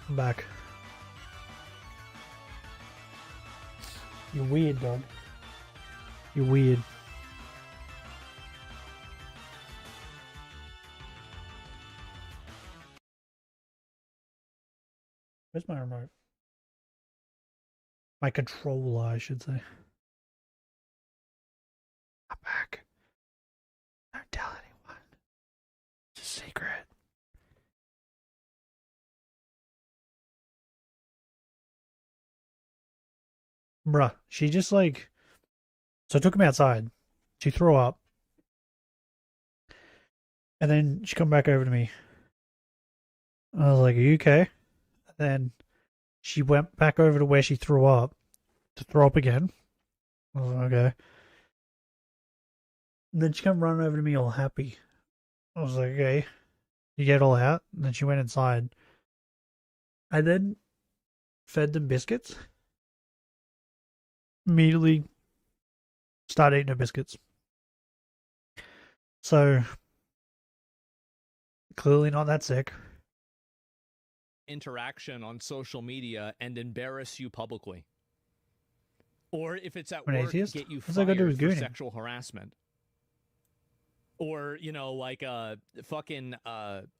I'm back. You're weird, dog. You're weird. Where's my remote? My controller, I should say. I'm back. Don't tell anyone. It's a secret. Bruh, she just like... So I took him outside. She threw up. And then she come back over to me. I was like, are you okay? And then she went back over to where she threw up. To throw up again. I was like, okay. And then she come running over to me all happy. I was like, okay. You get it all out? And then she went inside. I then fed them biscuits. Immediately started eating her biscuits. So, clearly not that sick. Interaction on social media and embarrass you publicly. Or if it's at An work, atheist? get you What's that got to do fired with for gooning? sexual harassment. Or, you know, like fucking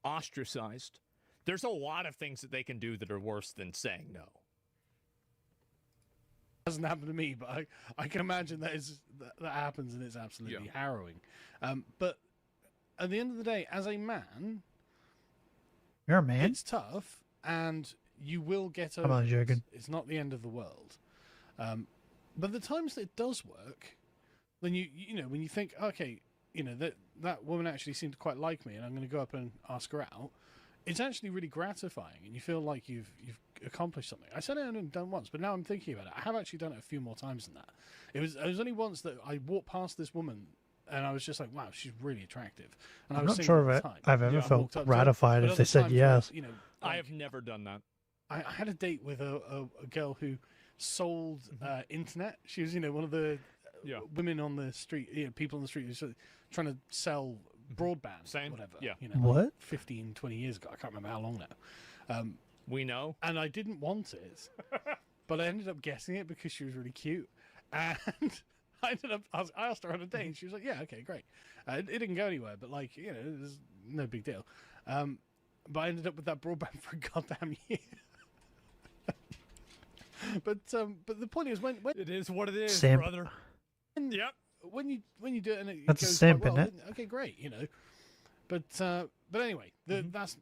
ostracized. There's a lot of things that they can do that are worse than saying no. Hasn't happened to me, but I can imagine that happens, and it's absolutely harrowing. But at the end of the day, as a man, you're a man. It's tough, and you will get over. I'm not joking. It's not the end of the world. But the times that it does work, then you know when you think, okay, you know that woman actually seemed to quite like me, and I'm going to go up and ask her out. It's actually really gratifying, and you feel like you've accomplished something. I said I hadn't done once, but now I'm thinking about it. I have actually done it a few more times than that. It was only once that I walked past this woman, and I was just like, "Wow, she's really attractive." And I'm I was not single sure at if the time. I've ever I felt walked up to her, ratified but if other they said times where, yes. you know, I have never done that. I had a date with a girl who sold internet. She was, you know, one of the women on the street, you know, people on the street who's trying to sell broadband, whatever. Yeah. You know, What? like 15, 20 years ago. I can't remember how long now. We know. And I didn't want it, but I ended up getting it because she was really cute. And I asked her on a date, and she was like, "Yeah, okay, great." It didn't go anywhere, but like, you know, it was no big deal. But I ended up with that broadband for a goddamn year. But the point is when it is what it is, Simp. brother. Yep. When you do it and it That's a goes simp, quite well, isn't it? then, okay, great, you know. But anyway, that's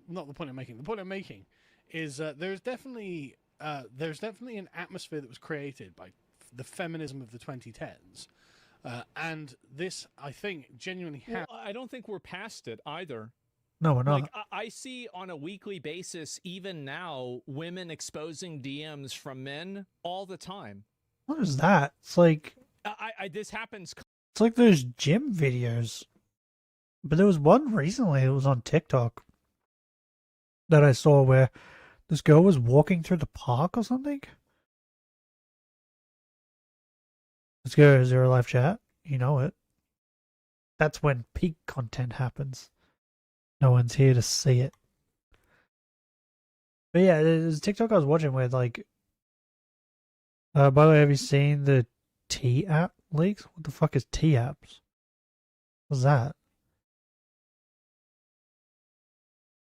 not the point I'm making. The point I'm making is there's definitely an atmosphere that was created by the feminism of the 2010s, and this I think genuinely Well, I don't think we're past it either. No, we're not. Like I see on a weekly basis, even now, women exposing DMs from men all the time. What is that? It's like This happens. it's like those gym videos. But there was one recently. It was on TikTok that I saw where this girl was walking through the park or something. Let's go. Zero live chat. You know it. That's when peak content happens. No one's here to see it. But yeah, there's a TikTok I was watching where like. By the way, have you seen the T app leaks? What the fuck is T apps? What's that?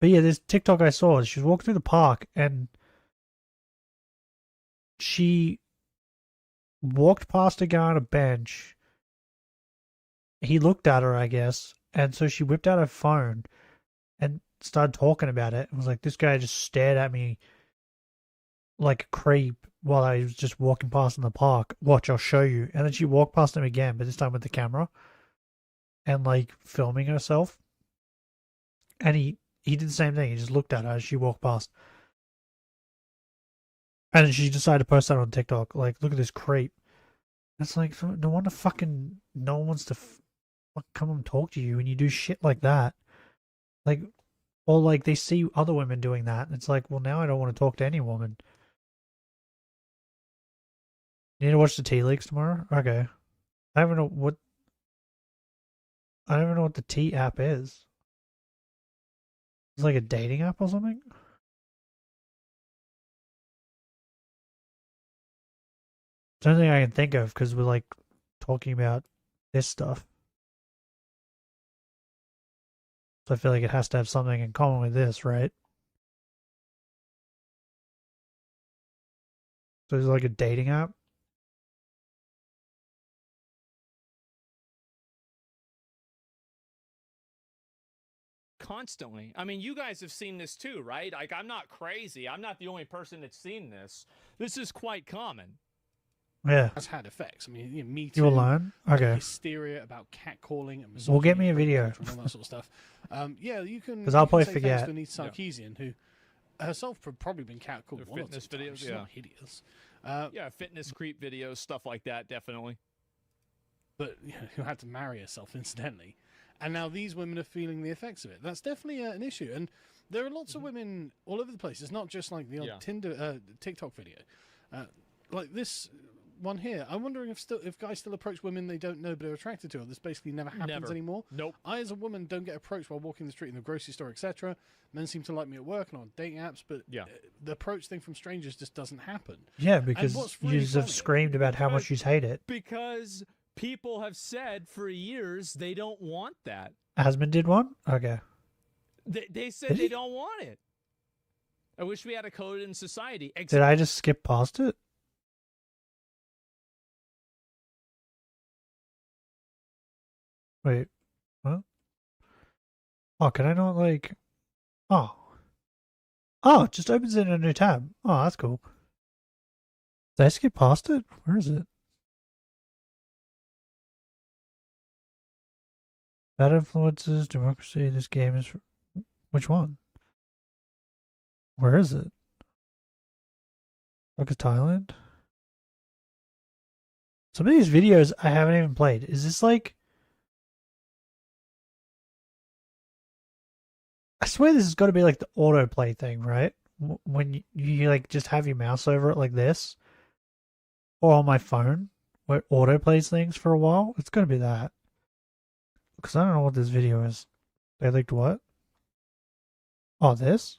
But yeah, this TikTok I saw, she was walking through the park and she walked past a guy on a bench. He looked at her, I guess, and so she whipped out her phone and started talking about it. It was like, this guy just stared at me like a creep while I was just walking past in the park. Watch, I'll show you. And then she walked past him again, but this time with the camera and like filming herself. And he did the same thing. He just looked at her as she walked past. And then she decided to post that on TikTok. Like, look at this creep. It's like, no one wants to come and talk to you when you do shit like that. Like, or like they see other women doing that. And it's like, well, now I don't want to talk to any woman. You need to watch the tea leaks tomorrow? Okay. I don't even know what the tea app is. It's like a dating app or something? It's the only thing I can think of because we're like talking about this stuff. So I feel like it has to have something in common with this, right? So it's like a dating app. Constantly. I mean, you guys have seen this too, right? Like, I'm not crazy. I'm not the only person that's seen this. This is quite common. Yeah. Has had effects. I mean, you know, Me You Too. alone? Okay. Hysteria about catcalling and Well, get me a misogyny video. and all that sort of stuff. Yeah, you can. 'Cause I'll you can probably say forget. thanks to Anita Sarkeesian, who herself probably been catcalled Their one or fitness two times. videos, She's yeah. not hideous. Yeah, fitness creep videos, stuff like that, definitely. But you know, who had to marry herself incidentally, and now these women are feeling the effects of it. That's definitely an issue, and there are lots of women all over the place. It's not just like the odd Tinder, TikTok video, like this one here. I'm wondering if guys still approach women they don't know but are attracted to. Or this basically never happens Never. anymore. Nope. I, as a woman, don't get approached while walking the street in the grocery store, etc. Men seem to like me at work and on dating apps, but the approach thing from strangers just doesn't happen. Yeah, And because what's you really just have funny- screamed about how much you hate it. Because people have said for years they don't want that. Asmund did one? Okay. They said Did they he? don't want it. I wish we had a code in society. Did I just skip past it? Wait. What? Oh, can I not like... Oh. Oh, it just opens it in a new tab. Oh, that's cool. Did I skip past it? Where is it? Bad influences, democracy, this game is... Which one? Where is it? Like Thailand? Some of these videos I haven't even played. Is this like... I swear this has got to be like the autoplay thing, right? When you like just have your mouse over it like this. Or on my phone, where it autoplays things for a while. It's got to be that. Because I don't know what this video is. They linked what? Oh, this?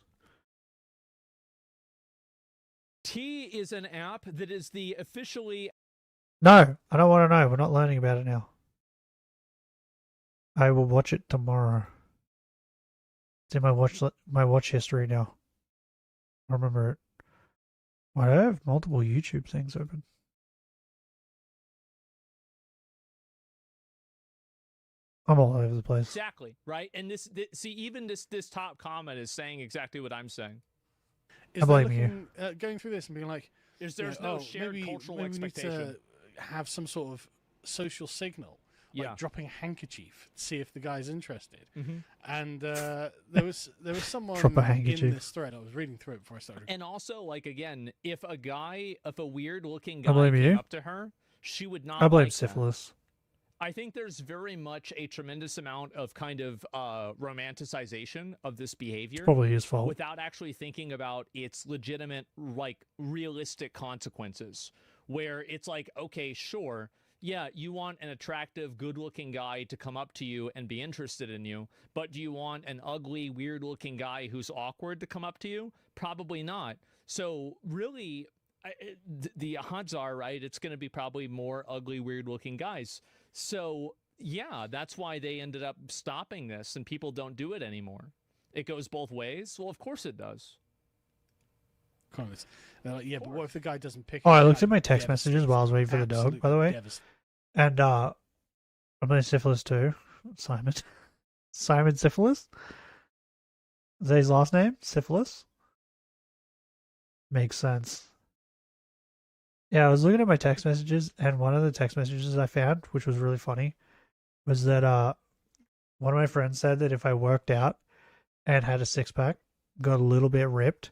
T is an app that is the officially... No, I don't want to know. We're not learning about it now. I will watch it tomorrow. It's in my watch history now. I remember it. Why do I have multiple YouTube things open? I'm all over the place. Exactly, right? And see, even this top comment is saying exactly what I'm saying. Is I blame they're you. looking, going through this and being like, There's you know, no oh, shared maybe, cultural maybe we need expectation. to have some sort of social signal, like dropping a handkerchief to see if the guy's interested. Mhm. And there was someone Drop a in handkerchief. this thread. I was reading through it before I started. And also, like, again, if a weird looking I guy blame came you. up to her, she would not I blame like that. syphilis. I think there's very much a tremendous amount of kind of romanticization of this behavior. probably his fault. Without actually thinking about its legitimate, like, realistic consequences. Where it's like, okay, sure, yeah, you want an attractive, good-looking guy to come up to you and be interested in you, but do you want an ugly, weird-looking guy who's awkward to come up to you? Probably not. So really, the odds are, right, it's going to be probably more ugly, weird-looking guys. So, yeah, that's why they ended up stopping this, and people don't do it anymore. It goes both ways? Well, of course it does. Comments. They're like, yeah, but what if the guy doesn't pick Oh, it I up? looked at my text messages while I was waiting for the dog, Absolutely by the way. devastating. And I'm playing syphilis too. Simon. Simon Syphilis? Is that his last name? Syphilis? Makes sense. Yeah, I was looking at my text messages, and one of the text messages I found, which was really funny, was that one of my friends said that if I worked out and had a six-pack, got a little bit ripped,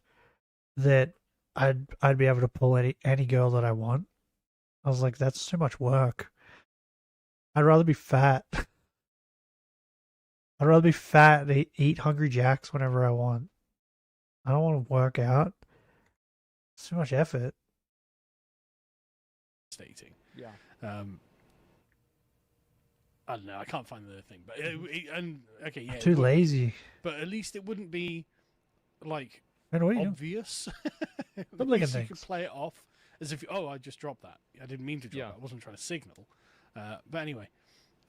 that I'd be able to pull any girl that I want. I was like, that's too much work. I'd rather be fat. I'd rather be fat and eat Hungry Jacks whenever I want. I don't want to work out. It's too much effort. Devastating. Yeah. I don't know. I can't find the thing, but okay, yeah. I'm too lazy. But at least it wouldn't be like Man, what are you doing? obvious. Stop At licking least you could things. play it off as if I just dropped that. I didn't mean to drop that. I wasn't trying to signal. But anyway,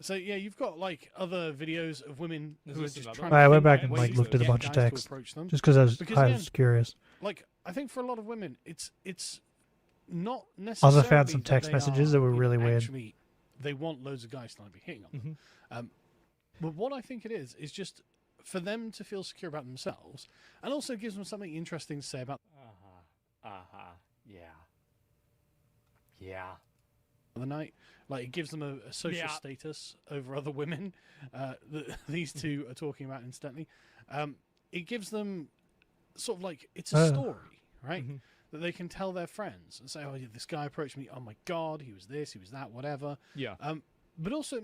so yeah, you've got like other videos of women who are just trying. I went back and like looked at a bunch of text just because I was curious. Like I think for a lot of women, it's not I necessarily. also found some text that messages that were really weird. Actually, they want loads of guys to be hitting on them. But what I think it is just for them to feel secure about themselves, and also gives them something interesting to say about. Yeah. The night, like it gives them a social status over other women that these two are talking about instantly. It gives them sort of like it's a story, right? That they can tell their friends and say, "Oh, yeah, this guy approached me. Oh my god, he was this, he was that, whatever." Yeah. But also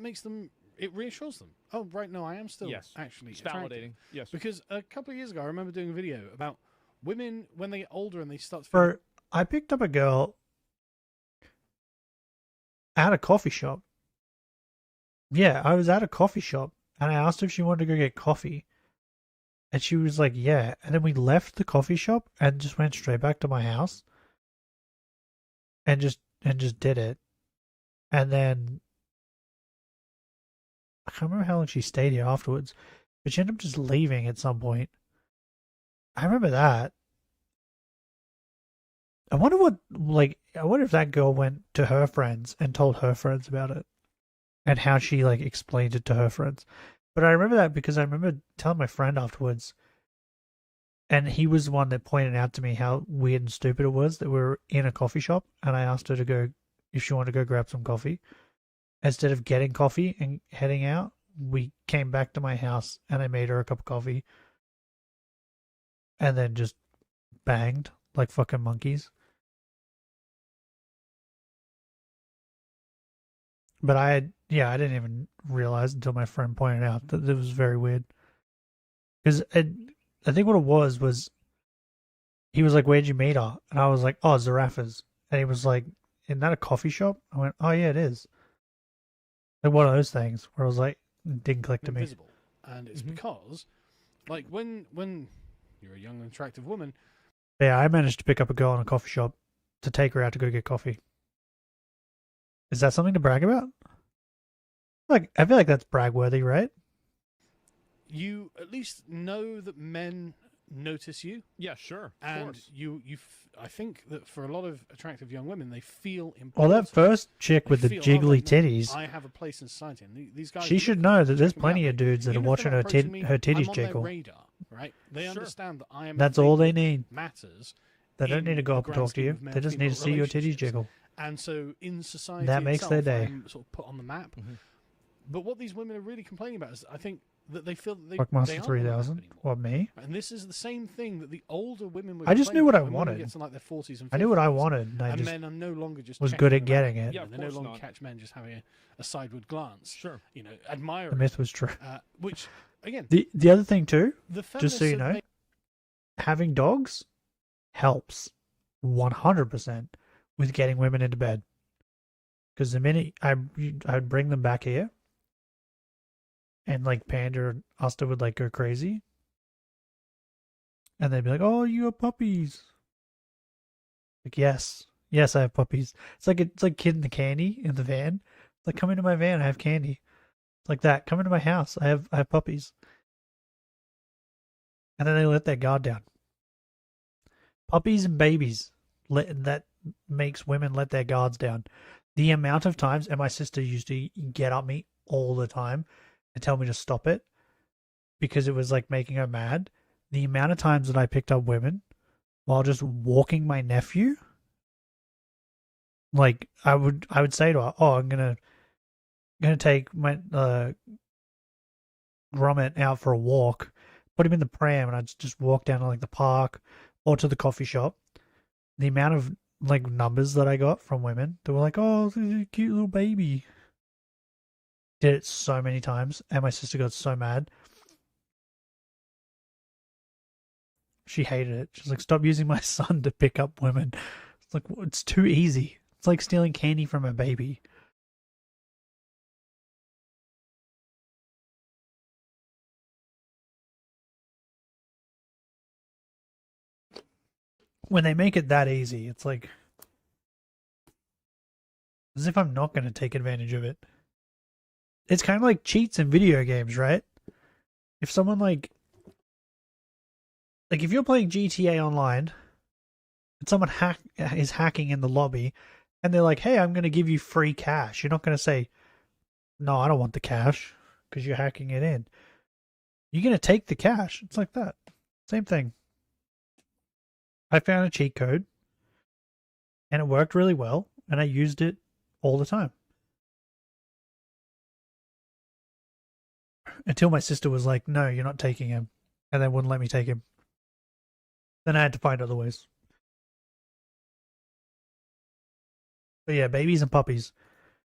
it reassures them. Oh, right, no, I am still actually it's attractive. validating. Yes. Because a couple of years ago, I remember doing a video about women when they get older and they start to Bro, I picked up a girl at a coffee shop. Yeah, I was at a coffee shop and I asked her if she wanted to go get coffee. And she was like, yeah. And then we left the coffee shop and just went straight back to my house. And just did it. And then I can't remember how long she stayed here afterwards. But she ended up just leaving at some point. I remember that. I wonder if that girl went to her friends and told her friends about it. And how she like explained it to her friends. But I remember that because I remember telling my friend afterwards. And he was the one that pointed out to me how weird and stupid it was that we were in a coffee shop and I asked her to go if she wanted to go grab some coffee. Instead of getting coffee and heading out, we came back to my house and I made her a cup of coffee. And then just banged like fucking monkeys. But I didn't even realize until my friend pointed out that it was very weird. Because I think what it was he was like, "Where'd you meet her?" And I was like, "Oh, Zarafa's." And he was like, "Isn't that a coffee shop?" I went, "Oh yeah, it is." Like one of those things where I was like, didn't click to me. Invisible. And it's because, like, when you're a young and attractive woman. Yeah, I managed to pick up a girl in a coffee shop to take her out to go get coffee. Is that something to brag about? Like, I feel like that's brag worthy, right? You at least know that men notice you. Yeah, sure. And I think that for a lot of attractive young women, they feel important. Well, that first chick with the jiggly titties, I have a place in society. And these guys, she should know that there's plenty of dudes that are watching her titties jiggle. Radar, right? They understand that I am. That's all they need. Matters. They don't need to go up and talk to you. They just need to see your titties jiggle. And so in society, that makes their day. I'm sort of put on the map. But what these women are really complaining about is, I think, that they feel that they Fuckmaster 3000. What, me? And this is the same thing that the older women were. I just knew what I when wanted. women get to like their 40s and 50s, I knew what I wanted, and I just men are no longer just was good at getting it. Yeah, they no longer catch men just having a sideward glance. Sure, admire. The myth was true. Which again, the other thing too, the just so you know, having dogs helps 100% with getting women into bed. Because the minute I'd bring them back here. And like Panda and Asta would like go crazy. And they'd be like, "Oh, you have puppies." Like, yes, I have puppies. It's like Kid in the Candy in the van. It's like, come into my van, I have candy. It's like that. Come into my house, I have puppies. And then they let their guard down. Puppies and babies, that makes women let their guards down. The amount of times, and my sister used to get up me all the time and tell me to stop it because it was like making her mad. The amount of times that I picked up women while just walking my nephew, like I would say to her, "Oh, I'm gonna take my Grommet out for a walk," put him in the pram, and I'd just walk down to like the park or to the coffee shop. The amount of like numbers that I got from women, they were like, "Oh, this is a cute little baby." Did it so many times, and my sister got so mad. She hated it. She's like, "Stop using my son to pick up women." It's like, it's too easy. It's like stealing candy from a baby. When they make it that easy, it's like, As if I'm not going to take advantage of it. It's kind of like cheats in video games, right? If someone like if you're playing GTA Online and someone is hacking in the lobby and they're like, hey, I'm going to give you free cash. You're not going to say, no, I don't want the cash because you're hacking it in. You're going to take the cash. It's like that. Same thing. I found a cheat code and it worked really well and I used it all the time. Until my sister was like, no, you're not taking him. And then wouldn't let me take him. Then I had to find other ways. But yeah, babies and puppies.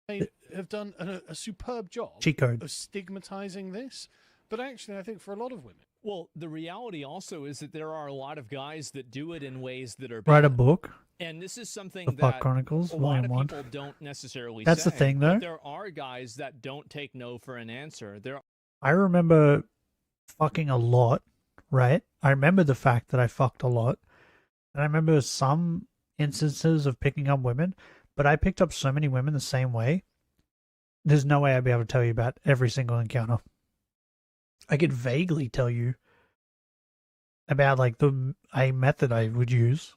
They have done a superb job Cheat code. of stigmatizing this. But actually, I think for a lot of women. Well, the reality also is that there are a lot of guys that do it in ways that are Write a bad. book. And this is something The that Fuck Chronicles, a lot of Volume 1. people don't necessarily That's say. the thing, but though. there are guys that don't take no for an answer. I remember fucking a lot, right? I remember the fact that I fucked a lot. And I remember some instances of picking up women, but I picked up so many women the same way. There's no way I'd be able to tell you about every single encounter. I could vaguely tell you about like a method I would use.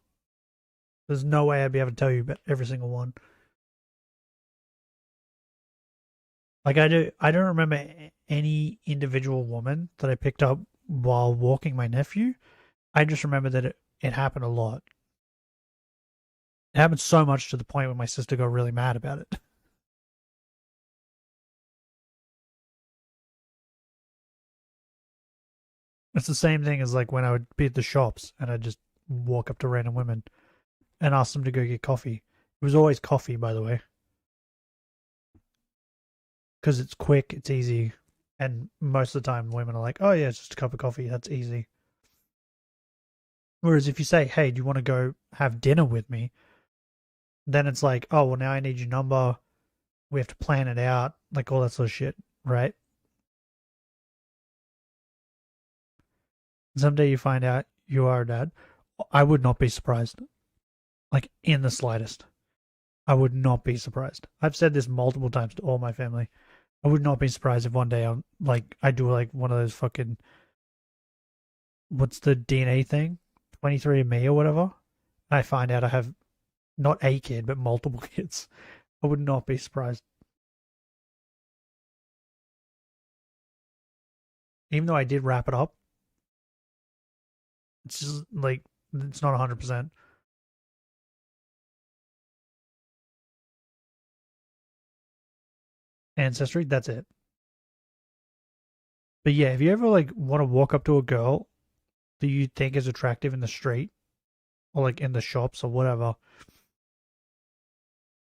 There's no way I'd be able to tell you about every single one. Like I don't remember any individual woman that I picked up while walking my nephew. I just remember that it happened a lot. It happened so much to the point where my sister got really mad about it. It's the same thing as like when I would be at the shops and I'd just walk up to random women and ask them to go get coffee. It was always coffee, by the way. Because it's quick, it's easy, and most of the time women are like, oh yeah, it's just a cup of coffee, that's easy. Whereas if you say, hey, do you want to go have dinner with me? Then it's like, oh, well, now I need your number. We have to plan it out, like all that sort of shit, right? Someday you find out you are a dad. I would not be surprised. Like, in the slightest. I would not be surprised. I've said this multiple times to all my family. I would not be surprised if one day I do like one of those fucking, what's the DNA thing? 23andMe or whatever. And I find out I have not a kid, but multiple kids. I would not be surprised. Even though I did wrap it up, it's just like, it's not 100%. Ancestry, that's it. But yeah, if you ever like want to walk up to a girl that you think is attractive in the street or like in the shops or whatever,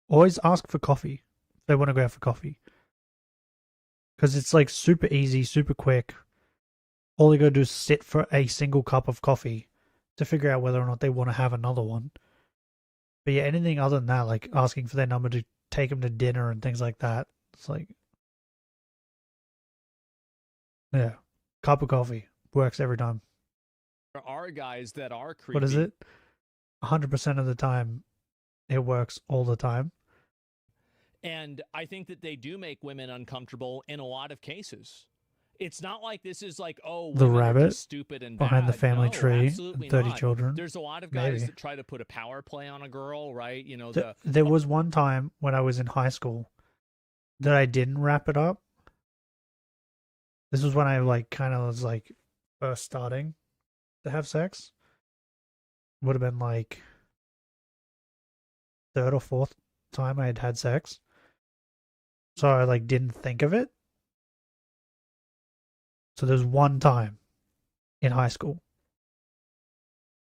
always ask for coffee if they want to go out for coffee. Because it's like super easy, super quick. All you gotta do is sit for a single cup of coffee to figure out whether or not they want to have another one. But yeah, anything other than that, like asking for their number to take them to dinner and things like that, it's like, yeah, cup of coffee works every time. There are guys that are creepy. What is it? 100% of the time, it works all the time. And I think that they do make women uncomfortable in a lot of cases. It's not like this is like, oh, The women are rabbit just stupid and behind bad. the family No, tree, absolutely 30 not. children. There's a lot of guys Maybe. that try to put a power play on a girl, right? You know, There was one time when I was in high school that I didn't wrap it up. This was when I like kind of was like first starting to have sex. Would have been like third or fourth time I had sex. So I like didn't think of it. So there's one time in high school.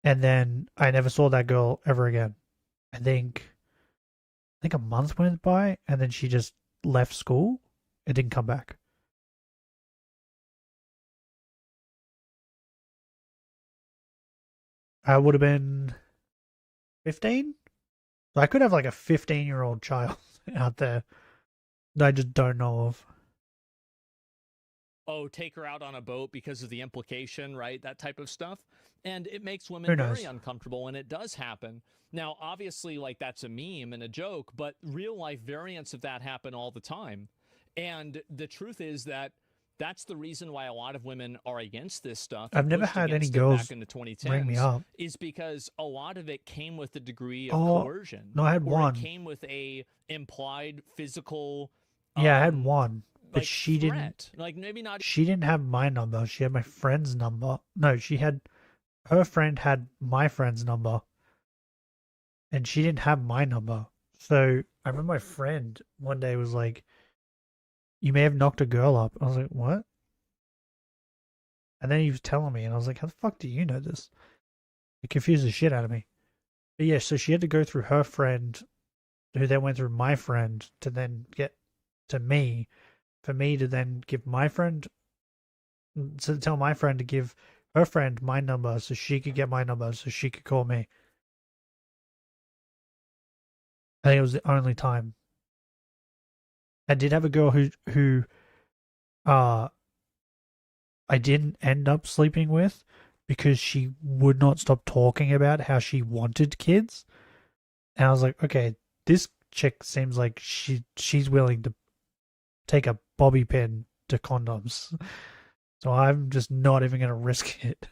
And then I never saw that girl ever again. I think a month went by and then she just left school and didn't come back. I would have been 15. So I could have like a 15-year-old child out there that I just don't know of. oh, take her out on a boat because of the implication, right? That type of stuff. And it makes Who women knows? very uncomfortable, and it does happen. Now, obviously, like, that's a meme and a joke, but real life variants of that happen all the time. And the truth is that that's the reason why a lot of women are against this stuff. I've and never pushed had any against it girls back in the 2010s, bring me up. is because a lot of it came with a degree of Oh, coercion. no, I had or one. It came with a implied physical. Yeah, I had one, but like, she didn't. threat. Like, maybe not. She didn't have my number. She had my friend's number. No, she had. Her friend had my friend's number, and she didn't have my number. So I remember my friend one day was like, "You may have knocked a girl up." I was like, "What?" And then he was telling me, and I was like, "How the fuck do you know this?" It confused the shit out of me. But yeah, so she had to go through her friend, who then went through my friend to then get to me, for me to then give my friend, to tell my friend to give her friend my number so she could get my number so she could call me. I think it was the only time. I did have a girl who I didn't end up sleeping with because she would not stop talking about how she wanted kids. And I was like, okay, this chick seems like she's willing to take a bobby pin to condoms. So I'm just not even gonna risk it.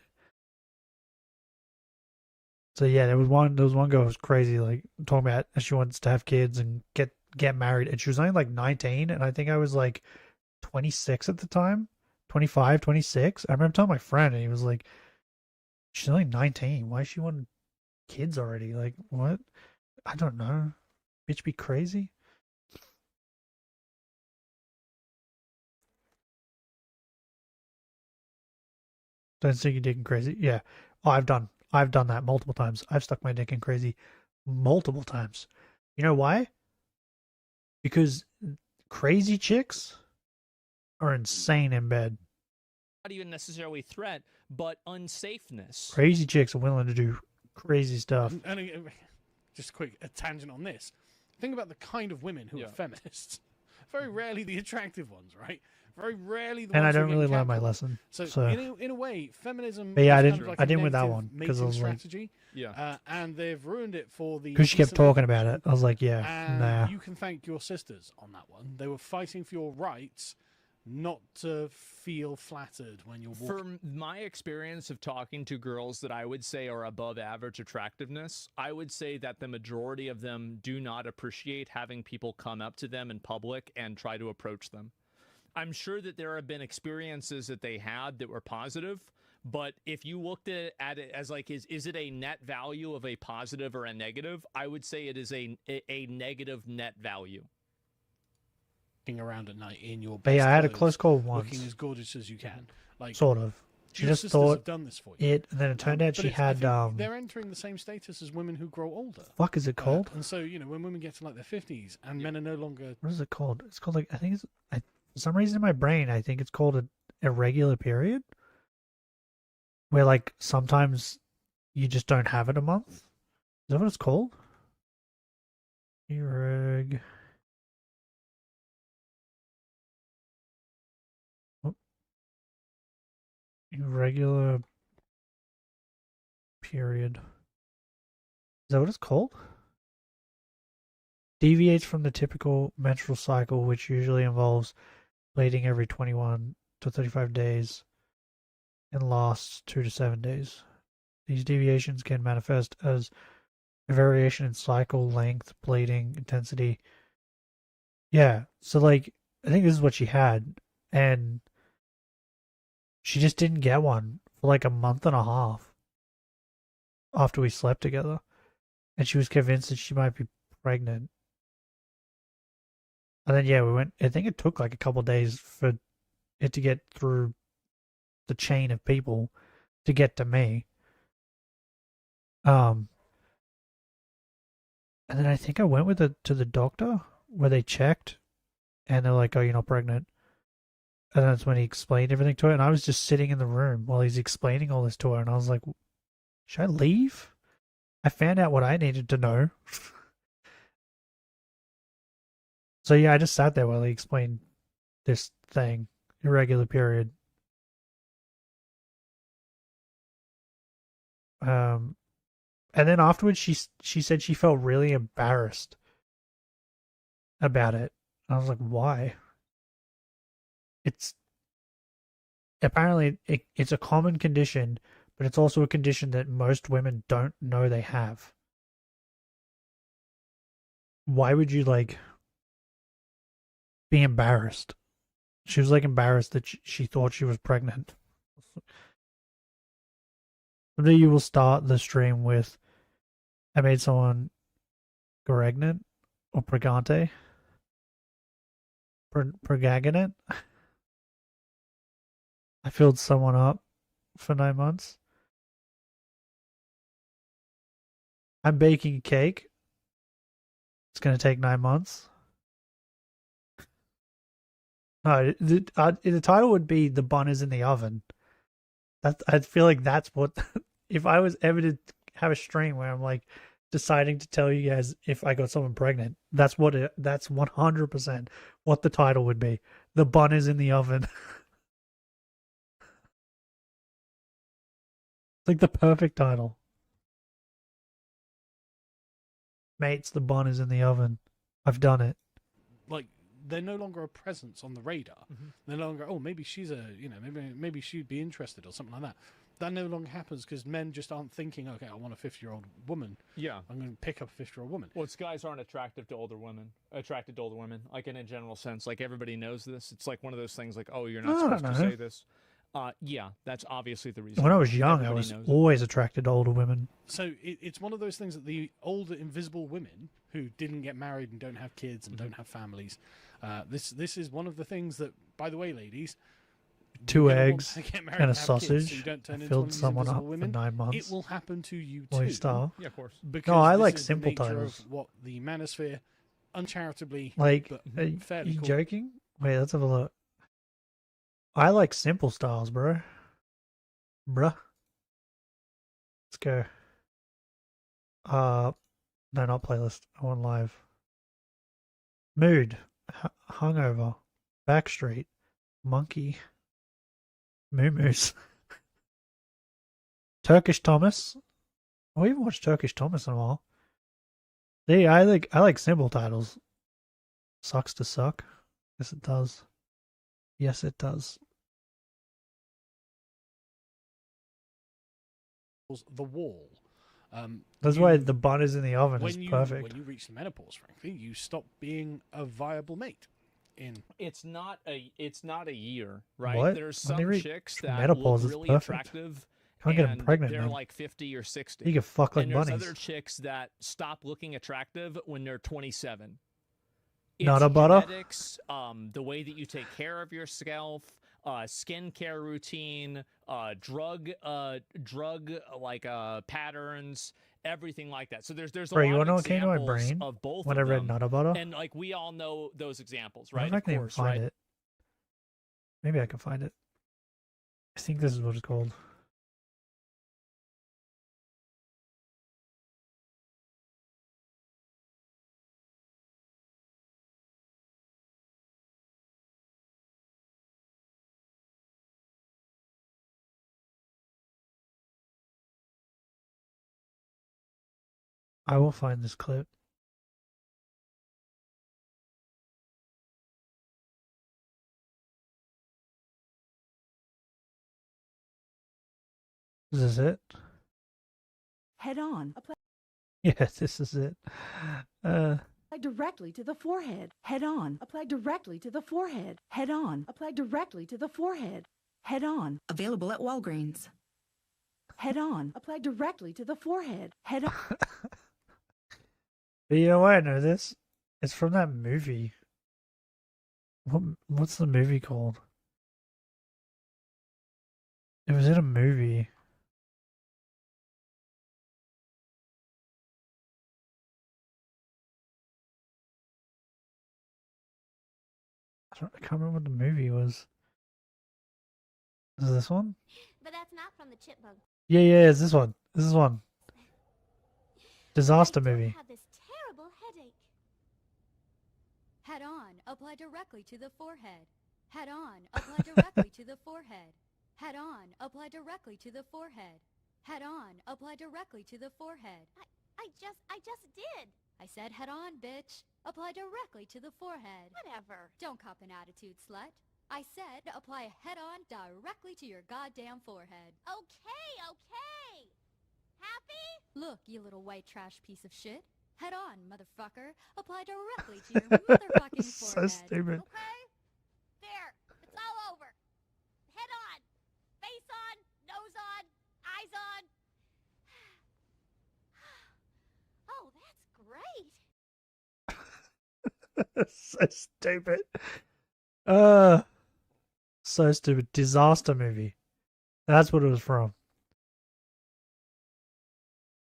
So yeah, there was one girl who was crazy, like talking about how she wants to have kids and get married, and she was only like 19, and I think I was like 26 at the time, 25, 26. I remember telling my friend, and he was like, "She's only 19. Why does she want kids already? Like what? I don't know. Bitch, be crazy." Don't stick your dick in crazy. Yeah. Oh, I've done that multiple times. I've stuck my dick in crazy multiple times. You know why? Because crazy chicks are insane in bed. Not even necessarily threat, but unsafeness. Crazy chicks are willing to do crazy stuff. And just a quick tangent on this. Think about the kind of women who are feminists. Very rarely the attractive ones, right? Very rarely the And ones I who don't get really learn my catcalled. lesson. So, So in a way, feminism But yeah, is I kind didn't- of like I a didn't with that negative one, 'cause mating I was like- strategy. Yeah. And they've ruined it for the because she kept decent talking about it, I was like, yeah, and nah. you can thank your sisters on that one. They were fighting for your rights, not to feel flattered when you're walking. From my experience of talking to girls that I would say are above average attractiveness, I would say that the majority of them do not appreciate having people come up to them in public and try to approach them. I'm sure that there have been experiences that they had that were positive, but if you looked at it as like, is it a net value of a positive or a negative? I would say it is a negative net value. Around at night in your But yeah, best I had a clothes, close call once. looking as gorgeous as you can. Like Sort of. She your just sisters thought have done this for you. it, and then it turned out But she it's- I had think they're entering the same status as women who grow older. fuck is it called? And so when women get to like their 50s and men are no longer What is it called? It's called like, I think for some reason in my brain I think it's called an irregular period, where like sometimes you just don't have it a month. Is that what it's called? Irregular period. Is that what it's called? Deviates from the typical menstrual cycle, which usually involves bleeding every 21 to 35 days and lasts 2 to 7 days. These deviations can manifest as a variation in cycle length, bleeding intensity. Yeah, so like, I think this is what she had, and she just didn't get one for like a month and a half after we slept together, and she was convinced that she might be pregnant. And then yeah, we went. I think it took like a couple of days for it to get through the chain of people to get to me. And then I think I went with it to the doctor where they checked, and they're like, "Oh, you're not pregnant." And that's when he explained everything to her, and I was just sitting in the room while he's explaining all this to her, and I was like, "Should I leave?" I found out what I needed to know. So yeah, I just sat there while he explained this thing, irregular period. And then afterwards, she said she felt really embarrassed about it. I was like, why? It's apparently it's a common condition, but it's also a condition that most women don't know they have. Why would you like be embarrassed? She was like embarrassed that she thought she was pregnant. Someday you will start the stream with, I made someone pregnant or pregante. Pregaginate. I filled someone up for 9 months. I'm baking a cake. It's going to take 9 months. No, the title would be "The Bun is in the Oven." I feel like that's what. If I was ever to have a stream where I'm like deciding to tell you guys if I got someone pregnant, that's 100% what the title would be. The bun is in the oven. It's like the perfect title. Mates, the bun is in the oven. I've done it. Like, they're no longer a presence on the radar. They're no longer, oh, maybe she's maybe she'd be interested or something like that. That no longer happens because men just aren't thinking, okay, I want a 50-year-old woman. Yeah. I'm going to pick up a 50-year-old woman. Well, it's guys aren't attracted to older women, like in a general sense. Like, everybody knows this. It's like one of those things like, oh, you're not supposed to say this. Yeah, that's obviously the reason. When I was young, I was always attracted to older women. So it's one of those things that the older invisible women who didn't get married and don't have kids and don't have families, this is one of the things that, by the way, ladies, 2 eggs and a sausage. sausage. So you don't turn I into filled one of these someone up invisible women. for 9 months. It will happen to you Boy too. style. Yeah, of course. Because No, I this like is the simple nature titles. of what the manosphere, uncharitably, Like, but are you fairly cool. joking? Wait, let's have a look. I like simple styles, bro. Bruh. Let's go. No, not playlist. I want live. Mood. Hungover. Backstreet. Monkey. Moo Moose. Turkish Thomas. We haven't watched Turkish Thomas in a while. See, I like simple titles. Sucks to suck. Yes, it does. Yes, it does. The wall. That's why the bun is in the oven is perfect. When you reach the menopause, frankly, you stop being a viable mate. It's not a year, right? What? There's When they some reach chicks that menopause, look it's really perfect. attractive. Can't get 'em and pregnant, They're man. like 50 or 60. You can fuck like and there's bunnies. other chicks that stop looking attractive when they're 27. Not a butter? Genetics, the way that you take care of yourself, skincare routine, drug like patterns, everything like that. So there's a Bro, you lot wanna know of what came to my examples brain of both when of I read them. Nutter Butter? And like we all know those examples, I'm right? not Of gonna even course, find right? it. Maybe I can find it. I think this is what it's called. I will find this clip. Is this it? Head on. Yes, this is it. Apply directly to the forehead. Head on. Apply directly to the forehead. Head on. Apply directly to the forehead. Head on. Available at Walgreens. Head on. Apply directly to the forehead. Head on. But you know why I know this? It's from that movie. What's the movie called? It was in a movie. I can't remember what the movie was. Is this one? But that's not from the chipmunk. Yeah, it's this one. This is one. Disaster movie. I have this terrible headache. Head on, apply directly to the forehead. Head on, apply directly to the forehead. Head on, apply directly to the forehead. Head on. Apply directly to the forehead. I just did. I said head on, bitch. Apply directly to the forehead. Whatever. Don't cop an attitude, slut. I said apply head on directly to your goddamn forehead. Okay. Happy? Look, you little white trash piece of shit. Head on, motherfucker. Apply directly to your motherfucking So forehead. stupid. Okay. There. It's all over. Head on. Face on. Nose on. Eyes on. Oh, that's great. So stupid. So stupid. Disaster movie. That's what it was from.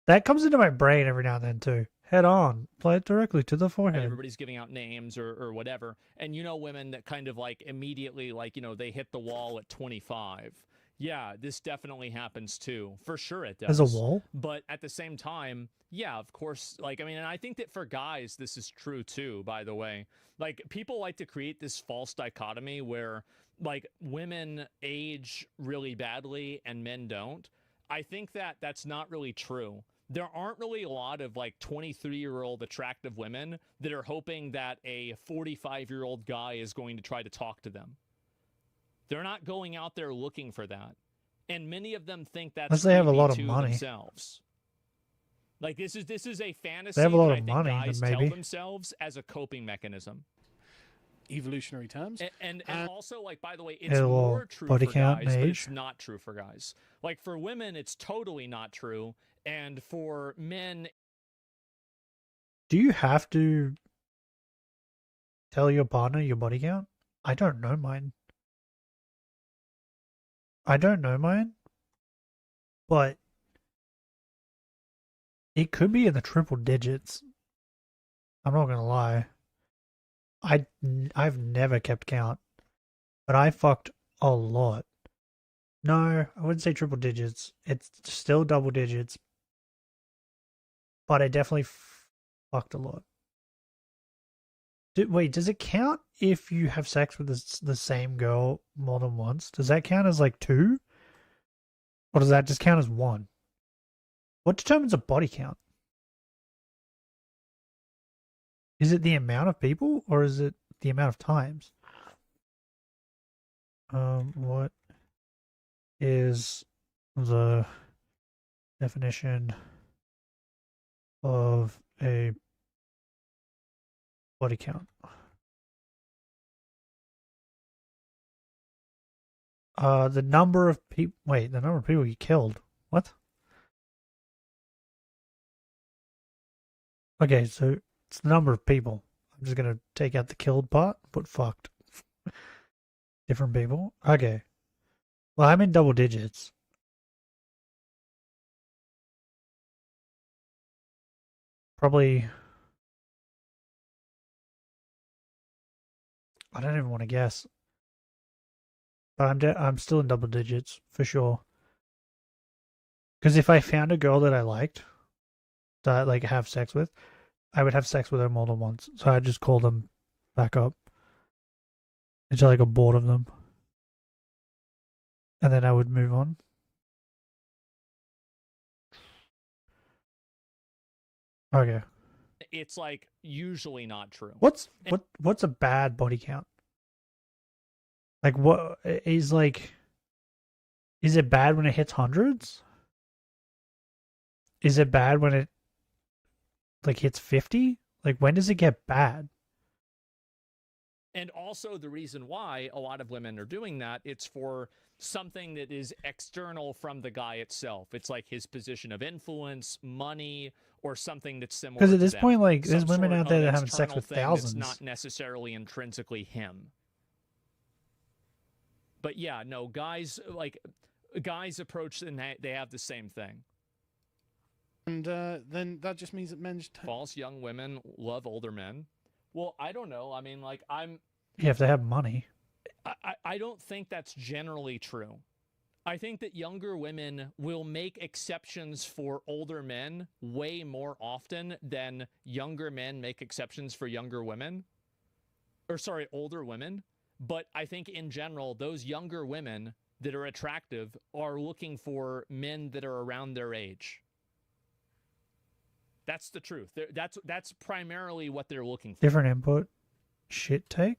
That comes into my brain every now and then too. Head on. Apply it directly to the forehead. Everybody's giving out names or whatever. And you know women that kind of like immediately like, you know, they hit the wall at 25. Yeah, this definitely happens too. For sure it does. There's a wall? But at the same time, yeah, of course, like, I mean, and I think that for guys, this is true too, by the way. Like, people like to create this false dichotomy where, like, women age really badly and men don't. I think that that's not really true. There aren't really a lot of, like, 23-year-old attractive women that are hoping that a 45-year-old guy is going to try to talk to them. They're not going out there looking for that. And many of them think that's Unless they have a lot of to money. themselves. Like, this is a fantasy They have a lot that of I think money, guys then tell maybe. themselves as a coping mechanism. Evolutionary terms. And also, like, by the way, it's Yeah, well, more true body for count guys, and but age. it's not true for guys. Like, for women, it's totally not true. And for men, Do you have to tell your partner your body count? I don't know mine. But it could be in the triple digits. I'm not gonna lie. I've never kept count, but I fucked a lot. No, I wouldn't say triple digits. It's still double digits, but I definitely fucked a lot. Wait, does it count if you have sex with the same girl more than once? Does that count as like 2? Or does that just count as 1? What determines a body count? Is it the amount of people or is it the amount of times? What is the definition of a body count? The number of people. Wait, the number of people you killed. What? Okay, so it's the number of people. I'm just gonna take out the killed part, but fucked. Different people. Okay. Well, I'm in double digits. Probably. I don't even want to guess. But I'm still in double digits for sure. Because if I found a girl that I liked, that I like have sex with, I would have sex with her more than once. So I'd just call them back up until I got bored of them, and then I would move on. Okay. it's like usually not true. What's a bad body count? Like what is like? Is it bad when it hits hundreds? Is it bad when it like hits 50? Like when does it get bad? And also the reason why a lot of women are doing that, it's for something that is external from the guy itself. It's like his position of influence, money, or something that's similar. Because at this to point, them. like, there's Some women sort out there of that having sex external with thing thousands. That's not necessarily intrinsically him. But yeah, no, guys approach and they have the same thing. And then that just means that men just false young women love older men. Well, I don't know. I mean, like, Yeah, if they have money. I don't think that's generally true. I think that younger women will make exceptions for older men way more often than younger men make exceptions for younger women. Or sorry, older women. But I think in general, those younger women that are attractive are looking for men that are around their age. That's the truth. That's primarily what they're looking for. Different input. Shit take?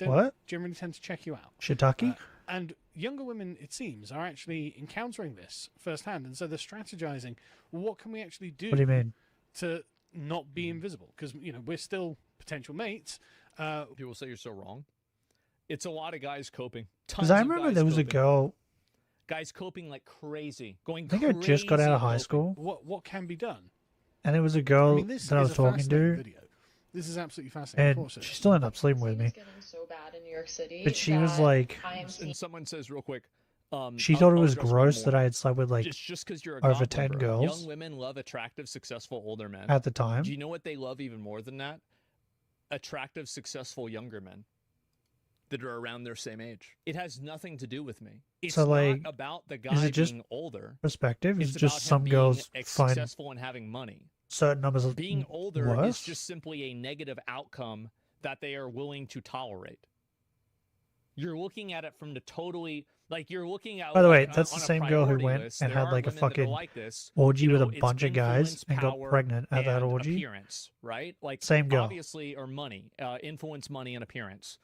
What? Generally tend to check you out. Shiitake? And younger women, it seems, are actually encountering this firsthand. And so they're strategizing, well, what can we actually do What do you mean? to not be invisible? Because, you know, we're still potential mates. People say you're so wrong. It's a lot of guys coping. Because I remember there was a girl. Guys coping like crazy. I think I just got out of high school. What can be done? And there was a girl this that I is was a talking fascinating to. video. This is absolutely fascinating. And she still ended up sleeping with me. So bad in New York City. But she was like, and someone says real quick, she thought it was gross that I had slept with like just because you're a over goblin, 10 bro. girls Young women love attractive, successful older men. at the time. Do you know what they love even more than that? Attractive, successful younger men that are around their same age. It has nothing to do with me. It's So, like, not about the is guy it just being older. perspective? Is It's it just about him some being girls find successful and having money. certain numbers of Being older worse? is just simply a negative outcome that they are willing to tolerate. You're looking at it from the totally, like you're looking at. By the way, like, that's on the a same girl who priority went list. and There had are like a women that are fucking like this. orgy You with a know, it's bunch of guys influence, and got power, pregnant at that and orgy. appearance, right? Like Same girl. obviously, or money, influence, money, and appearance.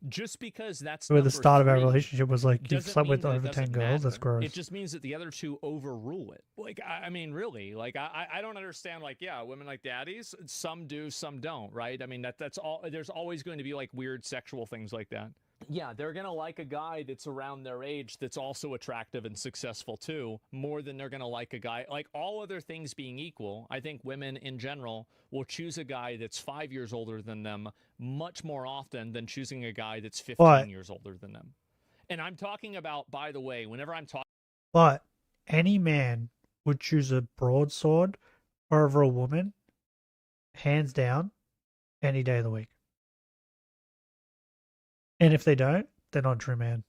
Just because that's Where the number start of our three relationship was like, you doesn't slept mean with that it over 10 doesn't girls. That's matter. gross. It just means that the other two overrule it. Like, I mean, really, like, I don't understand. Like, yeah, women like daddies. Some do, some don't, right? I mean, that's all. There's always going to be like weird sexual things like that. Yeah, they're gonna like a guy that's around their age that's also attractive and successful too, more than they're gonna like a guy. Like, all other things being equal, I think women in general will choose a guy that's 5 years older than them much more often than choosing a guy that's 15 But- years older than them. And I'm talking about, by the way, whenever I'm talking. But any man would choose a broadsword over a woman, hands down, any day of the week. And if they don't, they're not a true man.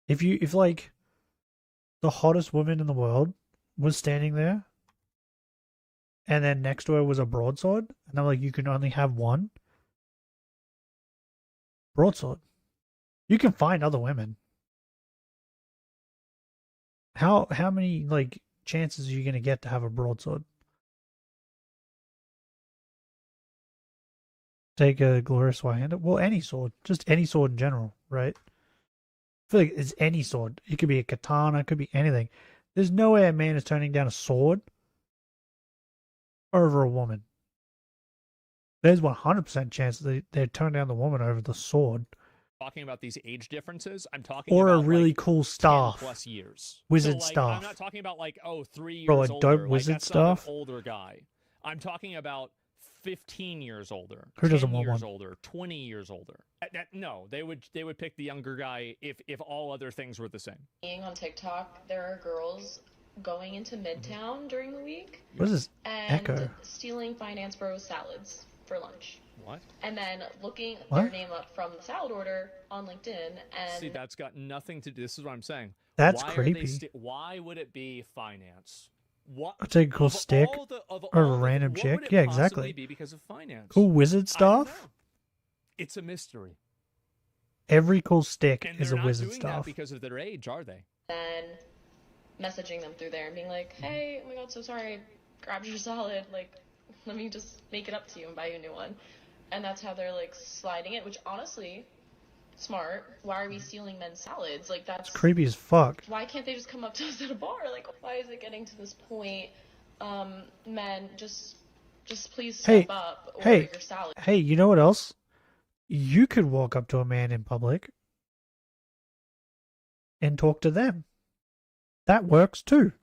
If like the hottest woman in the world was standing there, and then next to her was a broadsword, and they're like, you can only have one broadsword. You can find other women. How many like chances are you gonna get to have a broadsword? Take a glorious one-handed. Well, any sword, just any sword in general, right? I feel like it's any sword. It could be a katana, it could be anything. There's no way a man is turning down a sword over a woman. There's 100% chance they'd turn down the woman over the sword. Talking about these age differences, I'm talking Or about a really like cool 10 staff. plus years. Wizard so, like, staff. I'm not talking about like 3 years Bro, a older. dope Like, wizard that's not staff? an older guy. I'm talking about 15 years older. Who doesn't 10 want years one? older, 20 years older. No, they would pick the younger guy if all other things were the same. Being on TikTok, there are girls going into Midtown during the week What is this and echo? stealing Finance Bros salads for lunch. What? And then looking What? their name up from the salad order on LinkedIn and See, that's got nothing to do. This is what I'm saying. That's Why are creepy. they why would it be finance? What? I'll take a cool of stick all the- of or a all the- random what chick. would it Yeah, possibly exactly. Be because of finance. Cool wizard I don't staff. know. It's a mystery. Every cool stick And is they're a not wizard doing that staff. because of their age, are they? then messaging them through there and being like, hey, oh my god, so sorry, grabbed your salad, like, let me just make it up to you and buy you a new one. And that's how they're like sliding it, which honestly, smart. Why are we stealing men's salads? Like, that's Creepy as fuck. why can't they just come up to us at a bar? Like, why is it getting to this point? Men, just please step Hey, up or hey, your salad. hey, you know what else? You could walk up to a man in public and talk to them. That works too.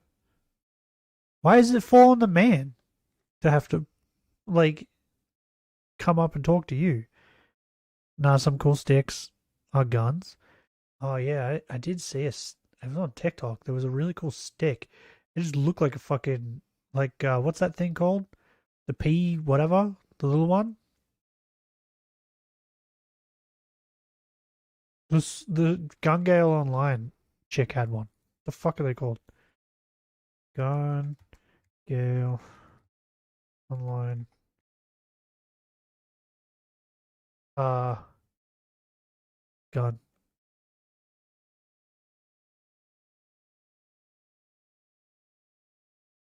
Why does it fall on the man to have to, like, come up and talk to you? Nah, some cool sticks are guns. Oh yeah, I did see I was on TikTok. There was a really cool stick. It just looked like a fucking, like, what's that thing called? The pea whatever? The little one? The Gun Gale Online chick had one. The fuck are they called? Gun Gale Online. God.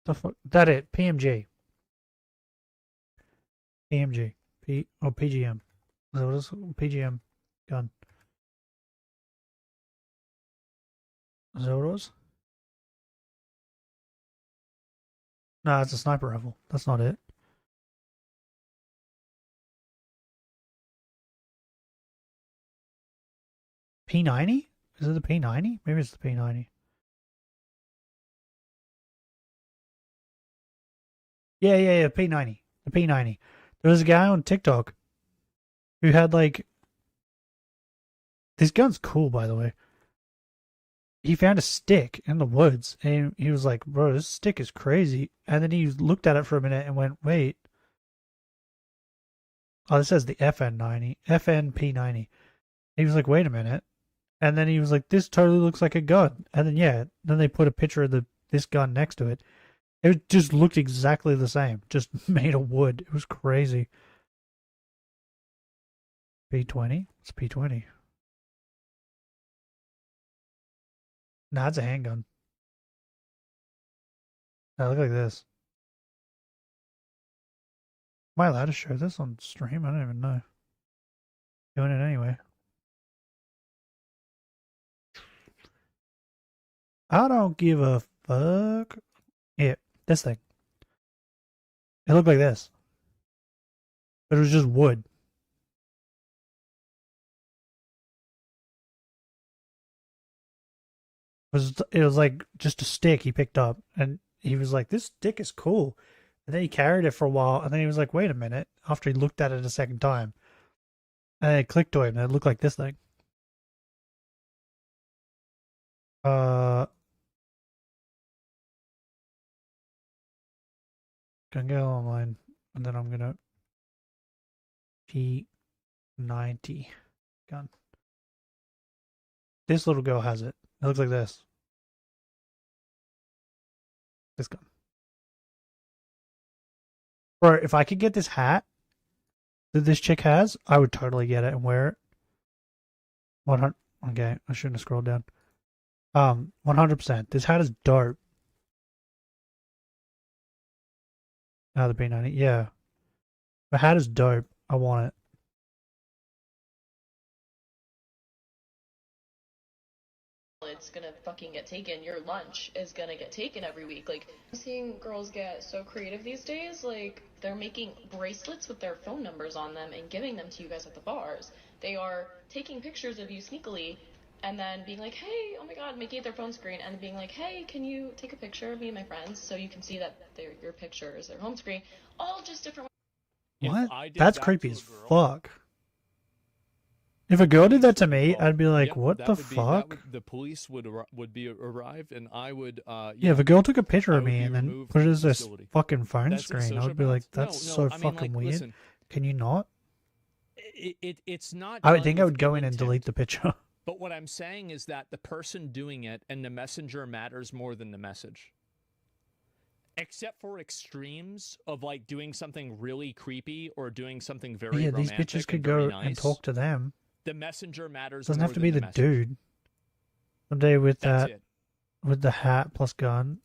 The fuck? That it? PMG. PMG. PGM. Is that what it's PGM gun. Is that what it was? No, it's a sniper rifle. That's not it. P90? Is it the P90? Maybe it's the P90. Yeah, P90. The P90. There was a guy on TikTok who had like... This gun's cool, by the way. He found a stick in the woods, and he was like, bro, this stick is crazy. And then he looked at it for a minute and went, wait. Oh, this says the FN90. FNP90. He was like, wait a minute. And then he was like, this totally looks like a gun. And then, yeah, then they put a picture of this gun next to it. It just looked exactly the same, just made of wood. It was crazy. P20? It's P20. Nah, it's a handgun. I look like this. Am I allowed to show this on stream? I don't even know. Doing it anyway. I don't give a fuck. Yeah, this thing. It looked like this. But it was just wood. It was like just a stick he picked up, and he was like, this stick is cool. And then he carried it for a while, and then he was like, wait a minute, after he looked at it a second time. And it clicked to him, and it looked like this thing. Gonna go online, and then I'm gonna P90 gun. This little girl has it. It looks like this. This gun. Bro, if I could get this hat that this chick has, I would totally get it and wear it. 100. Okay, I shouldn't have scrolled down. 100%. This hat is dope. Now the P90. Yeah. The hat is dope. I want it. It's gonna fucking get taken. Your lunch is gonna get taken every week. Like, I'm seeing girls get so creative these days. Like, they're making bracelets with their phone numbers on them and giving them to you guys at the bars. They are taking pictures of you sneakily and then being like, hey, oh my god, making it their phone screen, and being like, hey, can you take a picture of me and my friends so you can see that your picture is their home screen. All just different. What? That's creepy as fuck. If a girl did that to me, I'd be like, what the fuck? The police would arrive, and I would... yeah, if a girl took a picture of me and then put it as this fucking phone screen, I would be like, that's so fucking weird. Listen, can you not? It's not... I would think I would go in and delete the picture. But what I'm saying is that the person doing it and the messenger matters more than the message. Except for extremes of like doing something really creepy or doing something very romantic. Yeah, these bitches could go and talk to them. The messenger matters. Doesn't more have to be than the message. dude. Someday with That's that, it. with the hat plus gun.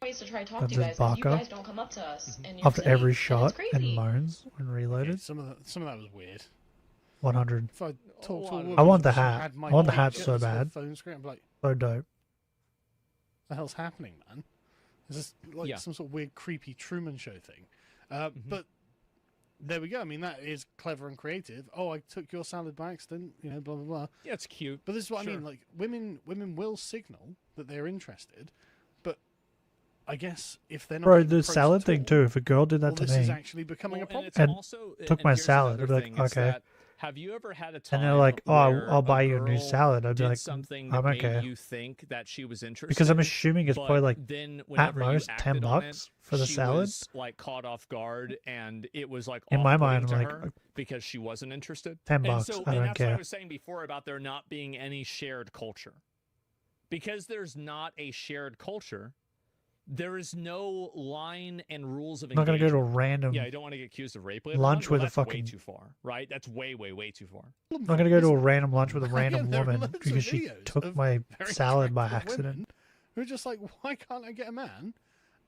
Ways to try to talk That's to you his guys. If you baka. guys don't come up to us and you're After silly, every then shot it's crazy. and moans when reloaded. Some of that was weird. 100. If I talk to a woman, I want the she hat. had my I want the picture hat so as her bad. Phone screen. I'm like, So dope. what the hell's happening, man? Is this like some sort of weird, creepy Truman Show thing? But there we go. I mean, that is clever and creative. Oh, I took your salad by accident. You know, blah blah blah. Yeah, it's cute. But this is what Sure. I mean. Like, women will signal that they're interested, but I guess if they're not, Bro, being the approached salad at thing all, too. If a girl did that well, to this me is actually becoming a problem. and took my here's salad, I'd another be like, thing, is okay. that have you ever had a time And they're like, oh, where I'll buy a you a new girl salad. I'd be did like, something that I'm made okay. you think that she was interested? Because I'm assuming it's but probably like then at whenever you most acted $10 on it, for the she salad. was like caught off guard, and it was like In my mind, off-putting I'm to like, her because she wasn't interested. $10, And I and don't that's what care. I was saying before about there not being any shared culture. Because there's not a shared culture, There is no line and rules of I'm not gonna go to a engagement. random Yeah, I don't want to get accused of rape later lunch on. with a That's fucking. way too far, right? That's way too far. I'm not gonna go to a random lunch with a random there are woman loads of because she videos took of my very salad by attractive accident. women who are just like, why can't I get a man?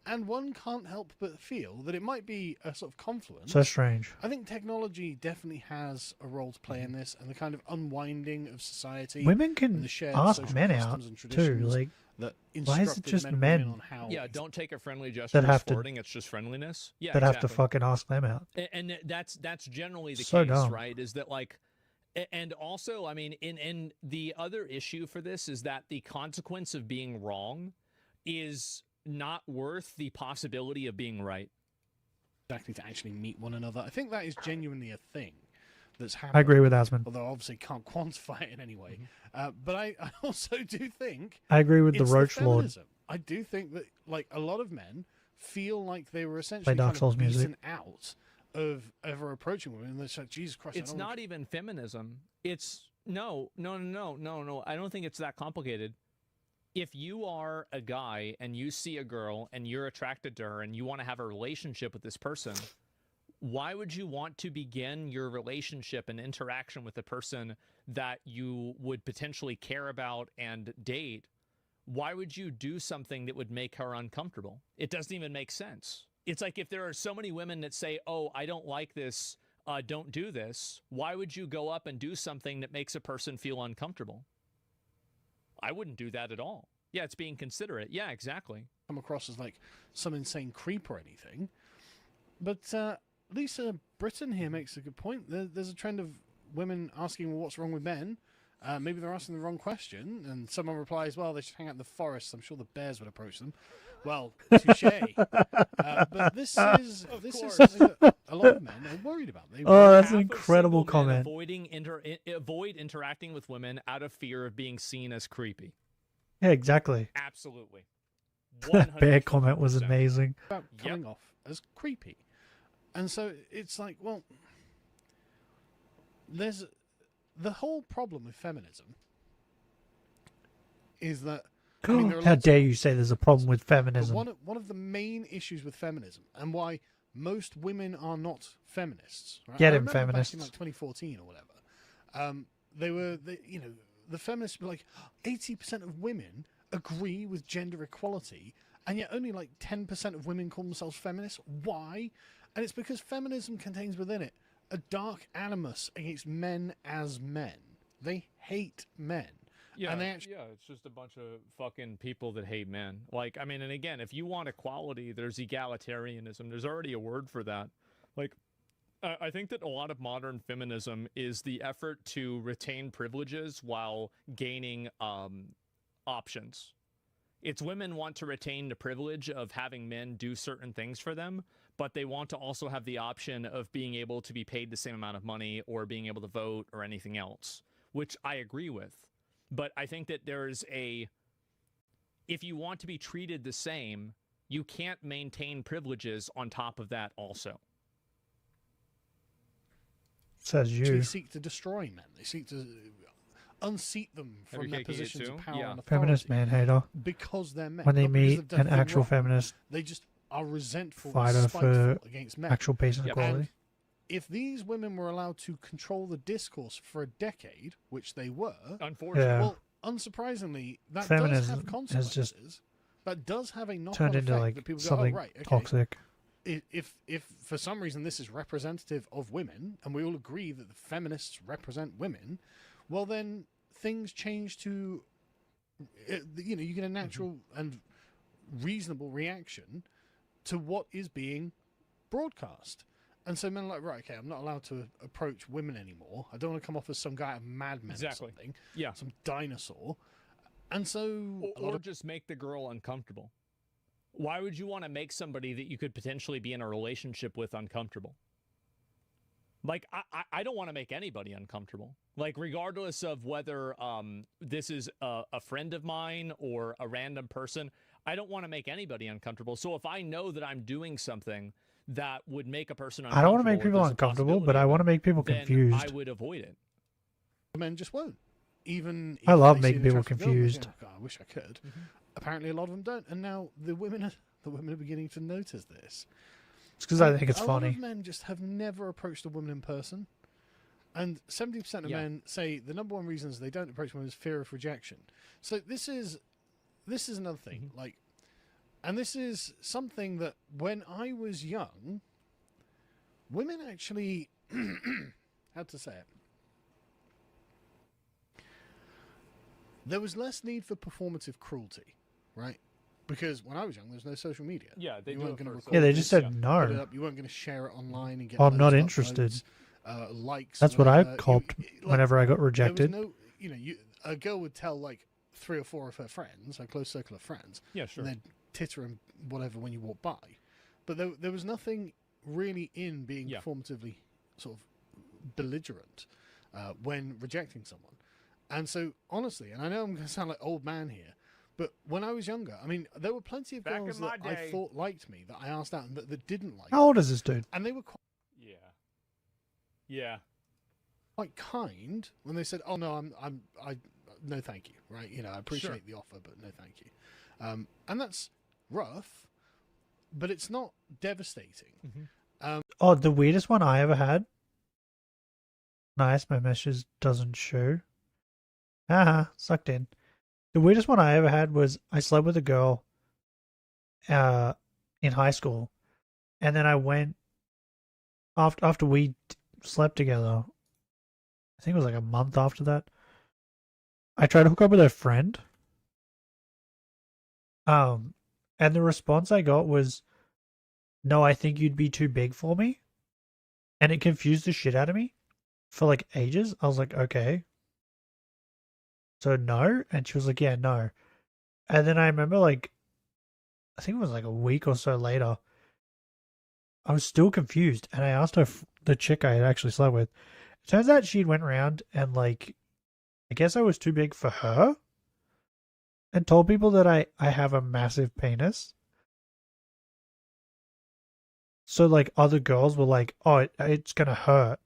And one can't help but feel that it might be a sort of confluence. So strange. I think technology definitely has a role to play in this, and the kind of unwinding of society. Women and can the shared ask social men out customs and too. traditions Like, that why is it instructed just men and men women on how Yeah, don't take a friendly gesture that as have to flirting. It's just friendliness. Yeah, that have exactly. to fucking ask them out? And that's generally the So case, dumb. right? Is that like, and also, I mean, in the other issue for this is that the consequence of being wrong is not worth the possibility of being right. exactly to actually meet one another. I think that is genuinely a thing that's happening. I agree with Asman. Although obviously can't quantify it in any way. But I also do think I agree with the it's Roach Lord. feminism. I do think that like a lot of men feel like they were essentially Play Dark kind Souls of music. beaten out of ever approaching women. And they're just like, Jesus Christ, It's not even feminism. It's no. I don't think it's that complicated. If you are a guy and you see a girl and you're attracted to her and you want to have a relationship with this person, why would you want to begin your relationship and interaction with a person that you would potentially care about and date? Why would you do something that would make her uncomfortable? It doesn't even make sense. It's like if there are so many women that say, oh, I don't like this, don't do this, why would you go up and do something that makes a person feel uncomfortable? I wouldn't do that at all. Yeah, it's being considerate. Yeah, exactly. come across as like some insane creep or anything. But Lisa Britton here makes a good point. There's a trend of women asking, well, what's wrong with men? Maybe they're asking the wrong question, and someone replies, well, they should hang out in the forest. I'm sure the bears would approach them. Well, touche. But this is something that a lot of men are worried about. That's an incredible comment. Avoid interacting with women out of fear of being seen as creepy. Yeah, exactly. Absolutely. That bear comment was amazing. About coming off as creepy. And so it's like, well, there's the whole problem with feminism is that I mean, there are How lots dare of you say there's a problem with But feminism? one of the main issues with feminism and why most women are not feminists. Right? Get I him, remember feminists. Back in like 2014 or whatever, the feminists were like 80% of women agree with gender equality, and yet only like 10% of women call themselves feminists. Why? And it's because feminism contains within it a dark animus against men as men. They hate men. Yeah, and they actually, it's just a bunch of fucking people that hate men. Like, I mean, and again, if you want equality, there's egalitarianism. There's already a word for that. Like, I think that a lot of modern feminism is the effort to retain privileges while gaining options. It's women want to retain the privilege of having men do certain things for them, but they want to also have the option of being able to be paid the same amount of money or being able to vote or anything else, which I agree with. But I think that if you want to be treated the same, you can't maintain privileges on top of that also. Says you. They seek to destroy men. They seek to unseat them from their positions of power and authority. Feminist man hater. Because they're men. When they Not because meet they've done an anything actual wrong. feminist They just are resentful fighter and spiteful for against men. actual peace and equality. And if these women were allowed to control the discourse for a decade, which they were, unfortunately, Yeah. well, unsurprisingly, that does Feminism have has just consequences. That does have a knock-on turned effect into like that people something go, oh, right, okay. toxic. If for some reason this is representative of women, and we all agree that the feminists represent women, well then things change to, you get a natural and reasonable reaction to what is being broadcast. And so men are like, right, okay, I'm not allowed to approach women anymore. I don't want to come off as some guy out of Mad Men or something. Yeah. Some dinosaur. And so... Or just make the girl uncomfortable. Why would you want to make somebody that you could potentially be in a relationship with uncomfortable? Like, I don't want to make anybody uncomfortable. Like, regardless of whether this is a friend of mine or a random person, I don't want to make anybody uncomfortable. So if I know that I'm doing something that would make a person uncomfortable, I don't want to make people uncomfortable, but I want to make people then confused. I would avoid it. Men just won't. Even I if love they see making an people attractive girl, they confused. think, "Oh, I wish I could. apparently a lot of them don't, and now the women are beginning to notice this. It's because I think it's a funny. lot of men just have never approached a woman in person, and 70% of men say the number one reasons they don't approach women is fear of rejection. So this is another thing, like, and this is something that when I was young, women actually how to say it. There was less need for performative cruelty, right? Because when I was young, there was no social media. Yeah, they you do weren't it going to for record. Yeah, they just this, said no. put it up. You weren't going to share it online and get. I'm not loads of interested. uploads, likes. That's what I whatever. copped whenever I got rejected. There was no, a girl would tell like 3 or 4 of her friends, her close circle of friends. Yeah, sure. And they'd titter and whatever when you walk by, but there was nothing really in being performatively sort of belligerent when rejecting someone. And so, honestly, and I know I'm going to sound like old man here, but when I was younger, I mean, there were plenty of girls that I thought liked me that I asked out and that didn't like me. How old is this dude? And they were quite, quite kind when they said, "Oh no, I no thank you." Right? You know, I appreciate the offer, but no thank you. And that's rough, but it's not devastating. The weirdest one I ever had. Nice, my message doesn't show. Sucked in. The weirdest one I ever had was I slept with a girl in high school, and then I went after we slept together. I think it was like a month after that. I tried to hook up with her friend. And the response I got was, "No, I think you'd be too big for me," and it confused the shit out of me for like ages. I was like, okay. So no? And she was like, yeah, no. And then I remember like, I think it was like a week or so later, I was still confused. And I asked her, the chick I had actually slept with, it turns out she'd went around and like, I guess I was too big for her and told people that I have a massive penis. So like other girls were like, oh, it's going to hurt.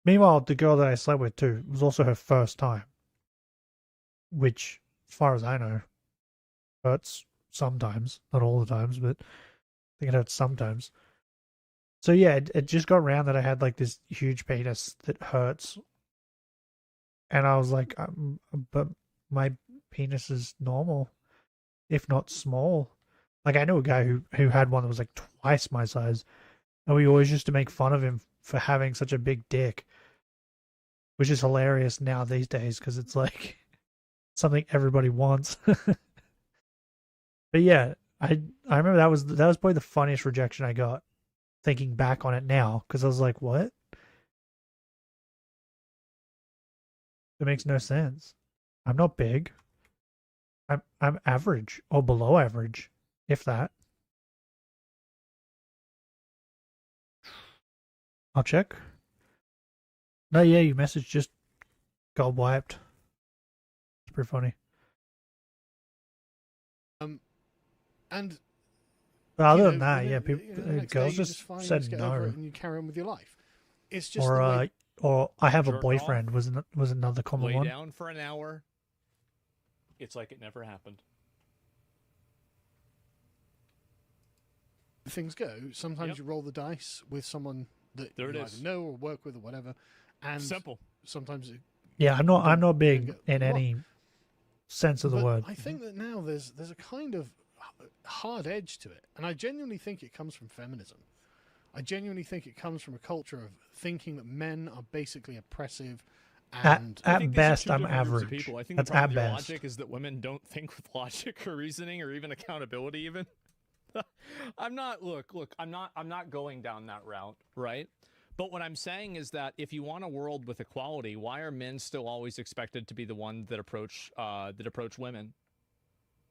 Meanwhile, the girl that I slept with too was also her first time, which, as far as I know, hurts sometimes, not all the times, but I think it hurts sometimes. So yeah, it just got around that I had like this huge penis that hurts, and I was like, but my penis is normal, if not small. Like I knew a guy who had one that was like twice my size, and we always used to make fun of him for having such a big dick, which is hilarious now these days because it's like something everybody wants. But yeah, I remember that was probably the funniest rejection I got, thinking back on it now, because I was like, what? It makes no sense. I'm not big. I'm average or below average, if that. I'll check. No, yeah, your message just got wiped. It's pretty funny. And but other you than know, that, the yeah, next people, day girls you just fine, you said get over it no. and you carry on with your life. It's just Or I have a Jerk boyfriend was another common Lay one. down for an hour. It's like it never happened. things go. Sometimes you roll the dice with someone that you either know or work with or whatever, and simple. Sometimes Yeah, I'm not big in any sense of the but word. I think that now there's a kind of hard edge to it, and I genuinely think it comes from feminism. I genuinely think it comes from a culture of thinking that men are basically oppressive. And At best, I'm Groups of average. people. I think That's the problem at with your best. logic is that women don't think with logic or reasoning or even accountability. Even I'm not. Look. I'm not going down that route, right? But what I'm saying is that if you want a world with equality, why are men still always expected to be the one that approach women?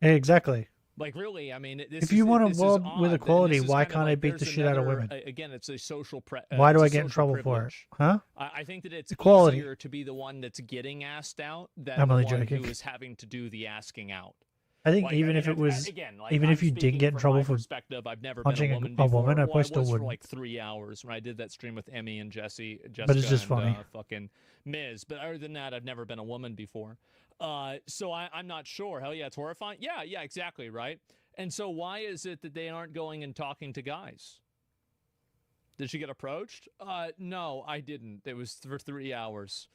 Exactly. Like really, I mean, If you want a world with equality, why can't I beat the shit out of women? Again, it's a social. Why do it's I a get in social trouble for it? privilege. Huh? I think that it's Equality. easier to be the one that's getting asked out than I'm the only one joking. who is having to do the asking out. I think Like, even I if mean, it was, again, like, even I'm if you did speaking get in from trouble my for perspective, I've never punching been a woman a before. woman, I Well, probably still was for wouldn't. like 3 hours when I did that stream with Emmy and Jessica But it's just and, funny. fucking Miz. But other than that, I've never been a woman before. So I'm not sure. Hell yeah, it's horrifying. Yeah, exactly, right? And so why is it that they aren't going and talking to guys? Did she get approached? No, I didn't. It was for 3 hours.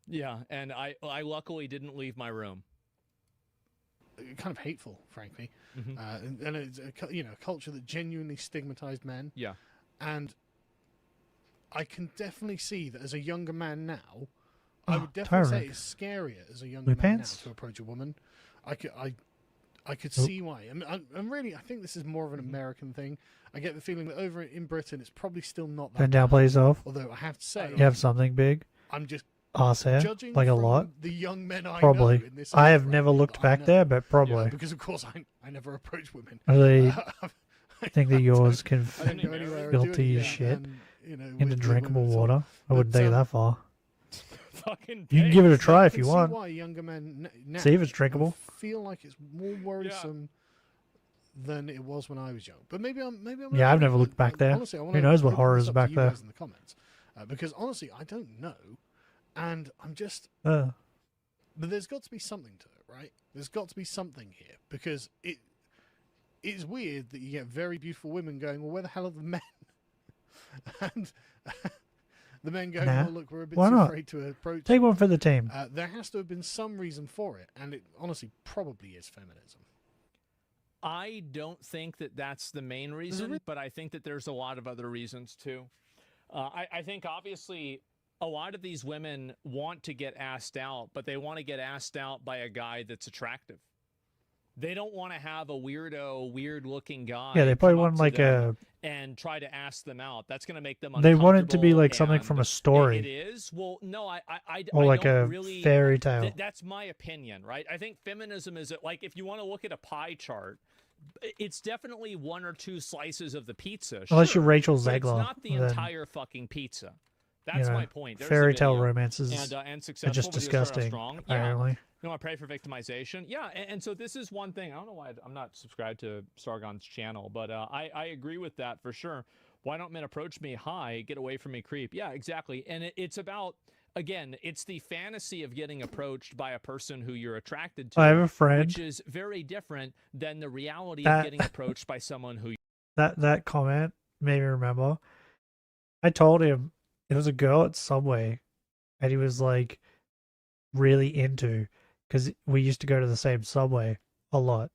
Yeah, and I luckily didn't leave my room. Kind of hateful, frankly. Mm-hmm. And it's a culture that genuinely stigmatized men. Yeah. And I can definitely see that as a younger man now, I would definitely Tyrant. say it's scarier as a younger man now to approach a woman. I could see why. I'm really, I think this is more of an American thing. I get the feeling that over in Britain, it's probably still not that Don't downplay yourself. Although I have to say, You have something big. I'm just Ass hair, judging like a from lot. the young men I Probably. know in this I have age never bracket looked that I back know. there, but probably. Because of course I never approach women. I really I think that yours can I don't go anywhere and do filter your anything, shit and, you know, into with drinkable women, it's all- water. I wouldn't but, take it that far. Fucking You can give it a try I if can you see want. why younger men now See if it's drinkable. feel like it's more worrisome than it was when I was young. But maybe I'm Yeah, I've never looked back there. Honestly, I Who wanna knows what open horror this is up to back you there? guys in the comments, because honestly, I don't know, and I'm just. But there's got to be something to it, right? There's got to be something here, because it is weird that you get very beautiful women going, well, where the hell are the men? And the men going, Nah, oh, look, we're a bit why too not? afraid to approach. Take one for the team. There has to have been some reason for it, and it honestly probably is feminism. I don't think that that's the main reason, but I think that there's a lot of other reasons too. I think obviously a lot of these women want to get asked out, but they want to get asked out by a guy that's attractive. They don't want to have a weirdo, weird-looking guy. Yeah, they probably come up want to like them a. and try to ask them out. That's going to make them They want it to be uncomfortable, like something from a and story. It is. Well, no, I Or like don't a really, fairy tale. That's my opinion, right? I think feminism is like if you want to look at a pie chart, it's definitely one or two slices of the pizza. Unless sure, you're Rachel but it's Zegler, not the then, entire fucking pizza. That's you know, my point. There's fairy the tale video. romances and are successful just videos are disgusting, strong. apparently. Yeah. You know, I pray for victimization. Yeah, and so this is one thing. I don't know why I'm not subscribed to Sargon's channel, but I agree with that for sure. Why don't men approach me? Hi, get away from me, creep. Yeah, exactly. And it's about, again, it's the fantasy of getting approached by a person who you're attracted to. I have a friend which is very different than the reality that- of getting approached by someone who. That comment made me remember. I told him it was a girl at Subway, and he was like really into, because we used to go to the same Subway a lot.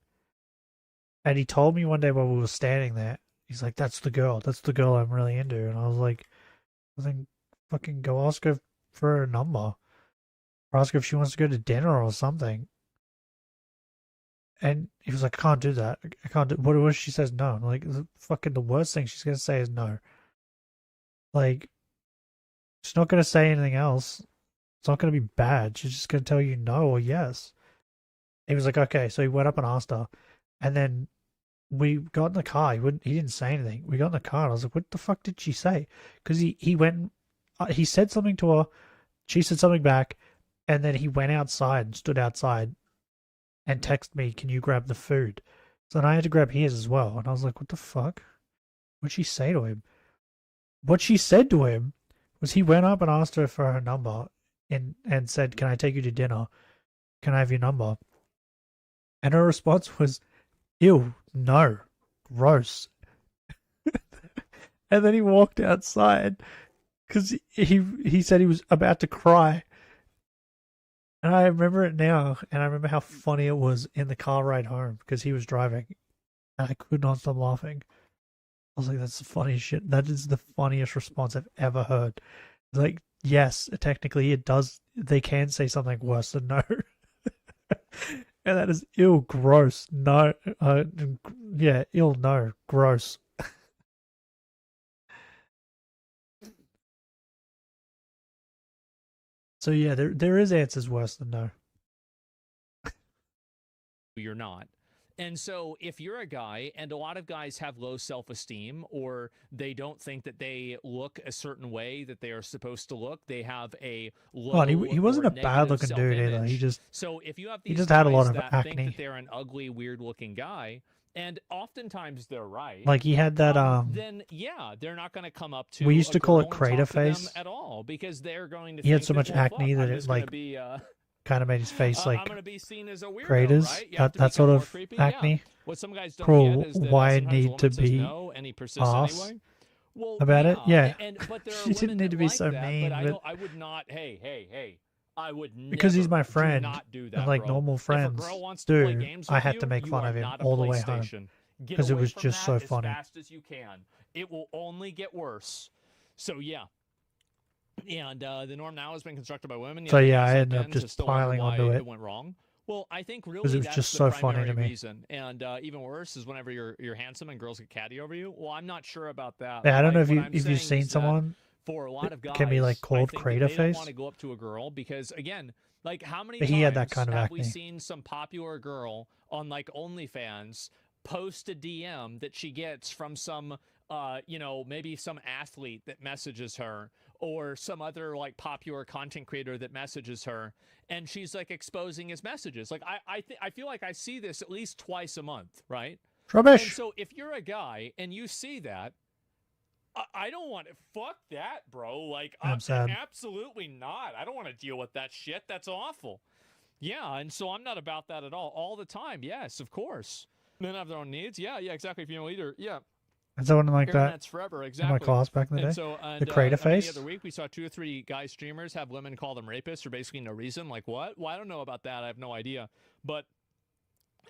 And he told me one day while we were standing there, he's like, that's the girl I'm really into. And I was like, well, then fucking go ask her for her number, or ask her if she wants to go to dinner or something. And he was like, I can't do that. I can't do. What if she says no? I'm like, the worst thing she's gonna say is no. Like, she's not gonna say anything else. It's not gonna be bad. She's just gonna tell you no or yes. He was like, okay. So he went up and asked her, and then we got in the car. He didn't say anything. We got in the car, and I was like, what the fuck did she say? Because he went, he said something to her. She said something back, and then he went outside and stood outside and texted me, can you grab the food? So then I had to grab his as well. And I was like, what the fuck? What'd she say to him? What she said to him was he went up and asked her for her number and said, can I take you to dinner? Can I have your number? And her response was, ew, no, gross. And then he walked outside because he said he was about to cry. And I remember it now, and I remember how funny it was in the car ride home because he was driving, and I could not stop laughing. I was like, that's the funniest shit. That is the funniest response I've ever heard. Like, yes, technically it does. They can say something worse than no. And that is ill, gross. No, yeah, ill, no, gross. So yeah, there is answers worse than no. You're not. And so if you're a guy, and a lot of guys have low self-esteem, or they don't think that they look a certain way that they are supposed to look, they have a low he wasn't or a bad looking negative dude either. self-image. He just So if you have he these just had a lot guys of that think acne. that they're an ugly, weird-looking guy, and oftentimes they're right. Like he had that Then yeah, they're not going to come up to. we used to a call girl it and crater talk to them face. at all, because they're going to. He had think so that, much well, acne fuck, that I'm it just gonna like be, kind of made his face like I'm gonna be seen as a weirdo, craters. right? You have to That become sort more of creepy. acne. Yeah. What some guys don't Cruel. get is that Why sometimes a need woman to says be no, and he persists ass anyway. Well, about it? Yeah. But there are She didn't women need that to be like so that, mean, but I but don't. I would not. Hey. I would never. because he's my friend, Do not do that, and like bro. normal If a friends girl wants to play do, games I with had you, to make you fun are of him not a all the way home PlayStation. Get because it away was from just that so funny. as fast as you can. It will only get worse. So yeah. And the norm now has been constructed by women. So yet yeah, I men ended up to just still wonder piling why onto it. It went wrong. Well, I think really it was that's just the so funny primary to me. reason. And even worse is whenever you're handsome and girls get catty over you. Well, I'm not sure about that. Yeah, I don't know if What you I'm if saying you've seen is that someone for a lot of guys, can be like I called think that crater they don't face. want to go up to a girl because again, like how many But times he had that kind of have we acne. seen some popular girl on like OnlyFans post a DM that she gets from some maybe some athlete that messages her or some other like popular content creator that messages her and she's like exposing his messages. Like I feel like I see this at least twice a month, right? Rubbish. And so if you're a guy and you see that, I don't want to. Fuck that, bro. Like, I'm sad. Absolutely not. I don't want to deal with that shit. That's awful. Yeah, and so I'm not about that at all. All the time, yes, of course. Men have their own needs. Yeah, exactly. Female leader. Yeah. And someone like that Internet's forever, exactly. in my class back in the day. And so, the crater I mean, face. the other week we saw 2 or 3 guy streamers have women call them rapists for basically no reason. Like what? Well, I don't know about that. I have no idea. But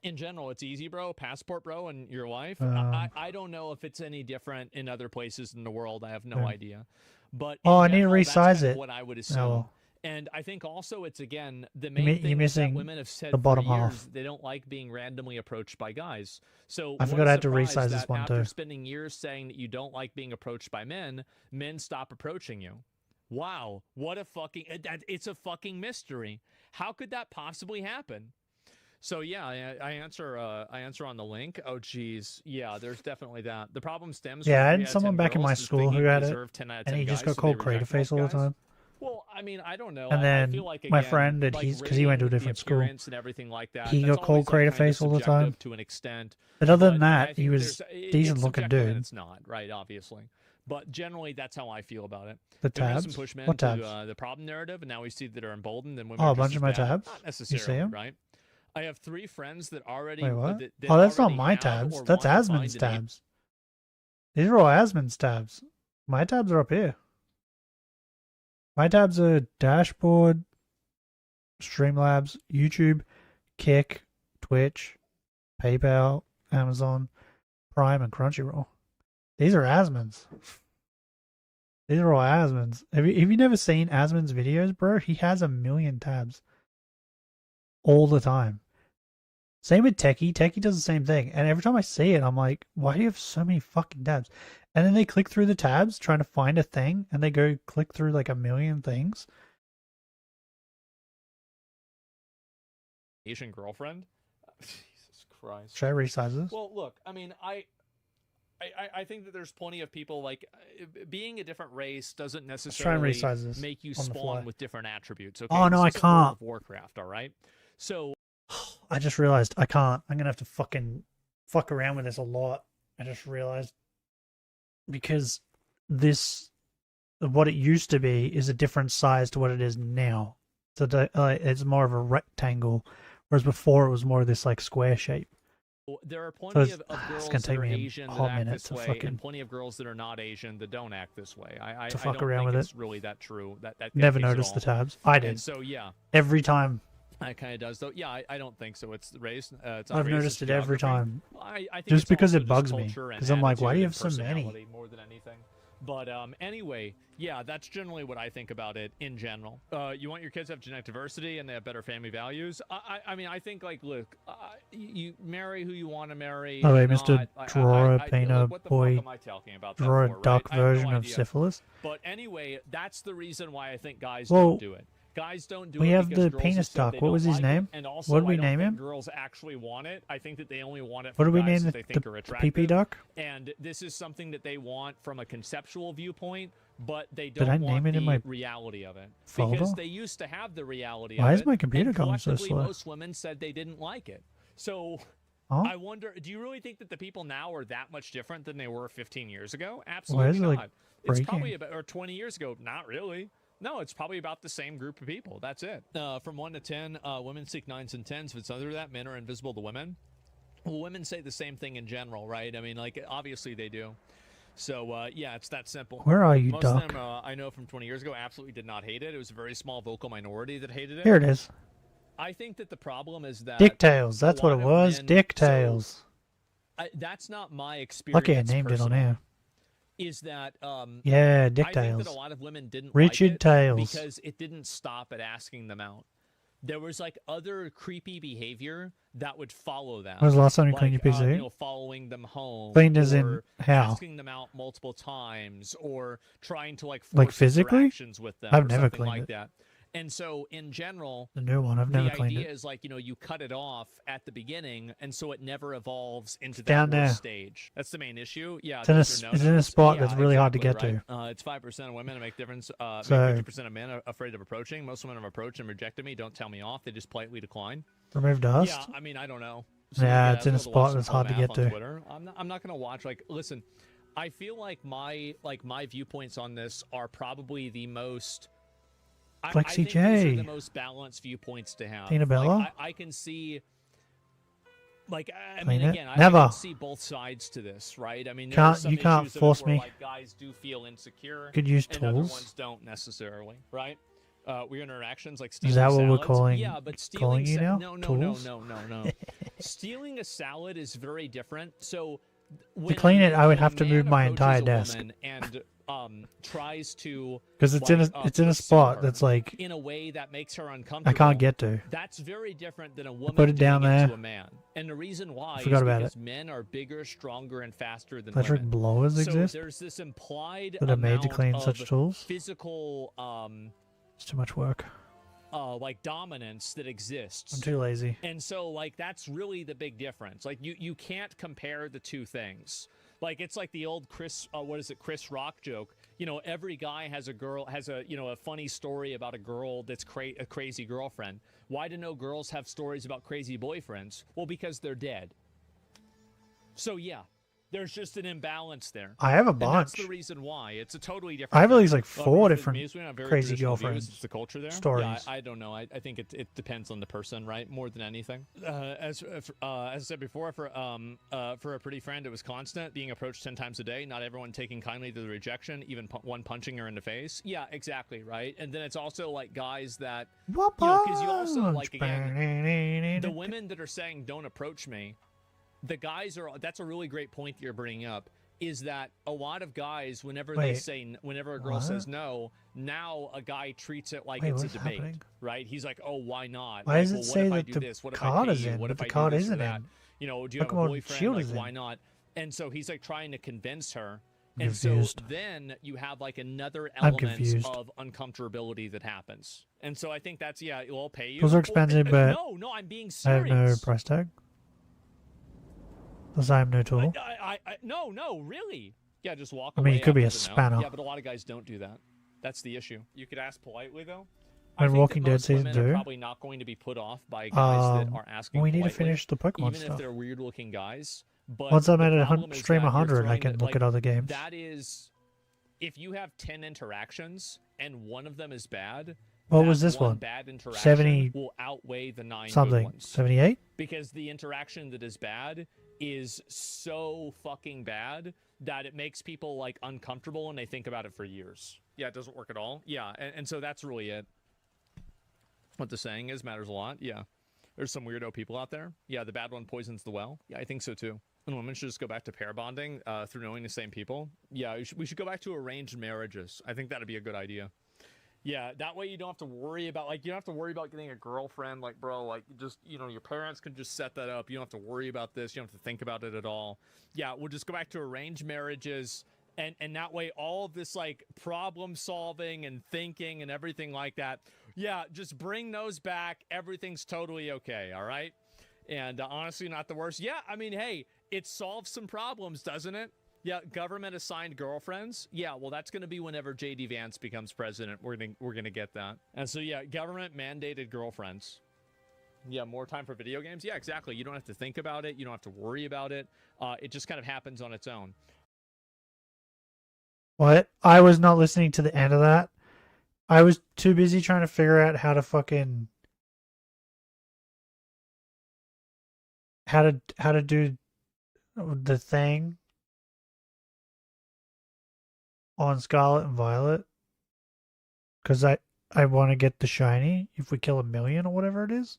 in general, it's easy, bro. Passport, bro, and your wife. I don't know if it's any different in other places in the world. I have no idea. But I need to general, that's resize kind of it. what I would assume. Oh, well. And I think also it's again the main You're thing is that missing women have said the bottom for years half. they don't like being randomly approached by guys. So I what forgot a I had to surprise resize this that one after too. spending years saying that you don't like being approached by men stop approaching you. Wow, what a fucking it's a fucking mystery. How could that possibly happen? So yeah, I answer on the link. Oh geez, yeah, there's definitely that. The problem stems. Yeah, I from 3 had out of someone 10 back in my girls school thinking who they had it, deserve 10 out of and 10 he just guys, got so they called reject crater most face all the guys. time. Well, I mean, I don't know. And I then feel like, my again, friend that like he's because he went to a rating, the different school, appearance and everything like that. he That's got called always, like, crater kind of face all the time. subjective to an extent. But other than But I that, think he was there's- decent it's looking subjective and dude. It's not right, obviously. But generally, that's how I feel about it. The There is tabs? some pushment What to tabs? the problem narrative, and now we see that are emboldened and women. Oh, are a bunch just of my as bad. tabs? Not You see necessarily, 'em? right? I have 3 friends that already. Wait, what? That Oh, that's not already my have tabs. or That's want to find Asmon's an tabs. These are all Asmon's tabs. My tabs are up here. My tabs are Dashboard, Streamlabs, YouTube, Kick, Twitch, PayPal, Amazon, Prime, and Crunchyroll. These are Asmon's. These are all Asmon's. Have you never seen Asmon's videos, bro? He has 1 million tabs. All the time. Same with Techie. Techie does the same thing. And every time I see it, I'm like, why do you have so many fucking tabs? And then they click through the tabs trying to find a thing, and they go click through like 1 million things. Asian girlfriend. Jesus Christ. Should I resize this? Well, look, I mean, I think that there's plenty of people like being a different race doesn't try and necessarily resize this make you on the fly. spawn with different attributes. Okay? Oh, no, This I is World can't. of Warcraft, all right? So I just realized I can't. I'm gonna have to fuck around with this a lot. I just realized because what it used to be is a different size to what it is now. So it's more of a rectangle, whereas before it was more of this like square shape. there are So plenty it's of girls gonna that take are me a Asian that hot act minute this to way, fucking and plenty of girls that are not Asian that don't act this way. I fuck don't around think with it's it. really that true. That Never case at noticed all. the tabs. I And did. so yeah, Every time. it kind of does though. Yeah, I don't think so. It's race. It's I've race, noticed it's it every geography. time. I think Just it's because also it bugs me. culture and Because I'm like, why do you have attitude so and many? personality more than anything. But anyway, yeah, that's generally what I think about it in general. You want your kids to have genetic diversity and they have better family values. I mean, I think like, look, you marry who you want to marry. Oh wait, not- Mr. Drawer a Painter what the Boy, fuck am I talking about that draw a for, right? duck I have no version of idea. syphilis. But anyway, that's the reason why I think guys Well, don't do it. Guys don't do we it have because the girls penis have said duck. they What don't was his like it, name? and also What did we I don't name think him? girls actually want it. I think that they only want it What from did we guys name that the- they think the are pee-pee attractive. duck? And this is something that they want from a conceptual viewpoint, but they Did don't I want name it the in my reality of it. folder? Because they used to have the reality Why of is it. my computer and going so collectively, slow? most women said they didn't like it. So Huh? I wonder, do you really think that the people now are that much different than they were 15 years ago? Why Absolutely is it, not. like, It's breaking? probably about, or 20 years ago. Not really. No, it's probably about the same group of people. That's it. From 1 to 10, women seek 9s and 10s. If it's under that, men are invisible to women. Well, women say the same thing in general, right? I mean, like, obviously they do. So, yeah, it's that simple. Where are you, Most Duck? of them, I know from 20 years ago, absolutely did not hate it. It was a very small vocal minority that hated it. Here it is. I think that the problem is that... Dicktails. That's what it was. Dicktails. That's not my experience. Lucky I named it on air. Is that Yeah, I Dicktails. think that a lot of women didn't Richard like it Tails. because it didn't stop at asking them out. There was like other creepy behavior that would follow that. When was the last time you like, cleaned your PC? You know, following them home. Cleaned as in or how? asking them out multiple times, or trying to like Like force physically? interactions with them. I've or never something cleaned like it. that. And so, in general, The new one, I've never the cleaned idea it. is like, you know, you cut it off at the beginning, and so it never evolves into down that there. worst stage. That's the main issue. Yeah, It's in a those s- are it's in a no-nos. spot Yeah, that's really hard to exactly get right. It's 5% of women that make difference. So- Make 50% of men are afraid of approaching. Most women have approached and rejected me. Don't tell me off. They just politely decline. Remove dust? Yeah, I mean, I don't know. Yeah, it's in a I'll have to watch spot some that's hard to math get on to. Twitter. I'm not gonna watch. Like, listen, I feel like my viewpoints on this are probably the most. I Flexi think J. these are the most balanced viewpoints to have. Tina Bella? Like, I can see. Like, I Clean mean, it? again, I Never. can see both sides to this, right? I mean, there are some You can't issues of it force where, me. like, guys do feel insecure. Could use and other tools. ones don't necessarily, right? Weird interactions like Is stealing that what we're salads. calling- Yeah, but calling you now? No. Tools? No. Stealing a salad is very different. So when clean it, I would have to man move my approaches entire a desk. woman and tries to 'Cause it's in a- it's in a pursue spot her that's, like, in a way that makes her uncomfortable. I can't get to. That's very different than a woman put it down doing it there. to a man. And the reason why Forgot is about because it. men are bigger, stronger, and faster than Electric women. blowers so exist? there's this implied That are made to amount clean of such tools? physical It's too much work. like dominance that exists. I'm too lazy. And so like that's really the big difference. Like you can't compare the two things. Like it's like the old Chris Rock joke. You know, every guy has a funny story about a girl that's a crazy girlfriend. Why do no girls have stories about crazy boyfriends? Well, because they're dead. So yeah, there's just an imbalance there. I have a And that's the bunch. reason why. It's a totally different I have at thing. least, like, Well, 4 for different me, we have very crazy traditional views. girlfriends It's the culture there. stories. Yeah, I don't know. I think it depends on the person, right? More than anything. As I said before, for a pretty friend, it was constant. Being approached 10 times a day. Not everyone taking kindly to the rejection. Even one punching her in the face. Yeah, exactly, right. And then it's also like guys that because you also like again the women that are saying don't approach me. The guys are. That's a really great point that you're bringing up. Is that a lot of guys, whenever Wait, whenever a girl what? says no, now a guy treats it like Wait, it's a what's debate, happening? right? He's like, oh, why not? Why Like, does it well, say what if I that do the this? What if card I is pay you? in, What but if the I card do this or isn't that? in? You know, do you have a Pokemon boyfriend? Shield Like, is why in. not? And so he's like trying to convince her. I'm And so confused. then you have like another I'm element confused. of uncomfortability that happens. And so I think that's, yeah, I'll pay you. Those are Well, expensive, but no, I'm being I have serious. no price tag. Thus I have no tool. No, really. Yeah, just walk I away. mean, it could be a after the no. spanner. Yeah, but a lot of guys don't do that. That's the issue. You could ask politely, though. When Walking Dead most Season women are 2? probably not going to be put off by guys that are asking we need to politely, finish the Pokemon even stuff. if they're weird-looking guys. But Once I'm the at a problem is stream that you're 100, I throwing can the- look at other games. That is, if you have 10 interactions and one of them is bad, What that was this one? bad interaction 70 will outweigh the 9 good something. ones. 78? Because the interaction that is bad is so fucking bad that it makes people like uncomfortable and they think about it for years. Yeah, it doesn't work at all. Yeah, and so that's really it. What the saying is matters a lot. Yeah. There's some weirdo people out there. Yeah, the bad one poisons the well. Yeah, I think so too. And women should just go back to pair bonding through knowing the same people. Yeah, we should go back to arranged marriages. I think that'd be a good idea. Yeah, that way you don't have to worry about, like, you don't have to worry about getting a girlfriend. Like, bro, like, just, you know, your parents can just set that up. You don't have to worry about this. You don't have to think about it at all. Yeah, we'll just go back to arranged marriages. And that way, all of this, like, problem solving and thinking and everything like that, yeah, just bring those back. Everything's totally okay, all right? And honestly, not the worst. Yeah, I mean, hey, it solves some problems, doesn't it? Yeah, government assigned girlfriends. Yeah, well, that's going to be whenever J.D. Vance becomes president. We're gonna get that. And so, yeah, government mandated girlfriends. Yeah, more time for video games. Yeah, exactly. You don't have to think about it. You don't have to worry about it. It just kind of happens on its own. What? I was not listening to the end of that. I was too busy trying to figure out how to fucking how to do the thing on Scarlet and Violet, because I want to get the shiny if we kill 1,000,000 or whatever it is.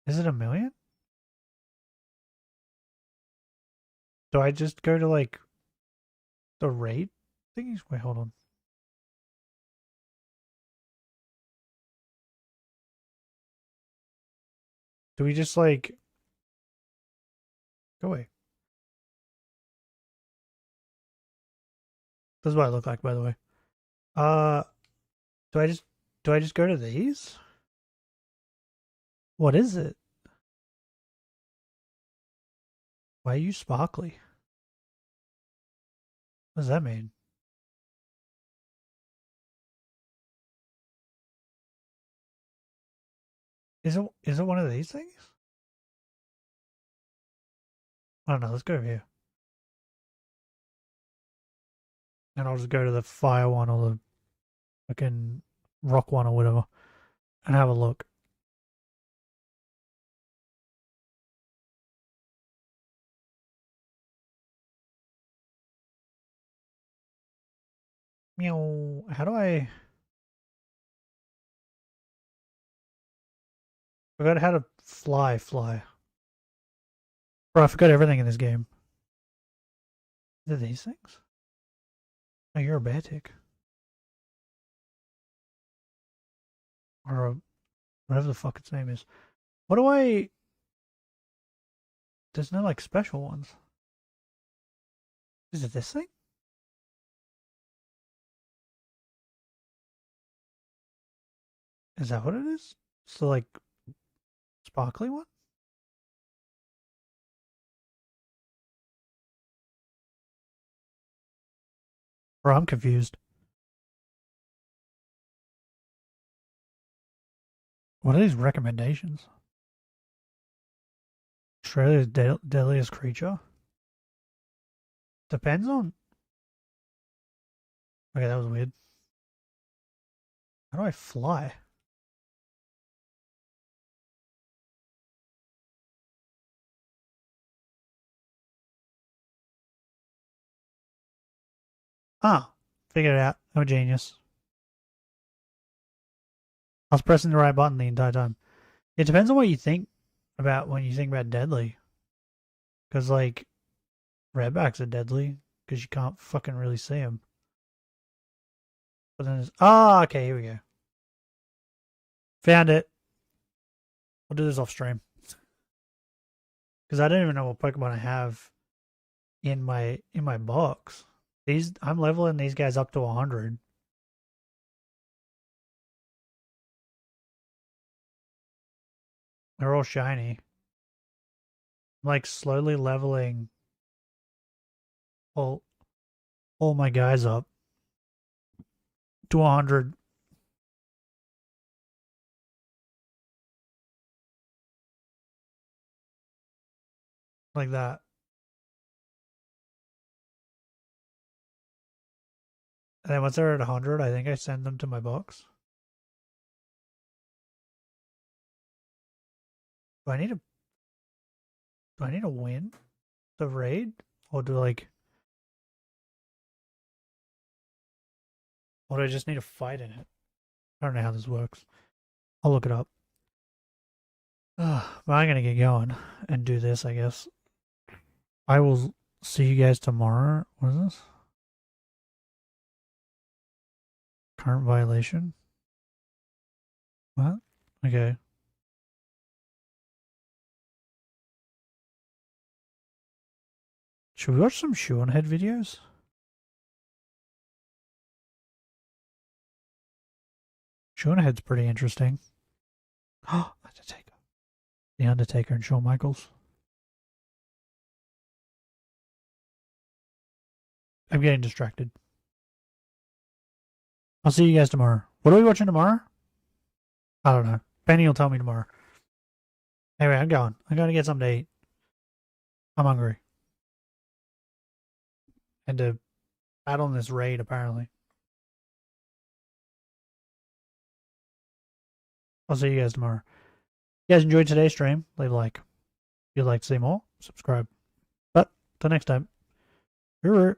Is it 1,000,000? Do I just go to like the raid thingies? Wait, hold on. Do we just like go away? This is what I look like, by the way. Do I just go to these? What is it? Why are you sparkly? What does that mean? Is it one of these things? I don't know. Let's go over here. And I'll just go to the fire one or the fucking rock one or whatever and have a look. Meow. How do I... Forgot how to fly. Bro, I forgot everything in this game. Are these things? Oh, you're a bear tick. Or a... whatever the fuck its name is. What do I... There's no, like, special ones. Is it this thing? Is that what it is? It's the, like, sparkly one? Bro, I'm confused. What are these recommendations? Australia's deadliest creature? Depends on... Okay, that was weird. How do I fly? Ah, figured it out. I'm a genius. I was pressing the right button the entire time. It depends on what you think about when you think about deadly. Because, like, redbacks are deadly because you can't fucking really see them. But then there's... Ah, okay, here we go. Found it. I'll do this off stream. Because I don't even know what Pokemon I have in my box. I'm leveling these guys up to 100. They're all shiny. I'm like slowly leveling all my guys up to 100. Like that. And then once they're at 100, I think I send them to my box. Do I need to win the raid? Or do I just need to fight in it? I don't know how this works. I'll look it up. But I'm gonna get going and do this, I guess. I will see you guys tomorrow. What is this? Current violation? What? Okay. Should we watch some Shoonhead videos? Shoonhead's pretty interesting. Oh, Undertaker. The Undertaker and Shawn Michaels. I'm getting distracted. I'll see you guys tomorrow. What are we watching tomorrow? I don't know. Penny will tell me tomorrow. Anyway, I'm going. I'm going to get something to eat. I'm hungry. And to battle in this raid, apparently. I'll see you guys tomorrow. If you guys enjoyed today's stream, leave a like. If you'd like to see more, subscribe. But till next time, hooroo.